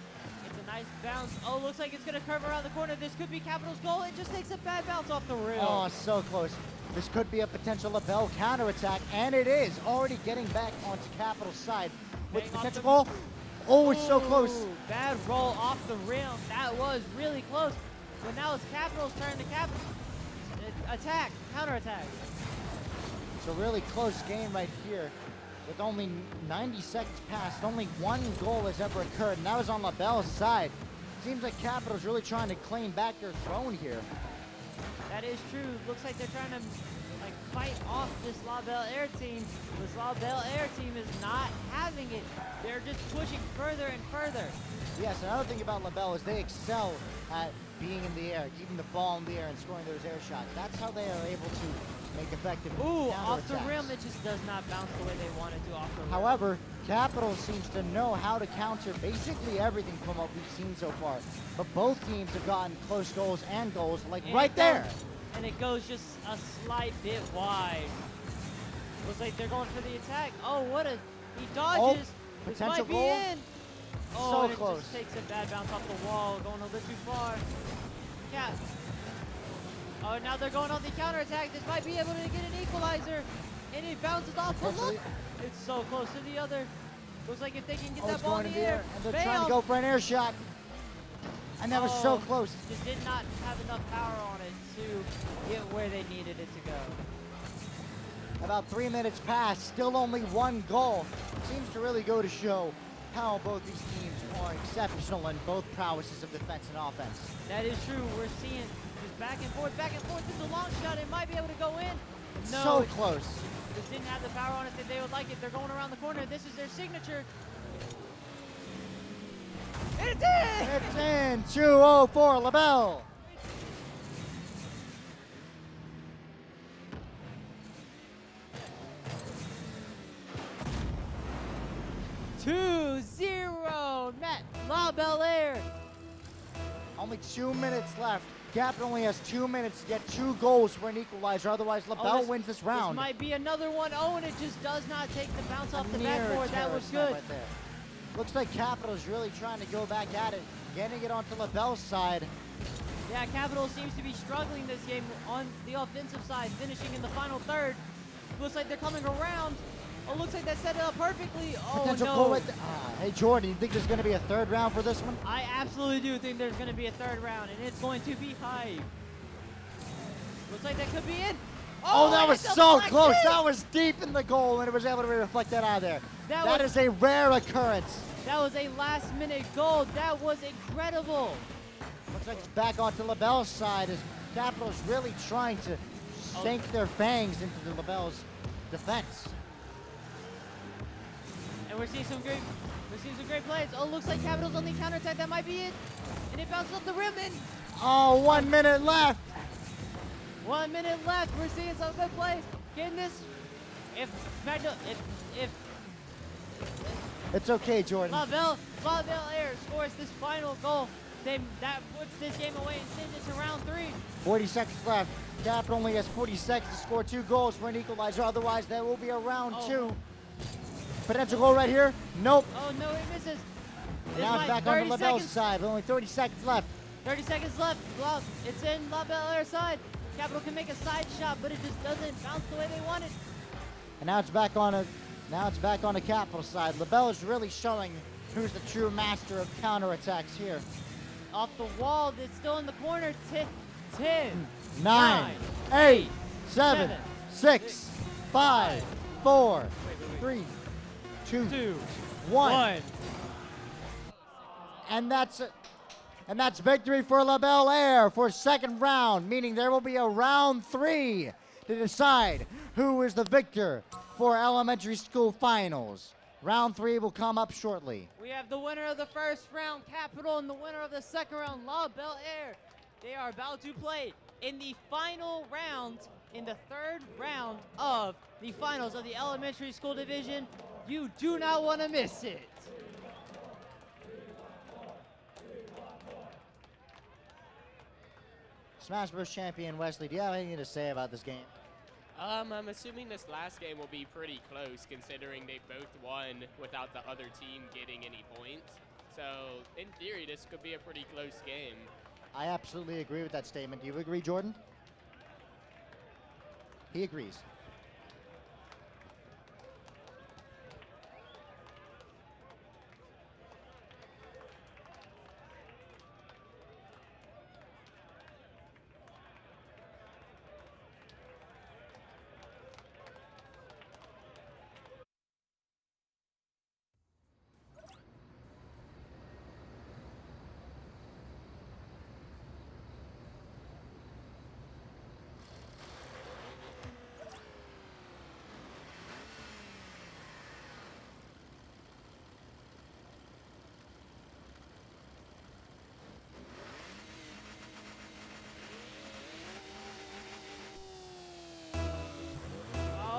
S14: It's a nice bounce. Oh, looks like it's going to curve around the corner. This could be Capital's goal. It just takes a bad bounce off the rim.
S1: Oh, so close. This could be a potential LaBelle counterattack, and it is already getting back onto Capital's side with
S14: Hang on
S1: potential
S14: to-
S1: goal. Oh, it's so close.
S14: Ooh, bad roll off the rim. That was really close. But now it's Capital's turn to attack, counterattack.
S1: It's a really close game right here. With only 90 seconds passed, only one goal has ever occurred, and that was on LaBelle's side. Seems like Capital's really trying to claim back their throne here.
S14: That is true. Looks like they're trying to fight off this La Belle Air team. This La Belle Air team is not having it. They're just pushing further and further.
S1: Yes, another thing about LaBelle is they excel at being in the air, keeping the ball in the air and scoring those air shots. That's how they are able to make effective
S14: Ooh, off the
S1: counterattacks.
S14: rim, it just does not bounce the way they want it to off the rim.
S1: However, Capital seems to know how to counter basically everything from what we've seen so far. But both teams have gotten close goals and goals, like
S14: And
S1: right
S14: it
S1: there.
S14: goes- and it goes just a slight bit wide. Looks like they're going for the attack. Oh, he dodges. This
S1: Potential
S14: might be
S1: goal.
S14: in. Oh,
S1: So
S14: and it
S1: close.
S14: just takes a bad bounce off the wall, going a little too far. Yeah. Oh, now they're going on the counterattack. This might be able to get an equalizer. And it bounces off. But look, it's so close to the other. Looks like if they can get
S1: Oh,
S14: that
S1: it's
S14: ball
S1: going
S14: in
S1: in
S14: the
S1: the
S14: air.
S1: air. And they're
S14: bam!
S1: trying to go for an air shot. And that was so close.
S14: Just did not have enough power on it to get where they needed it to go.
S1: About 3 minutes passed, still only 1 goal. Seems to really go to show how both these teams are exceptional in both prowesses of defense and offense.
S14: That is true. We're seeing just back and forth, back and forth. It's a long shot. It might be able to go in. No,
S1: So
S14: it
S1: close.
S14: just didn't have the power on it that they would like it. They're going around the corner. This is their signature. It's in!
S1: It's in. 2-0 for LaBelle.
S14: Matt LaBelle.
S1: Only 2 minutes left. Captain only has 2 minutes to get 2 goals for an equalizer. Otherwise, LaBelle wins this round.
S14: This might be another one. Oh, and it just does not take the bounce off the
S1: Near
S14: backboard. That
S1: terror
S14: was
S1: snap
S14: good.
S1: right there. Looks like Capital's really trying to go back at it, getting it onto LaBelle's side.
S14: Yeah, Capital seems to be struggling this game on the offensive side, finishing in the final third. Looks like they're coming around. Oh, looks like that set it up perfectly. Oh,
S1: Potential
S14: no.
S1: goal right there. Hey, Jordan, you think there's going to be a third round for this one?
S14: I absolutely do think there's going to be a third round, and it's going to be Hive. Looks like that could be it.
S1: Oh, that
S14: and
S1: was
S14: it's
S1: so
S14: deflected!
S1: close. That was deep in the goal, and it was able to reflect that out of there. That is a rare occurrence.
S14: That was a last-minute goal. That was incredible.
S1: Looks like it's back onto LaBelle's side as Capital's really trying to sink their fangs into the LaBelle's defense.
S14: And we're seeing some great plays. Oh, looks like Capital's on the counterattack. That might be it. And it bounces off the rim and
S1: Oh, 1 minute left.
S14: 1 minute left. We're seeing some good plays. Getting this.
S1: It's okay, Jordan.
S14: LaBelle Air scores this final goal. That puts this game away and sends it to round 3.
S1: 40 seconds left. Capital only has 40 seconds to score 2 goals for an equalizer. Otherwise, there will be a round 2. Potential goal right here. Nope.
S14: Oh, no, it misses.
S1: Now it's back on the LaBelle's side with only 30 seconds left.
S14: 30 seconds left. It's in LaBelle Air's side. Capital can make a side shot, but it just doesn't bounce the way they want it.
S1: And now it's back on the Capital side. LaBelle is really showing who's the true master of counterattacks here.
S14: Off the wall, it's still in the corner. 10,
S1: 9, 8, 7, 6, 5, 4, 3, 2, 1. And that's victory for LaBelle Air for second round, meaning there will be a round 3 to decide who is the victor for elementary school finals. Round 3 will come up shortly.
S14: We have the winner of the first round, Capital, and the winner of the second round, LaBelle Air. They are about to play in the final round, in the third round of the finals of the elementary school division. You do not want to miss it.
S1: Smash Bros. Champion Wesley, do you have anything to say about this game?
S15: I'm assuming this last game will be pretty close, considering they both won without the other team getting any points. So, in theory, this could be a pretty close game.
S1: I absolutely agree with that statement. Do you agree, Jordan? He agrees.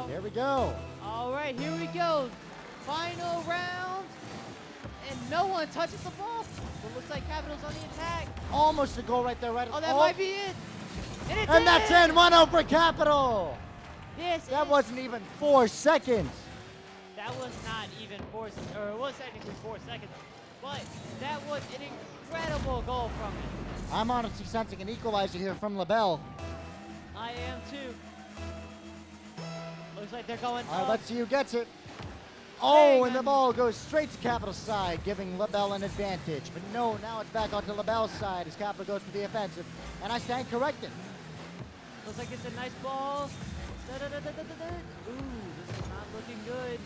S1: Here we go.
S14: All right, here we go. Final round. And no one touches the ball. It looks like Capital's on the attack.
S1: Almost a goal right there. Right.
S14: Oh, that might be it. And it's
S1: And that's in. 1-0 for Capital.
S14: That
S1: wasn't even 4 seconds.
S14: that was not even 4, or it was technically 4 seconds, but that was an incredible goal from him.
S1: I'm honestly sensing an equalizer here from LaBelle.
S14: I am too. Looks like they're going
S1: All right,
S14: up.
S1: let's see who gets it. Oh,
S14: Dang,
S1: and the ball goes straight to Capital's side, giving LaBelle an advantage. But no, now it's back onto LaBelle's side as Capital goes for the offensive. And I stand corrected.
S14: Looks like it's a nice ball. Ooh, this is not looking good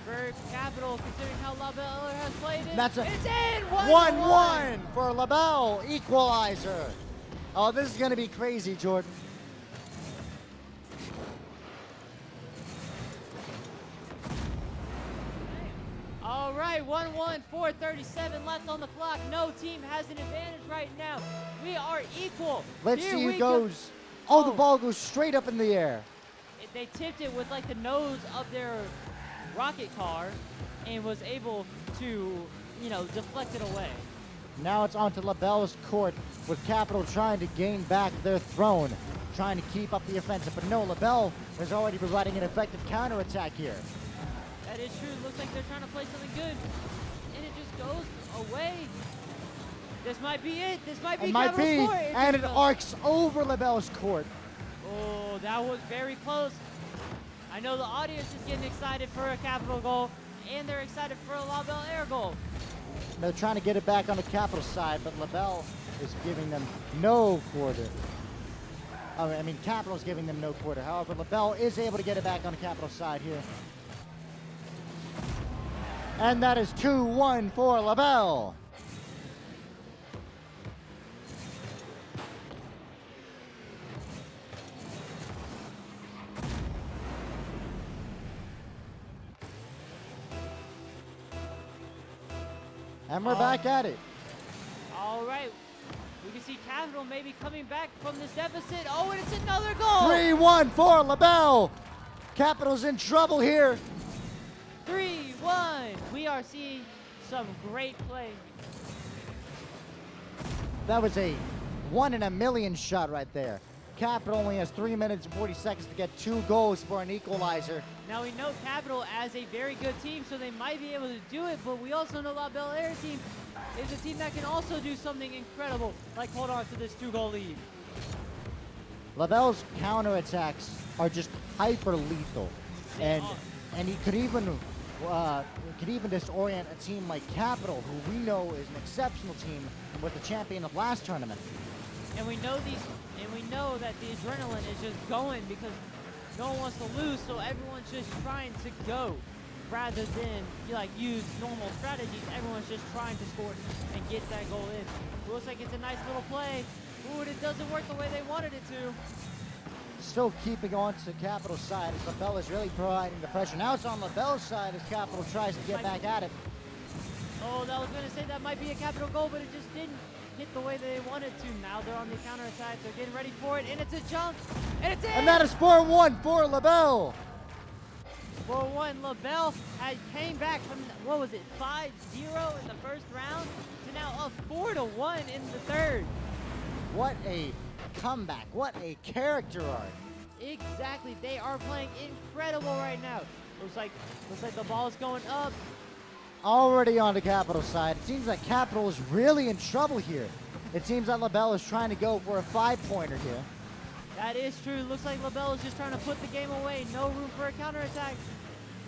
S14: for Capital, considering how LaBelle has played it.
S1: That's a
S14: it's in!
S1: 1-1 for LaBelle, equalizer. Oh, this is going to be crazy, Jordan.
S14: All right, 1-1, 4:37 left on the clock. No team has an advantage right now. We are equal.
S1: Let's
S14: Here
S1: see
S14: we
S1: who
S14: go.
S1: goes. Oh, the ball goes straight up in the air.
S14: They tipped it with like the nose of their rocket car and was able to, you know, deflect it away.
S1: Now it's onto LaBelle's court with Capital trying to gain back their throne, trying to keep up the offensive. But no, LaBelle is already providing an effective counterattack here.
S14: That is true. Looks like they're trying to play something good. And it just goes away. This might be it. This might be
S1: It might
S14: Capital's
S1: be,
S14: court.
S1: and it
S14: just goes.
S1: arcs over LaBelle's court.
S14: Oh, that was very close. I know the audience is getting excited for a Capital goal, and they're excited for a LaBelle air goal.
S1: They're trying to get it back on the Capital side, but LaBelle is giving them no quarter. I mean, Capital's giving them no quarter. However, LaBelle is able to get it back on the Capital side here. And that is 2-1 for LaBelle. And we're back at it.
S14: All right. We can see Capital maybe coming back from this deficit. Oh, and it's another goal.
S1: 3-1 for LaBelle. Capital's in trouble here.
S14: 3-1. We are seeing some great play.
S1: That was a 1 in a million shot right there. Capital only has 3 minutes and 40 seconds to get 2 goals for an equalizer.
S14: Now we know Capital as a very good team, so they might be able to do it, but we also know LaBelle Air team is a team that can also do something incredible, like hold on to this 2-goal lead.
S1: LaBelle's counterattacks are just hyper lethal, and he could even disorient a team like Capital, who we know is an exceptional team with the champion of last tournament.
S14: And we know that the adrenaline is just going because no one wants to lose, so everyone's just trying to go rather than use normal strategies. Everyone's just trying to score and get that goal in. It looks like it's a nice little play. Ooh, and it doesn't work the way they wanted it to.
S1: Still keeping on to Capital's side as LaBelle is really providing the pressure. Now it's on LaBelle's side as Capital tries to get back at it.
S14: Oh, that was going to say that might be a Capital goal, but it just didn't hit the way they wanted to. Now they're on the counterattack. They're getting ready for it, and it's a jump, and it's in!
S1: And that is 4-1 for LaBelle.
S14: 4-1. LaBelle came back from, what was it, 5-0 in the first round to now up 4-1 in the third.
S1: What a comeback. What a character arc.
S14: Exactly. They are playing incredible right now. Looks like the ball is going up.
S1: Already on the Capital side. It seems like Capital is really in trouble here. It seems that LaBelle is trying to go for a 5-pointer here.
S14: That is true. Looks like LaBelle is just trying to put the game away. No room for a counterattack.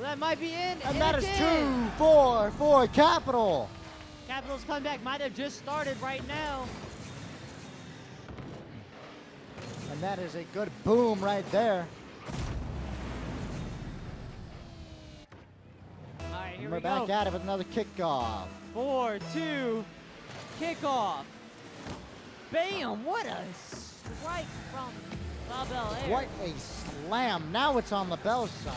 S14: Well, that might be in.
S1: And that is 2-4 for Capital.
S14: Capital's comeback might have just started right now.
S1: And that is a good boom right there.
S14: All right, here
S1: We're
S14: we
S1: back
S14: go.
S1: at it with another kickoff.
S14: 4-2, kickoff. Bam! What a strike from LaBelle Air.
S1: What a slam. Now it's on LaBelle's side.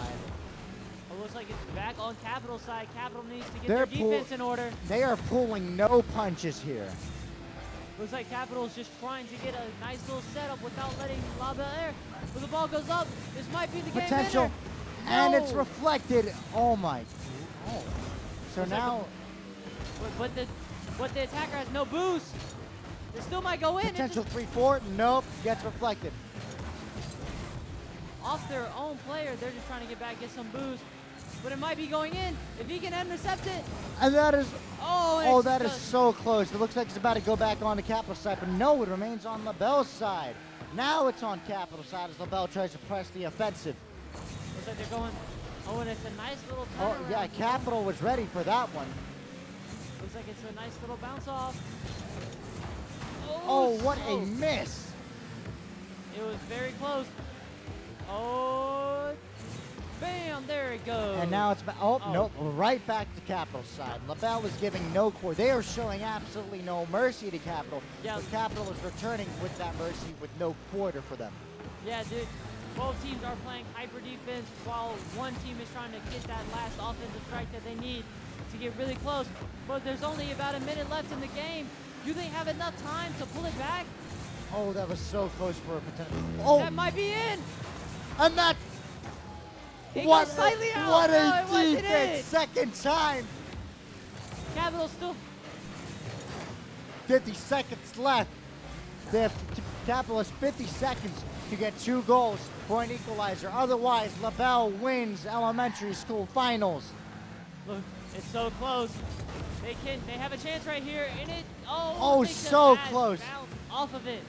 S14: It looks like it's back on Capital side. Capital needs to get their defense in order.
S1: They are pulling no punches here.
S14: Looks like Capital's just trying to get a nice little setup without letting LaBelle Air. But the ball goes up. This might be the game
S1: Potential.
S14: winner.
S1: And
S14: No.
S1: it's reflected. Oh my. Oh. So
S14: Looks like
S1: now.
S14: But the attacker has no boost. It still might go in.
S1: Potential 3-4. Nope. Gets reflected.
S14: Off their own player. They're just trying to get back, get some boost. but it might be going in. If he can intercept it.
S1: And that is,
S14: Oh, and
S1: oh,
S14: it's
S1: that is
S14: just-
S1: so close. It looks like it's about to go back on the Capital side, but no, it remains on LaBelle's side. Now it's on Capital side as LaBelle tries to press the offensive.
S14: Looks like they're going. Oh, and it's a nice little
S1: Oh,
S14: turnaround.
S1: yeah, Capital was ready for that one.
S14: Looks like it's a nice little bounce off.
S1: Oh, what a
S14: so-
S1: miss.
S14: It was very close. Oh, bam, there it goes.
S1: And now it's back. Oh, nope, right back to Capital side. LaBelle is giving no core. They are showing absolutely no mercy to Capital.
S14: Yeah.
S1: But Capital is returning with that mercy with no quarter for them.
S14: Yeah, dude. Both teams are playing hyper defense while one team is trying to get that last offensive strike that they need to get really close. But there's only about a minute left in the game. Do they have enough time to pull it back?
S1: Oh, that was so close for a potential. Oh,
S14: That might be in.
S1: and that's
S14: It
S1: what
S14: goes slightly out.
S1: what
S14: No,
S1: a
S14: it wasn't
S1: defense!
S14: in.
S1: Second time.
S14: Capital still.
S1: 50 seconds left. They have Capital has 50 seconds to get 2 goals for an equalizer. Otherwise, LaBelle wins elementary school finals.
S14: Look, it's so close. They have a chance right here, and it.
S1: Oh,
S14: they just
S1: so
S14: bounced
S1: close.
S14: off of it.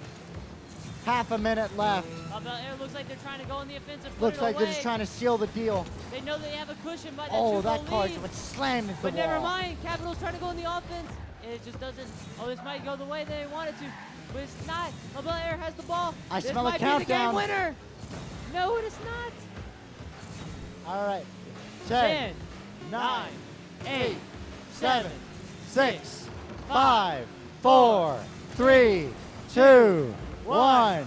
S1: Half a minute left.
S14: It looks like they're trying to go in the offensive. put
S1: Looks
S14: it
S1: like they're
S14: away.
S1: just trying to seal the deal.
S14: They know they have a cushion by the
S1: Oh,
S14: 2-goal
S1: that card
S14: lead.
S1: went slammed into
S14: But
S1: the wall.
S14: never mind. Capital's trying to go in the offense. And it just doesn't. Oh, this might go the way they want it to. But it's not. LaBelle Air has the ball.
S1: I
S14: this
S1: smell a
S14: might
S1: countdown.
S14: be the game winner. No, it is not.
S1: All right.
S14: 10,
S1: 9,
S14: 8,
S1: 7, 6, 5, 4, 3, 2, 1.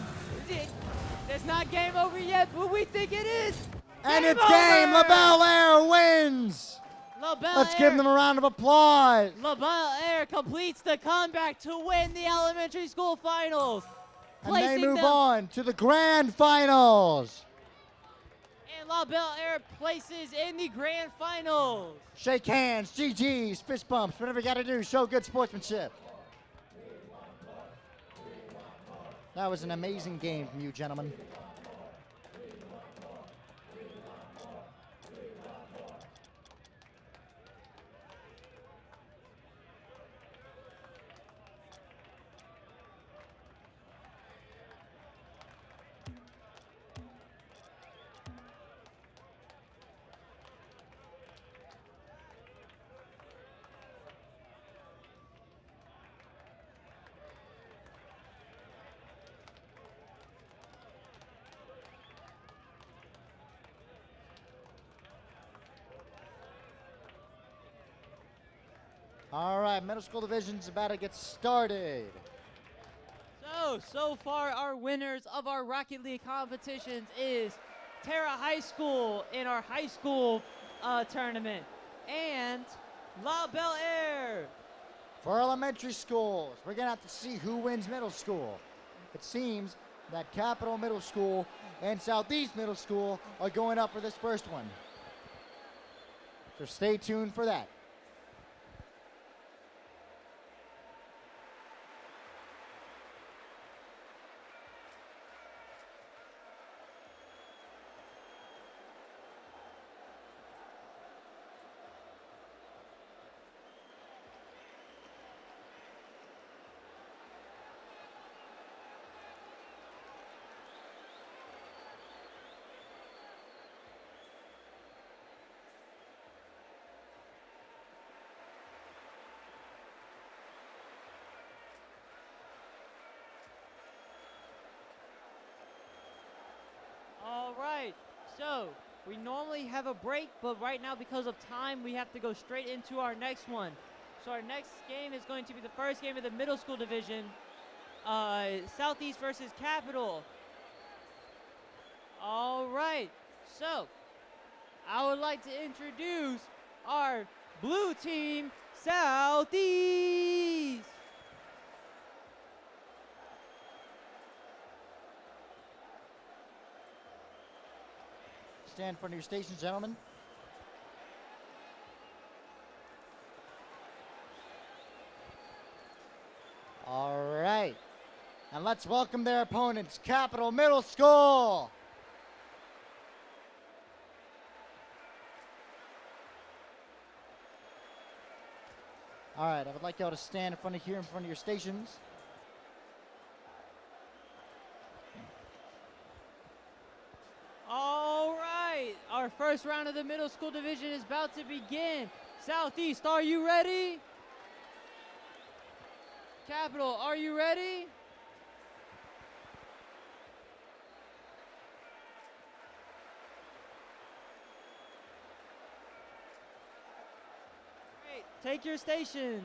S14: It's not game over yet, but we think it is.
S1: And
S14: Game
S1: it's game.
S14: over!
S1: LaBelle Air wins.
S14: LaBelle
S1: Let's
S14: Air,
S1: give them a round of applause.
S14: LaBelle Air completes the comeback to win the elementary school finals.
S1: And they
S14: placing
S1: move
S14: them-
S1: on to the grand finals.
S14: And LaBelle Air places in the grand finals.
S1: Shake hands, GG's, fist bumps, whatever you got to do. Show good sportsmanship. That was an amazing game from you, gentlemen. All right, middle school division's about to get started.
S14: So far our winners of our Rocket League competitions is Terra High School in our high school tournament and LaBelle Air.
S1: For elementary schools, we're going to have to see who wins middle school. It seems that Capital Middle School and Southeast Middle School are going up for this first one. So stay tuned for that.
S14: All right, so we normally have a break, but right now because of time, we have to go straight into our next one. So our next game is going to be the first game of the middle school division, Southeast versus Capital. All right, so I would like to introduce our blue team, Southeast.
S1: Stand in front of your stations, gentlemen. All right. And let's welcome their opponents, Capital Middle School. All right, I would like y'all to stand in front of your stations.
S14: All right, our first round of the middle school division is about to begin. Southeast, are you ready? Capital, are you ready? Great, take your stations.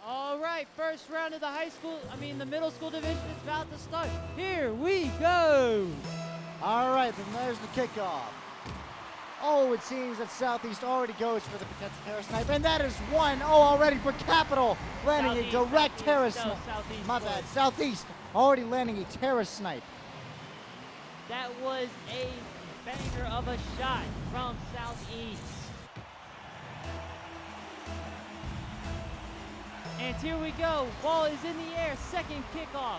S14: All right, first round of the middle school division is about to start. Here we go.
S1: All right, then there's the kickoff. Oh, it seems that Southeast already goes for the potential terror snipe, and that is 1-0 already for Capital, landing a direct terror snipe. My bad, Southeast already landing a terror snipe.
S14: That was a banger of a shot from Southeast. And here we go. Ball is in the air. Second kickoff.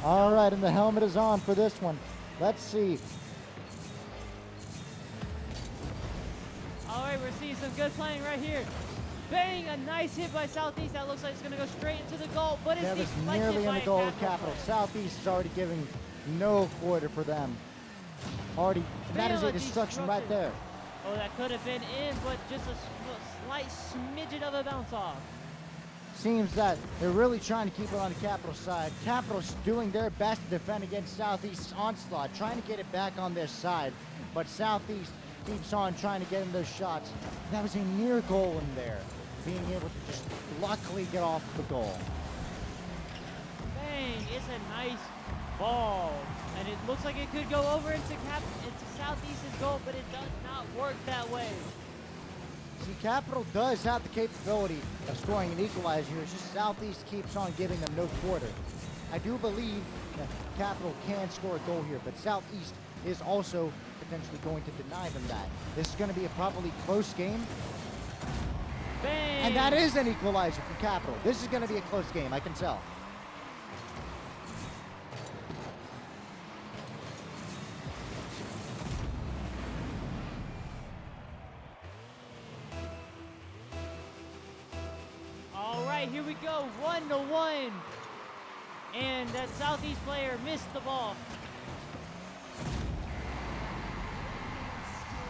S1: All right, and the helmet is on for this one. Let's see.
S14: All right, we're seeing some good playing right here. Bang, a nice hit by Southeast. That looks like it's going to go straight into the goal, but it's
S1: That was
S14: deflected
S1: nearly in
S14: by
S1: the
S14: a
S1: goal of
S14: Capital
S1: Capital.
S14: player.
S1: Southeast is already giving no quarter for them. Already, and that is
S14: Bam,
S1: a destruction right there.
S14: Oh, that could have been in, but just a slight smidgen of a bounce off.
S1: Seems that they're really trying to keep it on the Capital side. Capital's doing their best to defend against Southeast's onslaught, trying to get it back on their side. But Southeast keeps on trying to get in those shots. That was a near goal in there, being able to just luckily get off the goal.
S14: Bang, it's a nice ball. And it looks like it could go over into Southeast's goal, but it does not work that way.
S1: See, Capital does have the capability of scoring an equalizer here. It's just Southeast keeps on giving them no quarter. I do believe that Capital can score a goal here, but Southeast is also potentially going to deny them that. This is going to be a probably close game.
S14: Bang!
S1: And that is an equalizer for Capital. This is going to be a close game, I can tell.
S14: go, 1-1. And that Southeast player missed the ball.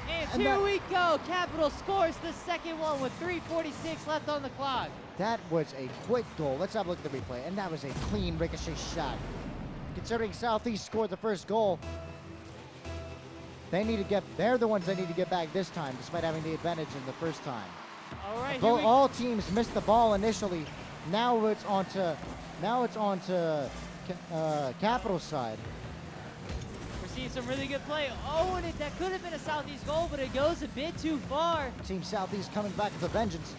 S14: And here we go. Capital scores the second one with 3:46 left on the clock.
S1: That was a quick goal. Let's have a look at the replay. And that was a clean ricochet shot. Considering Southeast scored the first goal, they're the ones that need to get back this time, despite having the advantage in the first time.
S14: All right.
S1: All teams missed the ball initially. Now it's on to Capital's side.
S14: We're seeing some really good play. Oh, and that could have been a Southeast goal, but it goes a bit too far.
S1: Team Southeast coming back with a vengeance.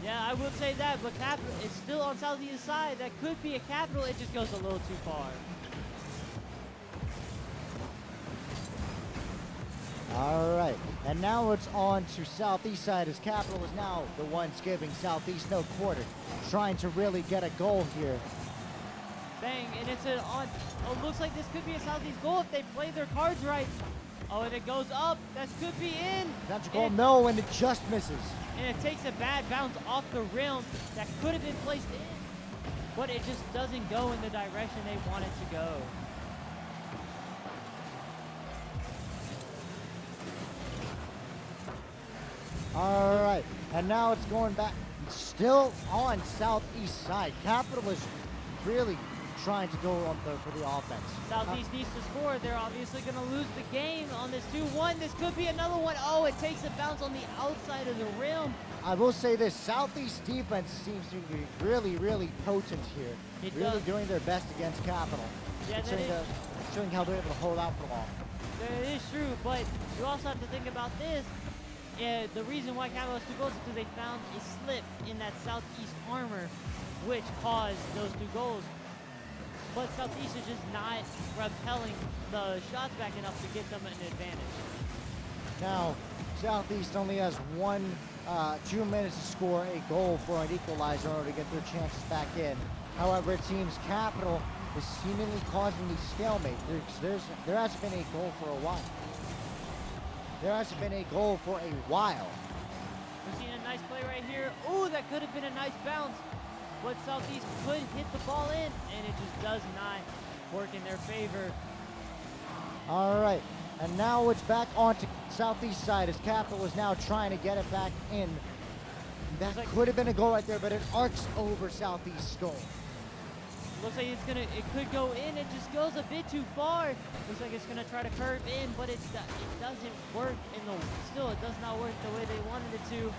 S14: Yeah, I would say that, but Capital, it's still on Southeast's side. That could be a Capital. It just goes a little too far.
S1: All right, and now it's on to Southeast side as Capital is now the ones giving Southeast no quarter, trying to really get a goal here.
S14: Bang, and it's looks like this could be a Southeast goal if they play their cards right. Oh, and it goes up. That could be in.
S1: That's a goal, no, and it just misses.
S14: And it takes a bad bounce off the rim that could have been placed in, but it just doesn't go in the direction they want it to go.
S1: All right, and now it's going back, still on Southeast side. Capital is really trying to go for the offense.
S14: Southeast needs to score. They're obviously going to lose the game on this 2-1. This could be another one. Oh, it takes a bounce on the outside of the rim.
S1: I will say this, Southeast defense seems to be really, really potent here. Really doing their best against Capital.
S14: Yeah,
S1: showing how they're able to hold out for long.
S14: That is true, but you also have to think about this. The reason why Capital has 2 goals is because they found a slip in that Southeast armor, which caused those 2 goals. But Southeast is just not repelling the shots back enough to get them an advantage.
S1: Now, Southeast only has 2 minutes to score a goal for an equalizer in order to get their chances back in. However, it seems Capital is seemingly causing the stalemate. There hasn't been a goal for a while. There hasn't been a goal for a while.
S14: We're seeing a nice play right here. Ooh, that could have been a nice bounce. But Southeast could hit the ball in, and it just does not work in their favor.
S1: All right, and now it's back onto Southeast side as Capital is now trying to get it back in. That could have been a goal right there, but it arcs over Southeast's goal.
S14: Looks like it could go in. It just goes a bit too far. Looks like it's gonna try to curve in, but it doesn't work. Still, it does not work the way they wanted it to.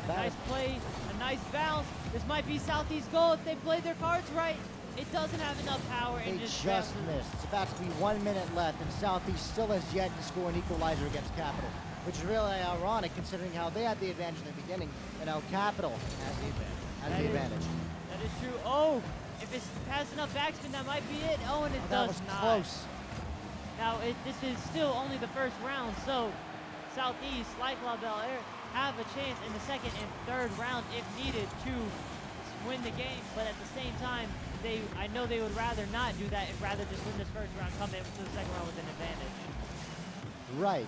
S14: A nice play, a nice bounce. This might be Southeast goal if they play their cards right. It doesn't have enough power.
S1: They
S14: and
S1: just
S14: bounces.
S1: missed. It's about to be 1 minute left, and Southeast still has yet to score an equalizer against Capital, which is really ironic considering how they had the advantage in the beginning and how Capital has the advantage.
S14: That is true. Oh, if it has enough backspin, that might be it. Oh, and it does
S1: was
S14: not.
S1: Close.
S14: Now, this is still only the first round, so Southeast, like La Belle Air, have a chance in the second and third round if needed to win the game. But at the same time, I know they would rather not do that and rather just win this first round, come into the second round with an advantage.
S1: Right.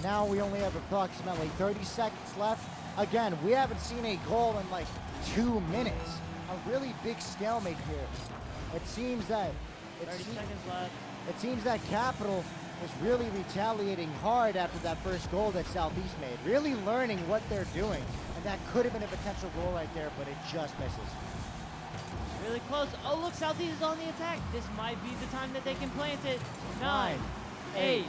S1: Now we only have approximately 30 seconds left. Again, we haven't seen a goal in like 2 minutes. A really big stalemate here. It seems that
S14: 30 seconds left.
S1: It seems that Capital is really retaliating hard after that first goal that Southeast made. Really learning what they're doing. And that could have been a potential goal right there, but it just misses.
S14: Really close. Oh, look, Southeast is on the attack. This might be the time that they can plant it. 9, 8,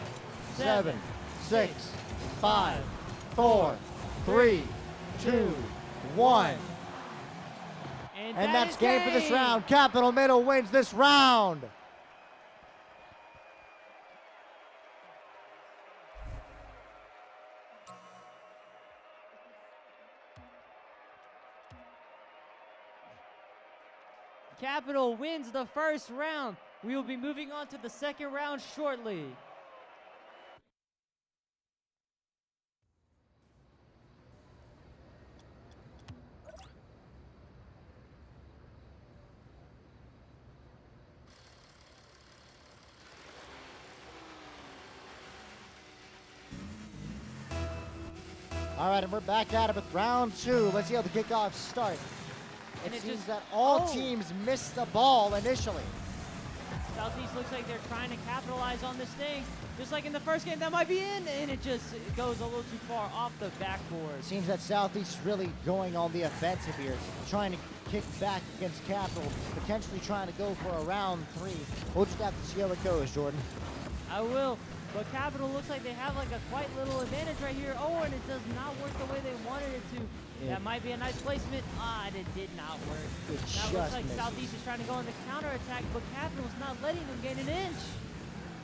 S14: 7,
S1: 6, 5, 4, 3, 2, 1. And that's game for this round. Capital Middle wins this round.
S14: Capital wins the first round. We will be moving on to the second round shortly.
S1: All right, and we're back at it with round 2. Let's see how the kickoffs start.
S14: And
S1: It
S14: it
S1: seems
S14: just-
S1: that all
S14: oh.
S1: teams missed the ball initially.
S14: Southeast looks like they're trying to capitalize on this thing. Just like in the first game, that might be in, and it goes a little too far off the backboard.
S1: It seems that Southeast is really going on the offensive here, trying to kick back against Capital, potentially trying to go for a round 3. We'll just have to see how it goes, Jordan.
S14: I will. But Capital looks like they have like a quite little advantage right here. Oh, and it does not work the way they wanted it to.
S1: Yeah.
S14: That might be a nice placement. Ah, and it did not work.
S1: It
S14: Now
S1: just
S14: it looks like
S1: misses.
S14: Southeast is trying to go on the counterattack, but Capital's not letting them gain an inch.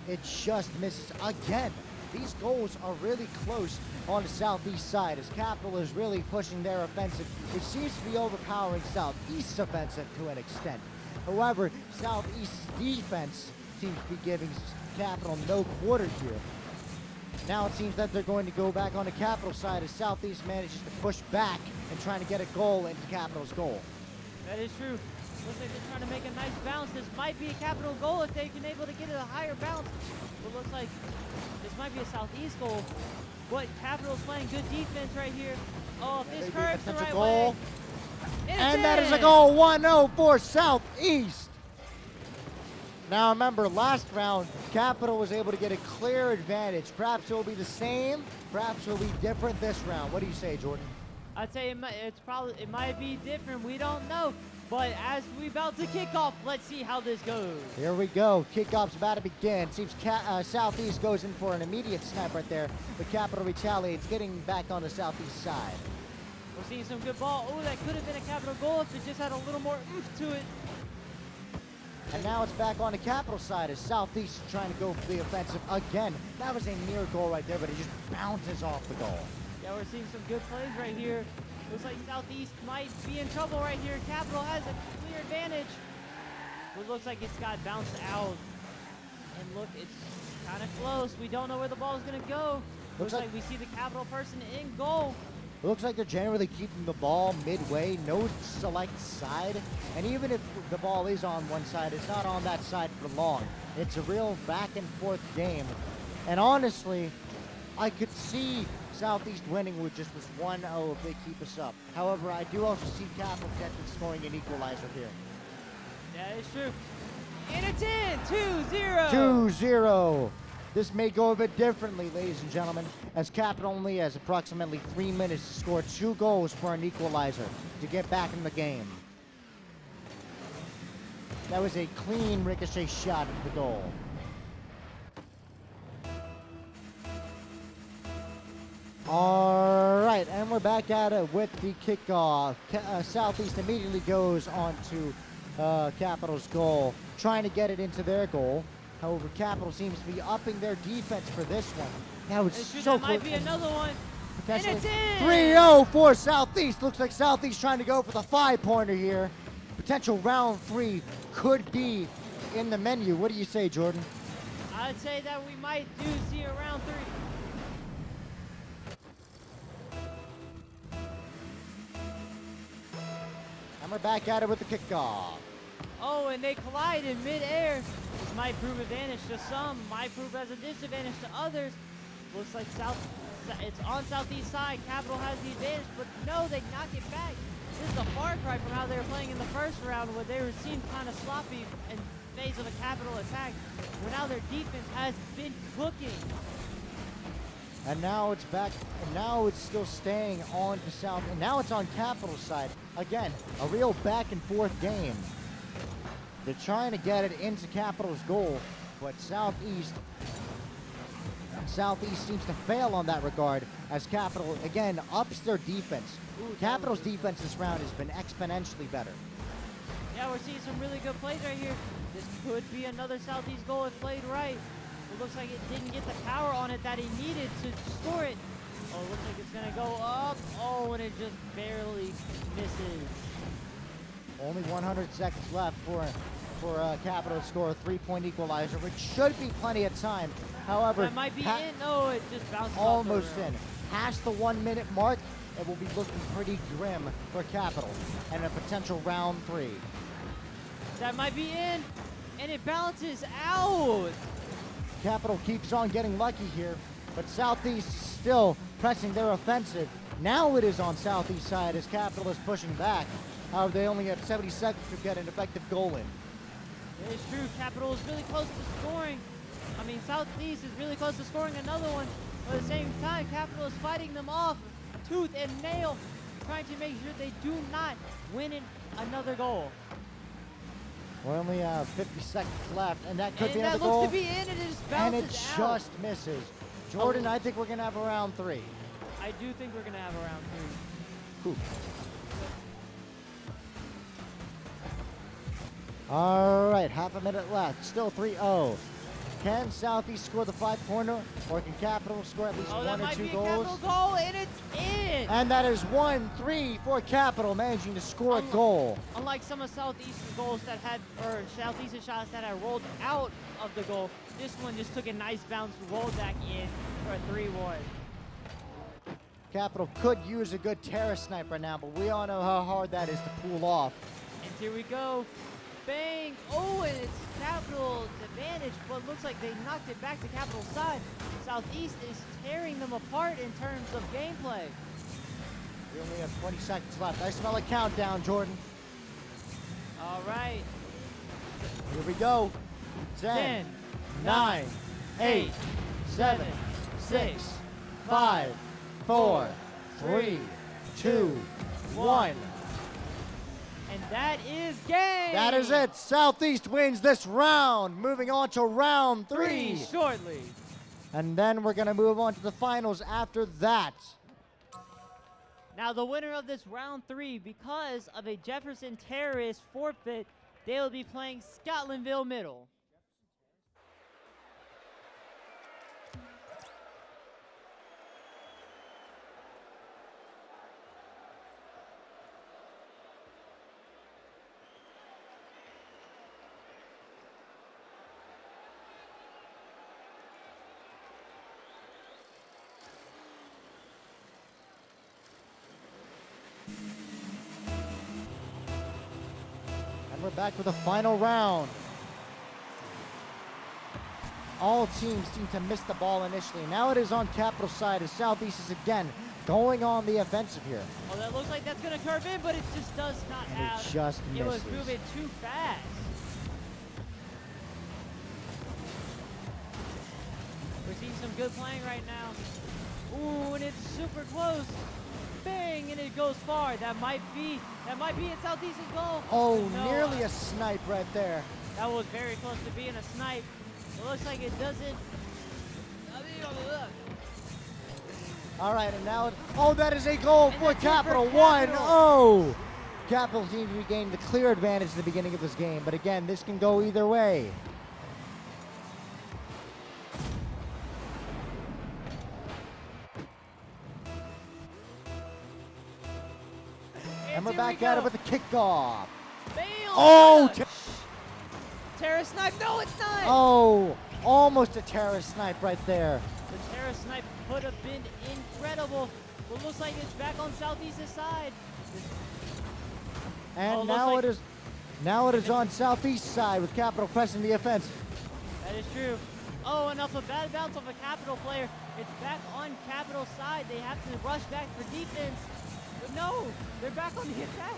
S1: It just misses again. These goals are really close on the Southeast side as Capital is really pushing their offensive. It seems to be overpowering Southeast's offensive to an extent. However, Southeast's defense seems to be giving Capital no quarter here. Now it seems that they're going to go back on the Capital side as Southeast manages to push back and trying to get a goal into Capital's goal.
S14: That is true. Looks like they're trying to make a nice bounce. This might be a Capital goal if they can able to get it a higher bounce. But looks like this might be a Southeast goal. But Capital's playing good defense right here. Oh, if this
S1: Maybe
S14: curves the
S1: potential
S14: right
S1: goal.
S14: way.
S1: And that is a goal, 1-0 for Southeast. Now remember, last round, Capital was able to get a clear advantage. Perhaps it will be the same, perhaps it will be different this round. What do you say, Jordan?
S14: I'd say it might be different. We don't know. But as we about to kick off, let's see how this goes.
S1: Here we go. Kickoff's about to begin. Seems Southeast goes in for an immediate snap right there, but Capital retaliates, getting back on the Southeast side.
S14: We're seeing some good ball. Oh, that could have been a Capital goal if it just had a little more oomph to it.
S1: And now it's back on the Capital side as Southeast is trying to go for the offensive again. That was a near goal right there, but it just bounces off the goal.
S14: Yeah, we're seeing some good plays right here. Looks like Southeast might be in trouble right here. Capital has a clear advantage. But looks like it's got bounced out. And look, it's kind of close. We don't know where the ball is going to go. Looks like we see the Capital person in goal.
S1: It looks like they're generally keeping the ball midway, no select side. And even if the ball is on one side, it's not on that side for long. It's a real back and forth game. And honestly, I could see Southeast winning with just this 1-0 if they keep us up. However, I do also see Capital Jetson scoring an equalizer here.
S14: That is true. And it's in, 2-0.
S1: 2-0. This may go a bit differently, ladies and gentlemen, as Capital only has approximately 3 minutes to score 2 goals for an equalizer to get back in the game. That was a clean ricochet shot at the goal. All right, and we're back at it with the kickoff. Southeast immediately goes on to Capital's goal, trying to get it into their goal. However, Capital seems to be upping their defense for this one. That was so
S14: That might
S1: close.
S14: be another one. And
S1: Potentially
S14: it's in.
S1: 3-0 for Southeast. Looks like Southeast trying to go for the 5-pointer here. Potential round 3 could be in the menu. What do you say, Jordan?
S14: I'd say that we might do see a round 3.
S1: And we're back at it with the kickoff.
S14: Oh, and they collide in midair. This might prove advantage to some, might prove as a disadvantage to others. Looks like it's on Southeast side. Capital has the advantage, but no, they knock it back. This is a far cry from how they were playing in the first round, where they were seen kind of sloppy in phase of a Capital attack. Where now their defense has been cooking.
S1: And now it's back, and now it's still staying on to South, and now it's on Capital's side. Again, a real back and forth game. They're trying to get it into Capital's goal, but Southeast seems to fail on that regard as Capital, again, ups their defense. Capital's defense this round has been exponentially better.
S14: Yeah, we're seeing some really good plays right here. This could be another Southeast goal if played right. It looks like it didn't get the power on it that he needed to score it. Oh, it looks like it's gonna go up. Oh, and it just barely misses.
S1: Only 100 seconds left for Capital to score a 3-point equalizer, which should be plenty of time. However,
S14: That might be in. No, it just bounces off the
S1: almost
S14: rim.
S1: in. Past the 1 minute mark, it will be looking pretty grim for Capital and a potential round 3.
S14: That might be in, and it balances out.
S1: Capital keeps on getting lucky here, but Southeast is still pressing their offensive. Now it is on Southeast side as Capital is pushing back. However, they only have 70 seconds to get an effective goal in.
S14: It is true. Capital is really close to scoring. I mean, Southeast is really close to scoring another one. But at the same time, Capital is fighting them off tooth and nail, trying to make sure they do not win another goal.
S1: We only have 50 seconds left, and that could be another
S14: that
S1: goal.
S14: looks to be in, and it just
S1: and
S14: bounces
S1: it
S14: out.
S1: just misses. Jordan, I think we're going to have a round 3.
S14: I do think we're going to have a round 3.
S1: Cool. All right, half a minute left. Still 3-0. Can Southeast score the 5-pointer, or can Capital score at least
S14: Oh,
S1: 1
S14: that
S1: or
S14: might
S1: 2
S14: be a
S1: goals?
S14: Capital goal, and it's in!
S1: And that is 1-3 for Capital, managing to score a goal.
S14: Unlike some of Southeast's goals that had, or Southeast's shots that had rolled out of the goal, this one just took a nice bounce, rolled back in for a 3-1.
S1: Capital could use a good terrace snipe right now, but we all know how hard that is to pull off.
S14: And here we go. Bang! Oh, and it's Capital's advantage, but looks like they knocked it back to Capital's side. Southeast is tearing them apart in terms of gameplay.
S1: We only have 20 seconds left. I smell a countdown, Jordan.
S14: All right.
S1: Here we go. 10, 9, 8, 7, 6, 5, 4, 3, 2, 1.
S14: And that is game.
S1: That is it. Southeast wins this round. Moving on to round 3
S14: shortly.
S1: And then we're going to move on to the finals after that.
S14: Now the winner of this round 3, because of a Jefferson Terrace forfeit, they will be playing Scotlandville Middle.
S1: And we're back with the final round. All teams seem to miss the ball initially. Now it is on Capital side as Southeast is again going on the offensive here.
S14: Well, that looks like that's going to curve in, but it just does not
S1: And
S14: have.
S1: it just
S14: It was
S1: misses.
S14: moving too fast. We're seeing some good playing right now. Ooh, and it's super close. Bang, and it goes far. That might be it. Southeast's goal.
S1: Oh,
S14: No,
S1: nearly a snipe right there.
S14: That was very close to being a snipe. It looks like it doesn't.
S1: All right, and now, oh, that is a goal for
S14: that's it for
S1: Capital.
S14: Capital.
S1: 1-0. Capital team regained the clear advantage at the beginning of this game, but again, this can go either way. And we're
S14: here we
S1: back at it
S14: go.
S1: with the kickoff.
S14: Bale.
S1: Oh,
S14: Terra snipe. No, it's not.
S1: oh, almost a terrorist snipe right there.
S14: The Terra snipe could have been incredible. Well, looks like it's back on Southeast's side.
S1: And
S14: Oh,
S1: now
S14: looks
S1: it is on Southeast side with Capital pressing the offense.
S14: That is true. Oh, enough a bad bounce of a Capital player. It's back on Capital side. They have to rush back for defense. But no, they're back on the attack.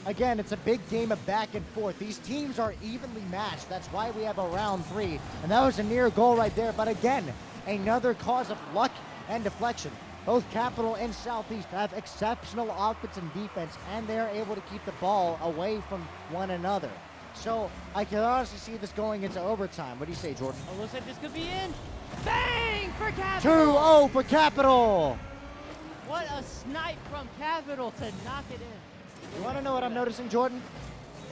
S1: Again, it's a big game of back and forth. These teams are evenly matched. That's why we have a round 3. And that was a near goal right there. But again, another cause of luck and deflection. Both Capital and Southeast have exceptional offense and defense, and they're able to keep the ball away from one another. So I can honestly see this going into overtime. What do you say, Jordan?
S14: Oh, looks like this could be in. Bang for Capital.
S1: 2-0 for Capital.
S14: What a snipe from Capital to knock it in.
S1: You want to know what I'm noticing, Jordan?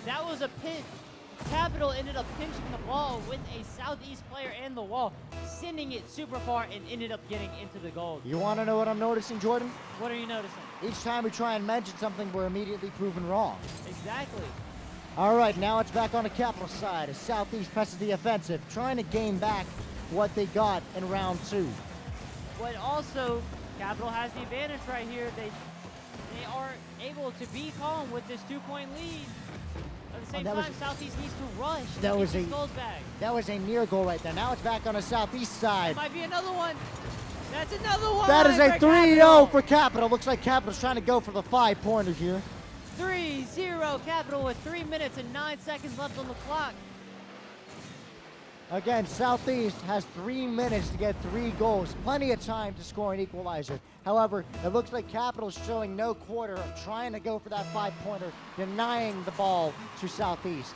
S14: That was a pinch. Capital ended up pinching the ball with a Southeast player in the wall, sending it super far and ended up getting into the goal.
S1: You want to know what I'm noticing, Jordan?
S14: What are you noticing?
S1: Each time we try and mention something, we're immediately proven wrong.
S14: Exactly.
S1: All right, now it's back on the Capital side as Southeast presses the offensive, trying to gain back what they got in round 2.
S14: But also, Capital has the advantage right here. They are able to be calm with this 2-point lead. At the same
S1: that
S14: time,
S1: was-
S14: Southeast needs to rush to
S1: That
S14: get
S1: was
S14: these
S1: a-
S14: goals back.
S1: That was a near goal right there. Now it's back on the Southeast side.
S14: Might be another one. That's another one.
S1: That is a
S14: for
S1: 3-0
S14: Capital.
S1: for Capital. Looks like Capital's trying to go for the 5-pointer here.
S14: 3-0 Capital with 3 minutes and 9 seconds left on the clock.
S1: Again, Southeast has 3 minutes to get 3 goals. Plenty of time to score an equalizer. However, it looks like Capital's showing no quarter of trying to go for that 5-pointer, denying the ball to Southeast.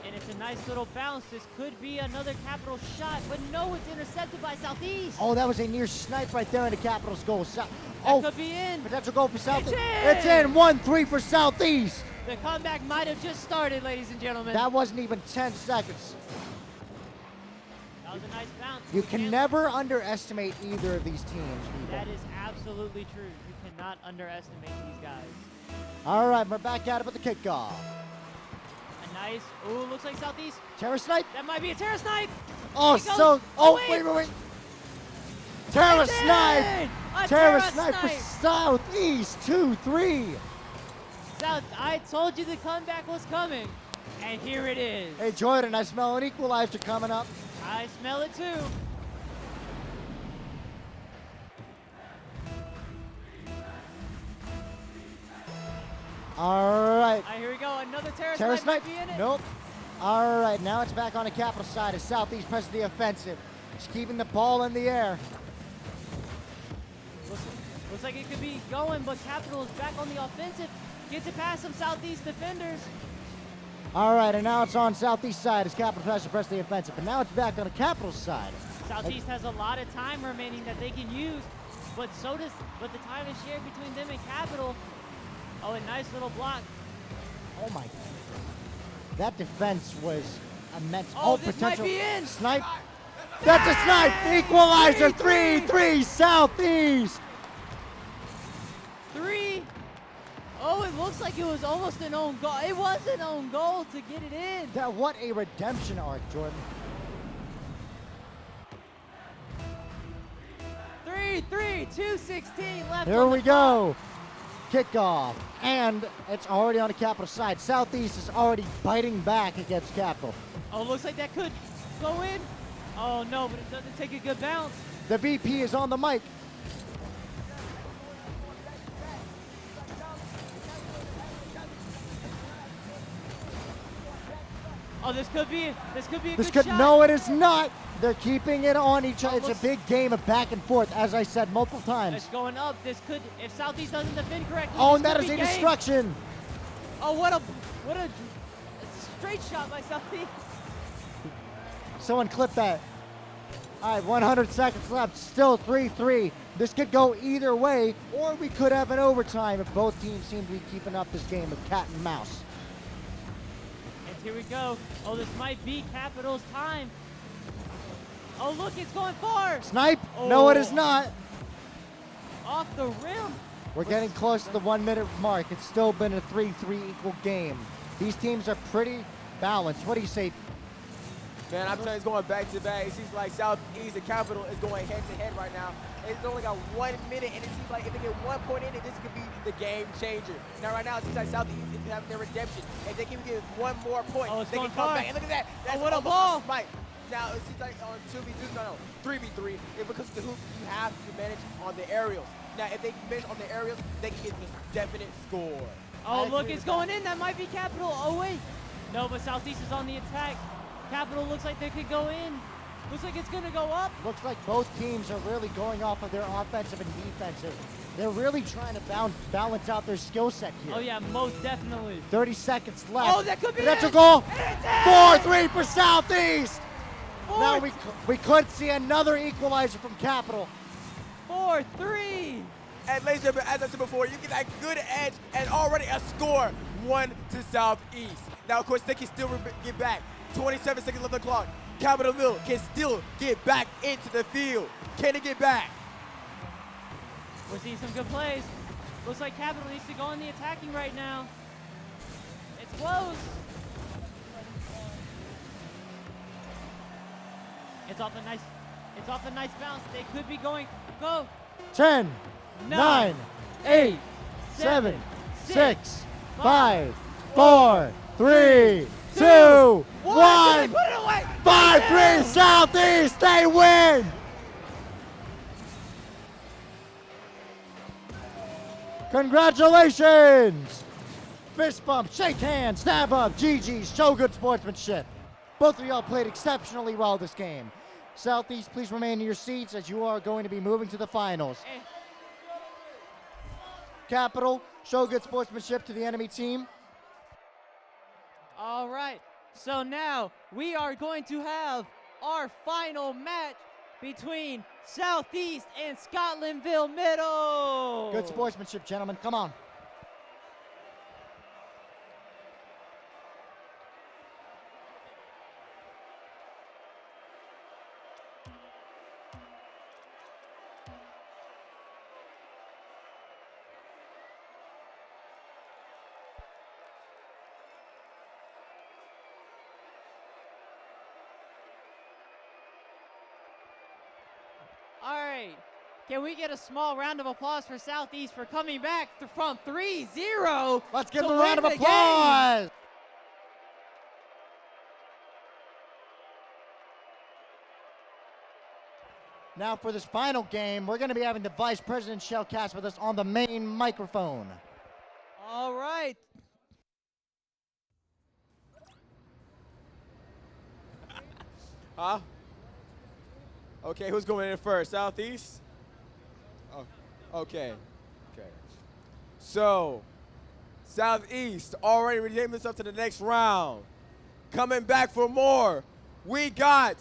S14: And it's a nice little bounce. This could be another Capital shot, but no, it's intercepted by Southeast.
S1: Oh, that was a near snipe right there in the Capital's goal.
S14: That could be in.
S1: Potential goal for Southeast.
S14: It's
S1: It's in. 1-3 for Southeast.
S14: The comeback might have just started, ladies and gentlemen.
S1: That wasn't even 10 seconds.
S14: That was a nice bounce.
S1: You can never underestimate either of these teams, people.
S14: That is absolutely true. You cannot underestimate these guys.
S1: All right, we're back at it with the kickoff.
S14: A nice, ooh, looks like Southeast.
S1: Terra snipe.
S14: That might be a Terra snipe.
S1: Oh,
S14: It goes-
S1: so, oh,
S14: wait.
S1: wait. Terra
S14: It's in!
S1: snipe.
S14: A
S1: Terra
S14: Terra
S1: snipe for
S14: snipe.
S1: Southeast, 2-3.
S14: South, I told you the comeback was coming, and here it is.
S1: Hey, Jordan, I smell an equalizer coming up.
S14: I smell it too.
S1: All right.
S14: Here we go. Another Terra
S1: Terra
S14: snipe
S1: snipe.
S14: might be in it.
S1: Nope. All right, now it's back on the Capital side as Southeast presses the offensive. Just keeping the ball in the air.
S14: Looks like it could be going, but Capital is back on the offensive. Gets it past some Southeast defenders.
S1: All right, and now it's on Southeast side as Capital tries to press the offensive. But now it's back on the Capital side.
S14: Southeast has a lot of time remaining that they can use, but the time is shared between them and Capital. Oh, a nice little block.
S1: Oh my. That defense was immense.
S14: Oh, this might
S1: potential
S14: be in.
S1: Snipe. That's a snipe. Equalizer. 3-3 Southeast.
S14: 3. Oh, it looks like it was almost an own goal. It was an own goal to get it in.
S1: That what a redemption arc, Jordan.
S14: 3-3, 2:16 left.
S1: Here
S14: on
S1: we
S14: the clock.
S1: go. Kickoff. And it's already on the Capital side. Southeast is already biting back against Capital.
S14: Oh, looks like that could go in. Oh no, but it doesn't take a good bounce.
S1: The VP is on the mic.
S14: Oh, this could be a
S1: This
S14: good
S1: could
S14: shot.
S1: no, it is not. They're keeping it on each other. It's a big game of back and forth, as I said multiple times.
S14: It's going up. This could, if Southeast doesn't defend correctly.
S1: Oh,
S14: this
S1: and that
S14: could
S1: is
S14: be
S1: a
S14: game.
S1: destruction.
S14: Oh, what a straight shot by Southeast.
S1: Someone clip that. All right, 100 seconds left. Still 3-3. This could go either way, or we could have an overtime if both teams seem to be keeping up this game of cat and mouse.
S14: And here we go. Oh, this might be Capital's time. Oh, look, it's going far.
S1: Snipe? No, it is
S14: Oh.
S1: not.
S14: Off the rim.
S1: We're getting close to the 1 minute mark. It's still been a 3-3 equal game. These teams are pretty balanced. What do you say?
S2: Man, I'm telling you, it's going back to back. It seems like Southeast and Capital is going head to head right now. It's only got 1 minute, and it seems like if they get 1 point in it, this could be the game changer. Now, right now, it seems like Southeast is having their redemption. If they can get 1 more point,
S14: Oh, it's
S2: they can
S14: going
S2: come
S14: far.
S2: back. And look at that. That's
S14: what a
S2: almost
S14: ball.
S2: Right. Now, it seems like on 2v2, no, 3v3, it's because of the hoop, you have to manage on the aerials. Now, if they can manage on the aerials, they can get this definite score.
S14: Oh, look, it's going in. That might be Capital. Oh, wait. No, but Southeast is on the attack. Capital looks like they could go in. Looks like it's going to go up.
S1: Looks like both teams are really going off of their offensive and defensive. They're really trying to balance out their skill set here.
S14: Oh, yeah, most definitely.
S1: 30 seconds left.
S14: Oh, that could be
S1: That's a
S14: it.
S1: goal.
S14: And it's in.
S1: 4-3 for Southeast. Now we could see another equalizer from Capital.
S14: 4-3.
S2: And ladies and gentlemen, as I said before, you get that good edge and already a score, 1 to Southeast. Now, of course, they can still get back. 27 seconds left on the clock. Capital Mill can still get back into the field. Can they get back?
S14: We're seeing some good plays. Looks like Capital needs to go on the attacking right now. It's close. It's off a nice bounce. They could be going. Go.
S1: 10, 9, 8, 7, 6, 5, 4, 3, 2, 1.
S14: Put it away.
S1: 5-3 Southeast. They win. Congratulations! Fist bump, shake hands, stab up, GG's, show good sportsmanship. Both of y'all played exceptionally well this game. Southeast, please remain in your seats as you are going to be moving to the finals. Capital, show good sportsmanship to the enemy team.
S14: All right, so now we are going to have our final match between Southeast and Scotlandville Middle.
S1: Good sportsmanship, gentlemen. Come on.
S14: All right, can we get a small round of applause for Southeast for coming back from 3-0?
S1: Let's give them a round of applause. Now for this final game, we're going to be having the Vice President Shellcast with us on the main microphone.
S14: All right.
S2: Huh? Okay, who's going in first? Southeast? Oh, okay. Okay. So, Southeast already redeemed themselves to the next round. Coming back for more. We got.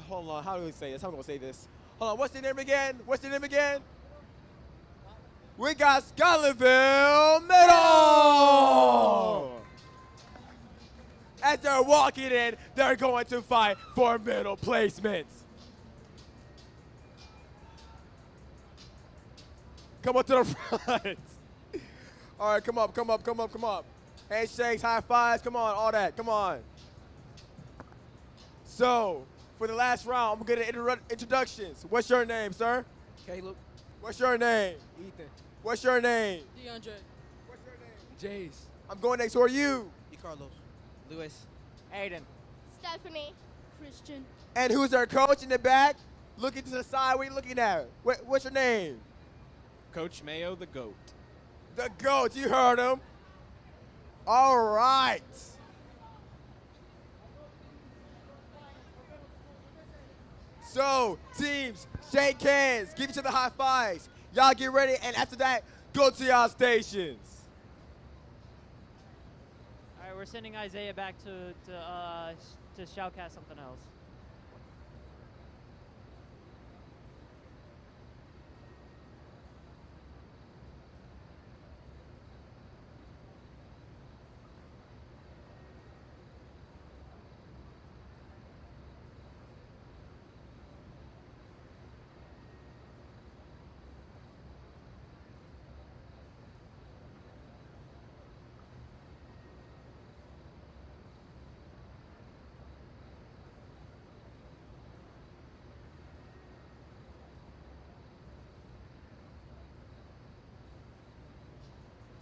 S2: Hold on, how do we say this? How am I going to say this? Hold on, what's the name again? What's the name again? We got Scotlandville Middle! As they're walking in, they're going to fight for middle placements. Come up to the front. All right, come up, come up, come up, come up. Handshakes, high fives, come on, all that, come on. So, for the last round, I'm going to introductions. What's your name, sir?
S13: Caleb.
S2: What's your name?
S13: Ethan.
S2: What's your name?
S11: DeAndre.
S2: What's your name?
S13: Jace.
S2: I'm going next. Who are you?
S13: Carlos. Luis.
S14: Aiden.
S16: Stephanie.
S11: Christian.
S2: And who's our coach in the back? Looking to the side. What are you looking at? What's your name?
S10: Coach Mayo, the GOAT.
S2: The GOAT. You heard him. All right. So, teams, shake hands. Give each other high fives. Y'all get ready. And after that, go to y'all stations.
S14: All right, we're sending Isaiah back to shoutcast something else.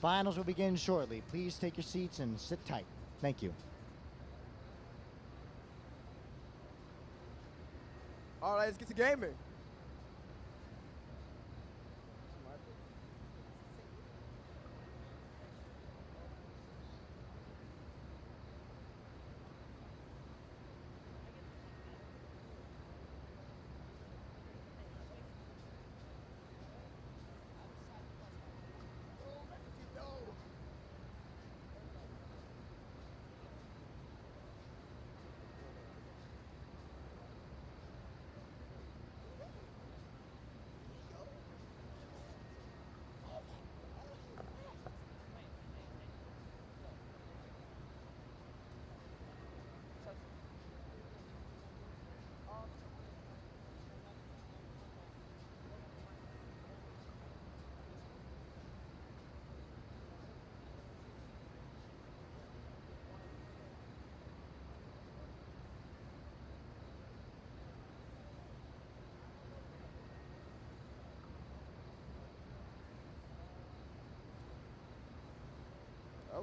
S1: Finals will begin shortly. Please take your seats and sit tight. Thank you.
S2: All right, let's get to gaming.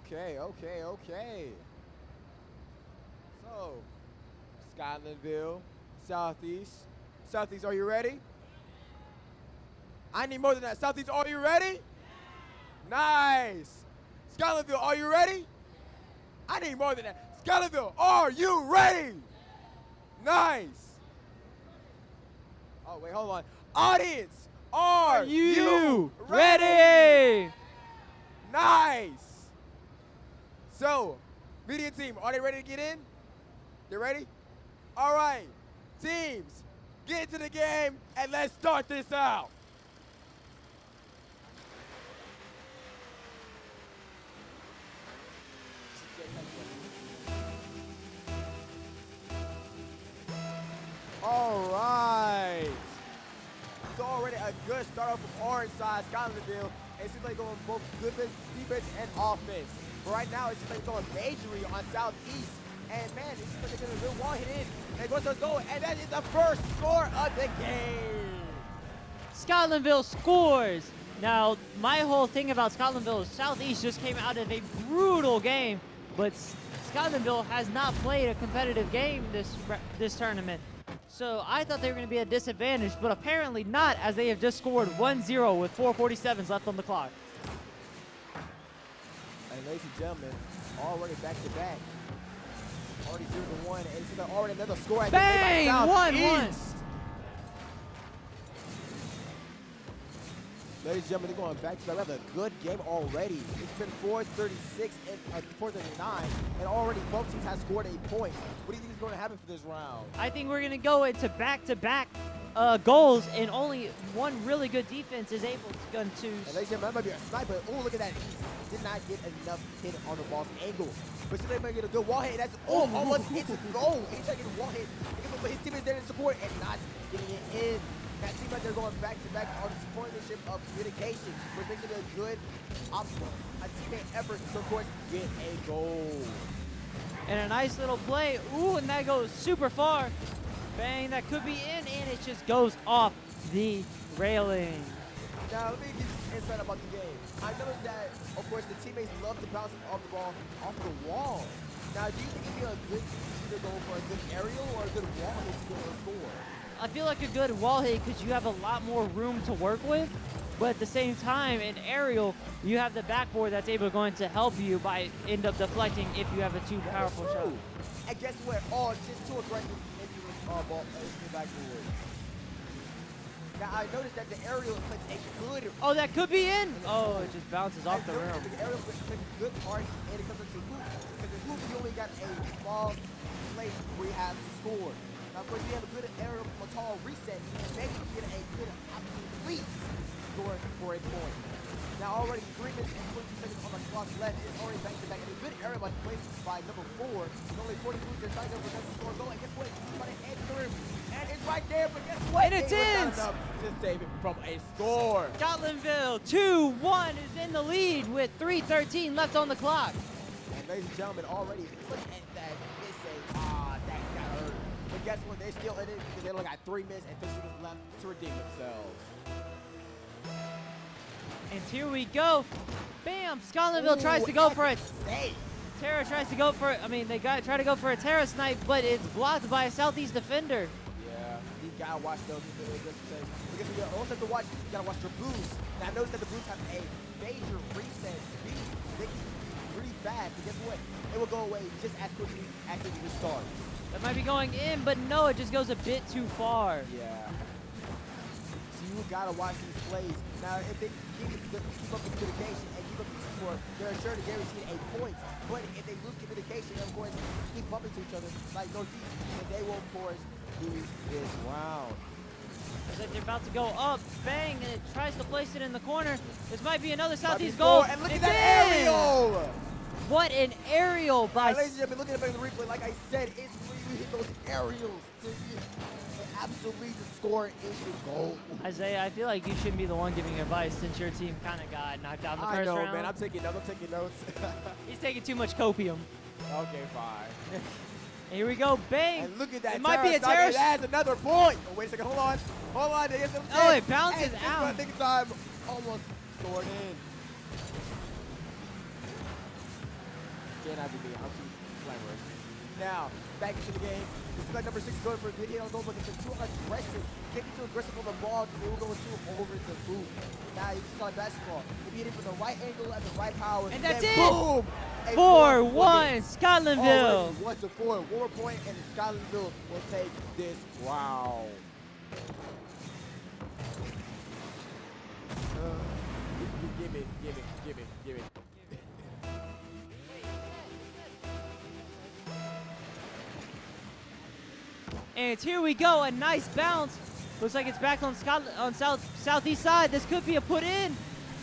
S2: Okay. So, Scotlandville, Southeast. Southeast, are you ready? I need more than that. Southeast, are you ready? Nice. Scotlandville, are you ready? I need more than that. Scotlandville, are you ready? Nice. Oh, wait, hold on. Audience, are you ready? Nice. So, media team, are they ready to get in? They ready? All right, teams, get into the game and let's start this out. All right. It's already a good start off from orange side, Scotlandville. It seems like going both defense and offense. But right now, it seems like going majory on southeast. And man, it seems like they're going to real wall hit in. They're going to go, and that is the first score of the game.
S14: Scotlandville scores. Now, my whole thing about Scotlandville is Southeast just came out of a brutal game, but Scotlandville has not played a competitive game this tournament. So I thought they were going to be at a disadvantage, but apparently not, as they have just scored 1-0 with 4:47 left on the clock.
S2: And ladies and gentlemen, already back to back. Already 0-1, and it's already another score.
S14: Bang! 1-1.
S2: Ladies and gentlemen, they're going back to back. We have a good game already. It's been 4:36 and 4:39, and already both teams have scored a point. What do you think is going to happen for this round?
S14: I think we're going to go into back-to-back goals, and only one really good defense is able to gun to.
S2: And ladies and gentlemen, that might be a sniper. Oh, look at that. He did not get enough hit on the ball's angle. But still, they might get a good wall hit. That's almost hits a goal. He's trying to get a wall hit. But his team is there to support and not getting it in. That seems like they're going back-to-back on the partnership of communication, which makes it a good option. A teammate effort to, of course, get a goal.
S14: And a nice little play. Ooh, and that goes super far. Bang, that could be in, and it just goes off the railing.
S2: Now, let me give you some insight about the game. I noticed that, of course, the teammates love to bounce off the ball off the wall. Now, do you think it'd be a good either go for a good aerial or a good wall hit to go score?
S14: I feel like a good wall hit because you have a lot more room to work with, but at the same time, in aerial, you have the backboard that's going to help you by end up deflecting if you have a too powerful shot.
S2: And guess what? Oh, it's just too aggressive into the ball in the backboard. Now, I noticed that the aerial plays a good...
S14: Oh, that could be in! Oh, it just bounces off the rim.
S2: The aerial plays a good part, and it comes into hoop. Because in hoop, you only got a small place where you have to score. Now, of course, you have a good aerial from a tall reset, and maybe you get a good complete score for a point. Now, already 3 minutes and 22 seconds on the clock left. It's already back-to-back. And a good aerial by placed by number 4. It's only 40 moves. They're trying to go for the score goal. And guess what? He's trying to head through. And it's right there, but guess what?
S14: And it's in!
S2: Not enough to save it from a score.
S14: Scotlandville 2-1 is in the lead with 3:13 left on the clock.
S2: And ladies and gentlemen, already look at that. They say, that got hurt. But guess what? They're still in it because they only got 3 minutes and 50 seconds left to redeem themselves.
S14: And here we go. Bam! Scotlandville tries to go for it. Terra tries to go for it. I mean, they try to go for a Terra snipe, but it's blocked by a Southeast defender.
S2: Yeah, you gotta watch those. Because you also have to watch. You gotta watch your boosts. Now I noticed that the boosts have a major reset speed. They can be pretty fast. But guess what? It will go away just as quickly as it restarts.
S14: That might be going in, but no, it just goes a bit too far.
S2: Yeah. So you gotta watch these plays. Now, if they keep up the communication and keep up the teamwork, they're sure to guarantee a point. But if they lose communication, and of course, keep bumping to each other like Northeast, then they will, of course, lose this round.
S14: Looks like they're about to go up. Bang, and it tries to place it in the corner. This might be another Southeast goal.
S2: And look at that aerial!
S14: What an aerial by...
S2: Ladies and gentlemen, looking at the replay, like I said, it's when you hit those aerials. Absolutely to score into goal.
S14: Isaiah, I feel like you shouldn't be the one giving advice since your team kind of got knocked out in the first round.
S2: I know, man. I'm taking notes.
S14: He's taking too much copium.
S2: Okay, fine.
S14: Here we go. Bang.
S2: And look at that.
S14: It might be a Terra.
S2: That's another point. Oh, wait a second. Hold on.
S14: Oh, it bounces out.
S2: I think time almost scored in. Cannot be me. I'm too glamorous. Now, back into the game. It's like number 6 going for a good hit on goal, but it's too aggressive. Can't be too aggressive on the ball because it will go too over the boot. Now you just like basketball. If you hit it from the right angle at the right power,
S14: And that's
S2: then
S14: it.
S2: boom!
S14: 4-1 Scotlandville.
S2: Already 1-4. 1 more point, and Scotlandville will take this round. Give it.
S14: And here we go, a nice bounce. Looks like it's back on southeast side. This could be a put in.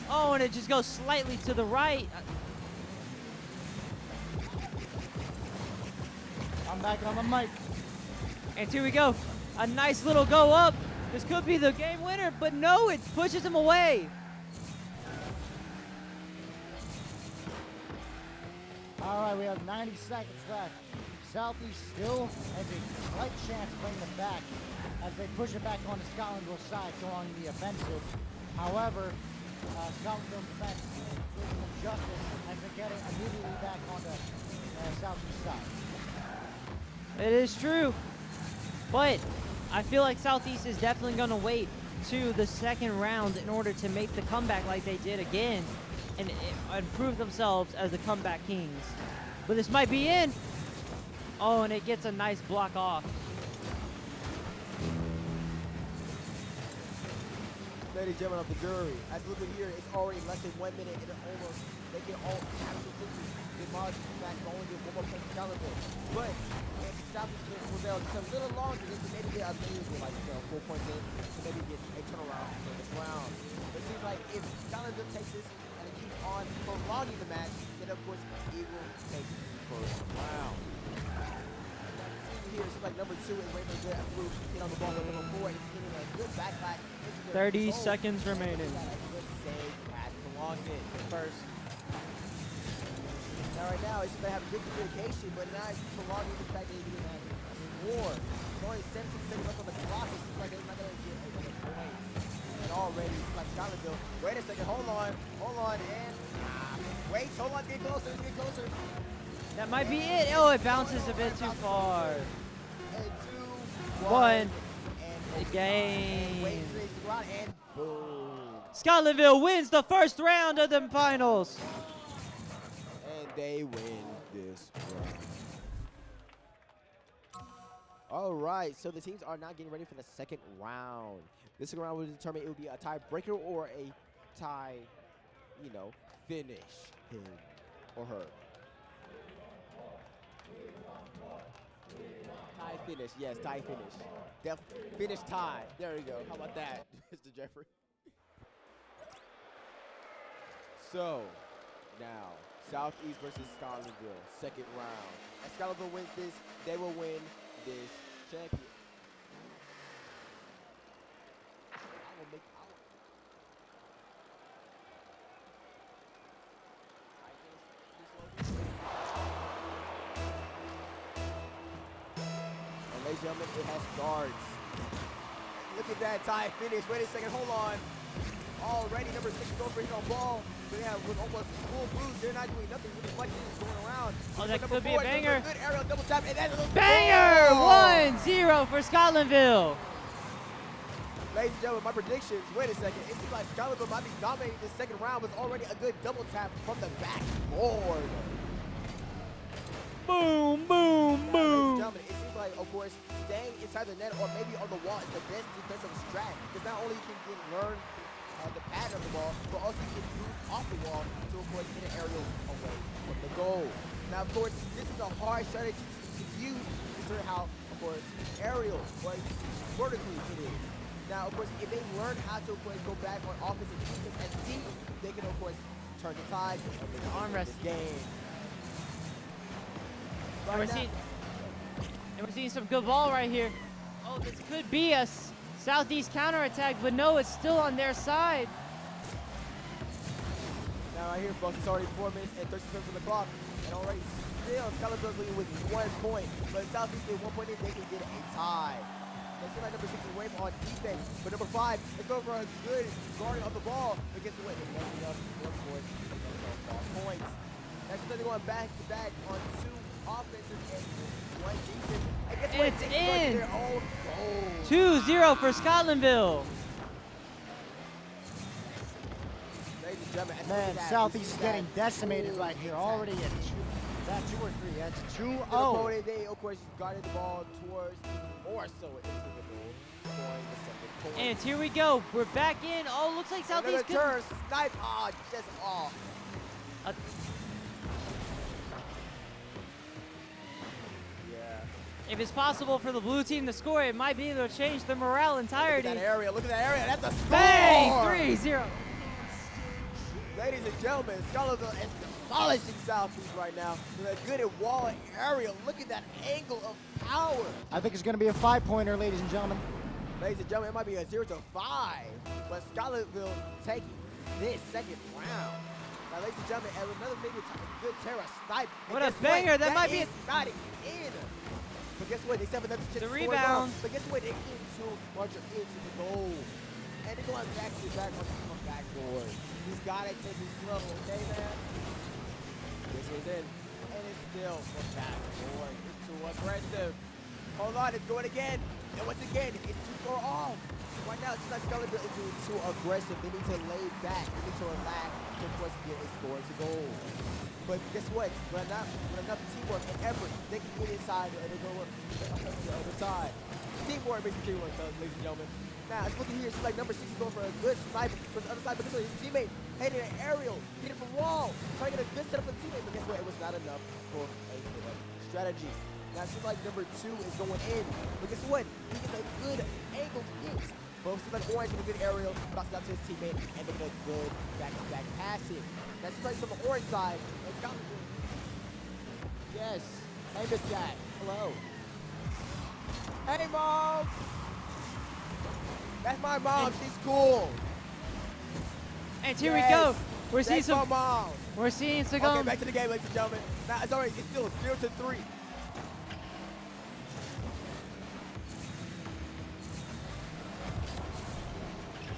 S14: Oh, and it just goes slightly to the right.
S1: I'm back on the mic.
S14: And here we go, a nice little go up. This could be the game winner, but no, it pushes him away.
S1: All right, we have 90 seconds left. Southeast still has a slight chance playing the back as they push it back onto Scotlandville's side, going on the offensive. However, Scotlandville's defense doing them justice as they get it immediately back onto Southeast side.
S14: It is true, but I feel like Southeast is definitely going to wait to the second round in order to make the comeback like they did again and prove themselves as the comeback kings. But this might be in. Oh, and it gets a nice block off.
S2: Ladies and gentlemen of the jury, as you look at here, it's already less than 1 minute and they're almost, they get all absolutely demolished back, only get 1 more point to Scotlandville. But if Southeast can prevail just a little longer, they can maybe get like 4 points in to maybe get a turnaround in this round. But it seems like if Scotlandville takes this and it keeps on prolonging the match, then of course it will take the first round. Here, it seems like number 2 is waiting for good absolute hit on the ball, but number 4 is getting a good backpack.
S14: 30 seconds remaining.
S2: Prolonged it first. Now right now, it's going to have good communication, but now it's prolonging the fact that he's going to have war. There's only 17 seconds left on the clock. It seems like they're not going to get another point. And already, it's like Scotlandville. Wait a second, hold on, and wait, hold on, get closer.
S14: That might be it. Oh, it bounces a bit too far.
S2: And 2,
S14: 1.
S2: And
S14: game.
S2: And boom.
S14: Scotlandville wins the first round of the finals.
S2: And they win this round. All right, so the teams are now getting ready for the second round. This second round will determine it will be a tiebreaker or a tie, finish him or her. Tie finish, yes, tie finish. Finish tie. There we go. How about that, Mr. Jeffrey? So, now, Southeast versus Scotlandville, second round. If Scotlandville wins this, they will win this champion. Ladies and gentlemen, it has guards. Look at that tie finish. Wait a second, hold on. Already number 6 is over here on ball. They have with almost full blues. They're not doing nothing. Really much is going around.
S14: Oh, that
S2: number
S14: could be
S2: 4,
S14: a banger.
S2: Good aerial double tap, and that's a
S14: Banger!
S2: goal!
S14: 1-0 for Scotlandville.
S2: Ladies and gentlemen, my predictions. Wait a second. It seems like Scotlandville might be dominating this second round. Was already a good double tap from the backboard.
S14: Boom, boom,
S2: Ladies and
S14: boom.
S2: gentlemen, it seems like, of course, staying inside the net or maybe on the wall is the best defensive strat. Because not only you can learn the pattern of the ball, but also you can move off the wall to, of course, hit an aerial away from the goal. Now, of course, this is a hard strategy to use considering how, of course, aerial or vertically it is. Now, of course, if they learn how to, of course, go back on offense and defense and deep, they can, of course, turn the tide and
S14: Arm wrest.
S2: this game.
S14: And we're seeing some good ball right here. Oh, this could be a Southeast counterattack, but no, it's still on their side.
S2: Now right here, folks, it's already 4 minutes and 30 seconds on the clock, and already still Scotlandville's leading with 1 point. But if Southeast get 1 point in, they can get a tie. They feel like number 6 is away on defense, but number 5 is going for a good guarding of the ball against the win. It's going up, of course, points. Next they're going back to back on 2 offensive and one defense. And guess
S14: And
S2: what?
S14: it's
S2: They scored
S14: in.
S2: their own goal.
S14: 2-0 for Scotlandville.
S2: Ladies and gentlemen, and
S1: Man,
S2: look at that.
S1: Southeast
S2: You
S1: is
S2: see
S1: getting
S2: that
S1: decimated
S2: cool
S1: right here.
S2: attack.
S1: Already at 2. Is that 2 or 3? That's
S2: The
S1: 2-0.
S2: opponent, they, of course, guarded the ball towards more so into the goal, scoring the second point.
S14: And here we go. We're back in. Oh, looks like
S2: Another
S14: Southeast could.
S2: turn, snipe, just off.
S14: Uh,
S2: Yeah.
S14: If it's possible for the blue team to score, it might be able to change the morale entirety.
S2: Look at that area, that's a score!
S14: Bang! 3-0.
S2: Ladies and gentlemen, Scotlandville is demolishing Southeast right now with a good wall area. Look at that angle of power.
S1: I think it's going to be a 5-pointer, ladies and gentlemen.
S2: Ladies and gentlemen, it might be a 0-5, but Scotlandville taking this second round. Now, ladies and gentlemen, and another maybe good Terra snipe.
S14: What a banger! That might be
S2: is not in. But guess what? They still have another chance
S14: The
S2: to score
S14: rebound.
S2: goal. But guess what? They get too much into the goal. And they're going back to back on the backboard. He's got to take it slow, okay, man? This was in. And it's still from backboard. It's too aggressive. Hold on, it's going again. And once again, it's too far off. Right now, it's like Scotlandville is doing too aggressive. They need to lay back. They need to relax to, of course, get a score to goal. But guess what? With enough teamwork and effort, they can get inside and they go on the other side. Teamwork makes the dream work, ladies and gentlemen. Now, it's looking here, it's like number 6 is going for a good snipe from the other side, but this one, his teammate headed an aerial, hit it from wall, trying to get a good setup for the teammate, but guess what? It was not enough for a strategy. Now, it seems like number 2 is going in, but guess what? He gets a good angle hit. Both seems like Orange with a good aerial, bounces out to his teammate, and they get a good back-to-back passing. That seems like from the Orange side, and Scotlandville. Yes. Hey, Miss Jack. Hello. Hey, Mom. That's my mom. She's cool.
S14: And here we go. We're seeing
S2: That's my
S14: some.
S2: mom.
S14: We're seeing some.
S2: Okay, back to the game, ladies and gentlemen. Now, it's already, it's still 0-3.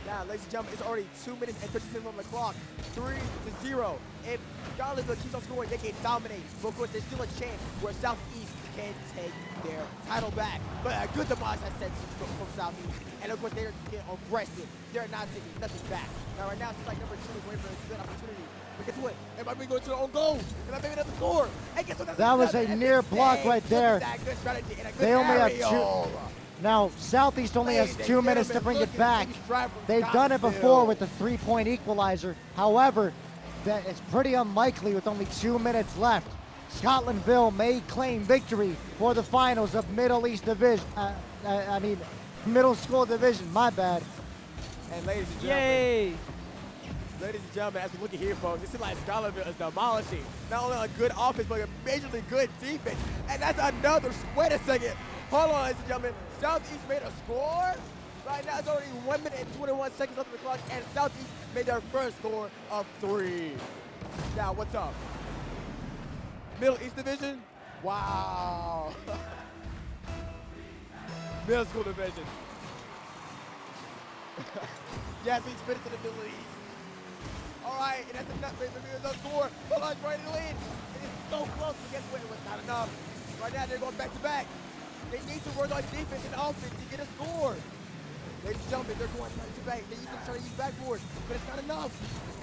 S2: Now, ladies and gentlemen, it's already 2 minutes and 30 seconds on the clock. 3-0. If Scotlandville keeps on scoring, they can dominate. But of course, there's still a chance where Southeast can take their title back. But a good demise has set from Southeast. And of course, they're getting aggressive. They're not taking nothing back. Now, right now, it's like number 2 is waiting for a good opportunity. But guess what? It might be going to their own goal. It might be another score. And guess what?
S1: That was a near block right there.
S2: Good strategy and a good
S1: They only have 2.
S2: aerial.
S1: Now, Southeast only has 2 minutes to bring it back. They've done it before with the 3-point equalizer. However, that it's pretty unlikely with only 2 minutes left. Scotlandville may claim victory for the finals of Middle East Division. Middle School Division, my bad.
S2: And ladies and gentlemen,
S14: Yay!
S2: ladies and gentlemen, as we look at here, folks, it seems like Scotlandville is demolishing not only a good offense, but a majorly good defense. And that's another, wait a second. Hold on, ladies and gentlemen. Southeast made a score. Right now, it's already 1 minute and 21 seconds left on the clock, and Southeast made their first score of 3. Now, what's up? Middle East Division? Wow. Middle School Division. Yes, we spit it to the Middle East. All right, and that's enough. Maybe there's a score. Hold on, it's right in the lead. It is so close, but guess what? It was not enough. Right now, they're going back to back. They need to work on defense and offense to get a score. Ladies and gentlemen, they're going back to back. They're even trying to use backboard, but it's not enough.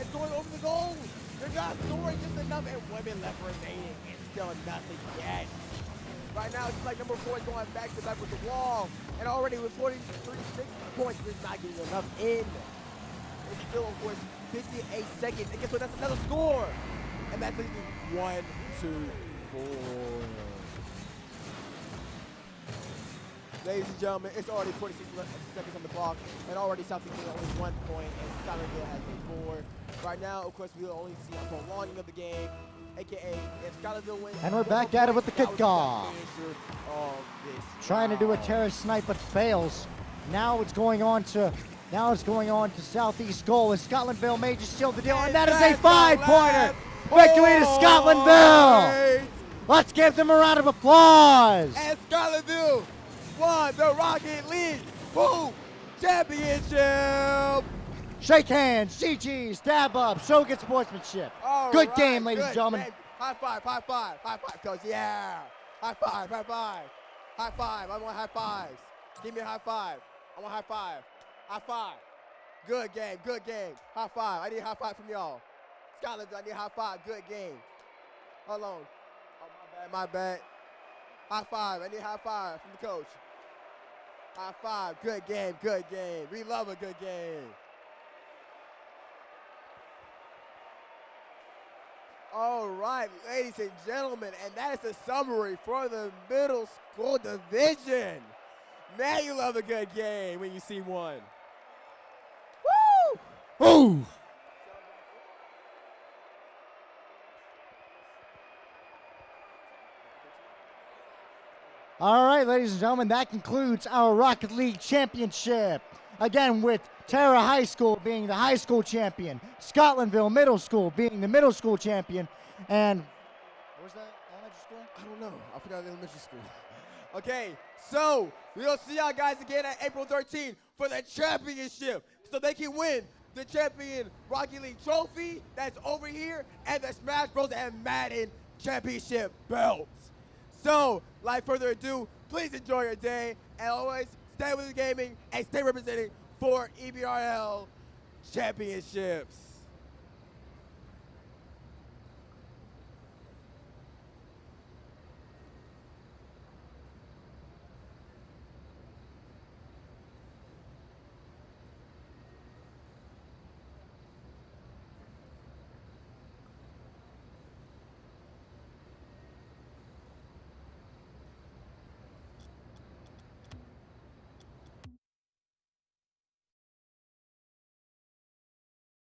S2: It's going over the goal. They're not scoring just enough, and 1 minute left remaining. It's still nothing yet. Right now, it's like number 4 is going back to back with the wall, and already with 46 points, they're not getting enough in. It's still, of course, 58 seconds, and guess what? That's another score. And that's 1, 2, 4. Ladies and gentlemen, it's already 46 seconds on the clock, and already Southeast has only 1 point, and Scotlandville has a 4. Right now, of course, we'll only see a prolonging of the game, aka if Scotlandville wins.
S1: And we're back at it with the kickoff. Trying to do a terrorist snipe, but fails. Now it's going on to Southeast goal as Scotlandville may just seal the deal, and that is a 5-pointer. Victory to Scotlandville. Let's give them a round of applause.
S2: And Scotlandville won the Rocket League Pool Championship.
S1: Shake hands, GG's, dab up, show good sportsmanship.
S2: All
S1: Good
S2: right,
S1: game, ladies and
S2: good,
S1: gentlemen.
S2: man. High five, coach. Yeah. High five. High five. I want high fives. Give me a high five. I want high five. High five. Good game. High five. I need a high five from y'all. Scotland, I need a high five. Good game. Hold on. Oh, my bad. High five. I need a high five from the coach. High five. Good game. We love a good game. All right, ladies and gentlemen, and that is the summary for the middle school division. Man, you love a good game when you see one. Woo!
S7: Ooh!
S1: All right, ladies and gentlemen, that concludes our Rocket League Championship. Again, with Tara High School being the high school champion, Scotlandville Middle School being the middle school champion, and what was that, elementary school?
S2: I don't know. I forgot the elementary school. Okay, so we'll see y'all guys again at April 13th for the championship, so they can win the champion Rocket League trophy that's over here and the Smash Bros. And Madden championship belts. So, like further ado, please enjoy your day, and always stay with the gaming and stay representing for EBrEL championships.